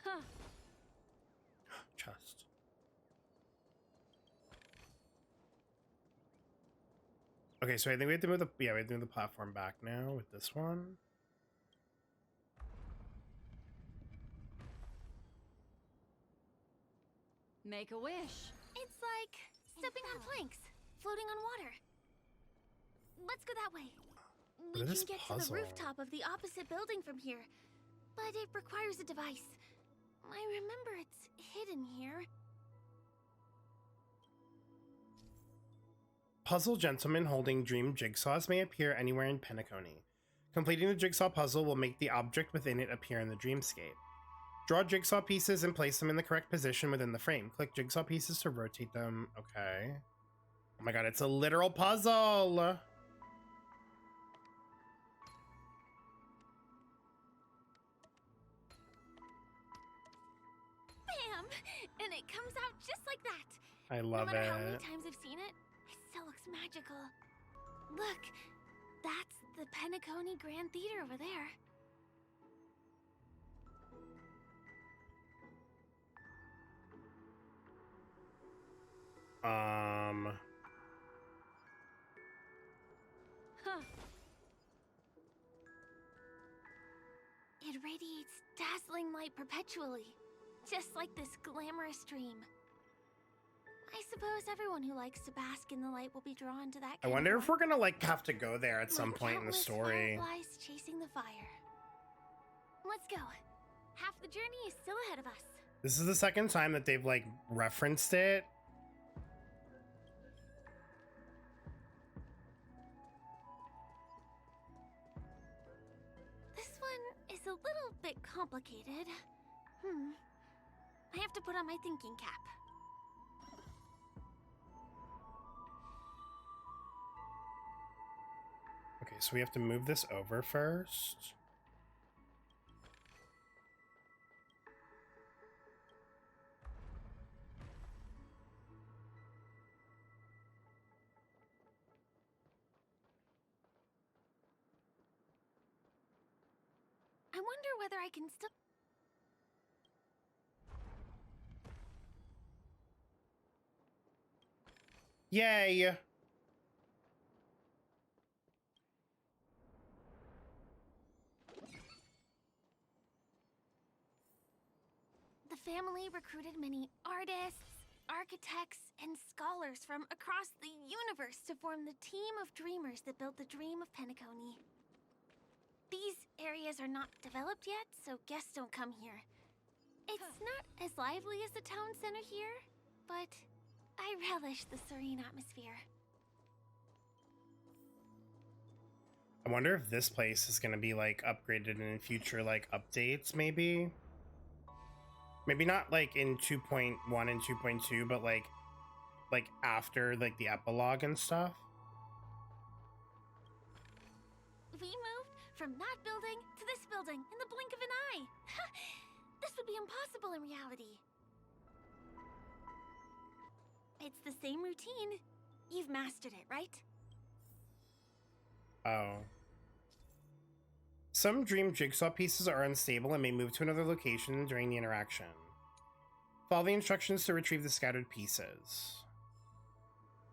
Huh. Chest. Okay, so I think we have to move we have to move the platform back now with this one. Make a wish. It's like stepping on planks, floating on water. Let's go that way. We can get to the rooftop of the opposite building from here, but it requires a device. I remember it's hidden here. Puzzle gentlemen holding dream jigsaws may appear anywhere in Penacony. Completing the jigsaw puzzle will make the object within it appear in the dreamscape. Draw jigsaw pieces and place them in the correct position within the frame. Click jigsaw pieces to rotate them. Okay. Oh my god, it's a literal puzzle! Bam! And it comes out just like that. I love no matter it. how many times I've seen it, it still looks magical. Look, that's the Penacony Grand Theater over there. Huh. It radiates dazzling light perpetually, just like this glamorous dream. I suppose everyone who likes to bask in the light will be drawn to that. I wonder if we're gonna like have to go there at some point in the story. Fireflies chasing the fire. Let's go. Half the journey is still ahead of us. This is the second time that they've like referenced it. This one is a little bit complicated. I have to put on my thinking cap. Okay, so we have to move this over first. I wonder whether I can still... Yay! The family recruited many artists, architects, and scholars from across the universe to form the team of dreamers that built the dream of Penacony. These areas are not developed yet, so guests don't come here. It's not as lively as the town center here, but I relish the serene atmosphere. I wonder if this place is going to be like upgraded in future like updates, maybe. Maybe not like in 2.1 and 2.2, but like after like the epilogue and stuff. We moved from that building to this building in the blink of an eye. This would be impossible in reality. It's the same routine. You've mastered it, right? Oh. Some dream jigsaw pieces are unstable and may move to another location during the interaction. Follow the instructions to retrieve the scattered pieces.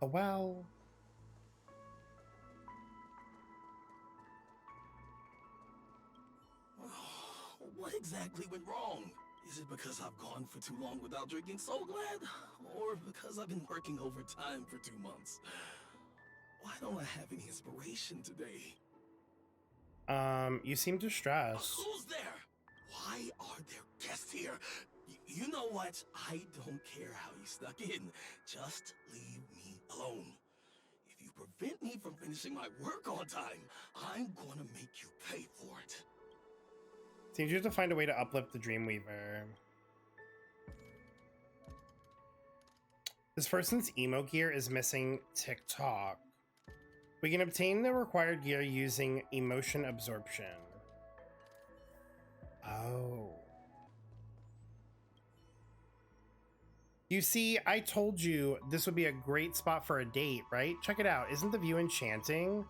Oh well. What exactly went wrong? Is it because I've gone for too long without drinking So Glad? Or because I've been working overtime for 2 months? Why don't I have any inspiration today? You seem distressed. Who's there? Why are there guests here? You know what? I don't care how you snuck in. Just leave me alone. If you prevent me from finishing my work on time, I'm gonna make you pay for it. Seems you have to find a way to uplift the Dreamweaver. This person's emo gear is missing TikTok. We can obtain the required gear using emotion absorption. Oh. You see, I told you this would be a great spot for a date, right? Check it out. Isn't the view enchanting?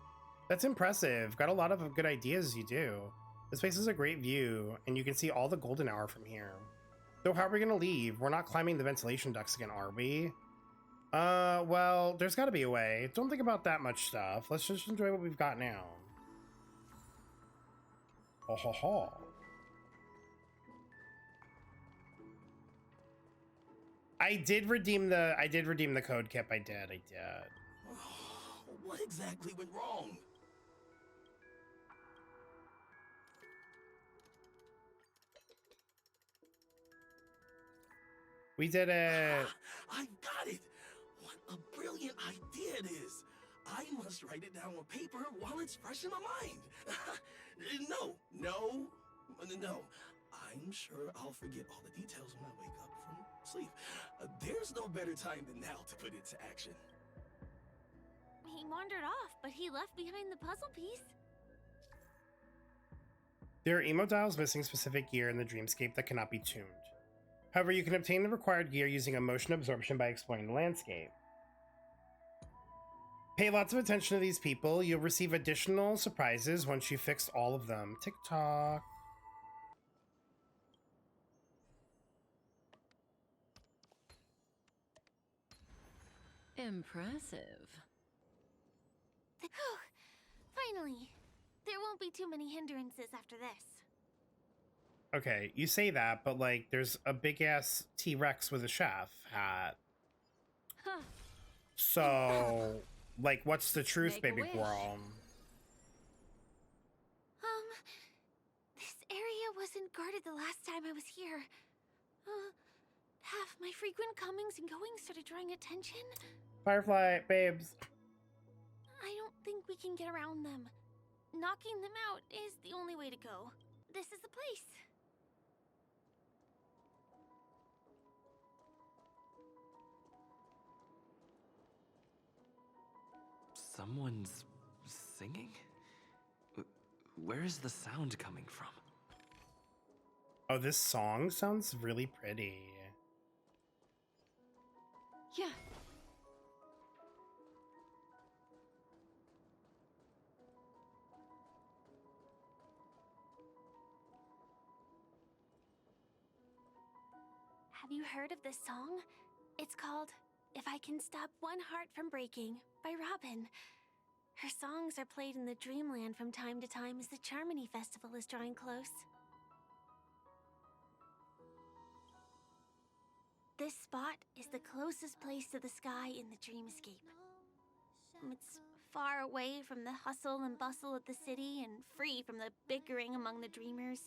That's impressive. Got a lot of good ideas you do. This place is a great view, and you can see all the golden hour from here. So how are we gonna leave? We're not climbing the ventilation ducts again, are we? Well, there's gotta be a way. Don't think about that much stuff. Let's just enjoy what we've got now. Ho ho ho. I did redeem the code, Kip. I did. What exactly went wrong? We did it. I've got it. What a brilliant idea it is. I must write it down on paper while it's fresh in my mind. No. I'm sure I'll forget all the details when I wake up from sleep. There's no better time than now to put it to action. He wandered off, but he left behind the puzzle piece. There are emo dials missing specific gear in the dreamscape that cannot be tuned. However, you can obtain the required gear using emotion absorption by exploring the landscape. Pay lots of attention to these people. You'll receive additional surprises once you fix all of them. TikTok. Impressive. Finally. There won't be too many hindrances after this. Okay, you say that, but like, there's a big ass T-Rex with a chef hat. Huh. So, like, what's the truth, Make a baby wish. girl? This area wasn't guarded the last time I was here. Have my frequent comings and goings started drawing attention? Firefly, babes. I don't think we can get around them. Knocking them out is the only way to go. This is the place. Someone's singing? where is the sound coming from? Oh, this song sounds really pretty. Yeah. Have you heard of this song? It's called If I Can Stop One Heart from Breaking by Robin. Her songs are played in the Dreamland from time to time as the Charmony Festival is drawing close. This spot is the closest place to the sky in the dreamscape. It's far away from the hustle and bustle of the city and free from the bickering among the dreamers.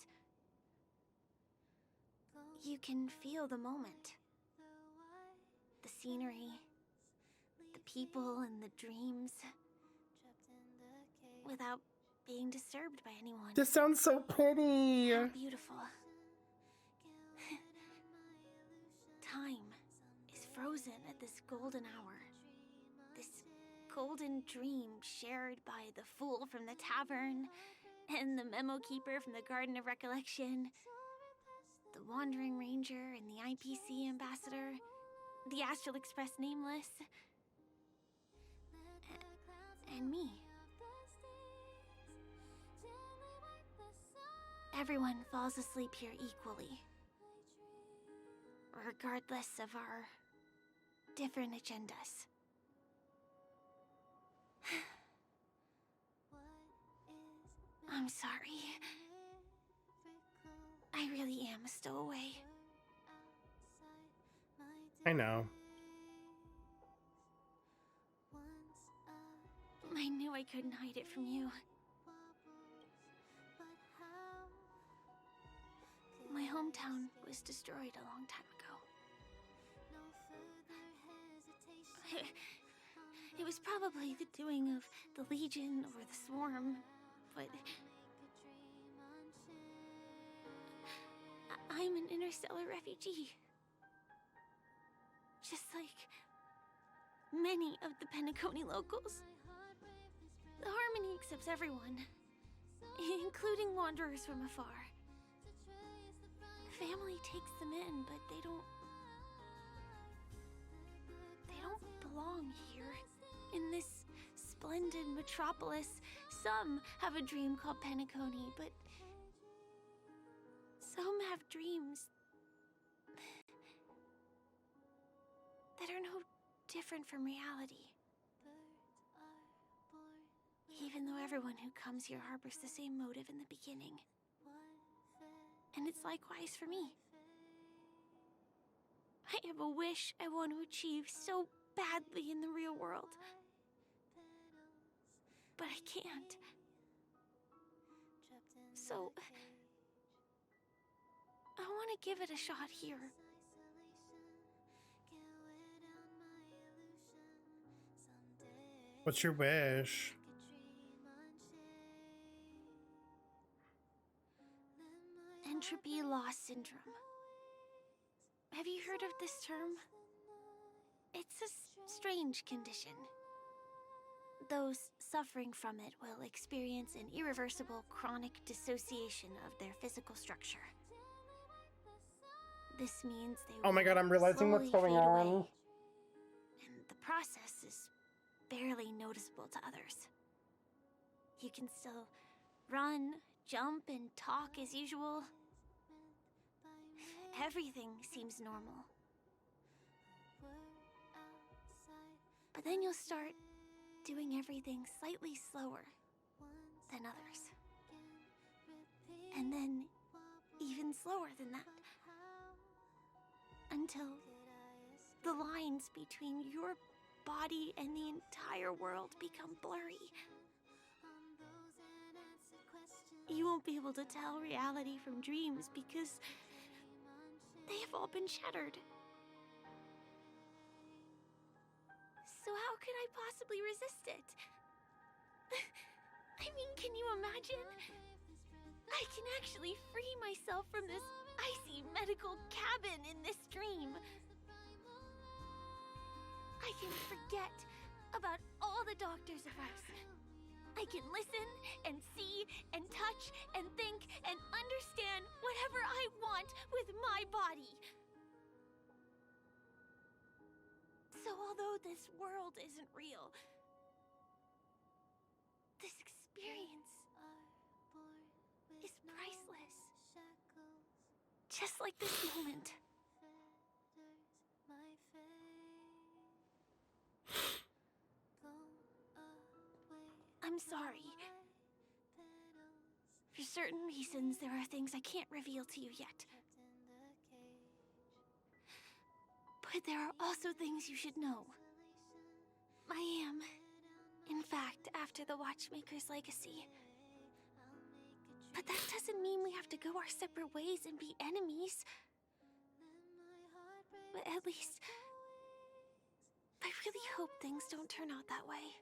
You can feel the moment. The scenery, the people and the dreams, without being disturbed by anyone. This sounds so pretty. How beautiful. Time is frozen at this golden hour. This golden dream shared by the fool from the tavern and the memo keeper from the Garden of Recollection, the Wandering Ranger and the IPC ambassador, the Astral Express Nameless, and me. Everyone falls asleep here equally, regardless of our different agendas. I'm sorry. I really am a stowaway. I know. I knew I couldn't hide it from you. My hometown was destroyed a long time ago. It was probably the doing of the Legion or the Swarm, but I'm an interstellar refugee. Just like many of the Penacony locals. The Harmony accepts everyone, including wanderers from afar. Family takes them in, but they don't belong here. In this splendid metropolis, some have a dream called Penacony, but some have dreams that are no different from reality. Even though everyone who comes here harbors the same motive in the beginning. And it's likewise for me. I have a wish I want to achieve so badly in the real world. But I can't. So I want to give it a shot here. What's your wish? Entropy loss syndrome. Have you heard of this term? It's a strange condition. Those suffering from it will experience an irreversible chronic dissociation of their physical structure. This means they Oh my god, I'm realizing what's going on. away, and the process is barely noticeable to others. You can still run, jump, and talk as usual. Everything seems normal. But then you'll start doing everything slightly slower than others. And then even slower than that. Until the lines between your body and the entire world become blurry. You won't be able to tell reality from dreams because they have all been shattered. So how could I possibly resist it? I mean, can you imagine? I can actually free myself from this icy medical cabin in this dream. I can forget about all the doctor's advice I can listen and see and touch and think and understand whatever I want with my body. So although this world isn't real, this experience is priceless. Just like this moment. I'm sorry. For certain reasons, there are things I can't reveal to you yet. But there are also things you should know. I am, in fact, after the Watchmaker's legacy. But that doesn't mean we have to go our separate ways and be enemies. But at least, I really hope things don't turn out that way.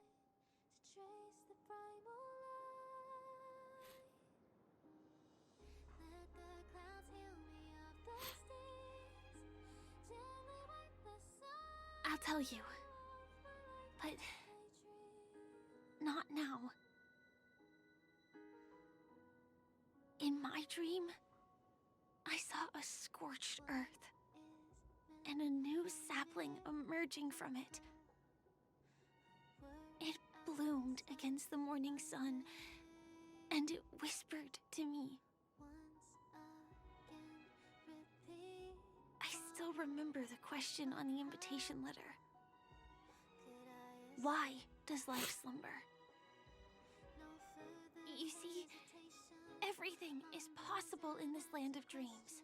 I'll tell you. But not now. In my dream, I saw a scorched earth and a new sapling emerging from it. It bloomed against the morning sun, and it whispered to me. I still remember the question on the invitation letter. Why does life slumber? You see, everything is possible in this land of dreams.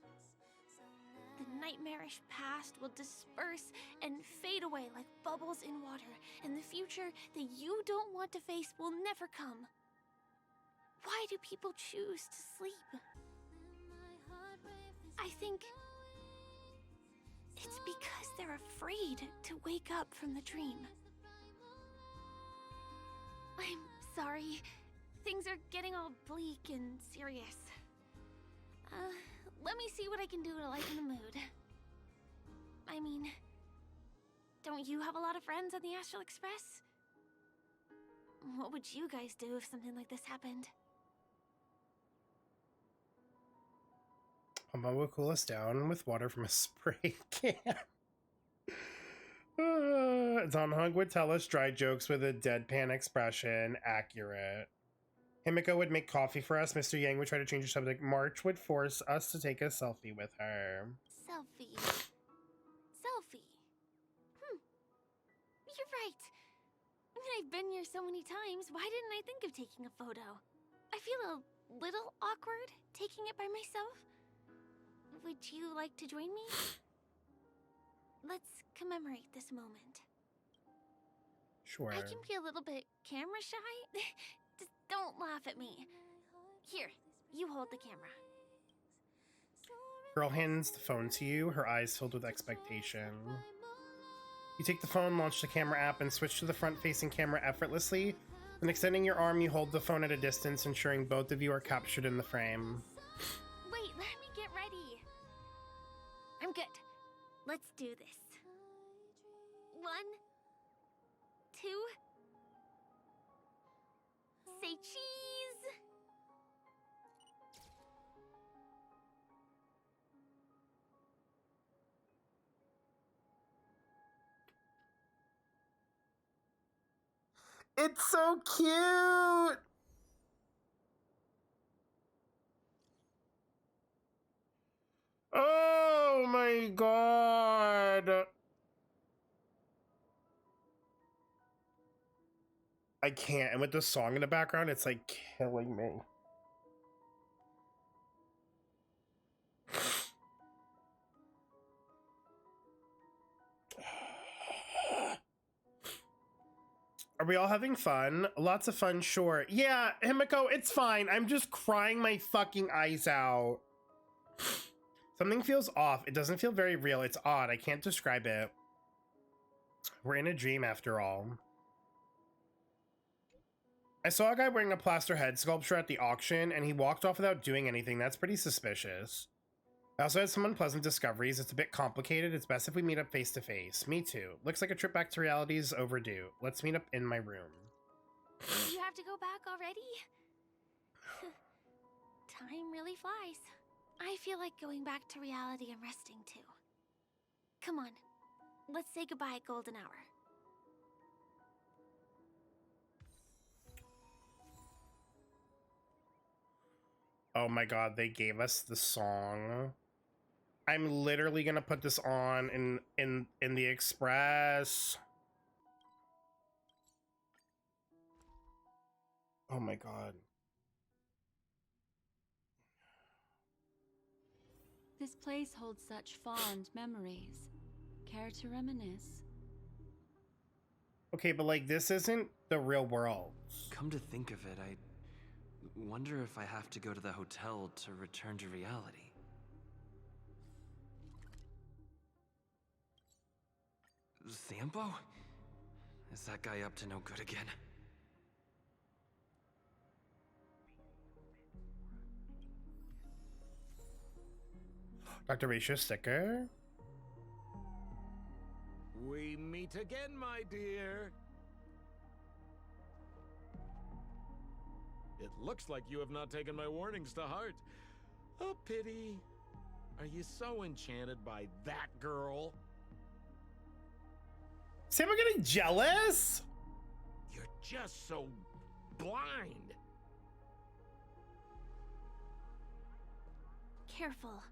The nightmarish past will disperse and fade away like bubbles in water, and the future that you don't want to face will never come. Why do people choose to sleep? I think it's because they're afraid to wake up from the dream. I'm sorry. Things are getting all bleak and serious. Let me see what I can do to lighten the mood. I mean, don't you have a lot of friends on the Astral Express? What would you guys do if something like this happened? Mama will cool us down with water from a spray can. Zanhong would tell us dry jokes with a deadpan expression. Accurate. Himiko would make coffee for us. Mr. Yang would try to change the subject. March would force us to take a selfie with her. Selfie. Selfie. You're right. I mean, I've been here so many times. Why didn't I think of taking a photo? I feel a little awkward taking it by myself. Would you like to join me? Let's commemorate this moment. Sure. I can be a little bit camera shy. Just don't laugh at me. Here, you hold the camera. Girl hands the phone to you, her eyes filled with expectation. You take the phone, launch the camera app, and switch to the front-facing camera effortlessly. Then extending your arm, you hold the phone at a distance, ensuring both of you are captured in the frame. Wait, let me get ready. I'm good. Let's do this. 1, 2... Say cheese! It's so cute! Oh my god! I can't. And with the song in the background, it's like killing me. Are we all having fun? Lots of fun, sure. Yeah, Himiko, it's fine. I'm just crying my fucking eyes out. Something feels off. It doesn't feel very real. It's odd. I can't describe it. We're in a dream after all. I saw a guy wearing a plaster head sculpture at the auction, and he walked off without doing anything. That's pretty suspicious. I also had some unpleasant discoveries. It's a bit complicated. It's best if we meet up face to face. Me too. Looks like a trip back to reality is overdue. Let's meet up in my room. You have to go back already? Time really flies. I feel like going back to reality and resting too. Come on, let's say goodbye at golden hour. Oh my god, they gave us the song. I'm literally gonna put this on in the express. Oh my god. This place holds such fond memories. Care to reminisce? Okay, but like this isn't the real world. Come to think of it, I wonder if I have to go to the hotel to return to reality. Sampo? Is that guy up to no good again? Dr. Ratio sticker? We meet again, my dear. It looks like you have not taken my warnings to heart. A pity. Are you so enchanted by that girl? Sam, I'm getting jealous? You're just so blind. Careful.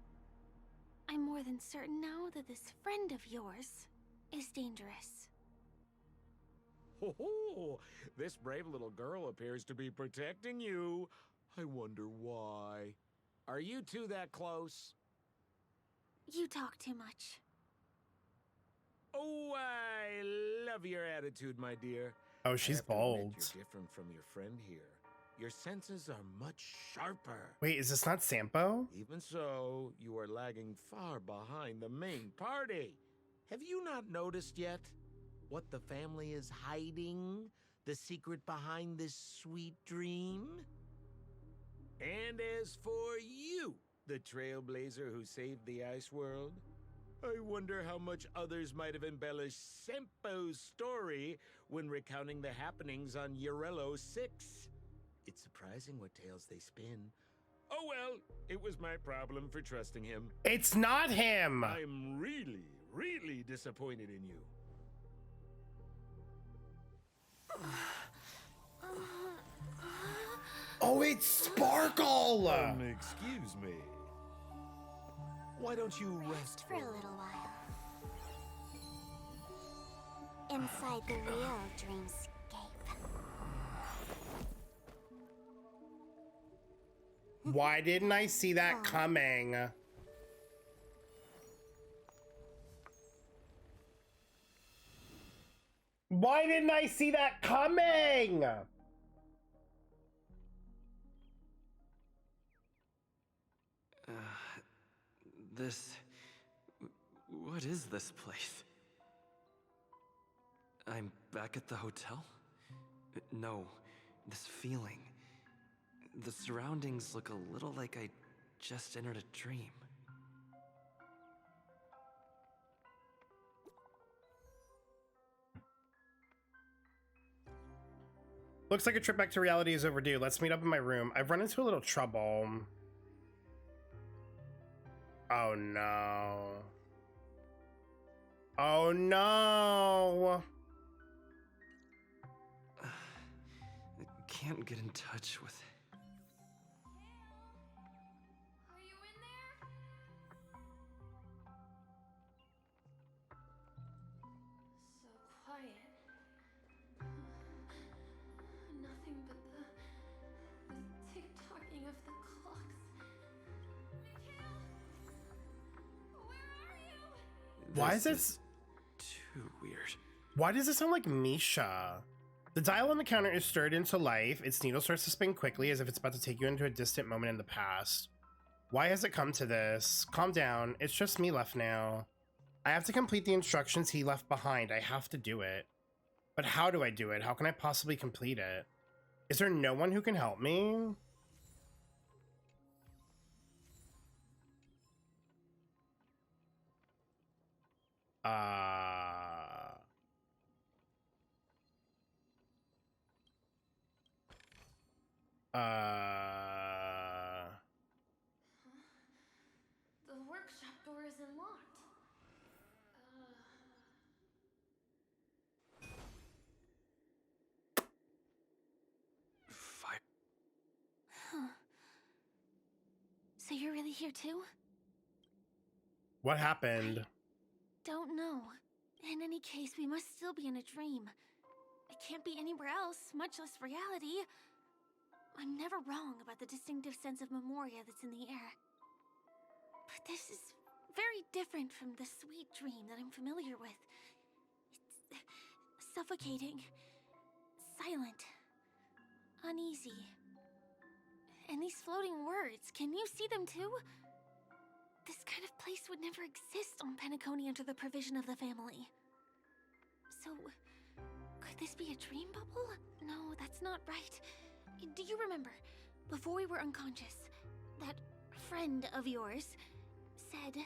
I'm more than certain now that this friend of yours is dangerous. Oh, this brave little girl appears to be protecting you. I wonder why. Are you two that close? You talk too much. Oh, I love your attitude, my dear. Oh, she's bold. You're different from your friend here. Your senses are much sharper. Wait, is this not Sampo? Even so, you are lagging far behind the main party. Have you not noticed yet what the family is hiding? The secret behind this sweet dream? And as for you, the trailblazer who saved the ice world, I wonder how much others might have embellished Sempo's story when recounting the happenings on Eurello 6. It's surprising what tales they spin. Oh well, it was my problem for trusting him. It's not him! I'm really, really disappointed in you. Oh, it's Sparkle! Excuse me. Why don't you rest For a little while. Inside the real dreamscape. Why didn't I see that coming? Why didn't I see that coming? What is this place? I'm back at the hotel? No, this feeling. The surroundings look a little like I just entered a dream. Looks like a trip back to reality is overdue. Let's meet up in my room. I've run into a little trouble. Oh no. Oh no. I can't get in touch with it. Are you in there? So quiet. Nothing but the tick-tocking of the clocks. Mikhail! Where are you? Why is this too weird? Why does it sound like Misha? The dial on the counter is stirred into life. Its needle starts to spin quickly as if it's about to take you into a distant moment in the past. Why has it come to this? Calm down. It's just me left now. I have to complete the instructions he left behind. I have to do it. But how do I do it? How can I possibly complete it? Is there no one who can help me? The workshop door isn't locked. Fire. Huh. So you're really here too? What happened? Don't know. In any case, we must still be in a dream. It can't be anywhere else, much less reality. I'm never wrong about the distinctive sense of memoria that's in the air. But this is very different from the sweet dream that I'm familiar with. It's suffocating, silent, uneasy. And these floating words, can you see them too? This kind of place would never exist on Penacony under the provision of the family. So, could this be a dream bubble? No, that's not right. Do you remember, before we were unconscious, that friend of yours said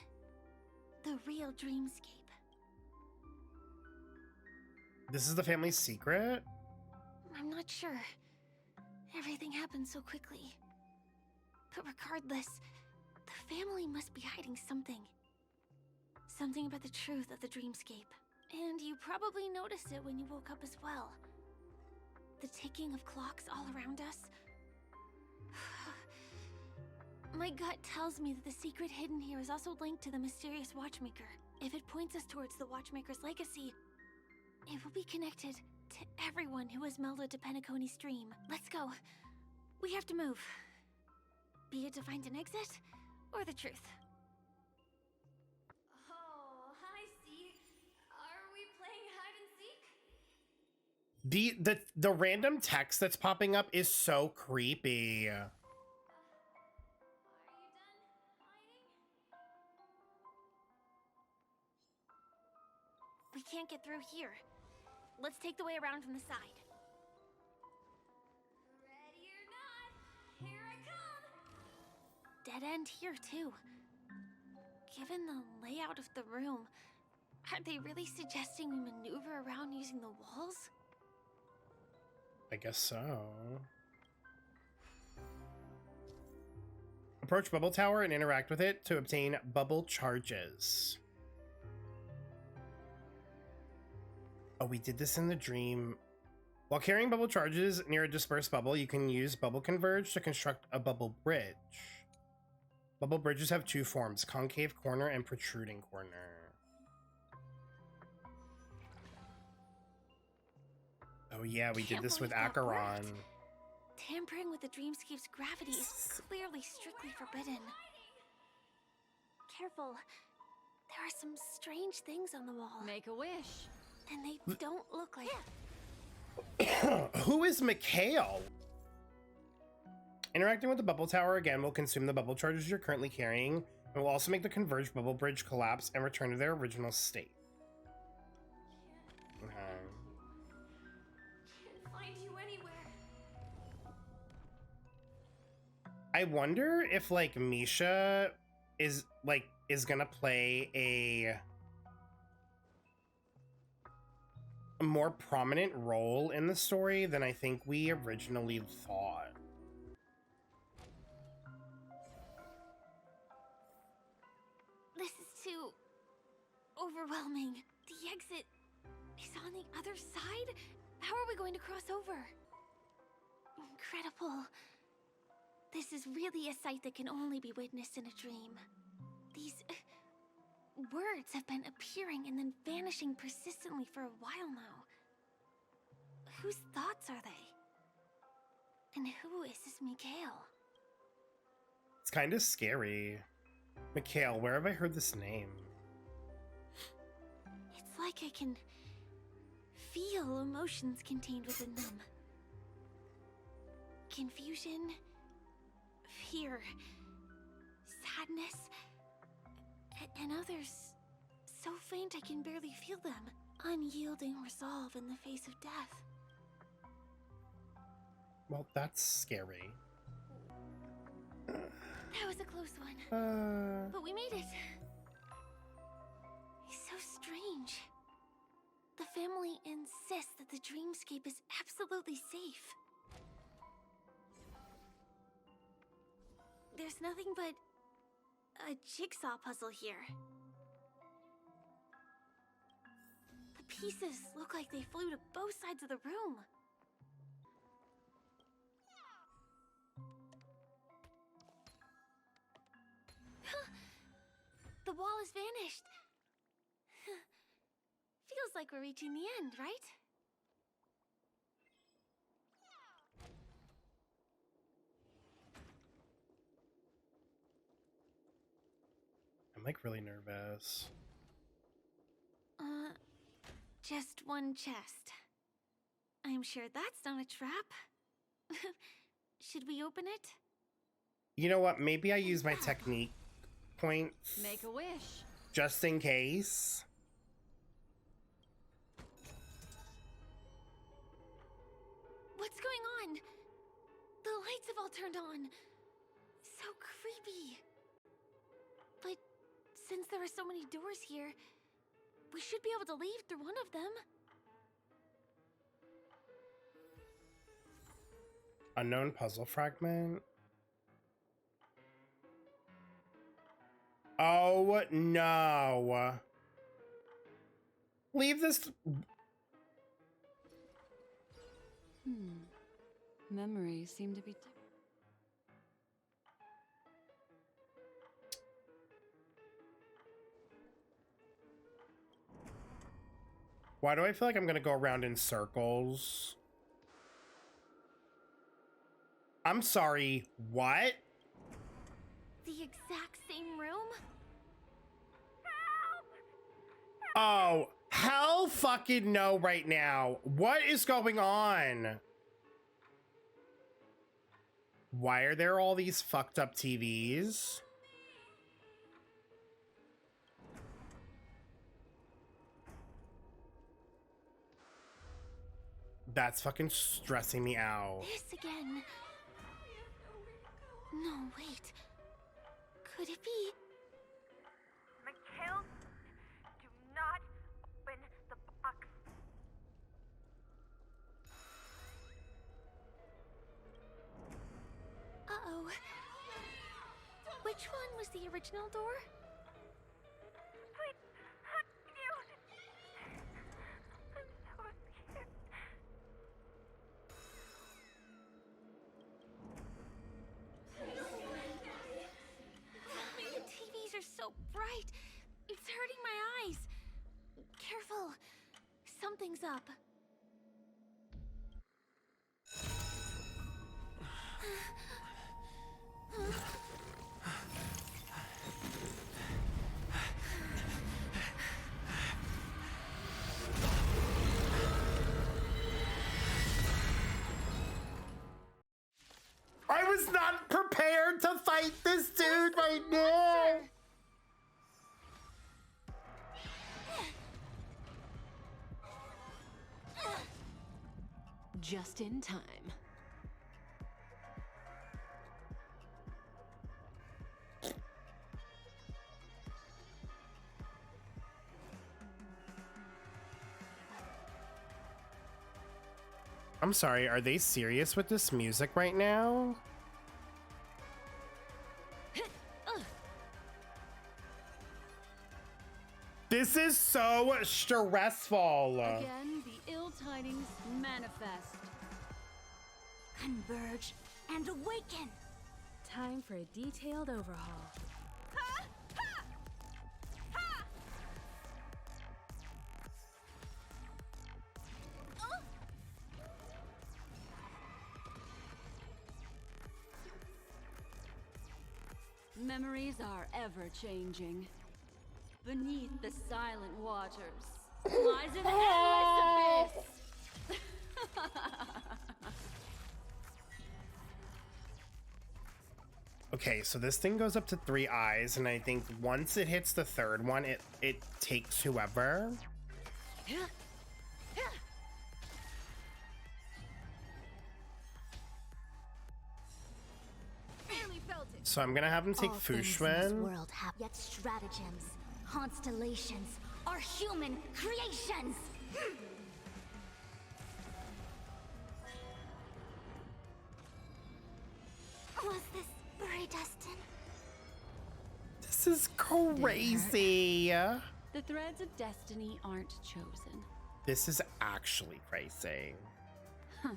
the real dreamscape? This is the family's secret? I'm not sure. Everything happened so quickly. But regardless, the family must be hiding something. Something about the truth of the dreamscape. And you probably noticed it when you woke up as well. The ticking of clocks all around us. My gut tells me that the secret hidden here is also linked to the mysterious Watchmaker. If it points us towards the Watchmaker's legacy, it will be connected to everyone who has melded to Penacony's dream. Let's go. We have to move. Be it to find an exit, or the truth. Oh, hi, C. Are we playing hide and seek? The random text that's popping up is so creepy. We can't get through here. Let's take the way around from the side. Ready or not, here I come! Dead end here, too. Given the layout of the room, are they really suggesting we maneuver around using the walls? I guess so. Approach Bubble Tower and interact with it to obtain bubble charges. Oh, we did this in the dream. While carrying bubble charges near a dispersed bubble, you can use Bubble Converge to construct a bubble bridge. Bubble bridges have two forms, concave corner and protruding corner. Oh yeah, we did this with Acheron. Tampering with the dreamscape's gravity is clearly strictly forbidden. Careful. There are some strange things on the wall. Make a wish. And they don't look like... Who is Mikhail? Interacting with the bubble tower again will consume the bubble charges you're currently carrying, and will also make the converged bubble bridge collapse and return to their original state. Can't find you anywhere. I wonder if like Misha is gonna play a more prominent role in the story than I think we originally thought. This is too overwhelming. The exit is on the other side? How are we going to cross over? Incredible. This is really a sight that can only be witnessed in a dream. These words have been appearing and then vanishing persistently for a while now. Whose thoughts are they? And who is this Mikhail? It's kind of scary. Mikhail, where have I heard this name? It's like I can feel emotions contained within them. Confusion, fear, sadness, and others so faint I can barely feel them. Unyielding resolve in the face of death. Well, that's scary. That was a close one. But we made it. It's so strange. The family insists that the dreamscape is absolutely safe. there's nothing but a jigsaw puzzle here. The pieces look like they flew to both sides of the room. The wall has vanished. Feels like we're reaching the end, right? I'm like really nervous. Just one chest. I'm sure that's not a trap. Should we open it? You know what? Maybe I use my technique points. Make a wish. Just in case. What's going on? The lights have all turned on. So creepy. But since there are so many doors here, we should be able to leave through one of them. Unknown puzzle fragment. Oh no. Leave this. Memories seem to be. Why do I feel like I'm gonna go around in circles? I'm sorry, what? The exact same room? Oh, hell fucking no right now. What is going on? Why are there all these fucked up TVs? That's fucking stressing me out. This again. No, wait. Could it be? Mikhail, do not open the box. Uh-oh. Which one was the original door? Please, you. I'm so scared. The TVs are so bright. It's hurting my eyes. Careful. Something's up. I was not prepared to fight this dude right now. Just in time. I'm sorry, are they serious with this music right now? This is so stressful. Again, the ill tidings manifest. Converge and awaken. Time for a detailed overhaul. Memories are ever changing. Beneath the silent waters lies an endless abyss. Okay, so this thing goes up to 3 eyes, and I think once it hits the third one, it takes whoever. So I'm gonna have him take All things in this Fushman. world have yet stratagems, constellations, are human creations. Was this predestined? This is crazy. The threads of destiny aren't chosen. This is actually crazy. Huh.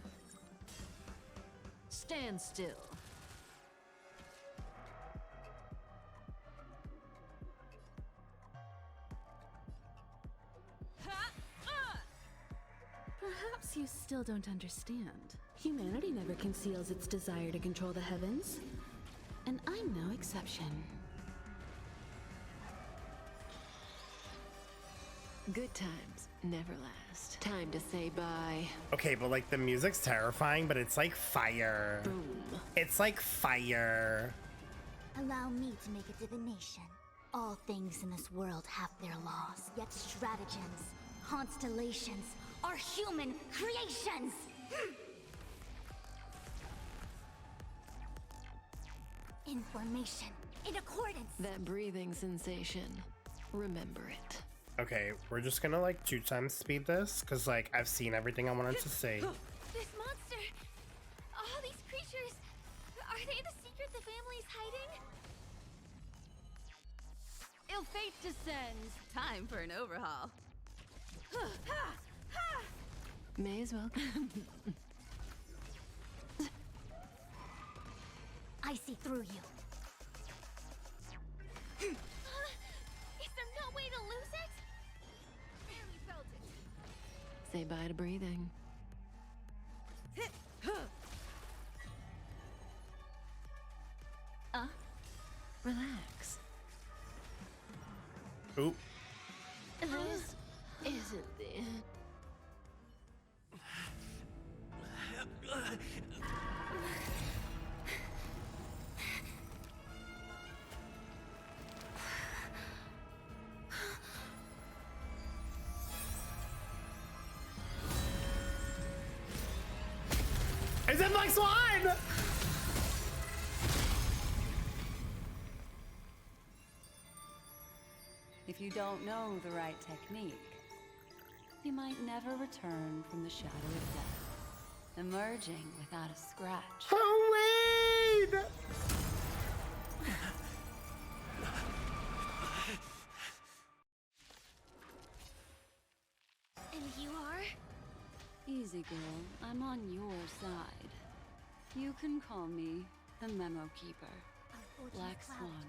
Stand still. Perhaps you still don't understand. Humanity never conceals its desire to control the heavens. And I'm no exception. Good times never last. Time to say bye. Okay, but like the music's terrifying, but it's like fire. Boom. It's like fire. Allow me to make a divination. All things in this world have their laws, yet stratagems, constellations are human creations! Information in accordance. That breathing sensation. Remember it. Okay, we're just gonna like 2 times speed this, because like I've seen everything I wanted to see. This monster! All these creatures! Are they the secret the family's hiding? Ill fate descends. Time for an overhaul. May as well. I see through you. Is there no way to lose it? Barely felt it. Say bye to breathing. Relax. Oop. This isn't the end. Is it Black Swan? If you don't know the right technique, you might never return from the shadow of death, emerging without a scratch. Oh, wait! And you are? Easy, girl. I'm on your side. You can call me the Memo Keeper. Black Swan.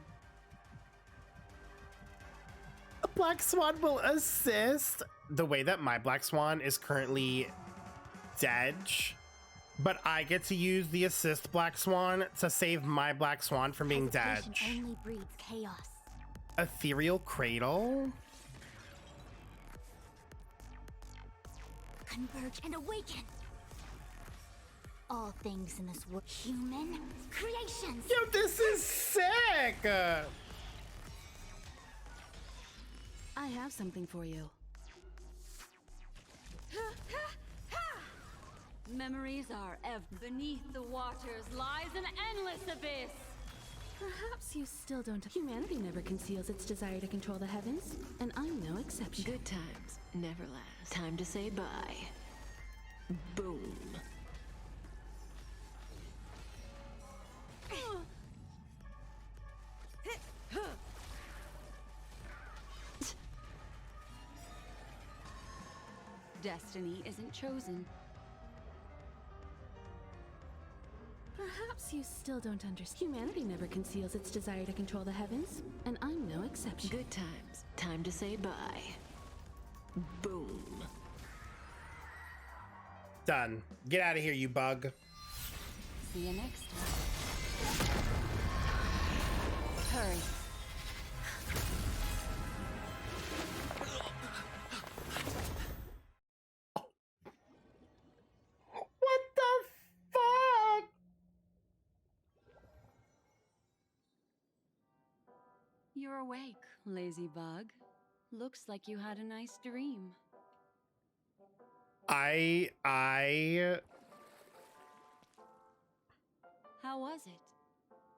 A Black Swan will assist. The way that my Black Swan is currently dead, but I get to use the assist Black Swan to save my Black Swan from being dead. Hesitation only breeds chaos. Ethereal Cradle? Converge and awaken. All things in this world, human creations. Yo, this is sick. I have something for you. Memories are beneath the waters lies an endless abyss. Perhaps you still don't. Humanity never conceals its desire to control the heavens, and I'm no exception. Good times never last. Time to say bye. Boom. Destiny isn't chosen. Perhaps you still don't understand. Humanity never conceals its desire to control the heavens, and I'm no exception. Good times. Time to say bye. Boom. Done. Get out of here, you bug. See you next time. Hurry. What the fuck? You're awake, lazy bug. Looks like you had a nice dream. How was it?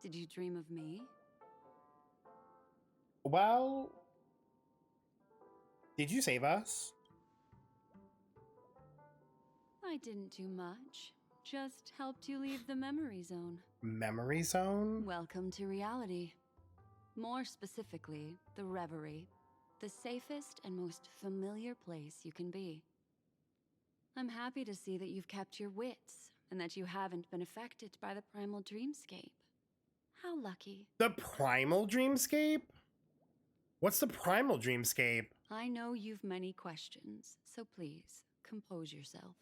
Did you dream of me? Well, did you save us? I didn't do much. Just helped you leave the memory zone. Memory zone? Welcome to reality. More specifically, the Reverie, the safest and most familiar place you can be. I'm happy to see that you've kept your wits and that you haven't been affected by the primal dreamscape. How lucky. The primal dreamscape? What's the primal dreamscape? I know you've many questions, so please, compose yourself.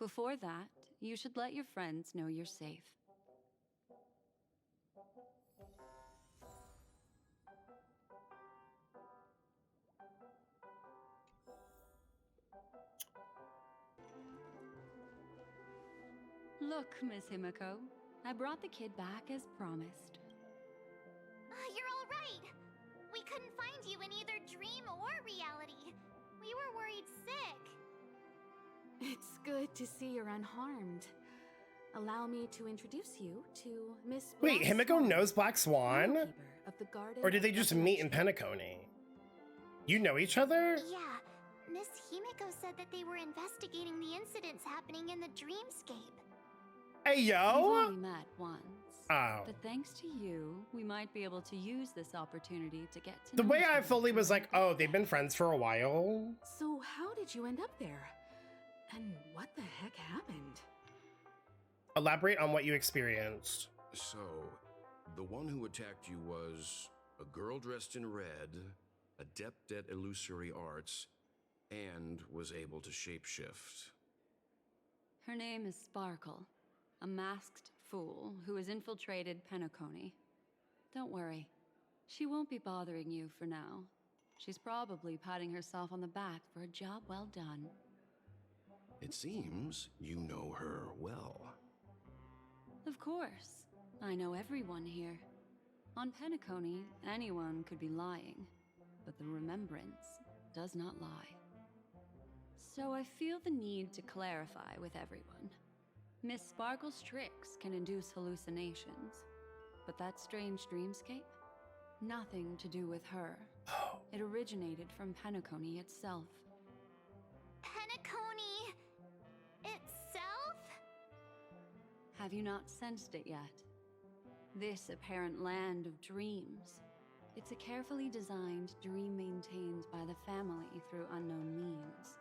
Before that, you should let your friends know you're safe. Look, Miss Himiko, I brought the kid back as promised. You're all right. We couldn't find you in either dream or reality. We were worried sick. It's good to see you're unharmed. Allow me to introduce you to Miss Black Wait, Himiko Swan, knows Black Swan? of the Garden Or did they of just meet in Penacony? You know each other? Yeah, Miss Himiko said that they were investigating the incidents happening in the dreamscape. Hey, We've yo! only met once. Oh. But thanks to you, we might be able to use this opportunity to get to The know way each I other. fully was like, oh, they've been friends for a while. So how did you end up there? And what the heck happened? Elaborate on what you experienced. So, the one who attacked you was a girl dressed in red, adept at illusory arts, and was able to shapeshift. Her name is Sparkle, a masked fool who has infiltrated Penacony. Don't worry, she won't be bothering you for now. She's probably patting herself on the back for a job well done. It seems you know her well. Of course, I know everyone here. On Penacony, anyone could be lying, but the remembrance does not lie. So I feel the need to clarify with everyone. Miss Sparkle's tricks can induce hallucinations, but that strange dreamscape? Nothing to do with her. It originated from Penacony itself. Penacony itself? Have you not sensed it yet? This apparent land of dreams. It's a carefully designed dream maintained by the family through unknown means.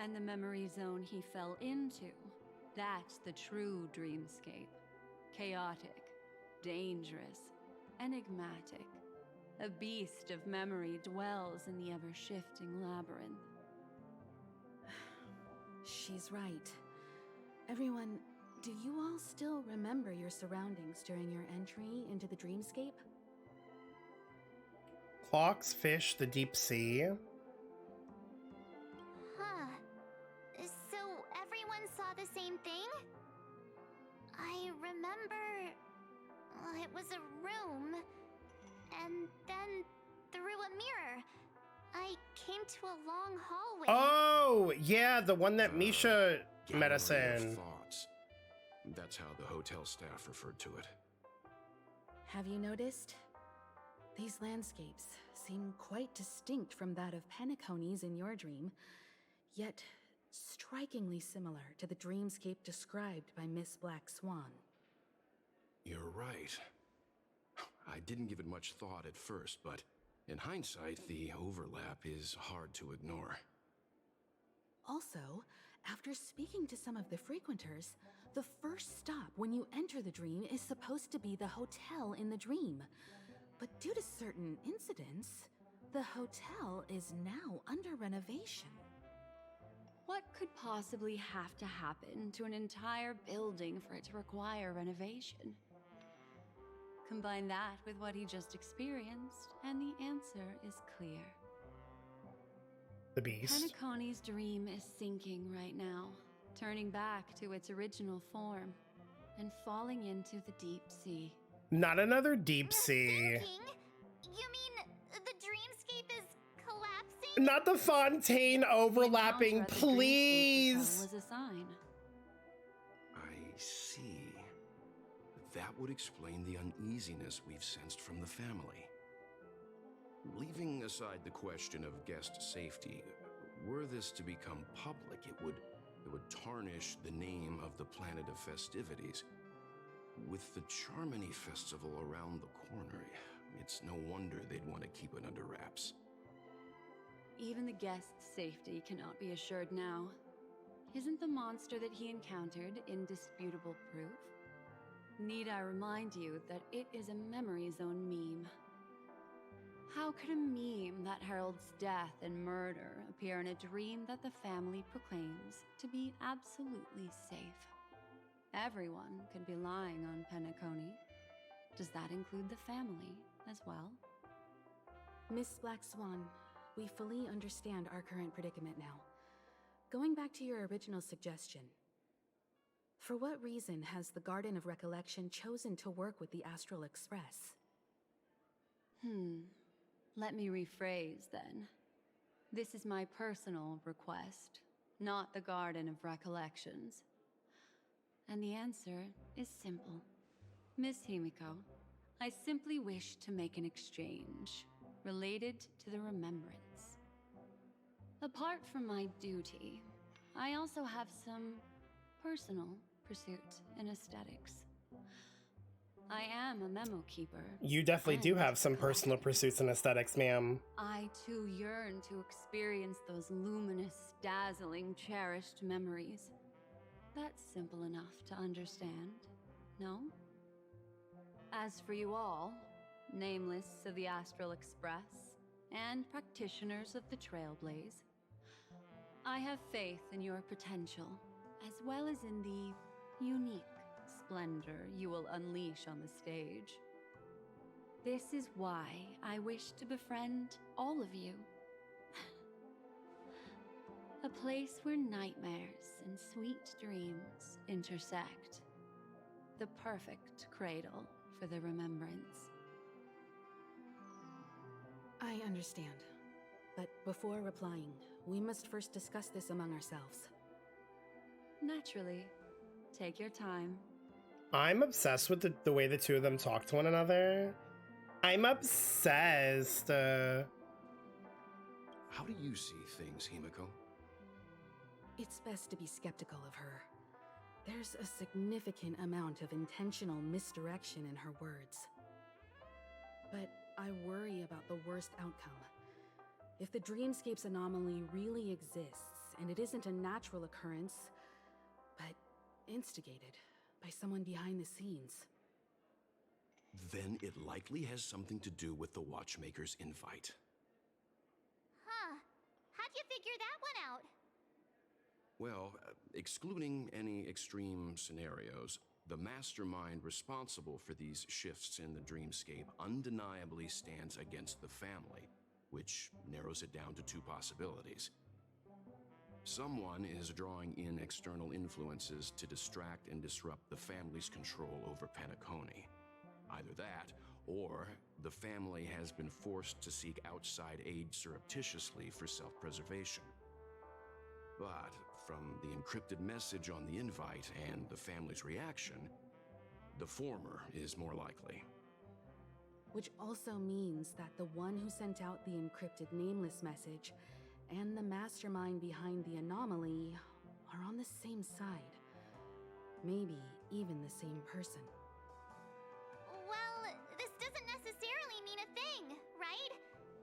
And the memory zone he fell into, that's the true dreamscape. Chaotic, dangerous, enigmatic. A beast of memory dwells in the ever-shifting labyrinth. She's right. Everyone, do you all still remember your surroundings during your entry into the dreamscape? Clocks, fish, the deep sea. Huh. So everyone saw the same thing? I remember... it was a room. And then, through a mirror, I came to a long hallway. Oh, yeah, the one that Misha met us Gallery of in. Thoughts. That's how the hotel staff referred to it. Have you noticed? These landscapes seem quite distinct from that of Penacony's in your dream, yet strikingly similar to the dreamscape described by Miss Black Swan. You're right. I didn't give it much thought at first, but in hindsight, the overlap is hard to ignore. Also, after speaking to some of the frequenters, the first stop when you enter the dream is supposed to be the hotel in the dream. But due to certain incidents, the hotel is now under renovation. What could possibly have to happen to an entire building for it to require renovation? Combine that with what he just experienced, and the answer is clear. The beast. Penacony's dream is sinking right now, turning back to its original form, and falling into the deep sea. Not another deep sea. You mean the dreamscape is collapsing? Not the fontaine overlapping, please. Was a sign. I see. That would explain the uneasiness we've sensed from the family. Leaving aside the question of guest safety, were this to become public, it would tarnish the name of the planet of festivities. With the Charmony Festival around the corner, It's no wonder they'd want to keep it under wraps. Even the guest's safety cannot be assured now. Isn't the monster that he encountered indisputable proof? Need I remind you that it is a memory zone meme? How could a meme that heralds death and murder appear in a dream that the family proclaims to be absolutely safe? Everyone could be lying on Penacony. Does that include the family as well? Miss Black Swan, we fully understand our current predicament now. Going back to your original suggestion, for what reason has the Garden of Recollection chosen to work with the Astral Express? Let me rephrase then. This is my personal request, not the Garden of Recollections. And the answer is simple. Miss Himiko, I simply wish to make an exchange related to the remembrance. Apart from my duty, I also have some personal pursuit in aesthetics. I am a memo keeper. You definitely do have some personal pursuits and aesthetics, ma'am. I too yearn to experience those luminous, dazzling, cherished memories. That's simple enough to understand, no? As for you all, nameless of the Astral Express and practitioners of the Trailblaze, I have faith in your potential, as well as in the unique splendor you will unleash on the stage. This is why I wish to befriend all of you. A place where nightmares and sweet dreams intersect. The perfect cradle for the remembrance. I understand. But before replying, we must first discuss this among ourselves. Naturally. Take your time. I'm obsessed with the way the two of them talk to one another. I'm obsessed. How do you see things, Himiko? It's best to be skeptical of her. There's a significant amount of intentional misdirection in her words. But I worry about the worst outcome. If the dreamscape's anomaly really exists, and it isn't a natural occurrence, but instigated by someone behind the scenes. Then it likely has something to do with the Watchmaker's invite. Huh. How'd you figure that one out? Well, excluding any extreme scenarios, the mastermind responsible for these shifts in the dreamscape undeniably stands against the family, which narrows it down to two possibilities. Someone is drawing in external influences to distract and disrupt the family's control over Penacony. Either that, or the family has been forced to seek outside aid surreptitiously for self-preservation. But from the encrypted message on the invite and the family's reaction, the former is more likely. Which also means that the one who sent out the encrypted nameless message and the mastermind behind the anomaly are on the same side. Maybe even the same person. Well, this doesn't necessarily mean a thing, right?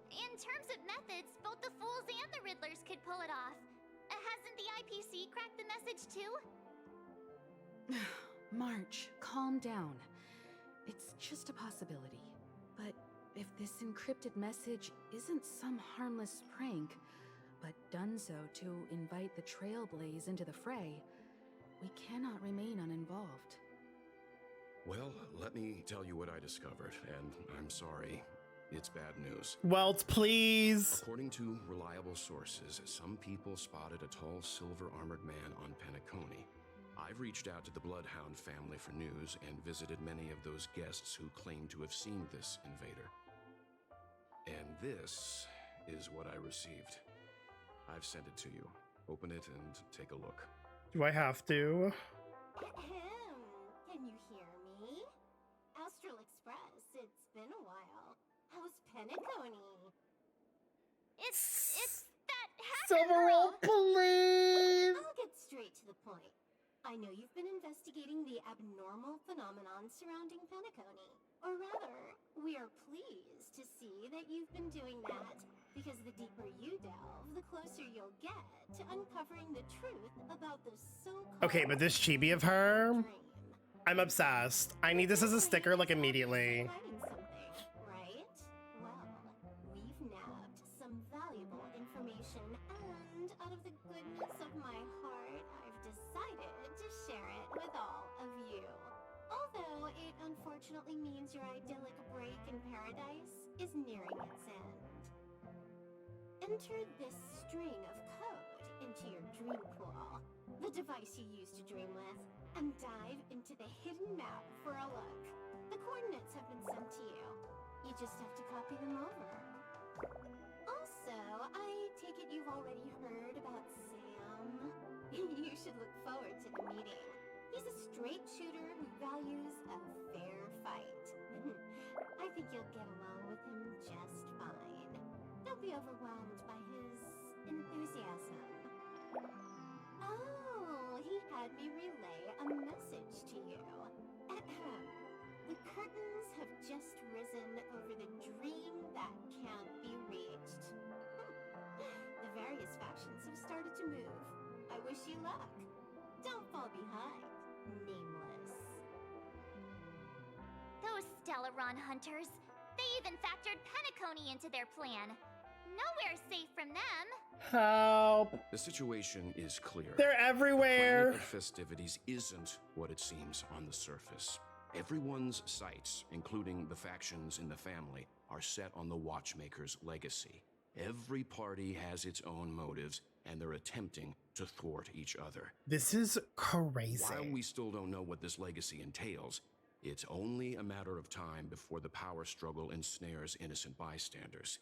In terms of methods, both the Fools and the Riddlers could pull it off. Hasn't the IPC cracked the message too? March, calm down. It's just a possibility. But if this encrypted message isn't some harmless prank, but done so to invite the Trailblaze into the fray, we cannot remain uninvolved. Well, let me tell you what I discovered, and I'm sorry, it's bad news. Welt, please! According to reliable sources, some people spotted a tall silver-armored man on Penacony. I've reached out to the Bloodhound family for news and visited many of those guests who claim to have seen this invader. And this is what I received. I've sent it to you. Open it and take a look. Do I have to? Can you hear me? Astral Express, it's been a while. How's Penacony? It's that hacker Silver girl! please! I'll get straight to the point. I know you've been investigating the abnormal phenomenon surrounding Penacony. Or rather, we are pleased see that you've been doing that, because the deeper you delve, the closer you'll get to uncovering the truth about the so-called Okay, but this chibi of her, I'm obsessed. I need this as a sticker, like, immediately. finding something, right? Well, we've nabbed some valuable information, and out of the goodness of my heart, I've decided to share it with all of you. Although it unfortunately means your idyllic break in paradise is nearing its end. Enter this string of code into your dream pool, the device you use to dream with, and dive into the hidden map for a look. The coordinates have been sent to you. You just have to copy them over. Also, I take it you've already heard about Sam. You should look forward to the meeting. He's a straight shooter who values a fair fight. I think you'll get along with him just fine. Don't be overwhelmed by his enthusiasm. Oh, he had me relay a message to you. Ahem. The curtains have just risen over the dream that can't be reached. The various factions have started to move. I wish you luck. Don't fall behind, nameless. Those Stellaron hunters. They even factored Penacony into their plan. Nowhere safe from them. Help. The situation is clear. They're everywhere. The planet of festivities isn't what it seems on the surface. Everyone's sights, including the factions in the family, are set on the Watchmaker's legacy. Every party has its own motives, and they're attempting to thwart each other. This is crazy. While we still don't know what this legacy entails, it's only a matter of time before the power struggle ensnares innocent bystanders.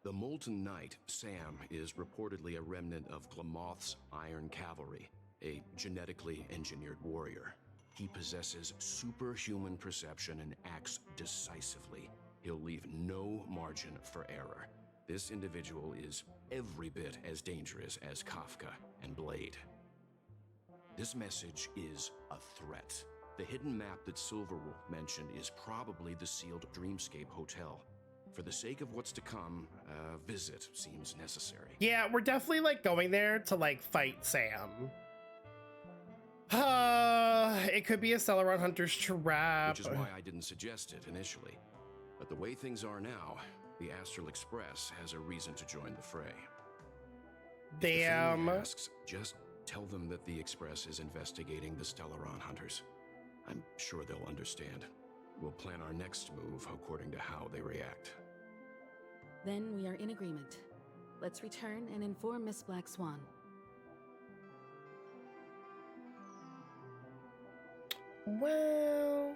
The Molten Knight, Sam, is reportedly a remnant of Glamoth's Iron Cavalry, a genetically engineered warrior. He possesses superhuman perception and acts decisively. He'll leave no margin for error. This individual is every bit as dangerous as Kafka and Blade. This message is a threat. The hidden map that Silverwolf mentioned is probably the sealed Dreamscape Hotel. For the sake of what's to come, a visit seems necessary. Yeah, we're definitely like going there to like fight Sam. It could be a Stellaron Hunter's trap. Which is why I didn't suggest it initially. But the way things are now, the Astral Express has a reason to join the fray. If the Damn. family asks, just tell them that the Express is investigating the Stellaron Hunters. I'm sure they'll understand. We'll plan our next move according to how they react. Then we are in agreement. Let's return and inform Miss Black Swan. Well...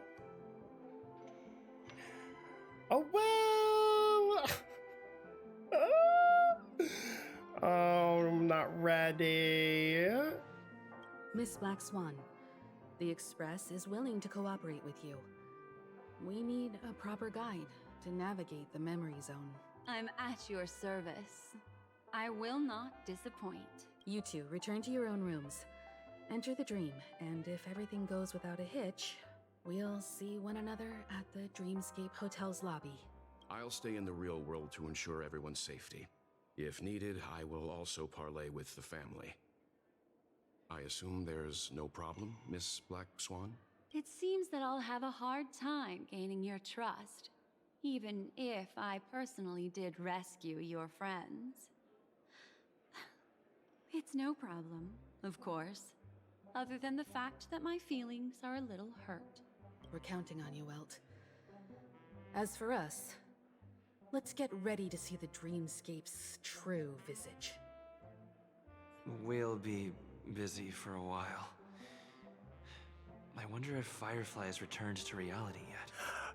Oh, well... Oh, I'm not ready. Miss Black Swan, the Express is willing to cooperate with you. We need a proper guide to navigate the memory zone. I'm at your service. I will not disappoint. You two return to your own rooms. Enter the dream, and if everything goes without a hitch, we'll see one another at the Dreamscape Hotel's lobby. I'll stay in the real world to ensure everyone's safety. If needed, I will also parley with the family. I assume there's no problem, Miss Black Swan? It seems that I'll have a hard time gaining your trust, even if I personally did rescue your friends. It's no problem, of course, other than the fact that my feelings are a little hurt. We're counting on you, Welt. As for us, let's get ready to see the Dreamscape's true visage. We'll be busy for a while. I wonder if Firefly has returned to reality yet.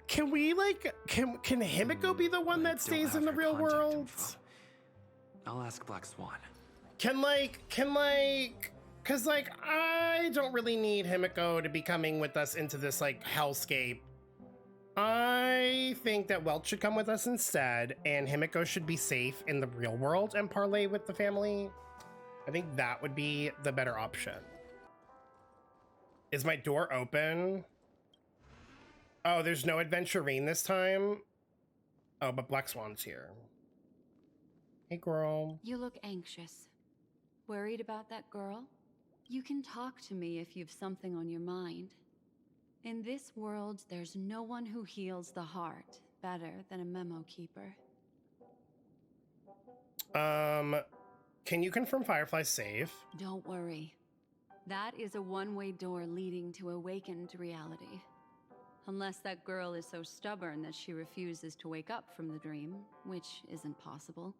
Can we like can Himiko be the one that stays in the real world? I'll ask Black Swan. Cause like I don't really need Himiko to be coming with us into this like hellscape. I think that Welt should come with us instead, and Himiko should be safe in the real world and parlay with the family. I think that would be the better option. Is my door open? Oh, there's no adventurine this time? Oh, but Black Swan's here. Hey, girl. You look anxious. Worried about that girl? You can talk to me if you've something on your mind. In this world, there's no one who heals the heart better than a memo keeper. Can you confirm Firefly's safe? Don't worry. That is a one-way door leading to awakened reality. Unless that girl is so stubborn that she refuses to wake up from the dream, which isn't possible.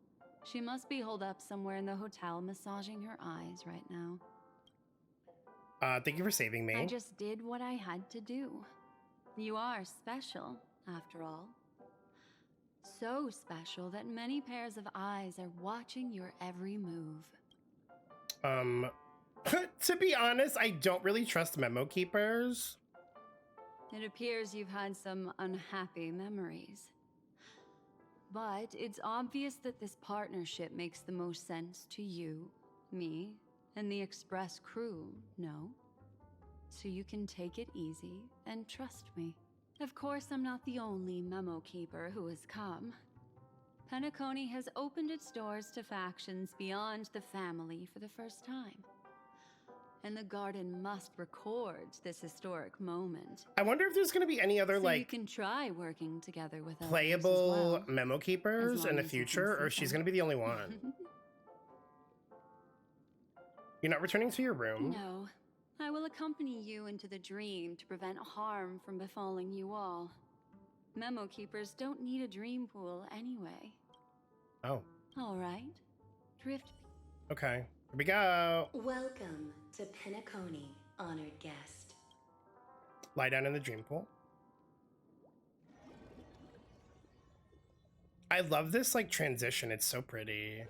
She must be holed up somewhere in the hotel massaging her eyes right now. Thank you for saving me. I just did what I had to do. You are special, after all. So special that many pairs of eyes are watching your every move. To be honest, I don't really trust memo keepers. It appears you've had some unhappy memories. But it's obvious that this partnership makes the most sense to you, me, and the Express crew, no? So you can take it easy and trust me. Of course, I'm not the only memo keeper who has come. Penacony has opened its doors to factions beyond the family for the first time. And the Garden must record this historic moment. I wonder if there's going to be any other, so like, you can try working together with playable others as well, memo keepers in the future, or she's going to be the only one. You're not returning to your room? No. I will accompany you into the dream to prevent harm from befalling you all. Memo keepers don't need a dream pool anyway. Oh. All right. Drift. Okay. Here we go. Welcome to Penacony, honored guest. Lie down in the dream pool. I love this, like, transition. It's so pretty.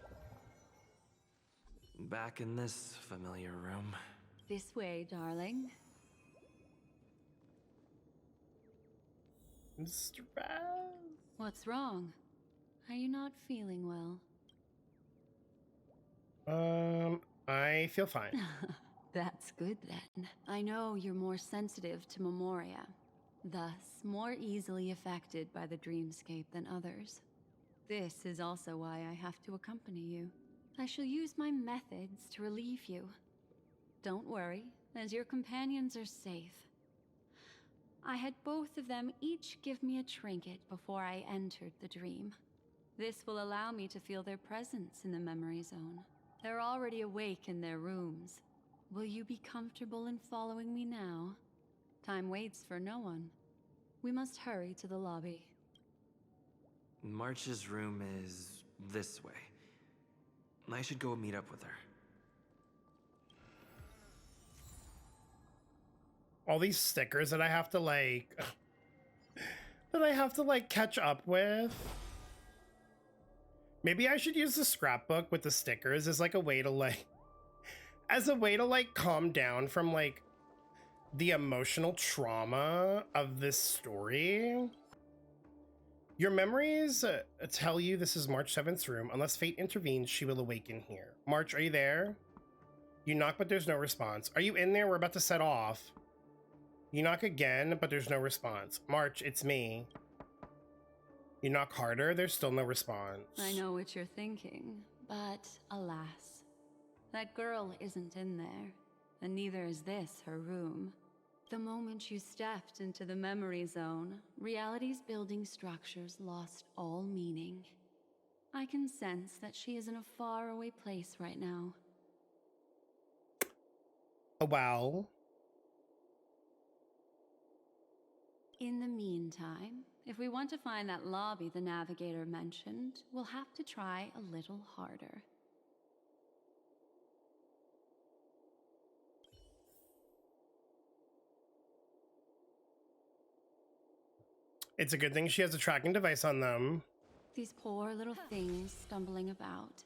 Back in this familiar room. This way, darling. Mr. What's wrong? Are you not feeling well? I feel fine. That's good then. I know you're more sensitive to Memoria, thus more easily affected by the dreamscape than others. This is also why I have to accompany you. I shall use my methods to relieve you. Don't worry, as your companions are safe. I had both of them each give me a trinket before I entered the dream. This will allow me to feel their presence in the memory zone. They're already awake in their rooms. Will you be comfortable in following me now? Time waits for no one. We must hurry to the lobby. March's room is this way. I should go meet up with her. All these stickers that I have to, like... catch up with. Maybe I should use the scrapbook with the stickers as, like, a way to, like... as a way to, like, calm down from, like, the emotional trauma of this story. Your memories tell you this is March 7th's room. Unless fate intervenes, she will awaken here. March, are you there? You knock, but there's no response. Are you in there? We're about to set off. You knock again, but there's no response. March, it's me. You knock harder, there's still no response. I know what you're thinking, but alas, that girl isn't in there, and neither is this her room. The moment you stepped into the memory zone, reality's building structures lost all meaning. I can sense that she is in a faraway place right now. Well. In the meantime, if we want to find that lobby the navigator mentioned, we'll have to try a little harder. It's a good thing she has a tracking device on them. These poor little things stumbling about.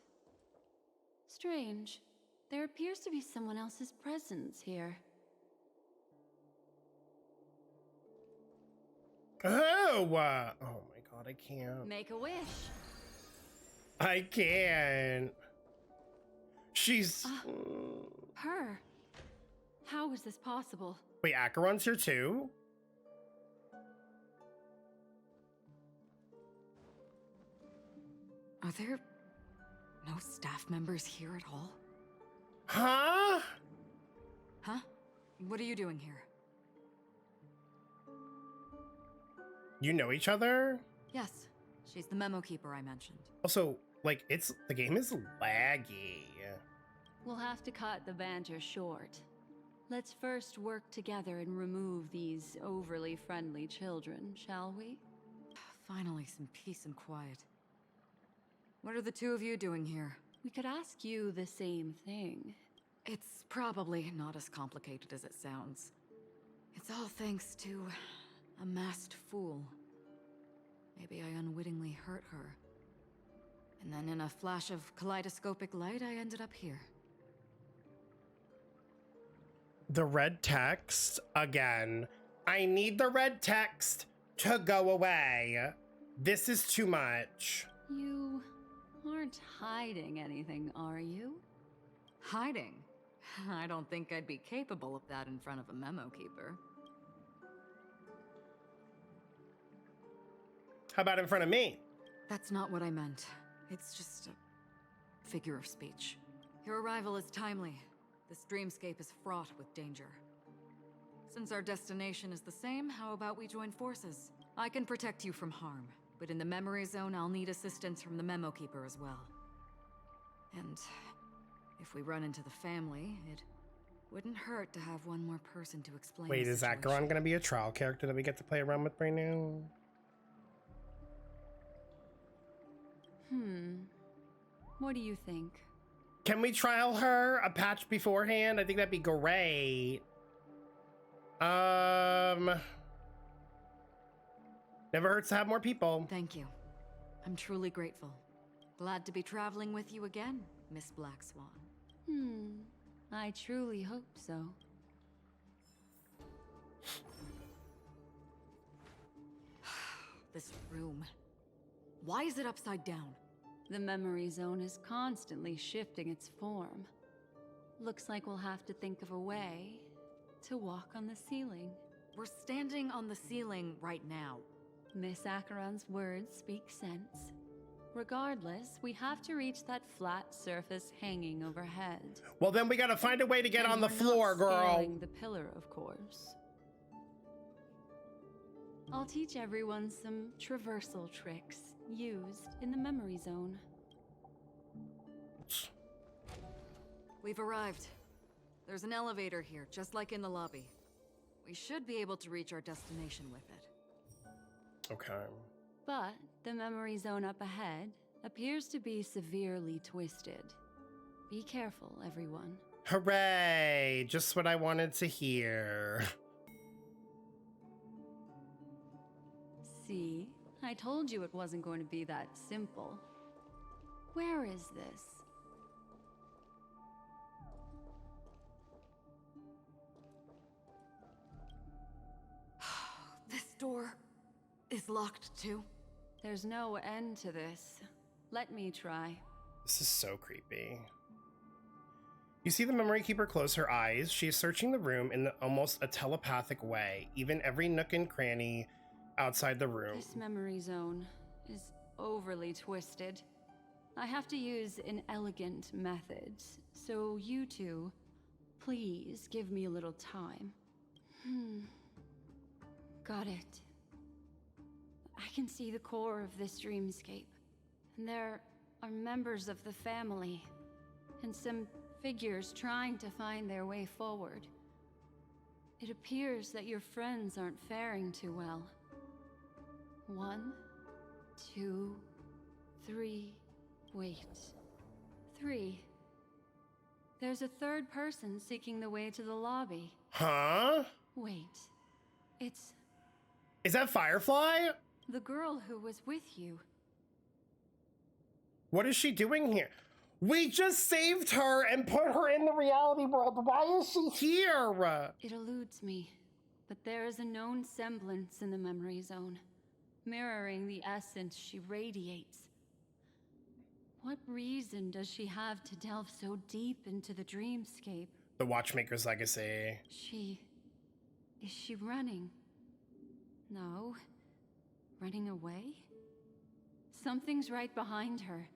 Strange. There appears to be someone else's presence here. Oh! Oh my god, I can't. Make a wish. I can't. She's... Her. How is this possible? Wait, Acheron's here too? Are there no staff members here at all? Huh? Huh? What are you doing here? You know each other? Yes, she's the memo keeper I mentioned. Also, like, the game is laggy. We'll have to cut the banter short. Let's first work together and remove these overly friendly children, shall we? Finally, some peace and quiet. What are the two of you doing here? We could ask you the same thing. It's probably not as complicated as it sounds. It's all thanks to a masked fool. Maybe I unwittingly hurt her. And then in a flash of kaleidoscopic light, I ended up here. The red text again. I need the red text to go away. This is too much. You aren't hiding anything, are you? Hiding? I don't think I'd be capable of that in front of a memo keeper. How about in front of me? That's not what I meant. It's just a figure of speech. Your arrival is timely. This dreamscape is fraught with danger. Since our destination is the same, how about we join forces? I can protect you from harm, but in the memory zone, I'll need assistance from the memo keeper as well. And if we run into the family, it wouldn't hurt to have one more person to explain. Wait, is that Garon gonna be a trial character that we get to play around with right now? What do you think? Can we trial her a patch beforehand? I think that'd be great. Never hurts to have more people. Thank you. I'm truly grateful. Glad to be traveling with you again, Miss Black Swan. I truly hope so. This room. Why is it upside down? The memory zone is constantly shifting its form. Looks like we'll have to think of a way to walk on the ceiling. We're standing on the ceiling right now. Miss Acheron's words speak sense. Regardless, we have to reach that flat surface hanging overhead. Well, then we gotta find a way to get on the we're floor, not girl. scaling the pillar, of course. I'll teach everyone some traversal tricks used in the memory zone. We've arrived. There's an elevator here, just like in the lobby. We should be able to reach our destination with it. Okay. But the memory zone up ahead appears to be severely twisted. Be careful, everyone. Hooray! Just what I wanted to hear. See? I told you it wasn't going to be that simple. Where is this? This door is locked too. There's no end to this. Let me try. This is so creepy. You see the memory keeper close her eyes. She is searching the room in almost a telepathic way, even every nook and cranny outside the room. This memory zone is overly twisted. I have to use an elegant method, so you two, please give me a little time. Got it. I can see the core of this dreamscape, and there are members of the family, and some figures trying to find their way forward. It appears that your friends aren't faring too well. 1, 2, 3, wait. 3. There's a third person seeking the way to the lobby. Huh? Wait. It's Is that Firefly? the girl who was with you. What is she doing here? We just saved her and put her in the reality world. Why is she here? It eludes me, but there is a known semblance in the memory zone, mirroring the essence she radiates. What reason does she have to delve so deep into the dreamscape? The Watchmaker's legacy. Is she running? No. Running away? Something's right behind her.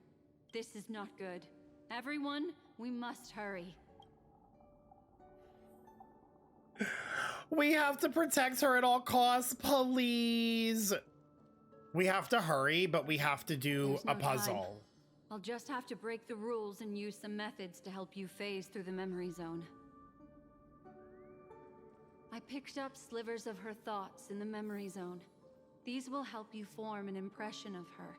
This is not good. Everyone, we must hurry. We have to protect her at all costs, please. We have to hurry, but we have to do There's no a puzzle. time. I'll just have to break the rules and use some methods to help you phase through the memory zone. I picked up slivers of her thoughts in the memory zone. These will help you form an impression of her.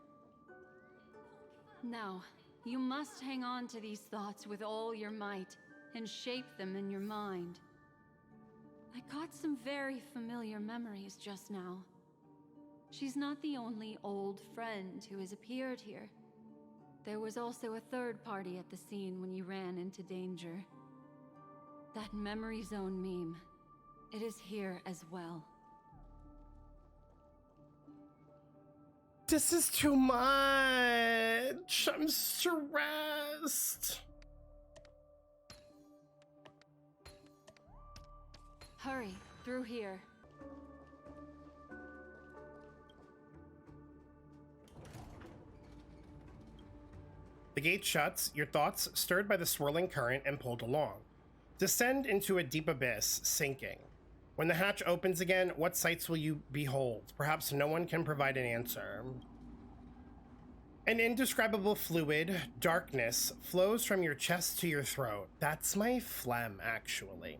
Now, you must hang on to these thoughts with all your might and shape them in your mind. I got some very familiar memories just now. She's not the only old friend who has appeared here. There was also a third party at the scene when you ran into danger. That memory zone meme. It is here as well. This is too much. I'm stressed. Hurry, through here. The gate shuts, your thoughts stirred by the swirling current and pulled along. Descend into a deep abyss, sinking. When the hatch opens again, what sights will you behold? Perhaps no one can provide an answer. An indescribable fluid, darkness, flows from your chest to your throat. That's my phlegm, actually.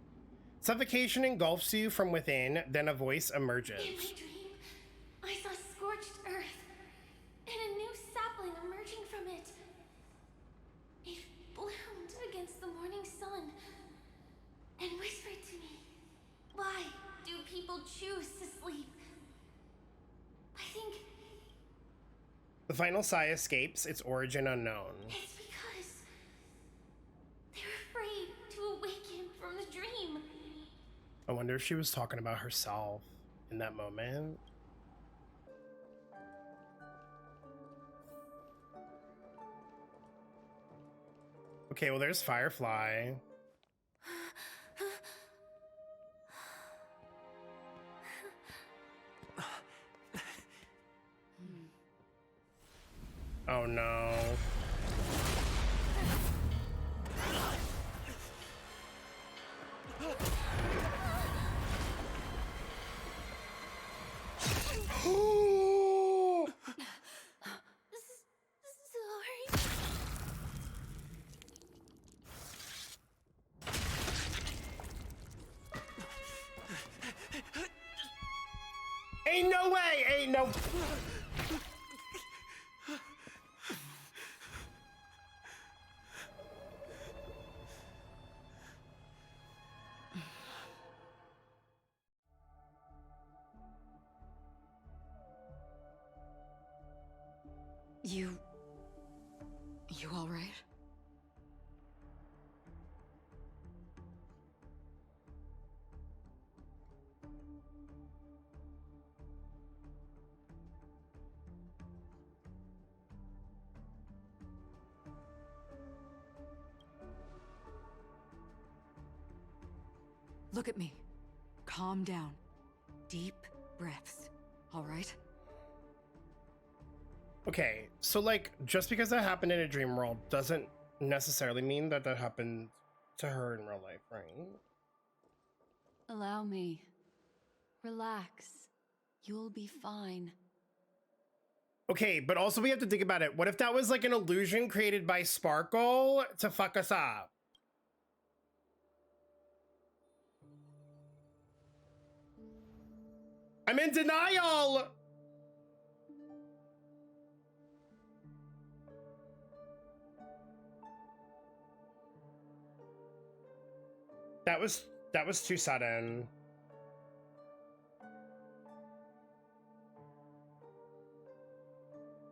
Suffocation engulfs you from within, then a voice emerges. In my dream, I saw scorched earth and a new sapling emerging from it. It bloomed against the morning sun and whispered to me, "Why do people choose to sleep?" I think The final sigh escapes, its origin unknown. it's because they're afraid to awaken from the dream. I wonder if she was talking about herself in that moment. Okay, well, there's Firefly. Oh no. Sorry. Ain't no way! Ain't no... You all right? Look at me. Calm down. Deep breaths. All right? Okay, so like, just because that happened in a dream world doesn't necessarily mean that that happened to her in real life, right? Allow me. Relax. You'll be fine. Okay, but also we have to think about it. What if that was like an illusion created by Sparkle to fuck us up? I'm in denial! That was too sudden.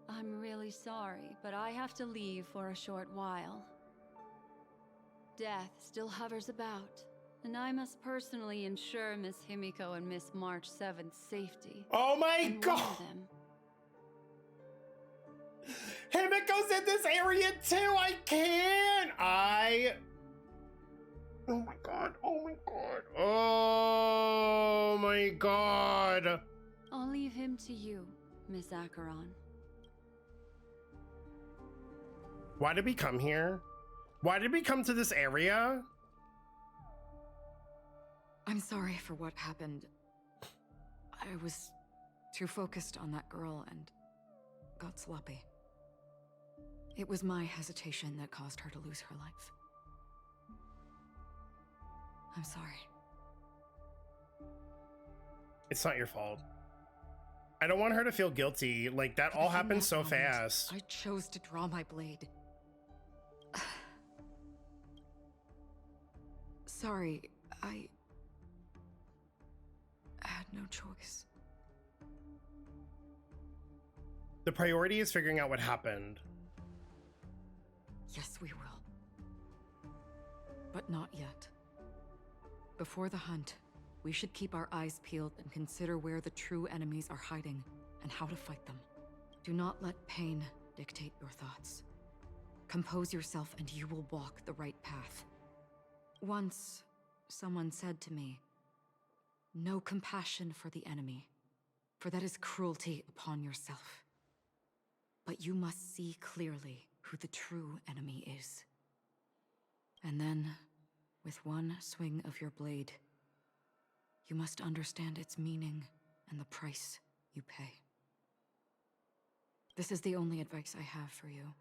I'm really sorry, but I have to leave for a short while. Death still hovers about, and I must personally ensure Miss Himiko and Miss March 7th's safety. Oh my And god! warn them. Himiko's in this area too! I can't! Oh my god, oh my god, oh my god! I'll leave him to you, Miss Acheron. Why did we come here? Why did we come to this area? I'm sorry for what happened. I was too focused on that girl and got sloppy. It was my hesitation that caused her to lose her life. I'm sorry. It's not your fault. I don't want her to feel guilty. Like, that all happened so fast. I chose to draw my blade. Sorry, I had no choice. The priority is figuring out what happened. Yes, we will. But not yet. Before the hunt, we should keep our eyes peeled and consider where the true enemies are hiding and how to fight them. Do not let pain dictate your thoughts. Compose yourself and you will walk the right path. Once, someone said to me, "No compassion for the enemy, for that is cruelty upon yourself. But you must see clearly who the true enemy is. And then, with one swing of your blade, you must understand its meaning and the price you pay." This is the only advice I have for you,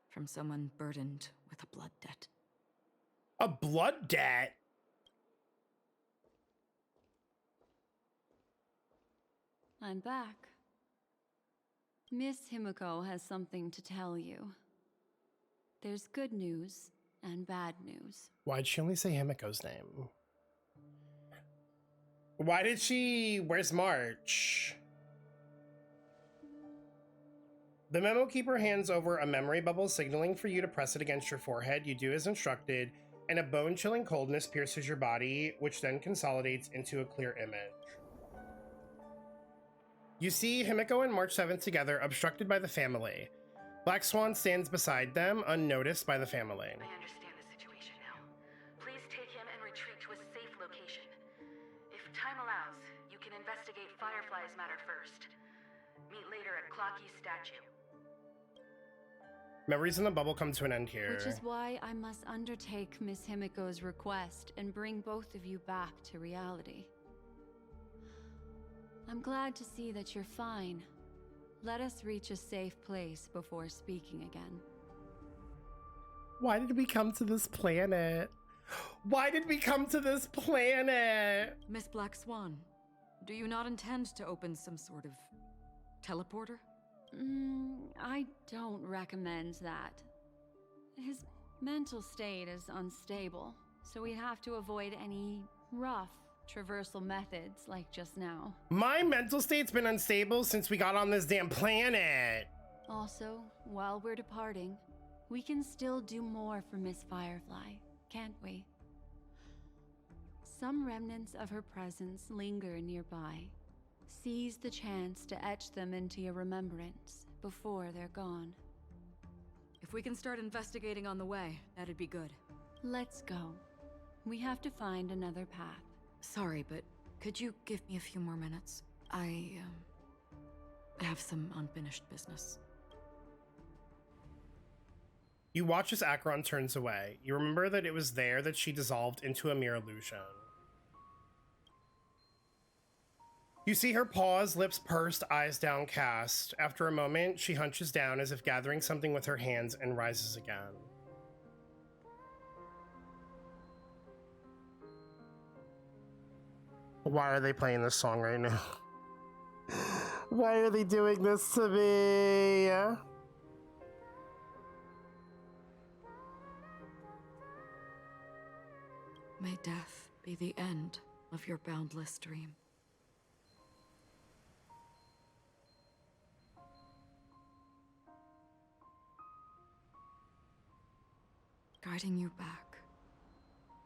from someone burdened with a blood debt. A blood debt? I'm back. Miss Himiko has something to tell you. There's good news and bad news. Why'd she only say Himiko's name? Why did she... Where's March? The memo keeper hands over a memory bubble signaling for you to press it against your forehead. You do as instructed, and a bone-chilling coldness pierces your body, which then consolidates into a clear image. You see Himiko and March 7th together, obstructed by the family. Black Swan stands beside them, unnoticed by the family. I understand the situation now. Please take him and retreat to a safe location. If time allows, you can investigate Firefly's matter first. Meet later at Clocky's statue. Memories in the bubble come to an end here. Which is why I must undertake Miss Himiko's request and bring both of you back to reality. I'm glad to see that you're fine. Let us reach a safe place before speaking again. Why did we come to this planet? Why did we come to this planet? Miss Black Swan, do you not intend to open some sort of teleporter? I don't recommend that. His mental state is unstable, so we'd have to avoid any rough traversal methods like just now. My mental state's been unstable since we got on this damn planet. Also, while we're departing, we can still do more for Miss Firefly, can't we? Some remnants of her presence linger nearby. Seize the chance to etch them into your remembrance before they're gone. If we can start investigating on the way, that'd be good. Let's go. We have to find another path. Sorry, but could you give me a few more minutes? I have some unfinished business. You watch as Acheron turns away. You remember that it was there that she dissolved into a mere illusion. You see her pause, lips pursed, eyes downcast. After a moment, she hunches down as if gathering something with her hands and rises again. Why are they playing this song right now? Why are they doing this to me? May death be the end of your boundless dream. Guiding you back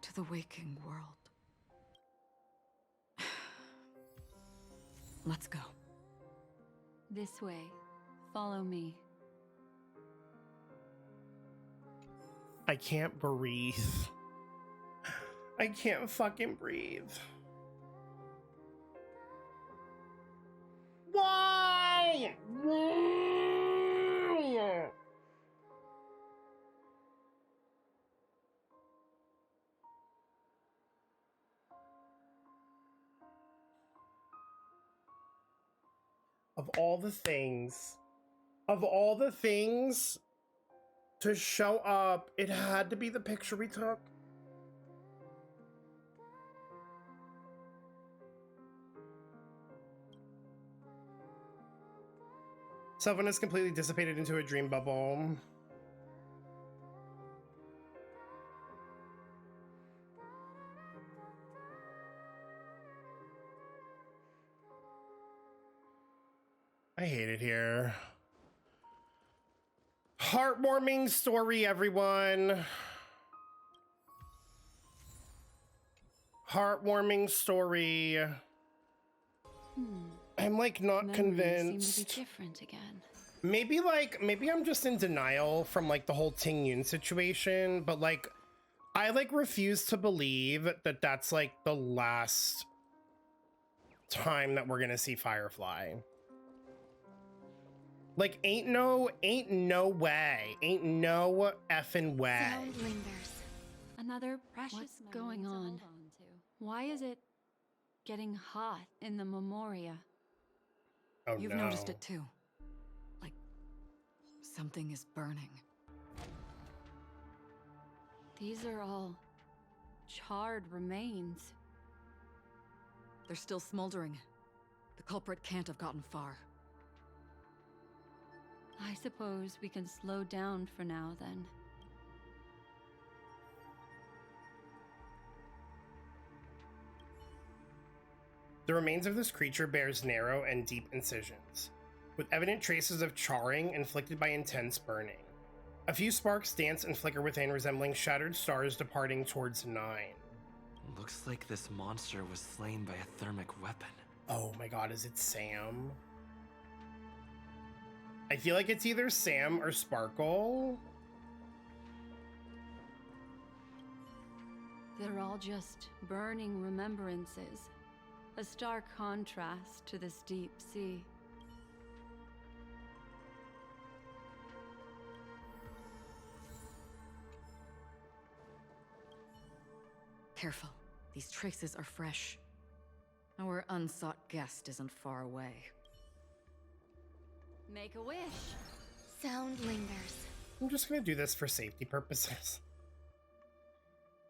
to the waking world. Let's go. This way. Follow me. I can't breathe. I can't fucking breathe. Why? Why? all the things, to show up, it had to be the picture we took. Someone has completely dissipated into a dream bubble. I hate it here. Heartwarming story, everyone. Heartwarming story. I'm like not convinced. Seem to be different again. Maybe I'm just in denial from like the whole Ting Yun situation, but like I like refuse to believe that that's like the last time that we're gonna see Firefly. Like ain't no way, ain't no effing way. Sound lingers. Another precious. What's going on? Why is it getting hot in the Memoria? Oh, You've noticed it too. Like something is burning. These are all charred remains. They're still smoldering. The culprit can't have gotten far. I suppose we can slow down for now, then. The remains of this creature bears narrow and deep incisions, with evident traces of charring inflicted by intense burning. A few sparks dance and flicker within, resembling shattered stars departing towards 9. Looks like this monster was slain by a thermic weapon. Oh my god, is it Sam? I feel like it's either Sam or Sparkle. They're all just burning remembrances. A stark contrast to this deep sea. Careful. These traces are fresh. Our unsought guest isn't far away. Make a wish. Sound lingers. I'm just gonna do this for safety purposes.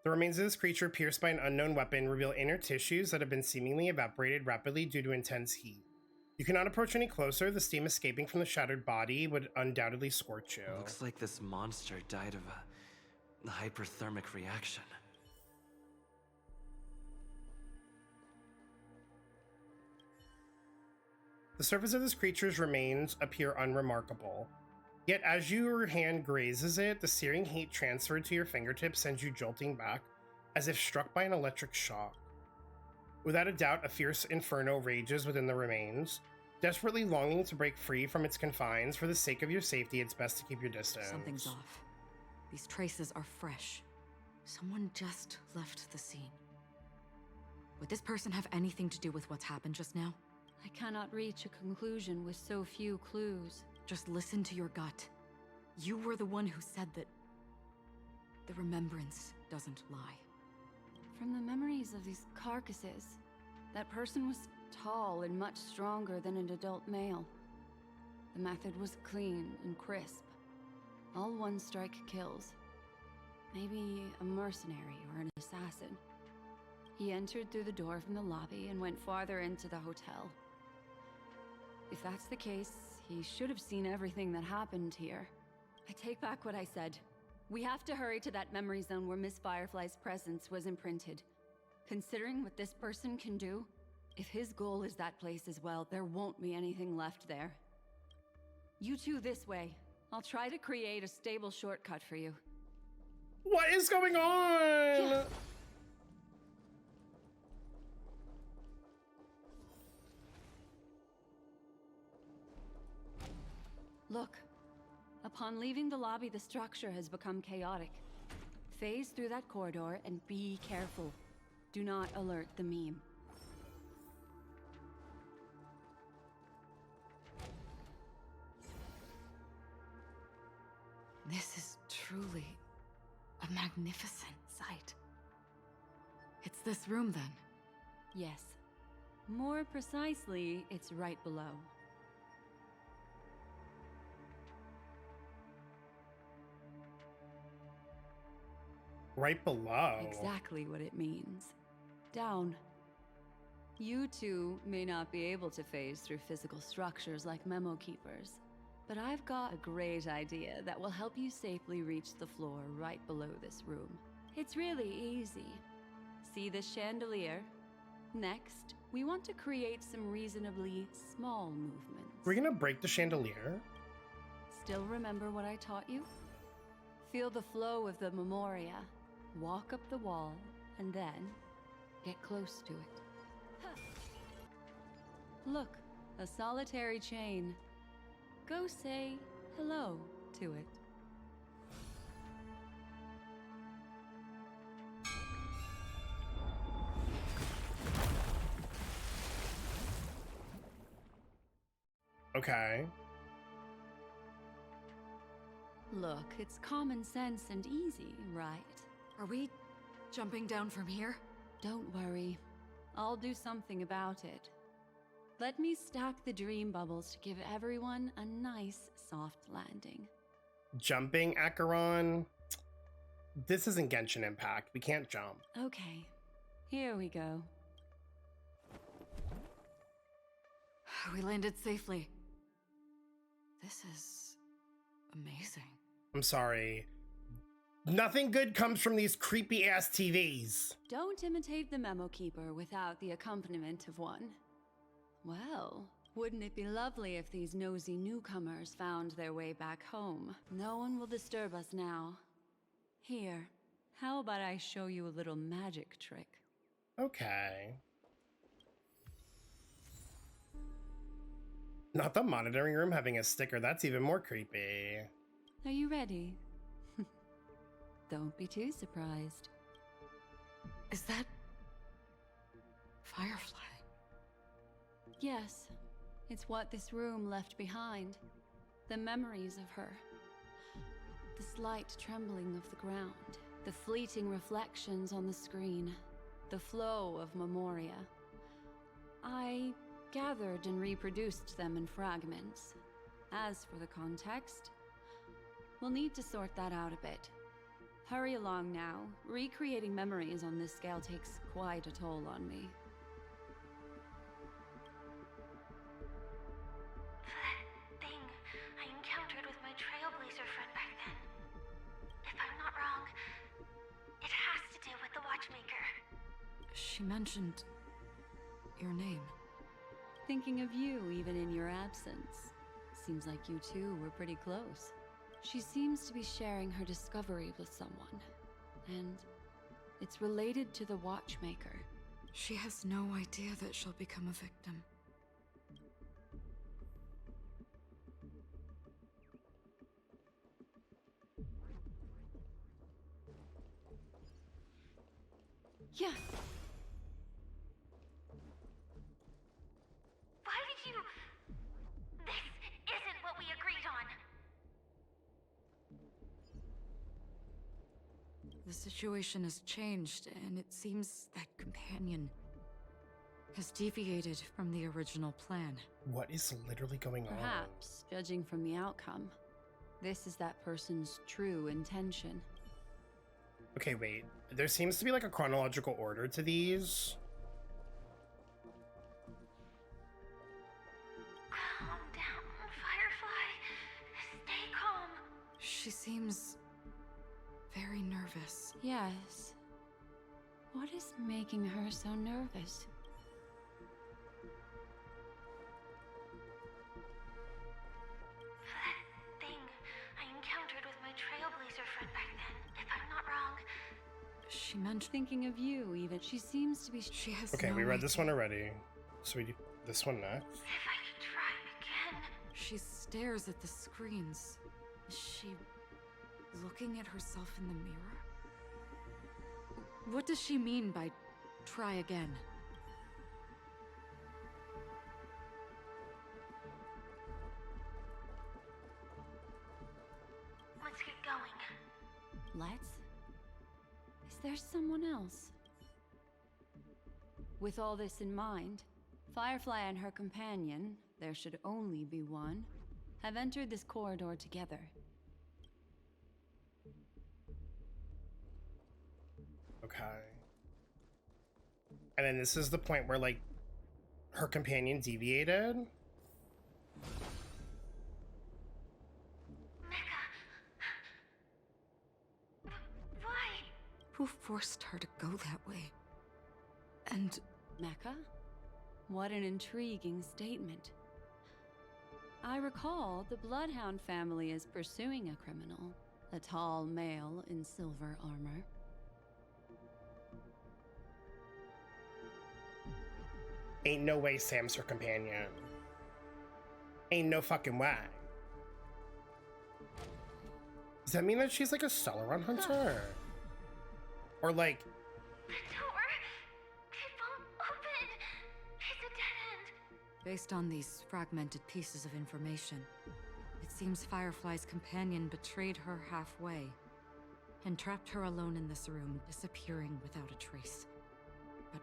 The remains of this creature, pierced by an unknown weapon, reveal inner tissues that have been seemingly evaporated rapidly due to intense heat. You cannot approach any closer. The steam escaping from the shattered body would undoubtedly scorch you. Looks like this monster died of a hyperthermic reaction. The surface of this creature's remains appear unremarkable. Yet as your hand grazes it, the searing heat transferred to your fingertips sends you jolting back, as if struck by an electric shock. Without a doubt, a fierce inferno rages within the remains. Desperately longing to break free from its confines, for the sake of your safety, it's best to keep your distance. Something's off. These traces are fresh. Someone just left the scene. Would this person have anything to do with what's happened just now? I cannot reach a conclusion with so few clues. Just listen to your gut. You were the one who said that the remembrance doesn't lie. From the memories of these carcasses, that person was tall and much stronger than an adult male. The method was clean and crisp. All one-strike kills. Maybe a mercenary or an assassin. He entered through the door from the lobby and went farther into the hotel. If that's the case, he should have seen everything that happened here. I take back what I said. We have to hurry to that memory zone where Miss Firefly's presence was imprinted. Considering what this person can do, if his goal is that place as well, there won't be anything left there. You two this way. I'll try to create a stable shortcut for you. What is going on? Yeah. Look. Upon leaving the lobby, the structure has become chaotic. Phase through that corridor and be careful. Do not alert the meme. This is truly a magnificent sight. It's this room, then? Yes. More precisely, it's right below. Right below. Exactly what it means. Down. You two may not be able to phase through physical structures like memo keepers, but I've got a great idea that will help you safely reach the floor right below this room. It's really easy. See this chandelier? Next, we want to create some reasonably small movements. We're gonna break the chandelier? Still remember what I taught you? Feel the flow of the memoria. Walk up the wall, and then get close to it. Look, a solitary chain. Go say hello to it. Okay. Look, it's common sense and easy, right? Are we jumping down from here? Don't worry. I'll do something about it. Let me stack the dream bubbles to give everyone a nice, soft landing. Jumping, Acheron? This isn't Genshin Impact. We can't jump. Okay, here we go. We landed safely. This is amazing. I'm sorry. Nothing good comes from these creepy-ass TVs. Don't imitate the memo keeper without the accompaniment of one. Well, wouldn't it be lovely if these nosy newcomers found their way back home? No one will disturb us now. Here, how about I show you a little magic trick? Okay. Not the monitoring room having a sticker. That's even more creepy. Are you ready? Don't be too surprised. Is that Firefly? Yes, it's what this room left behind. The memories of her. The slight trembling of the ground. The fleeting reflections on the screen. The flow of memoria. I gathered and reproduced them in fragments. As for the context, we'll need to sort that out a bit. Hurry along now. Recreating memories on this scale takes quite a toll on me. That thing I encountered with my Trailblazer friend back then. If I'm not wrong, it has to do with the Watchmaker. She mentioned your name. Thinking of you even in your absence. Seems like you two were pretty close. She seems to be sharing her discovery with someone, and it's related to the Watchmaker. She has no idea that she'll become a victim. Yeah. Why did you... This isn't what we agreed on. The situation has changed, and it seems that companion has deviated from the original plan. What is literally going on? Perhaps, judging from the outcome, this is that person's true intention. Okay, wait. There seems to be like a chronological order to these. Calm down, Firefly. Stay calm. She seems very nervous. Yes. What is making her so nervous? That thing I encountered with my Trailblazer friend back then. If I'm not wrong, She mentioned thinking of you even. She seems to be... She has Okay, no we read this idea. one already. So we do this one next. if I could try again. She stares at the screens. Is she looking at herself in the mirror? What does she mean by try again? Let's get going. Let's? Is there someone else? With all this in mind, Firefly and her companion, there should only be one, have entered this corridor together. Okay. And then this is the point where, like, her companion deviated? Who forced her to go that way? And... Mecca? What an intriguing statement. I recall the Bloodhound family is pursuing a criminal, a tall male in silver armor. Ain't no way Sam's her companion. Ain't no fucking way. Does that mean that she's like a Celeron hunter? Or like... The door! It won't open! It's a dead end! Based on these fragmented pieces of information, it seems Firefly's companion betrayed her halfway and trapped her alone in this room, disappearing without a trace. But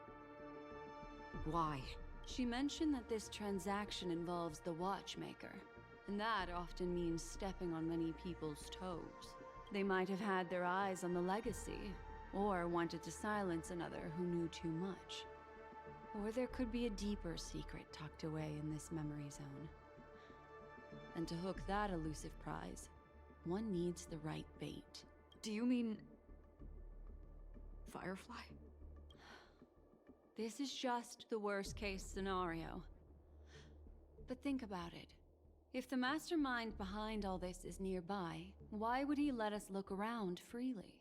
why? She mentioned that this transaction involves the Watchmaker, and that often means stepping on many people's toes. They might have had their eyes on the legacy, or wanted to silence another who knew too much. Or there could be a deeper secret tucked away in this memory zone. And to hook that elusive prize, one needs the right bait. Do you mean... Firefly? This is just the worst-case scenario. But think about it. If the mastermind behind all this is nearby, why would he let us look around freely?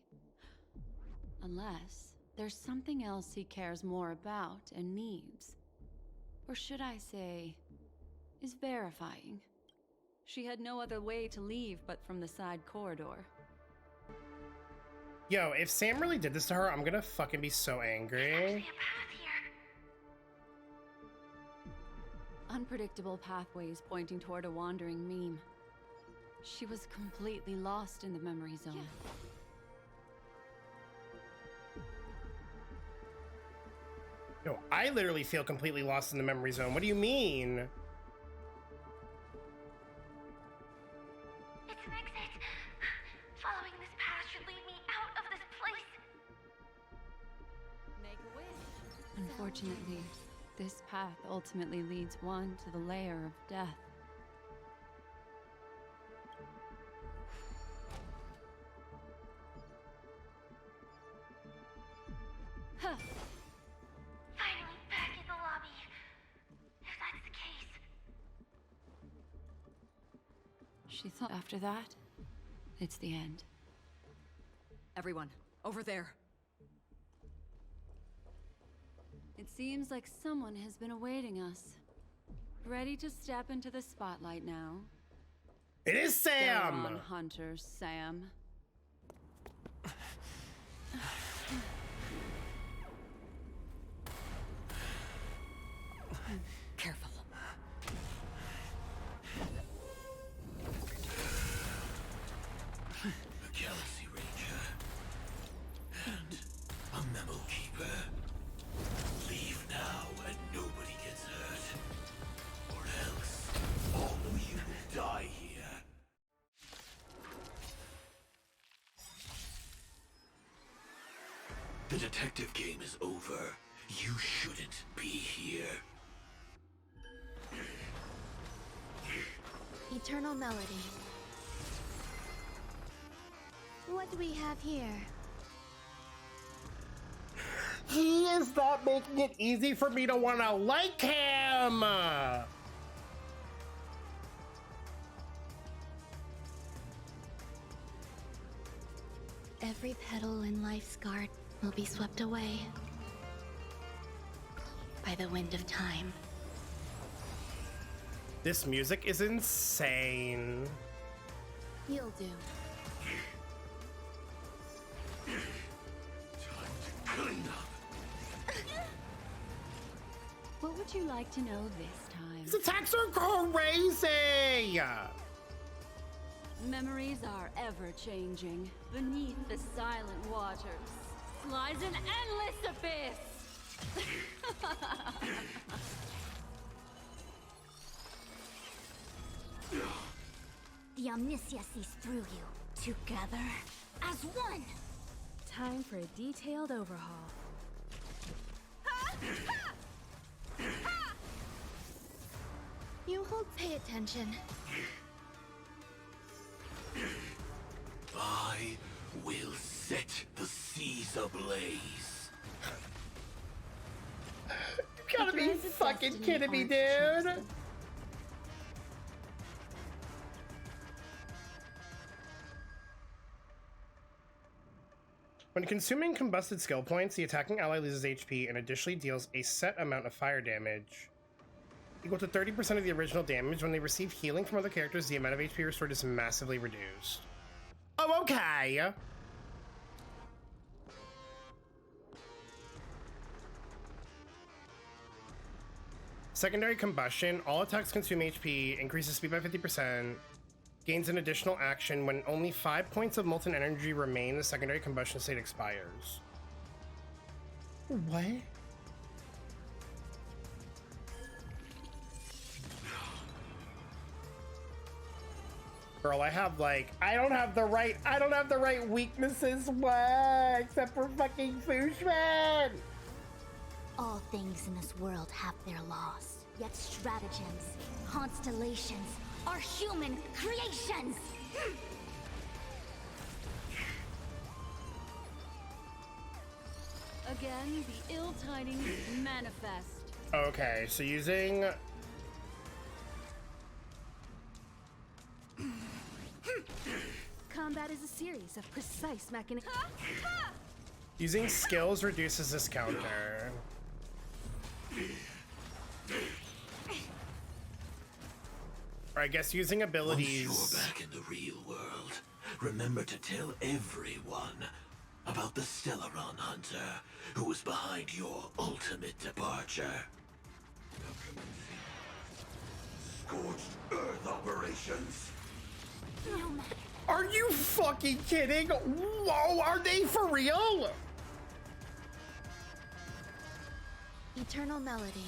Unless there's something else he cares more about and needs. Or should I say, is verifying. She had no other way to leave but from the side corridor. Yo, if Sam really did this to her, I'm gonna fucking be so angry. Unpredictable pathways pointing toward a wandering meme. She was completely lost in the memory zone. Yeah. No, I literally feel completely lost in the memory zone. What do you mean? It's an exit. Following this path should lead me out of this place. Make a wish. Unfortunately, this path ultimately leads one to the lair of death. Huh. Finally back in the lobby. If that's the case. She thought after that, it's the end. Everyone, over there. It seems like someone has been awaiting us. Ready to step into the spotlight now. It is Sam! Go on, Hunter Sam. Careful. A Galaxy Ranger. And a Memo Keeper. Leave now and nobody gets hurt. Or else, all of you will die here. The detective game is over. You shouldn't be here. Eternal Melody. What do we have here? He is not making it easy for me to want to like him! Every petal in life's garden will be swept away by the wind of time. This music is insane. You'll do. Clean up. What would you like to know this time? His attacks are crazy! Memories are ever-changing. Beneath the silent waters lies an endless abyss! The Omniscia sees through you. Together, as one. Time for a detailed overhaul. You hold pay attention. I will set the seas ablaze. You gotta be fucking kidding me, dude. When consuming combusted skill points, the attacking ally loses HP and additionally deals a set amount of fire damage, equal to 30% of the original damage. When they receive healing from other characters, the amount of HP restored is massively reduced. Oh, okay. Secondary combustion. All attacks consume HP, increases speed by 50%, gains an additional action when only 5 points of molten energy remain. The secondary combustion state expires. What? Girl, I have like, I don't have the right weaknesses, what? Except for fucking Fushman! All things in this world have their laws, yet stratagems, constellations, are human creations! Again, the ill tidings manifest. Okay, so using... Combat is a series of precise mechanisms. Using skills reduces this counter. Or I guess using abilities... Once you're back in the real world, remember to tell everyone about the Stellaron Hunter who was behind your ultimate departure. Scorched Earth operations. No matter. Are you fucking kidding? Whoa, are they for real? Eternal melody.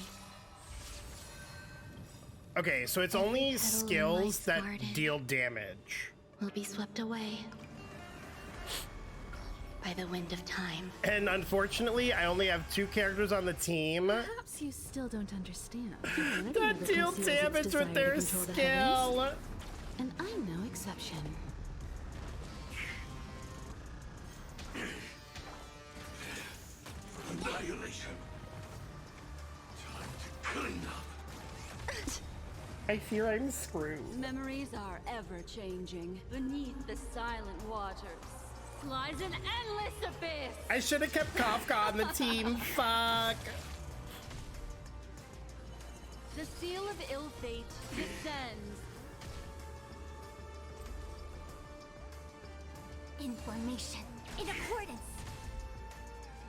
Okay, so it's only skills that deal damage. Will be swept away by the wind of time. And unfortunately, I only have 2 characters on the team Perhaps you still don't understand. that deal damage with their skill. And I'm no exception. Annihilation. Time to clean up. I fear I'm screwed. Memories are ever changing. Beneath the silent waters lies an endless abyss. I should have kept Kafka on the team. Fuck. The seal of ill fate descends. Information in accordance.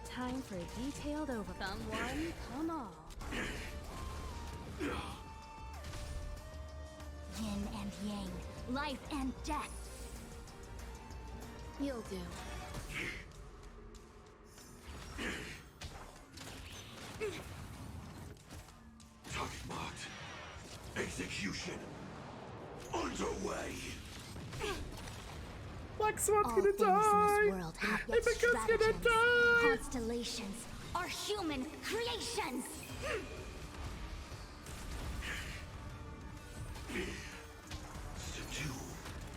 Time for a detailed overview. Come one, come all. Yin and yang, life and death. You'll do. Target marked. Execution underway. Black All gonna things die. in this world have yet Ibika's gonna stratagems. die. Constellations are human creations.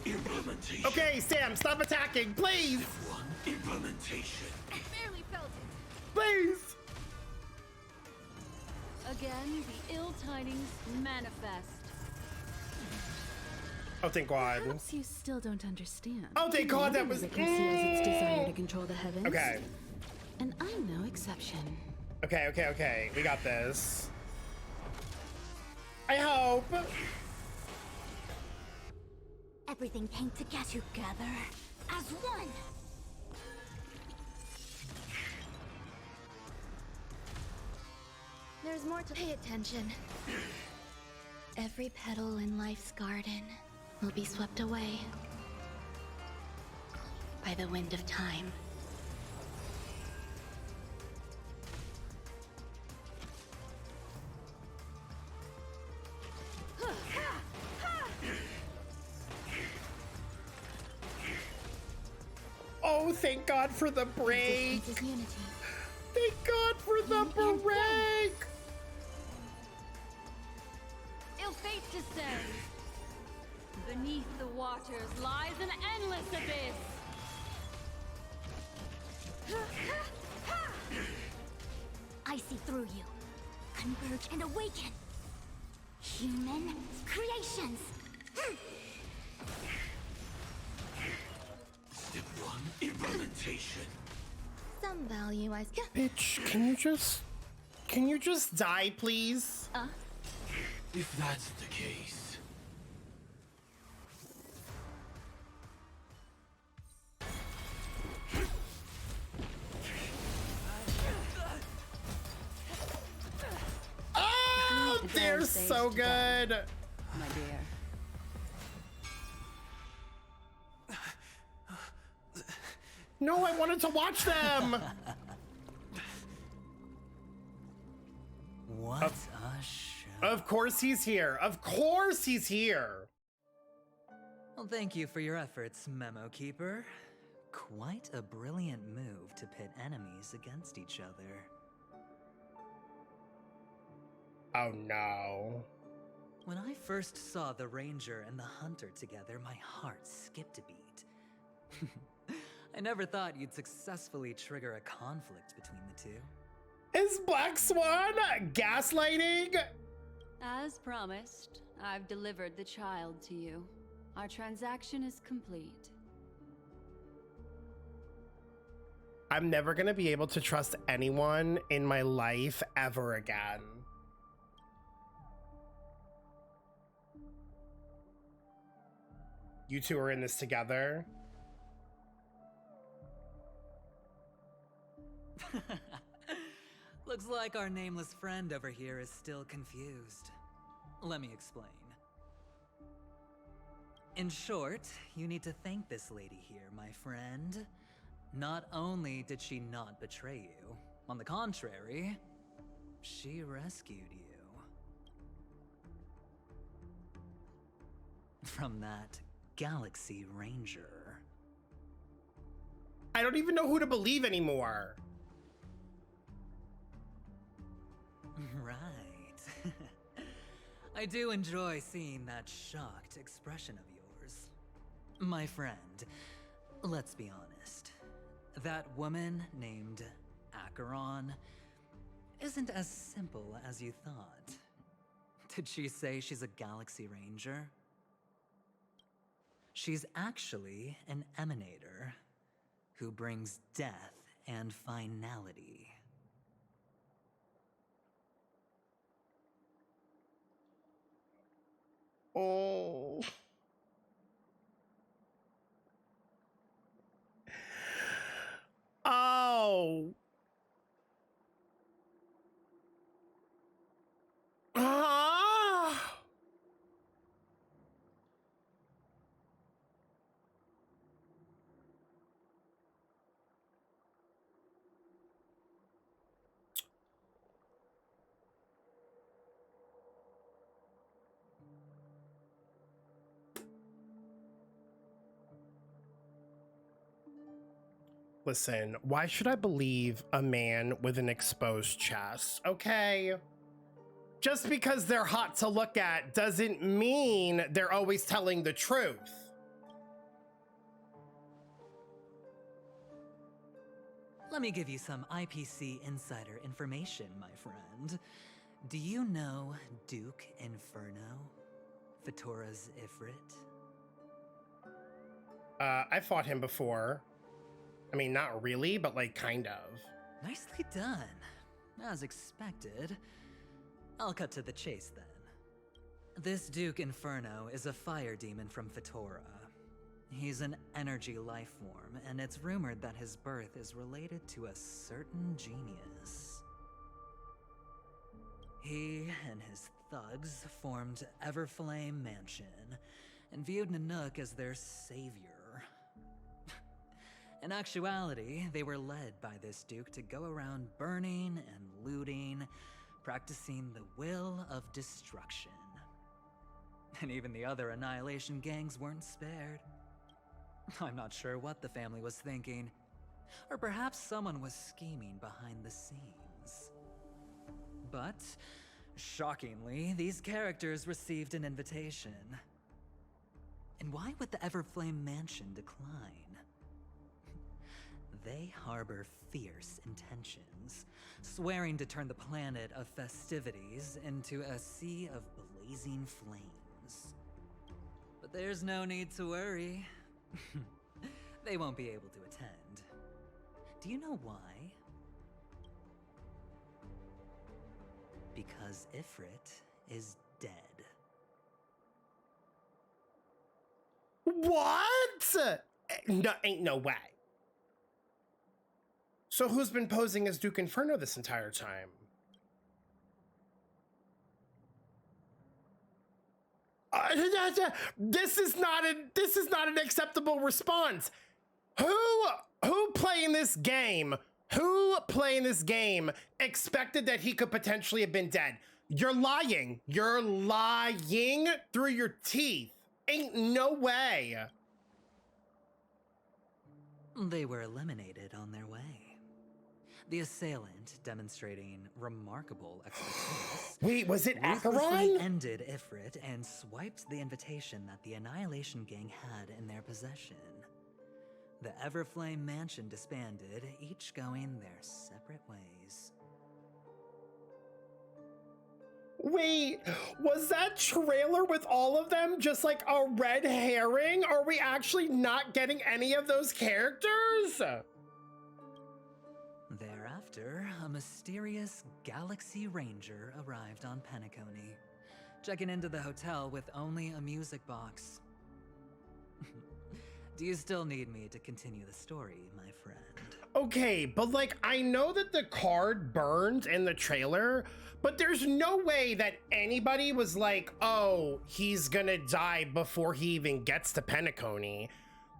Implementation. Okay, Sam, stop attacking, please. One implementation. Barely felt it. Please. Again, the ill tidings manifest. Oh, thank God. Perhaps you still don't understand. Oh, thank God, that was... It conceals its desire to control the heavens. Okay. And I'm no exception. Okay. We got this. I hope. Everything came together as one. There's more to pay attention. Every petal in life's garden will be swept away by the wind of time. Oh, Oh, thank God for the break. Distance is unity. Thank God for the break. Ill fate descends. Beneath the waters lies an endless abyss. I see through you. Converge and awaken. Human creations. Step 1, implementation. Some value, I see. Bitch, can you just die, please? If that's the case. Oh, they're so good. My dear. No, I wanted to watch them. What a show. Of course he's here. Of course he's here. Well, thank you for your efforts, Memo Keeper. Quite a brilliant move to pit enemies against each other. Oh no. When I first saw the Ranger and the Hunter together, my heart skipped a beat. I never thought you'd successfully trigger a conflict between the two. Is Black Swan gaslighting? As promised, I've delivered the child to you. Our transaction is complete. I'm never gonna be able to trust anyone in my life ever again. You two are in this together. Looks like our nameless friend over here is still confused. Let me explain. In short, you need to thank this lady here, my friend. Not only did she not betray you, on the contrary, she rescued you. From that Galaxy Ranger. I don't even know who to believe anymore. Right. I do enjoy seeing that shocked expression of yours. My friend, let's be honest. That woman named Acheron isn't as simple as you thought. Did she say she's a Galaxy Ranger? She's actually an emanator who brings death and finality. Oh. Oh. Ah. Listen, why should I believe a man with an exposed chest? Okay. Just because they're hot to look at doesn't mean they're always telling the truth. Let me give you some IPC insider information, my friend. Do you know Duke Inferno? Fatora's Ifrit? I fought him before. I mean, not really, but like kind of. Nicely done. As expected. I'll cut to the chase then. This Duke Inferno is a fire demon from Fatora. He's an energy life form, and it's rumored that his birth is related to a certain genius. He and his thugs formed Everflame Mansion, and viewed Nanook as their savior. In actuality, they were led by this Duke to go around burning and looting, practicing the will of destruction. And even the other Annihilation gangs weren't spared. I'm not sure what the family was thinking, Or perhaps someone was scheming behind the scenes. But, shockingly, these characters received an invitation. And why would the Everflame Mansion decline? They harbor fierce intentions, swearing to turn the planet of festivities into a sea of blazing flames. But there's no need to worry. They won't be able to attend. Do you know why? Because Ifrit is dead. What? No, ain't no way. So who's been posing as Duke Inferno this entire time? This is not an acceptable response. Who playing this game? Who playing this game expected that he could potentially have been dead? You're lying. You're lying through your teeth. Ain't no way. They were eliminated on their way. The assailant, demonstrating remarkable expertise, wait, was it ruthlessly Acheron? ended Ifrit and swiped the invitation that the Annihilation Gang had in their possession. The Everflame Mansion disbanded, each going their separate ways. Wait, was that trailer with all of them just like a red herring? Are we actually not getting any of those characters? Thereafter, a mysterious Galaxy Ranger arrived on Penacony, checking into the hotel with only a music box. Do you still need me to continue the story, my friend? Okay, but like, I know that the card burned in the trailer, but there's no way that anybody was like, oh, he's gonna die before he even gets to Penacony.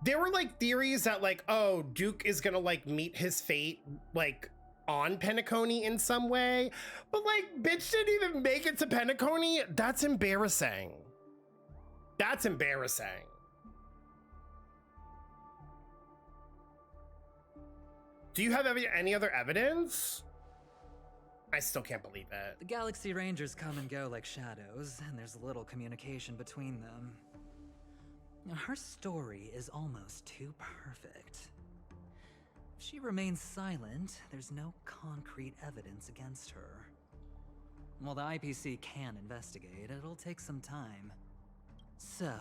There were like theories that like, oh, Duke is gonna like meet his fate like on Penacony in some way, but like, bitch didn't even make it to Penacony. That's embarrassing. That's embarrassing. Do you have any other evidence? I still can't believe it. The Galaxy Rangers come and go like shadows, and there's little communication between them. Her story is almost too perfect. If she remains silent, there's no concrete evidence against her. While the IPC can investigate, it'll take some time. So,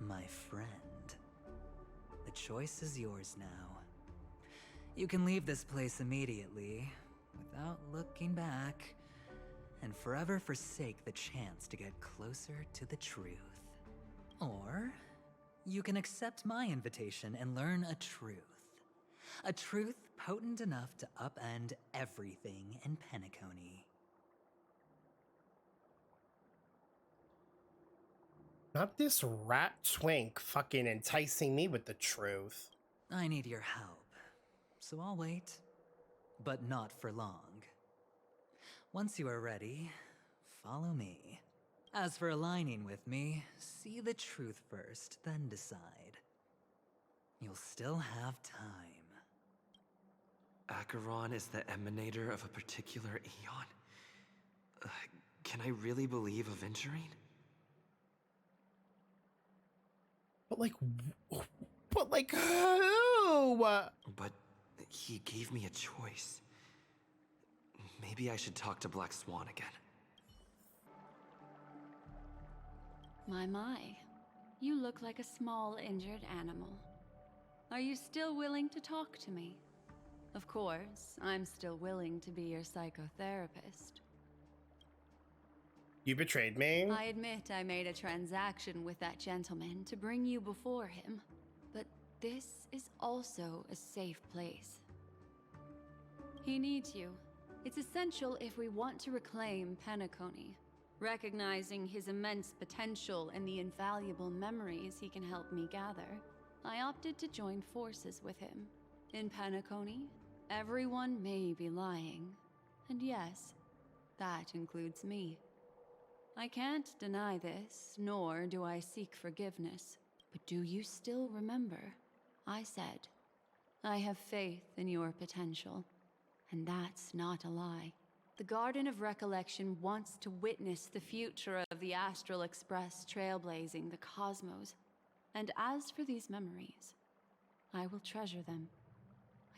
my friend, the choice is yours now. You can leave this place immediately, without looking back, and forever forsake the chance to get closer to the truth. Or, you can accept my invitation and learn a truth. A truth potent enough to upend everything in Penacony. Not this rat twink fucking enticing me with the truth. I need your help, so I'll wait. But not for long. Once you are ready, follow me. As for aligning with me, see the truth first, then decide. You'll still have time. Acheron is the emanator of a particular eon? Can I really believe a Venturine? But like who? But he gave me a choice. Maybe I should talk to Black Swan again. My. You look like a small, injured animal. Are you still willing to talk to me? Of course, I'm still willing to be your psychotherapist. You betrayed me? I admit I made a transaction with that gentleman to bring you before him, but this is also a safe place. He needs you. It's essential if we want to reclaim Penacony. Recognizing his immense potential and the invaluable memories he can help me gather, I opted to join forces with him. In Penacony, everyone may be lying. And yes, that includes me. I can't deny this, nor do I seek forgiveness. But do you still remember? I said, I have faith in your potential, and that's not a lie. The Garden of Recollection wants to witness the future of the Astral Express trailblazing the cosmos. And as for these memories, I will treasure them.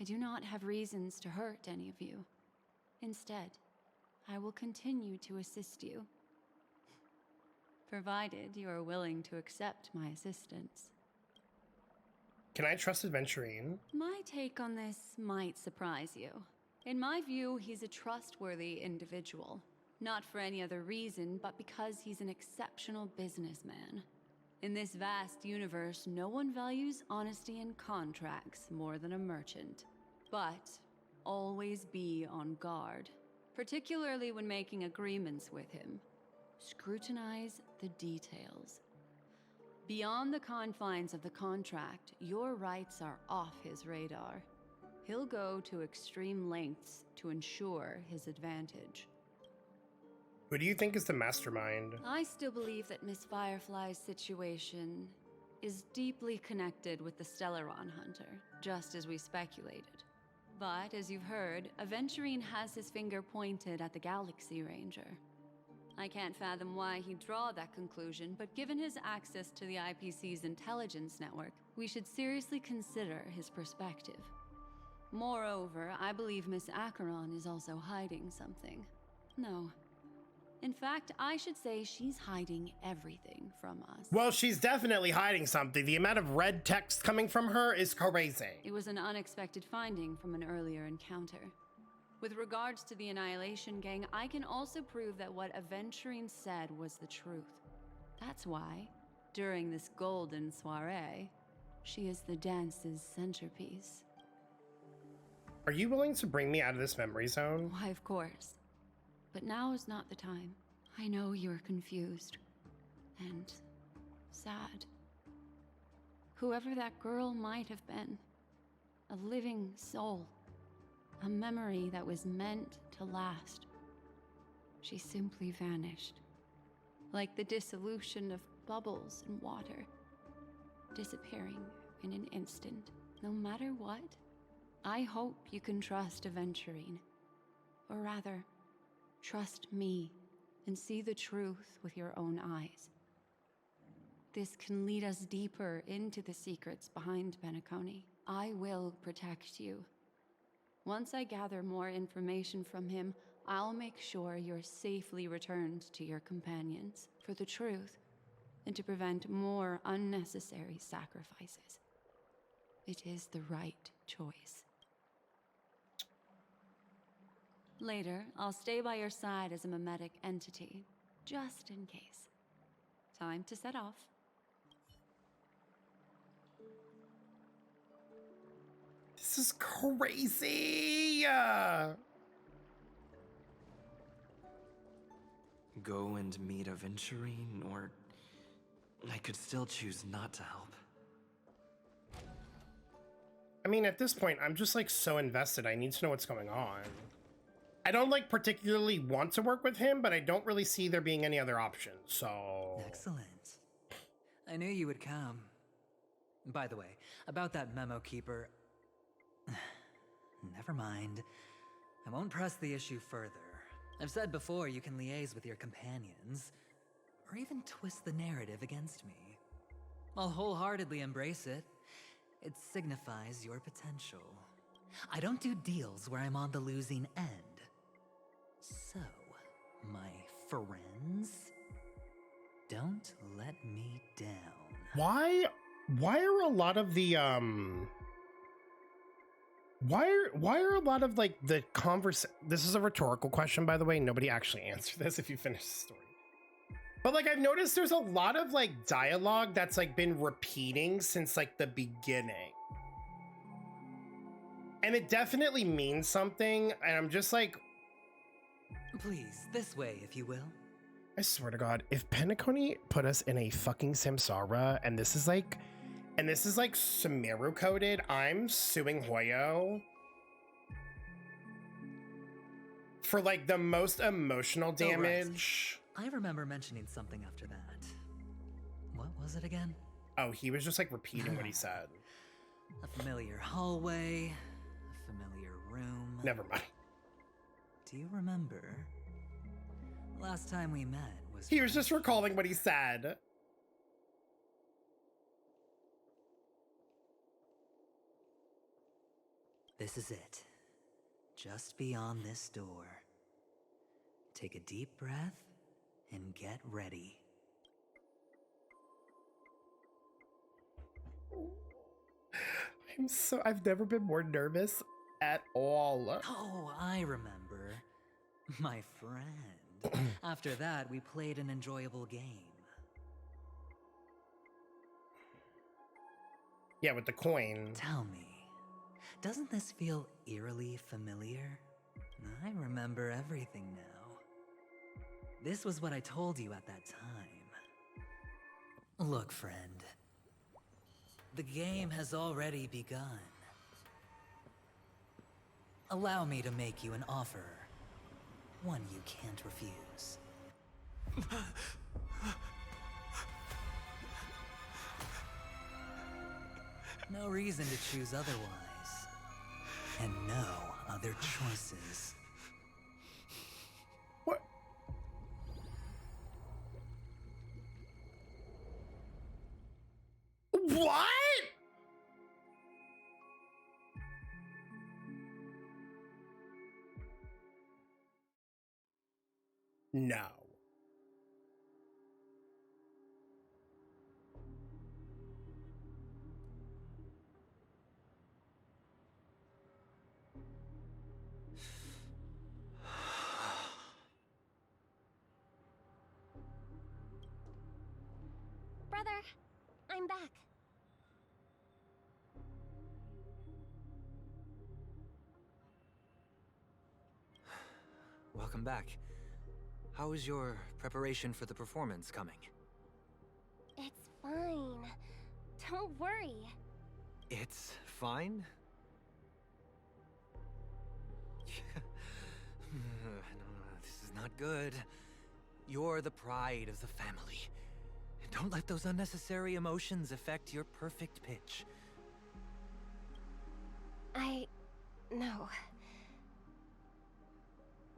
I do not have reasons to hurt any of you. Instead, I will continue to assist you, provided you are willing to accept my assistance. Can I trust Adventurine? My take on this might surprise you. In my view, he's a trustworthy individual. Not for any other reason, but because he's an exceptional businessman. In this vast universe, no one values honesty in contracts more than a merchant. But always be on guard, particularly when making agreements with him. Scrutinize the details. Beyond the confines of the contract, your rights are off his radar. He'll go to extreme lengths to ensure his advantage. Who do you think is the mastermind? I still believe that Miss Firefly's situation is deeply connected with the Stellaron Hunter, just as we speculated. But, as you've heard, Aventurine has his finger pointed at the Galaxy Ranger. I can't fathom why he'd draw that conclusion, but given his access to the IPC's intelligence network, we should seriously consider his perspective. Moreover, I believe Miss Acheron is also hiding something. No. In fact, I should say she's hiding everything from us. Well, she's definitely hiding something. The amount of red text coming from her is crazy. It was an unexpected finding from an earlier encounter. With regards to the Annihilation Gang, I can also prove that what Aventurine said was the truth. That's why, during this golden soiree, she is the dance's centerpiece. Are you willing to bring me out of this memory zone? Why, of course. But now is not the time. I know you're confused and sad. Whoever that girl might have been, a living soul, a memory that was meant to last. She simply vanished, like the dissolution of bubbles in water, disappearing in an instant. No matter what, I hope you can trust Aventurine. Or rather, trust me and see the truth with your own eyes. This can lead us deeper into the secrets behind Penacony. I will protect you. Once I gather more information from him, I'll make sure you're safely returned to your companions for the truth and to prevent more unnecessary sacrifices. It is the right choice. Later, I'll stay by your side as a mimetic entity, just in case. Time to set off. This is crazy! Go and meet Aventurine, or I could still choose not to help. I mean, at this point, I'm just like so invested. I need to know what's going on. I don't like particularly want to work with him, but I don't really see there being any other options, so... Excellent. I knew you would come. By the way, about that memo keeper... Never mind. I won't press the issue further. I've said before you can liaise with your companions, or even twist the narrative against me. I'll wholeheartedly embrace it. It signifies your potential. I don't do deals where I'm on the losing end. So, my friends, don't let me down. Why are a lot of the why are a lot of like the this is a rhetorical question, by the way. Nobody actually answered this if you finish the story. But like I've noticed there's a lot of like dialogue that's like been repeating since like the beginning. And it definitely means something, and I'm just like, please, this way, if you will. I swear to God, if Penacony put us in a fucking Samsara, and this is like Sumeru coded, I'm suing Hoyo for like the most emotional damage. Oh, right. I remember mentioning something after that. What was it again? Oh, he was just like repeating what he said. A familiar hallway, a familiar room. Never mind. Do you remember? Last time we met was... He was just recalling what he said. This is it. Just beyond this door. Take a deep breath and get ready. I've never been more nervous at all. Oh, I remember. My friend. After that, we played an enjoyable game. Yeah, with the coin. Tell me, doesn't this feel eerily familiar? I remember everything now. This was what I told you at that time. Look, friend. The game has already begun. Allow me to make you an offer. One you can't refuse. No reason to choose otherwise. And no other choices. What? What? No. Brother, I'm back. Welcome back. How is your preparation for the performance coming? It's fine. Don't worry. It's fine? This is not good. You're the pride of the family. Don't let those unnecessary emotions affect your perfect pitch. No.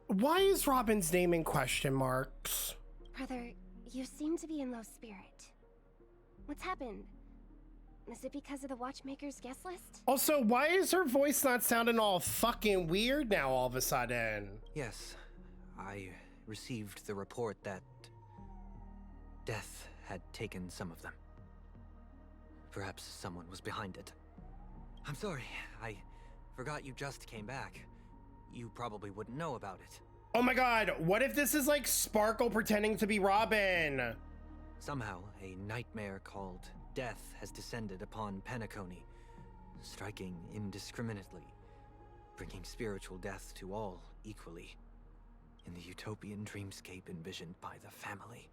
Why is Robin's name in question marks? Brother, you seem to be in low spirit. What's happened? Is it because of the Watchmaker's guest list? Also, why is her voice not sounding all fucking weird now all of a sudden? Yes, I received the report that death had taken some of them. Perhaps someone was behind it. I'm sorry, I forgot you just came back. You probably wouldn't know about it. Oh my god, what if this is like Sparkle pretending to be Robin? Somehow, a nightmare called death has descended upon Penacony, striking indiscriminately, bringing spiritual death to all equally. In the utopian dreamscape envisioned by the family,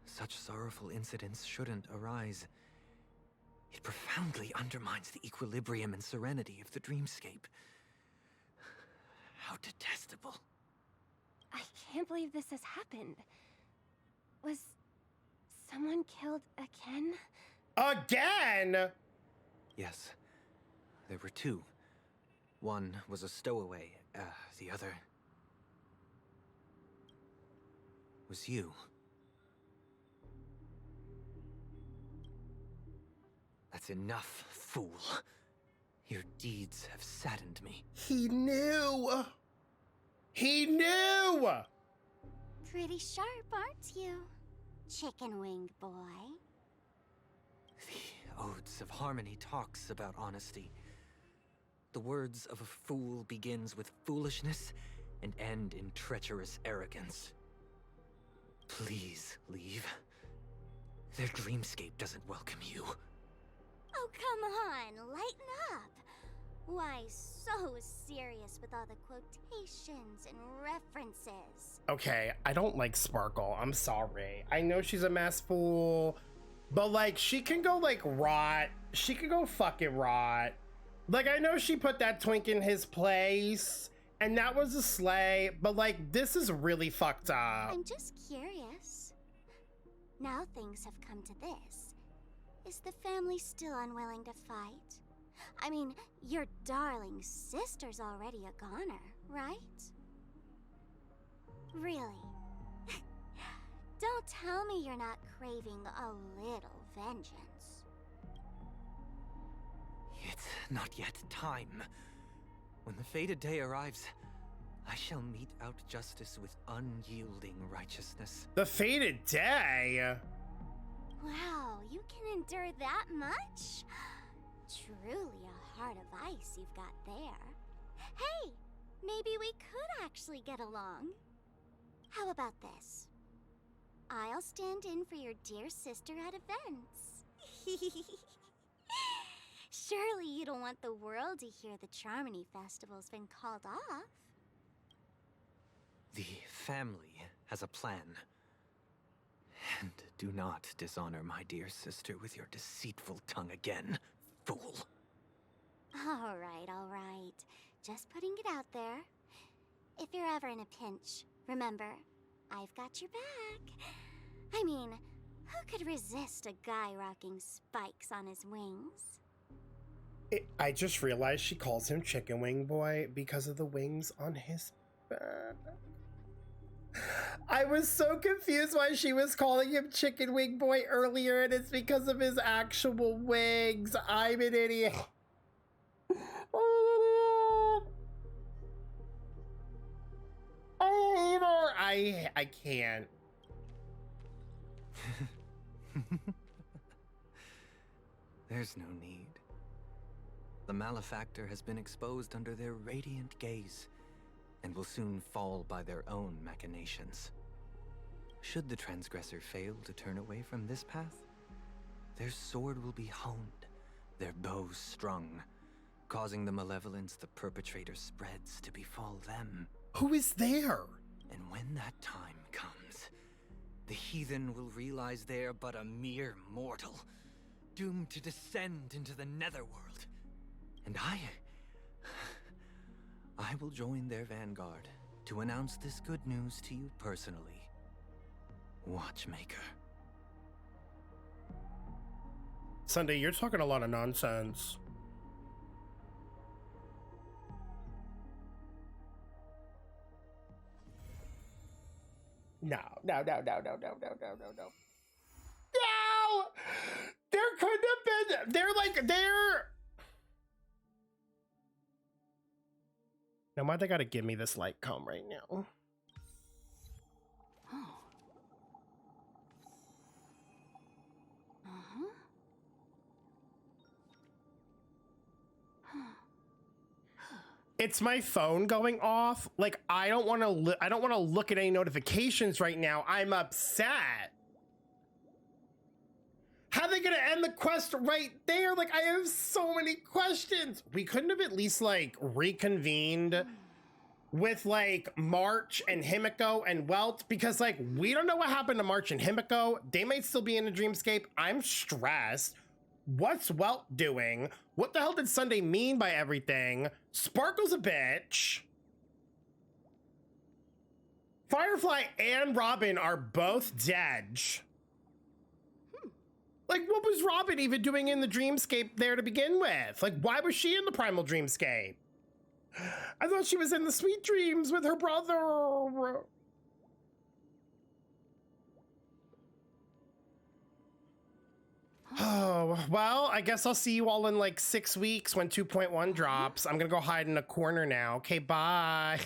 such sorrowful incidents shouldn't arise. It profoundly undermines the equilibrium and serenity of the dreamscape. How detestable. I can't believe this has happened. Was someone killed again? Again? Yes. There were two. One was a stowaway. The other was you. That's enough, fool. Your deeds have saddened me. He knew! He knew! Pretty sharp, aren't you, chicken-winged boy? The Odes of Harmony talks about honesty. The words of a fool begins with foolishness and end in treacherous arrogance. Please leave. Their dreamscape doesn't welcome you. Oh, come on, lighten up. Why so serious with all the quotations and references? Okay, I don't like Sparkle. I'm sorry. I know she's a mass fool, but like she can go like rot. She can go fucking rot. Like I know she put that twink in his place and that was a slay, but like this is really fucked up. I'm just curious. Now things have come to this. Is the family still unwilling to fight? I mean, your darling sister's already a goner, right? Really? Don't tell me you're not craving a little vengeance. It's not yet time. When the fated day arrives, I shall mete out justice with unyielding righteousness. The fated day? Wow, you can endure that much? Truly a heart of ice you've got there. Hey, maybe we could actually get along. How about this? I'll stand in for your dear sister at events. Surely you don't want the world to hear the Charmony Festival's been called off. The family has a plan. And do not dishonor my dear sister with your deceitful tongue again, fool. All right. Just putting it out there. If you're ever in a pinch, remember, I've got your back. I mean, who could resist a guy rocking spikes on his wings? I just realized she calls him Chicken Wing Boy because of the wings on his back. I was so confused why she was calling him Chicken Wing Boy earlier, and it's because of his actual wings. I'm an idiot. I can't. There's no need. The malefactor has been exposed under their radiant gaze, and will soon fall by their own machinations. Should the transgressor fail to turn away from this path, their sword will be honed, their bow strung, causing the malevolence the perpetrator spreads to befall them. Who is there? And when that time comes, the heathen will realize they're but a mere mortal, doomed to descend into the netherworld. And I will join their vanguard to announce this good news to you personally, Watchmaker. Sunday, you're talking a lot of nonsense. No. No! There couldn't have been. Now, why they gotta give me this light comb right now? It's my phone going off. Like, I don't want to look at any notifications right now. I'm upset. How are they gonna end the quest right there? Like, I have so many questions. We couldn't have at least like reconvened with like March and Himiko and Welt, because like we don't know what happened to March and Himiko. They might still be in a dreamscape. I'm stressed. What's Welt doing? What the hell did Sunday mean by everything? Sparkle's a bitch. Firefly and Robin are both dead. Like, what was Robin even doing in the dreamscape there to begin with? Like, why was she in the primal dreamscape? I thought she was in the sweet dreams with her brother. Oh, well, I guess I'll see you all in like 6 weeks when 2.1 drops. I'm gonna go hide in a corner now. Okay, bye.